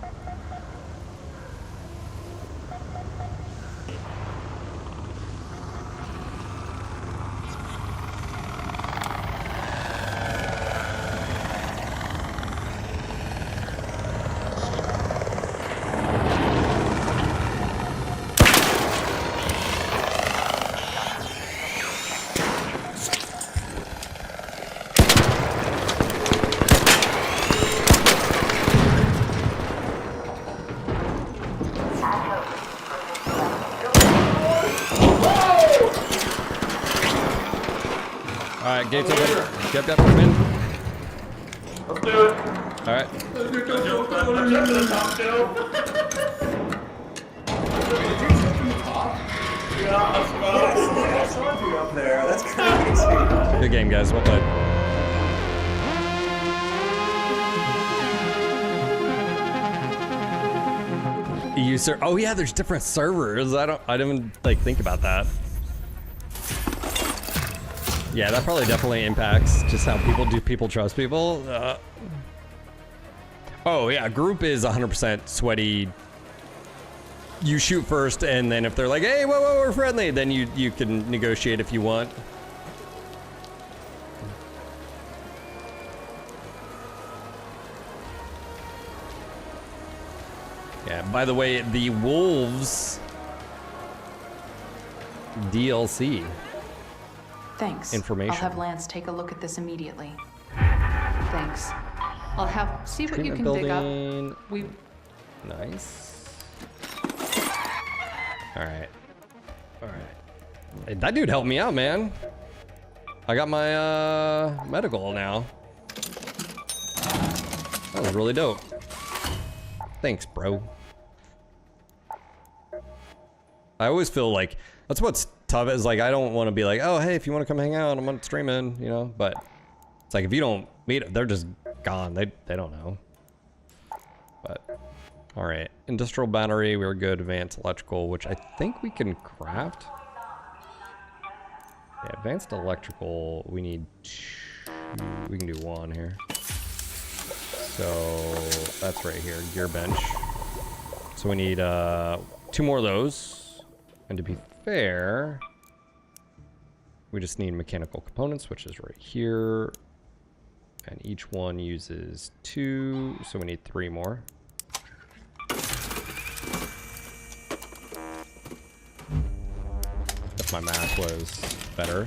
[SPEAKER 1] right, gates open. Yep, come in.
[SPEAKER 13] Let's do it.
[SPEAKER 1] All right.
[SPEAKER 13] I saw you up there. That's crazy.
[SPEAKER 1] Good game, guys. Well played. User. Oh yeah, there's different servers. I didn't like think about that. Yeah, that probably definitely impacts just how people trust people. Oh yeah, group is 100% sweaty. You shoot first, and then if they're like, hey, whoa, we're friendly, then you can negotiate if you want. Yeah, by the way, the Wolves DLC.
[SPEAKER 8] Thanks.
[SPEAKER 1] Information.
[SPEAKER 8] I'll have Lance take a look at this immediately. Thanks. I'll see what you can dig up.
[SPEAKER 1] Nice. All right. Hey, that dude helped me out, man. I got my medical now. That was really dope. Thanks, bro. I always feel like that's what's tough is like I don't want to be like, oh hey, if you want to come hang out, I'm on streaming, you know. But it's like if you don't meet, they're just gone. They don't know. But all right, industrial battery, we were good. Advanced electrical, which I think we can craft. Yeah, advanced electrical, we need two. We can do one here. So that's right here, gear bench. So we need 2 more of those. And to be fair, we just need mechanical components, which is right here. And each one uses 2, so we need 3 more. If my math was better.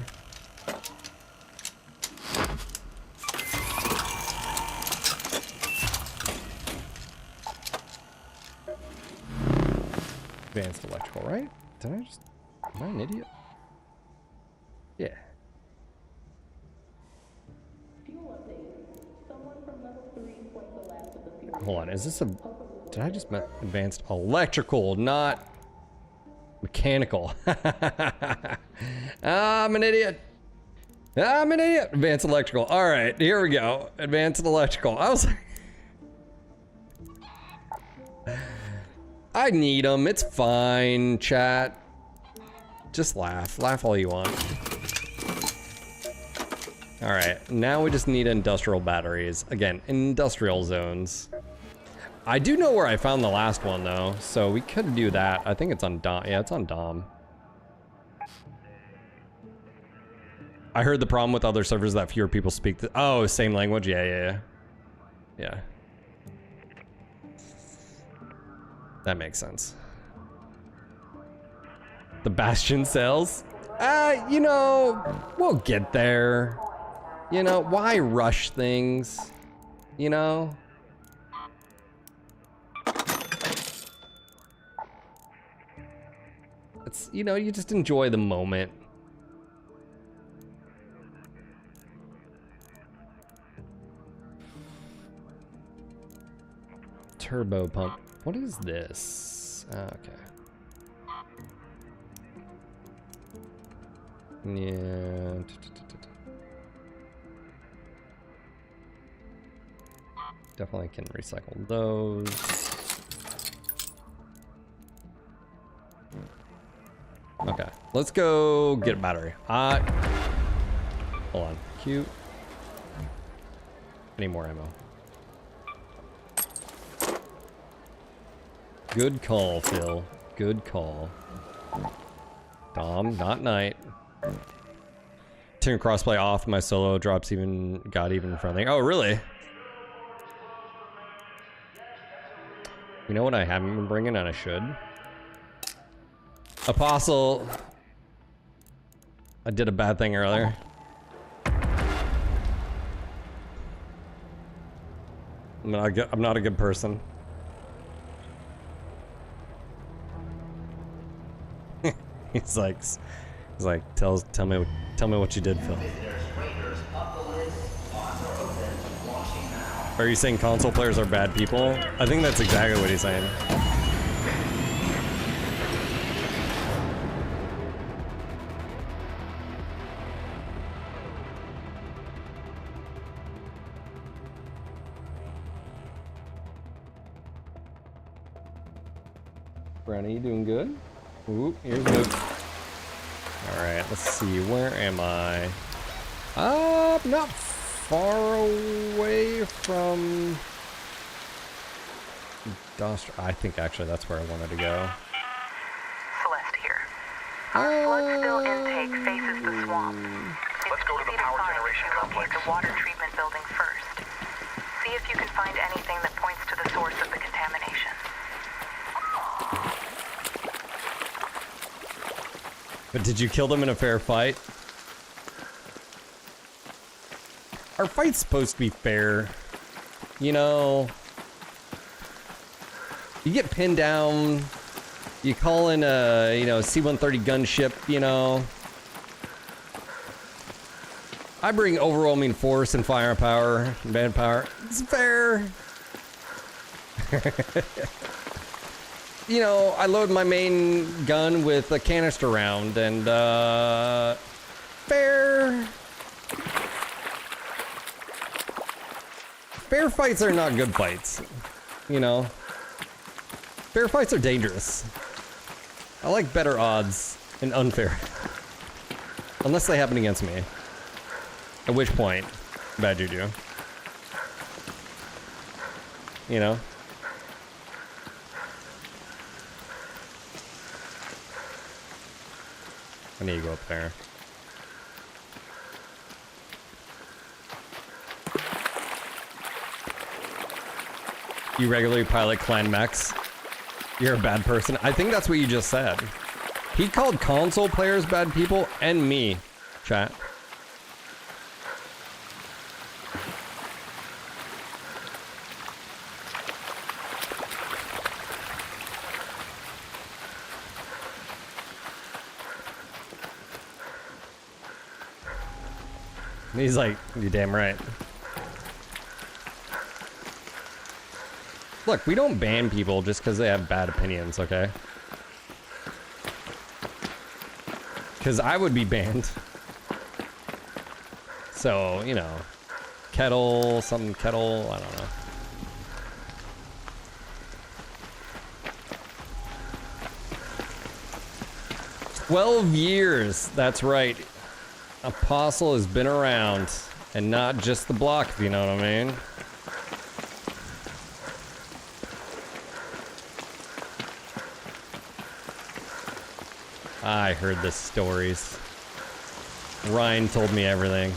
[SPEAKER 1] Advanced electrical, right? Did I just... Am I an idiot? Yeah. Hold on, is this a... Did I just... Advanced electrical, not... mechanical. I'm an idiot. I'm an idiot. Advanced electrical. All right, here we go. Advanced electrical. I was like... I need them. It's fine, chat. Just laugh. Laugh all you want. All right, now we just need industrial batteries. Again, industrial zones. I do know where I found the last one though, so we could do that. I think it's on Dom. Yeah, it's on Dom. I heard the problem with other servers that fewer people speak the, oh, same language. Yeah. That makes sense. The Bastion cells? You know, we'll get there. You know, why rush things? You know? It's, you know, you just enjoy the moment. Turbo pump. What is this? Okay. Yeah. Definitely can recycle those. Okay, let's go get a battery. Hold on. Q. I need more ammo. Good call, Phil. Good call. Dom, not Knight. Turn crossplay off. My solo drops got even friendly. Oh, really? You know what I haven't been bringing and I should? Apostle. I did a bad thing earlier. I'm not a good person. He's like, tell me what you did, Phil. Are you saying console players are bad people? I think that's exactly what he's saying. Brownie, you doing good? Ooh, here's Luke. Alright, let's see. Where am I? Not far away from... I think actually that's where I wanted to go.
[SPEAKER 14] Celeste here. Our flood spill intake faces the swamp.
[SPEAKER 10] Let's go to the power generation complex.
[SPEAKER 14] Locate the water treatment building first. See if you can find anything that points to the source of the contamination.
[SPEAKER 1] But did you kill them in a fair fight? Our fight's supposed to be fair. You know, you get pinned down, you call in a, C-130 gunship, I bring overwhelming force and firepower and manpower. It's fair. I load my main gun with a canister round and, fair. Fair fights are not good fights, Fair fights are dangerous. I like better odds and unfair. Unless they happen against me. At which point, bad juju. I need to go up there. You regularly pilot clan mechs? You're a bad person. I think that's what you just said. He called console players bad people and me, chat. And he's like, you're damn right. Look, we don't ban people just because they have bad opinions, okay? Because I would be banned. So, kettle, something kettle, I don't know. "12 years, that's right. Apostle has been around, and not just the block, if you know what I mean. I heard the stories. Ryan told me everything.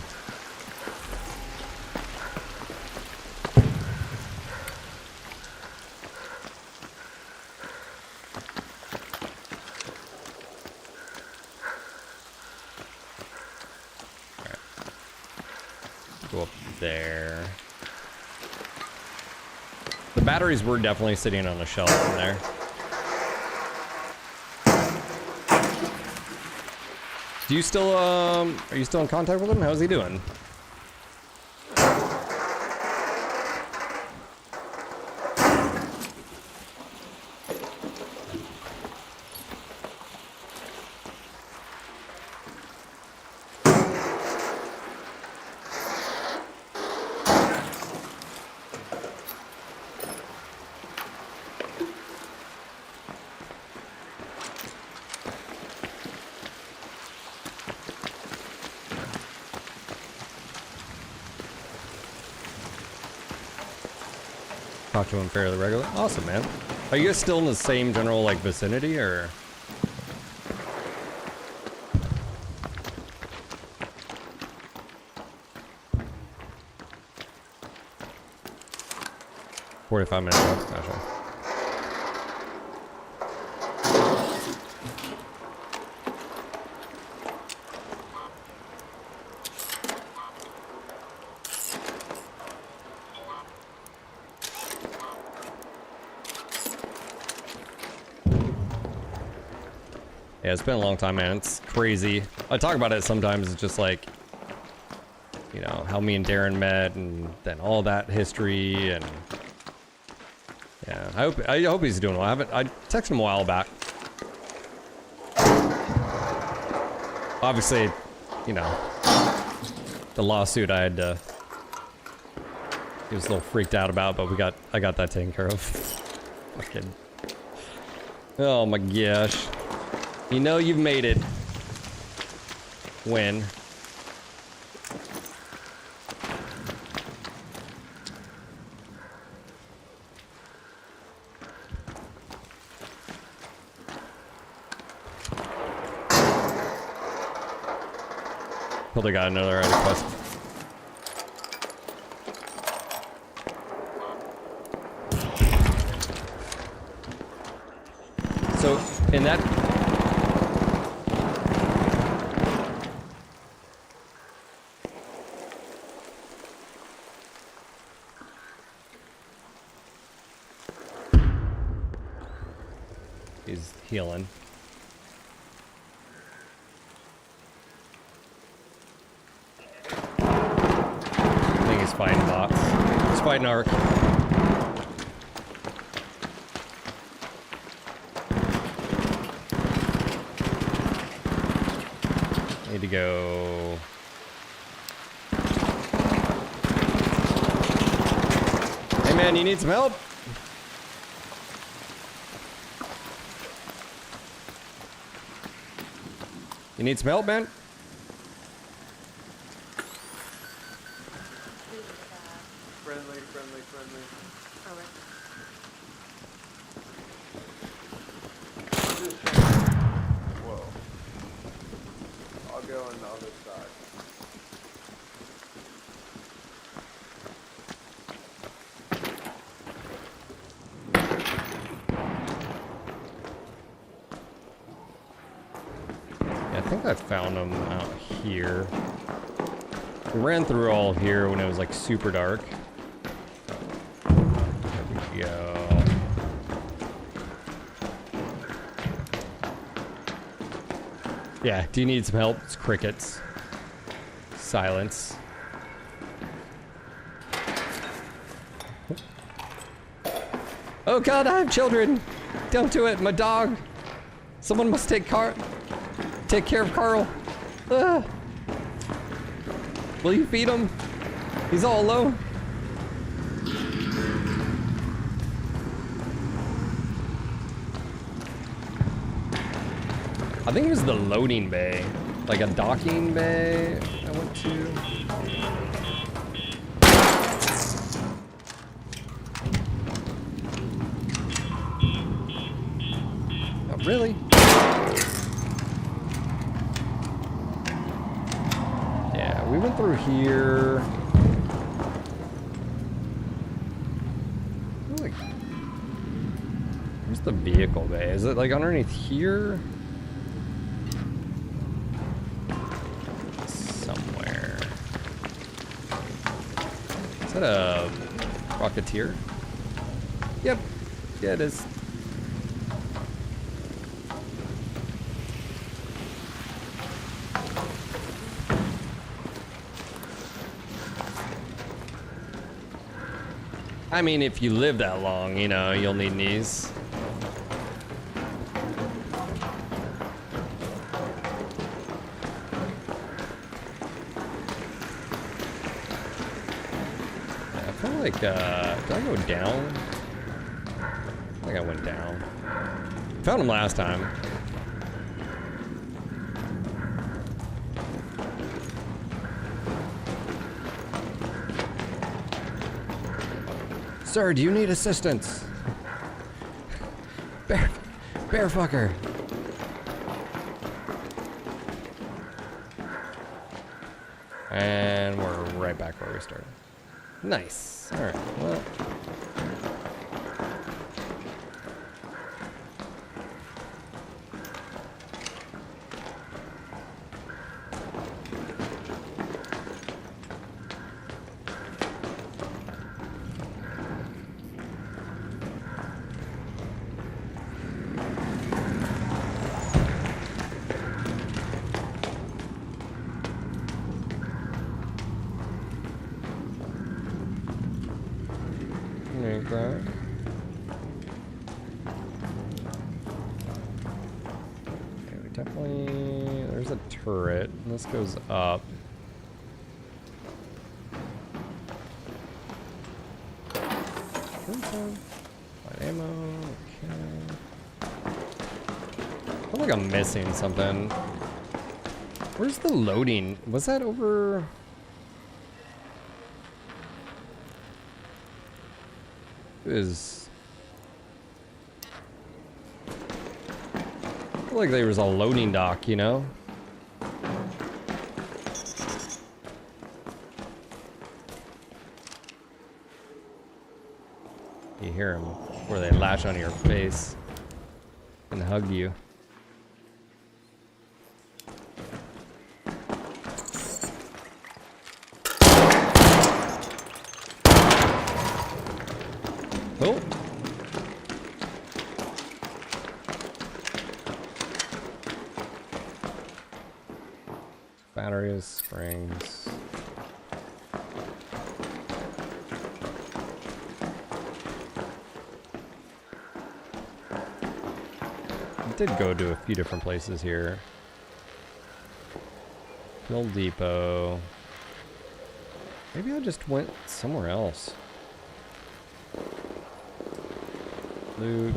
[SPEAKER 1] Go up there. The batteries were definitely sitting on a shelf in there. Do you still, are you still in contact with him? How's he doing? Talk to him fairly regularly. Awesome, man. Are you guys still in the same general, vicinity, or? "45 minutes left, gotcha. Yeah, it's been a long time, man. It's crazy. I talk about it sometimes. It's just like, you know, how me and Darren met, and then all that history, and yeah, I hope he's doing well. I texted him a while back. Obviously, you know, the lawsuit I had to. He was a little freaked out about, but I got that taken care of. Fucking. Oh my gosh. You know you've made it. When. Probably got another request. So, in that... He's healing. I think he's fighting bots. He's fighting Ark. Need to go. Hey man, you need some help? You need some help, man?
[SPEAKER 13] Friendly. Whoa. I'll go on the other side.
[SPEAKER 1] Yeah, I think I found them out here. We ran through all here when it was like super dark. There we go. Yeah, do you need some help? It's crickets. Silence. Oh god, I have children! Don't do it, my dog! Someone must take care of Carl. Ah. Will you feed him? He's all alone. I think it was the loading bay, like a docking bay I went to. Oh, really? Yeah, we went through here. Like, where's the vehicle bay? Is it like underneath here? Is that a Rocketeer? Yep. Yeah, it is. I mean, if you live that long, you know, you'll need knees. Like, did I go down? I think I went down. Found him last time. Sir, do you need assistance? Bear fucker. And we're right back where we started. Nice. All right. Well. There's a turret. This goes up. Light ammo. Okay. I feel like I'm missing something. Where's the loading? Was that over? I feel like there was a loading dock, you know? You hear them where they latch onto your face and hug you. Oh. Batteries, springs. I did go to a few different places here. Fuel depot. Maybe I just went somewhere else. Loot.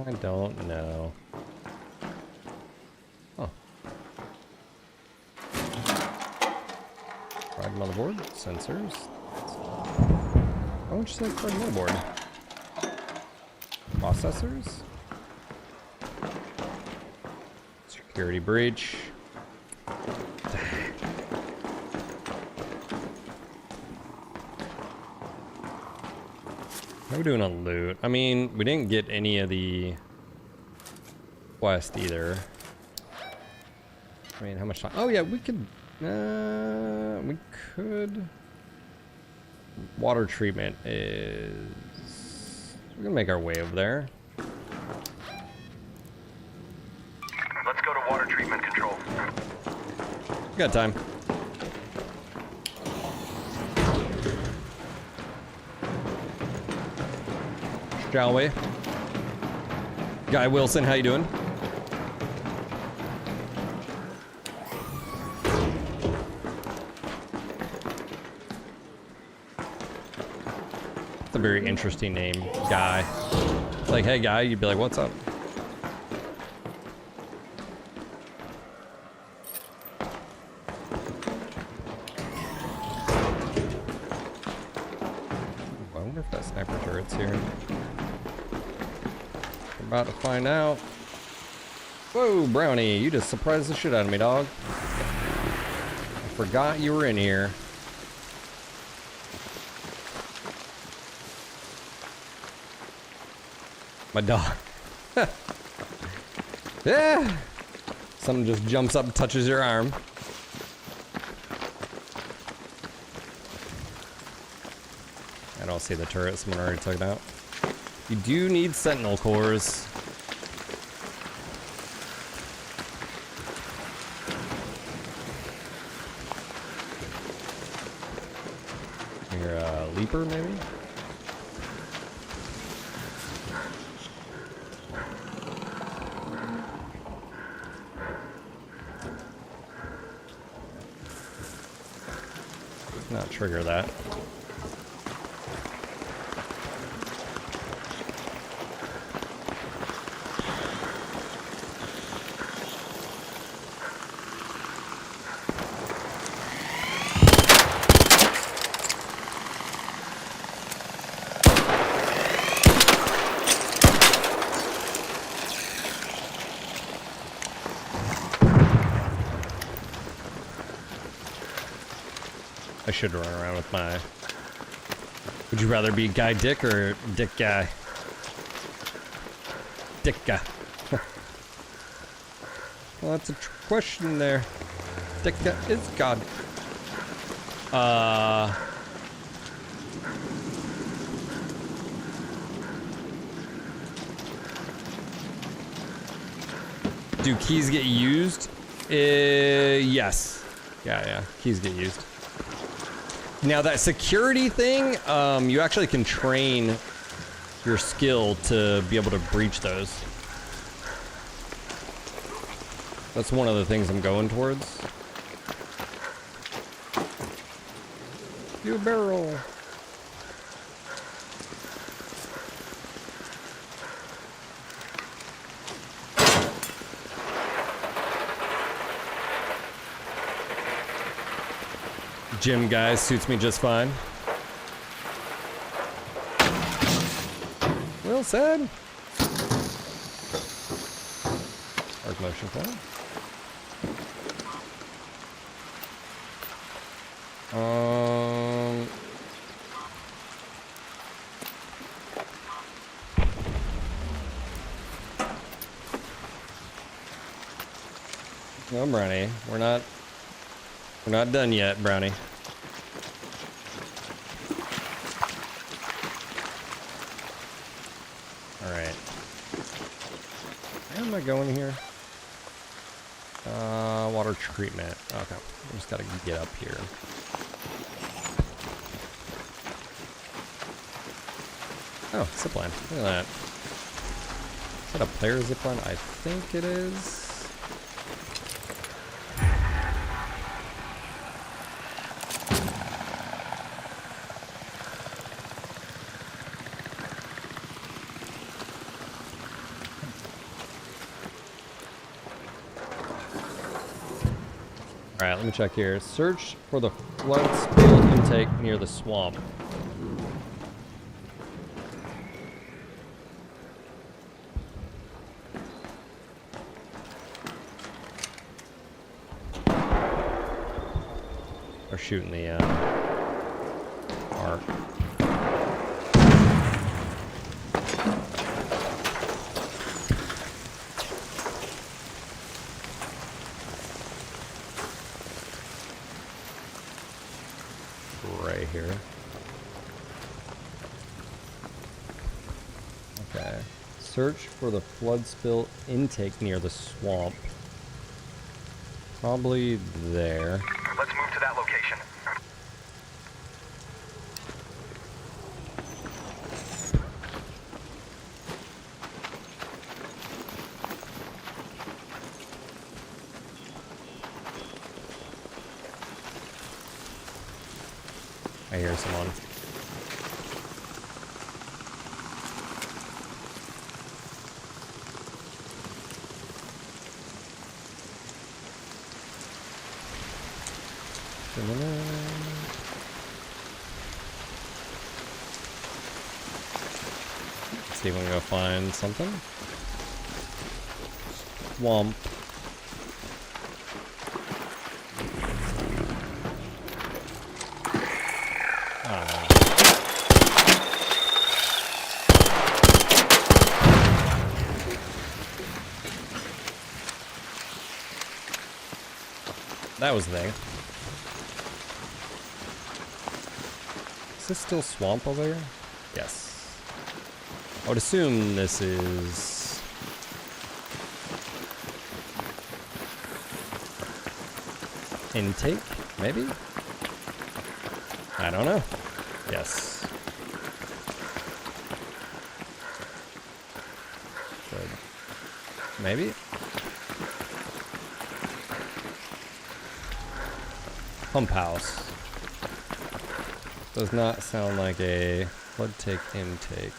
[SPEAKER 1] I don't know. Oh. Fried motherboard, sensors. Why don't you say fried motherboard? Processors? Security breach. How are we doing on loot? I mean, we didn't get any of the quest either. I mean, how much time? Oh yeah, we could. Water treatment is. We're gonna make our way over there.
[SPEAKER 10] Let's go to water treatment control.
[SPEAKER 1] We got time. Shall we? Guy Wilson, how you doing? It's a very interesting name, Guy. It's like, hey Guy, you'd be like, what's up? I wonder if that sniper turret's here. About to find out. Whoa, Brownie, you just surprised the shit out of me, dog. I forgot you were in here. My dog. Yeah. Something just jumps up and touches your arm. I don't see the turret. Someone already took it out. You do need sentinel cores. You're a leaper, maybe? Let's not trigger that. I should run around with my... Would you rather be Guy Dick or Dick Guy? Dick Guy. Well, that's a question there. Antarctica is God. Do keys get used? Yes. Yeah, keys get used. Now that security thing, you actually can train your skill to be able to breach those. That's one of the things I'm going towards. You barrel. Gym guy suits me just fine. Well said. Arc motion point. No, Brownie. We're not done yet, Brownie. All right. Where am I going here? Water treatment. Okay. I just gotta get up here. Oh, zipline. Look at that. Is that a player zipline? I think it is. Alright, let me check here. Search for the flood spill intake near the swamp. They're shooting the arc. Right here. Okay. Search for the flood spill intake near the swamp. Probably there.
[SPEAKER 10] Let's move to that location.
[SPEAKER 1] I hear someone. Let's see if we can go find something. Swamp. That was there. Is this still swamp over there? Yes. I would assume this is... intake, maybe? I don't know. Yes. Good. Maybe? Pump house. Does not sound like a flood take intake.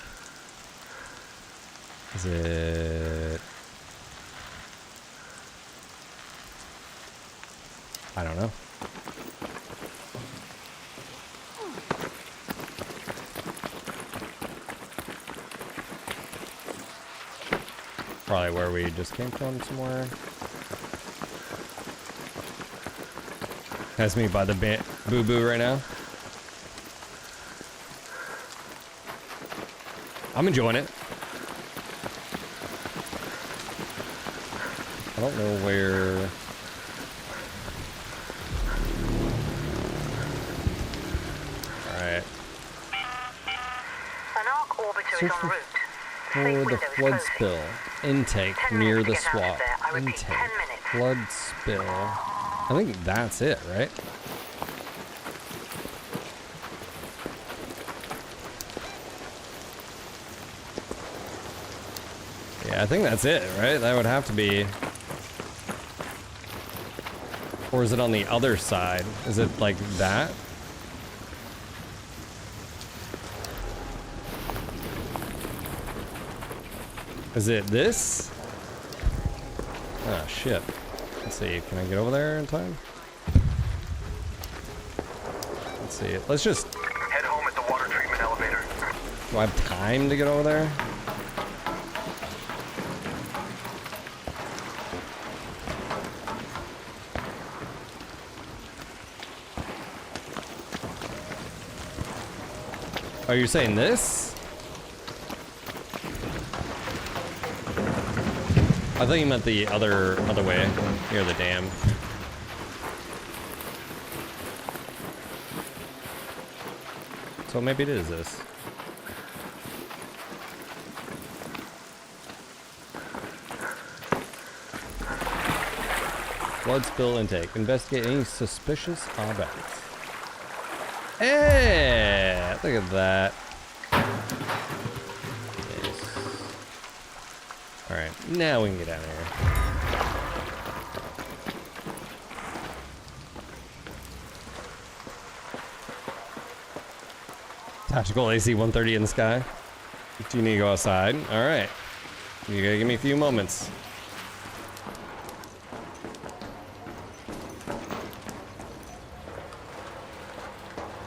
[SPEAKER 1] Is it? I don't know. Probably where we just came from somewhere. That's me by the boo-boo right now. I'm enjoying it. I don't know where
[SPEAKER 14] his en route.
[SPEAKER 1] For the flood spill. Intake near the swamp. Intake. Flood spill. I think that's it, right? Yeah, I think that's it, right? That would have to be. Or is it on the other side? Is it like that? Is it this? Oh shit. Let's see, can I get over there in time? Let's see. Let's just
[SPEAKER 10] Head home at the water treatment elevator.
[SPEAKER 1] do I have time to get over there? Oh, you're saying this? I thought you meant the other way, near the dam. So maybe it is this. Flood spill intake. Investigate any suspicious objects. Hey, look at that. Yes. All right, now we can get out of here. Tactical AC-130 in the sky. Do you need to go outside? All right. You gotta give me a few moments.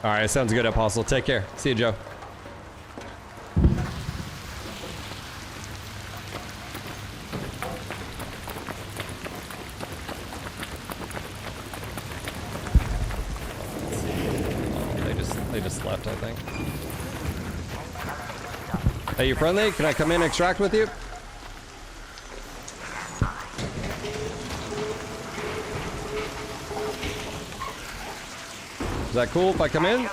[SPEAKER 1] All right, sounds good, Apostle. Take care. See you, Joe. Let's see. Oh, they just left, I think. Hey, you friendly? Can I come in and extract with you? Is that cool if I come in?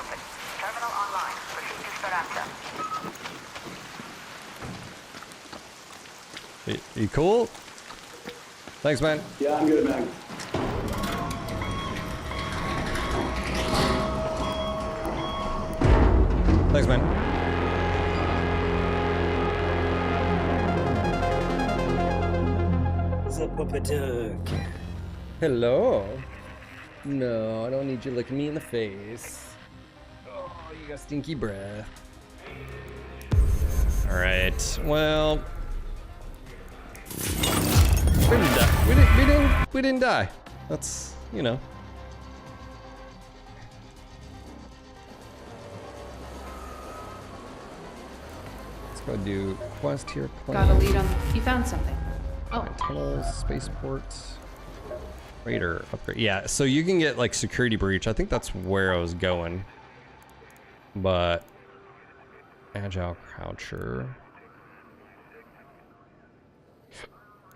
[SPEAKER 1] You cool? Thanks, man.
[SPEAKER 17] Yeah, I'm good, man.
[SPEAKER 1] Thanks, man.
[SPEAKER 17] What's up, Papa Duck?
[SPEAKER 1] Hello. No, I don't need you licking me in the face. Oh, you got stinky breath. All right. Well, we didn't die. We didn't die. That's, you know. Let's go do quest here.
[SPEAKER 8] Got a lead on. You found something. Oh.
[SPEAKER 1] Tunnels, spaceport. Raider upgrade. Yeah, so you can get like security breach. I think that's where I was going. But agile croucher.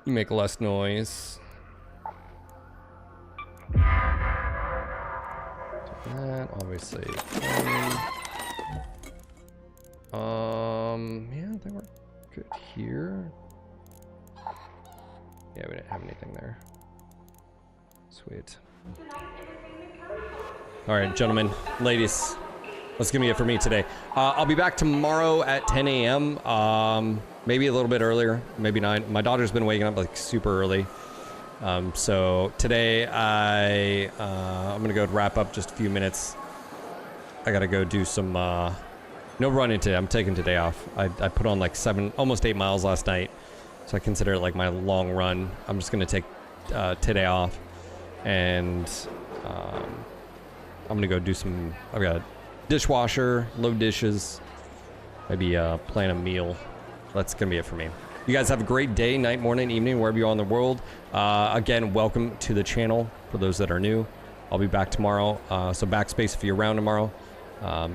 [SPEAKER 1] You make less noise. Do that, obviously. Yeah, I think we're good here. Yeah, we didn't have anything there. Sweet. All right, gentlemen, ladies, that's gonna be it for me today. I'll be back tomorrow at 10 a.m. Maybe a little bit earlier, maybe 9. My daughter's been waking up like super early. So today I'm gonna go wrap up just a few minutes. I gotta go do some, no running today. I'm taking today off. I put on like almost 8 miles last night. So I consider it like my long run. I'm just gonna take today off. And I'm gonna go do some. I've got a dishwasher, load dishes, maybe plan a meal. That's gonna be it for me. You guys have a great day, night, morning, evening, wherever you are in the world. Again, welcome to the channel for those that are new. I'll be back tomorrow. So backspace if you're around tomorrow,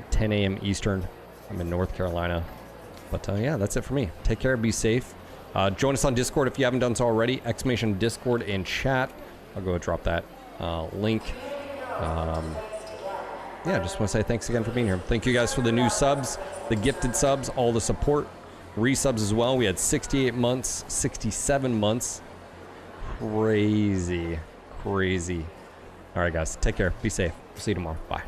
[SPEAKER 1] 10 a.m. Eastern. I'm in North Carolina. But yeah, that's it for me. Take care, be safe. Join us on Discord if you haven't done so already. ! Discord in chat. I'll go drop that link. yeah, just want to say thanks again for being here. Thank you guys for the new subs, the gifted subs, all the support, resubs as well. We had 68 months, 67 months. Crazy. All right, guys, take care. Be safe. See you tomorrow. Bye.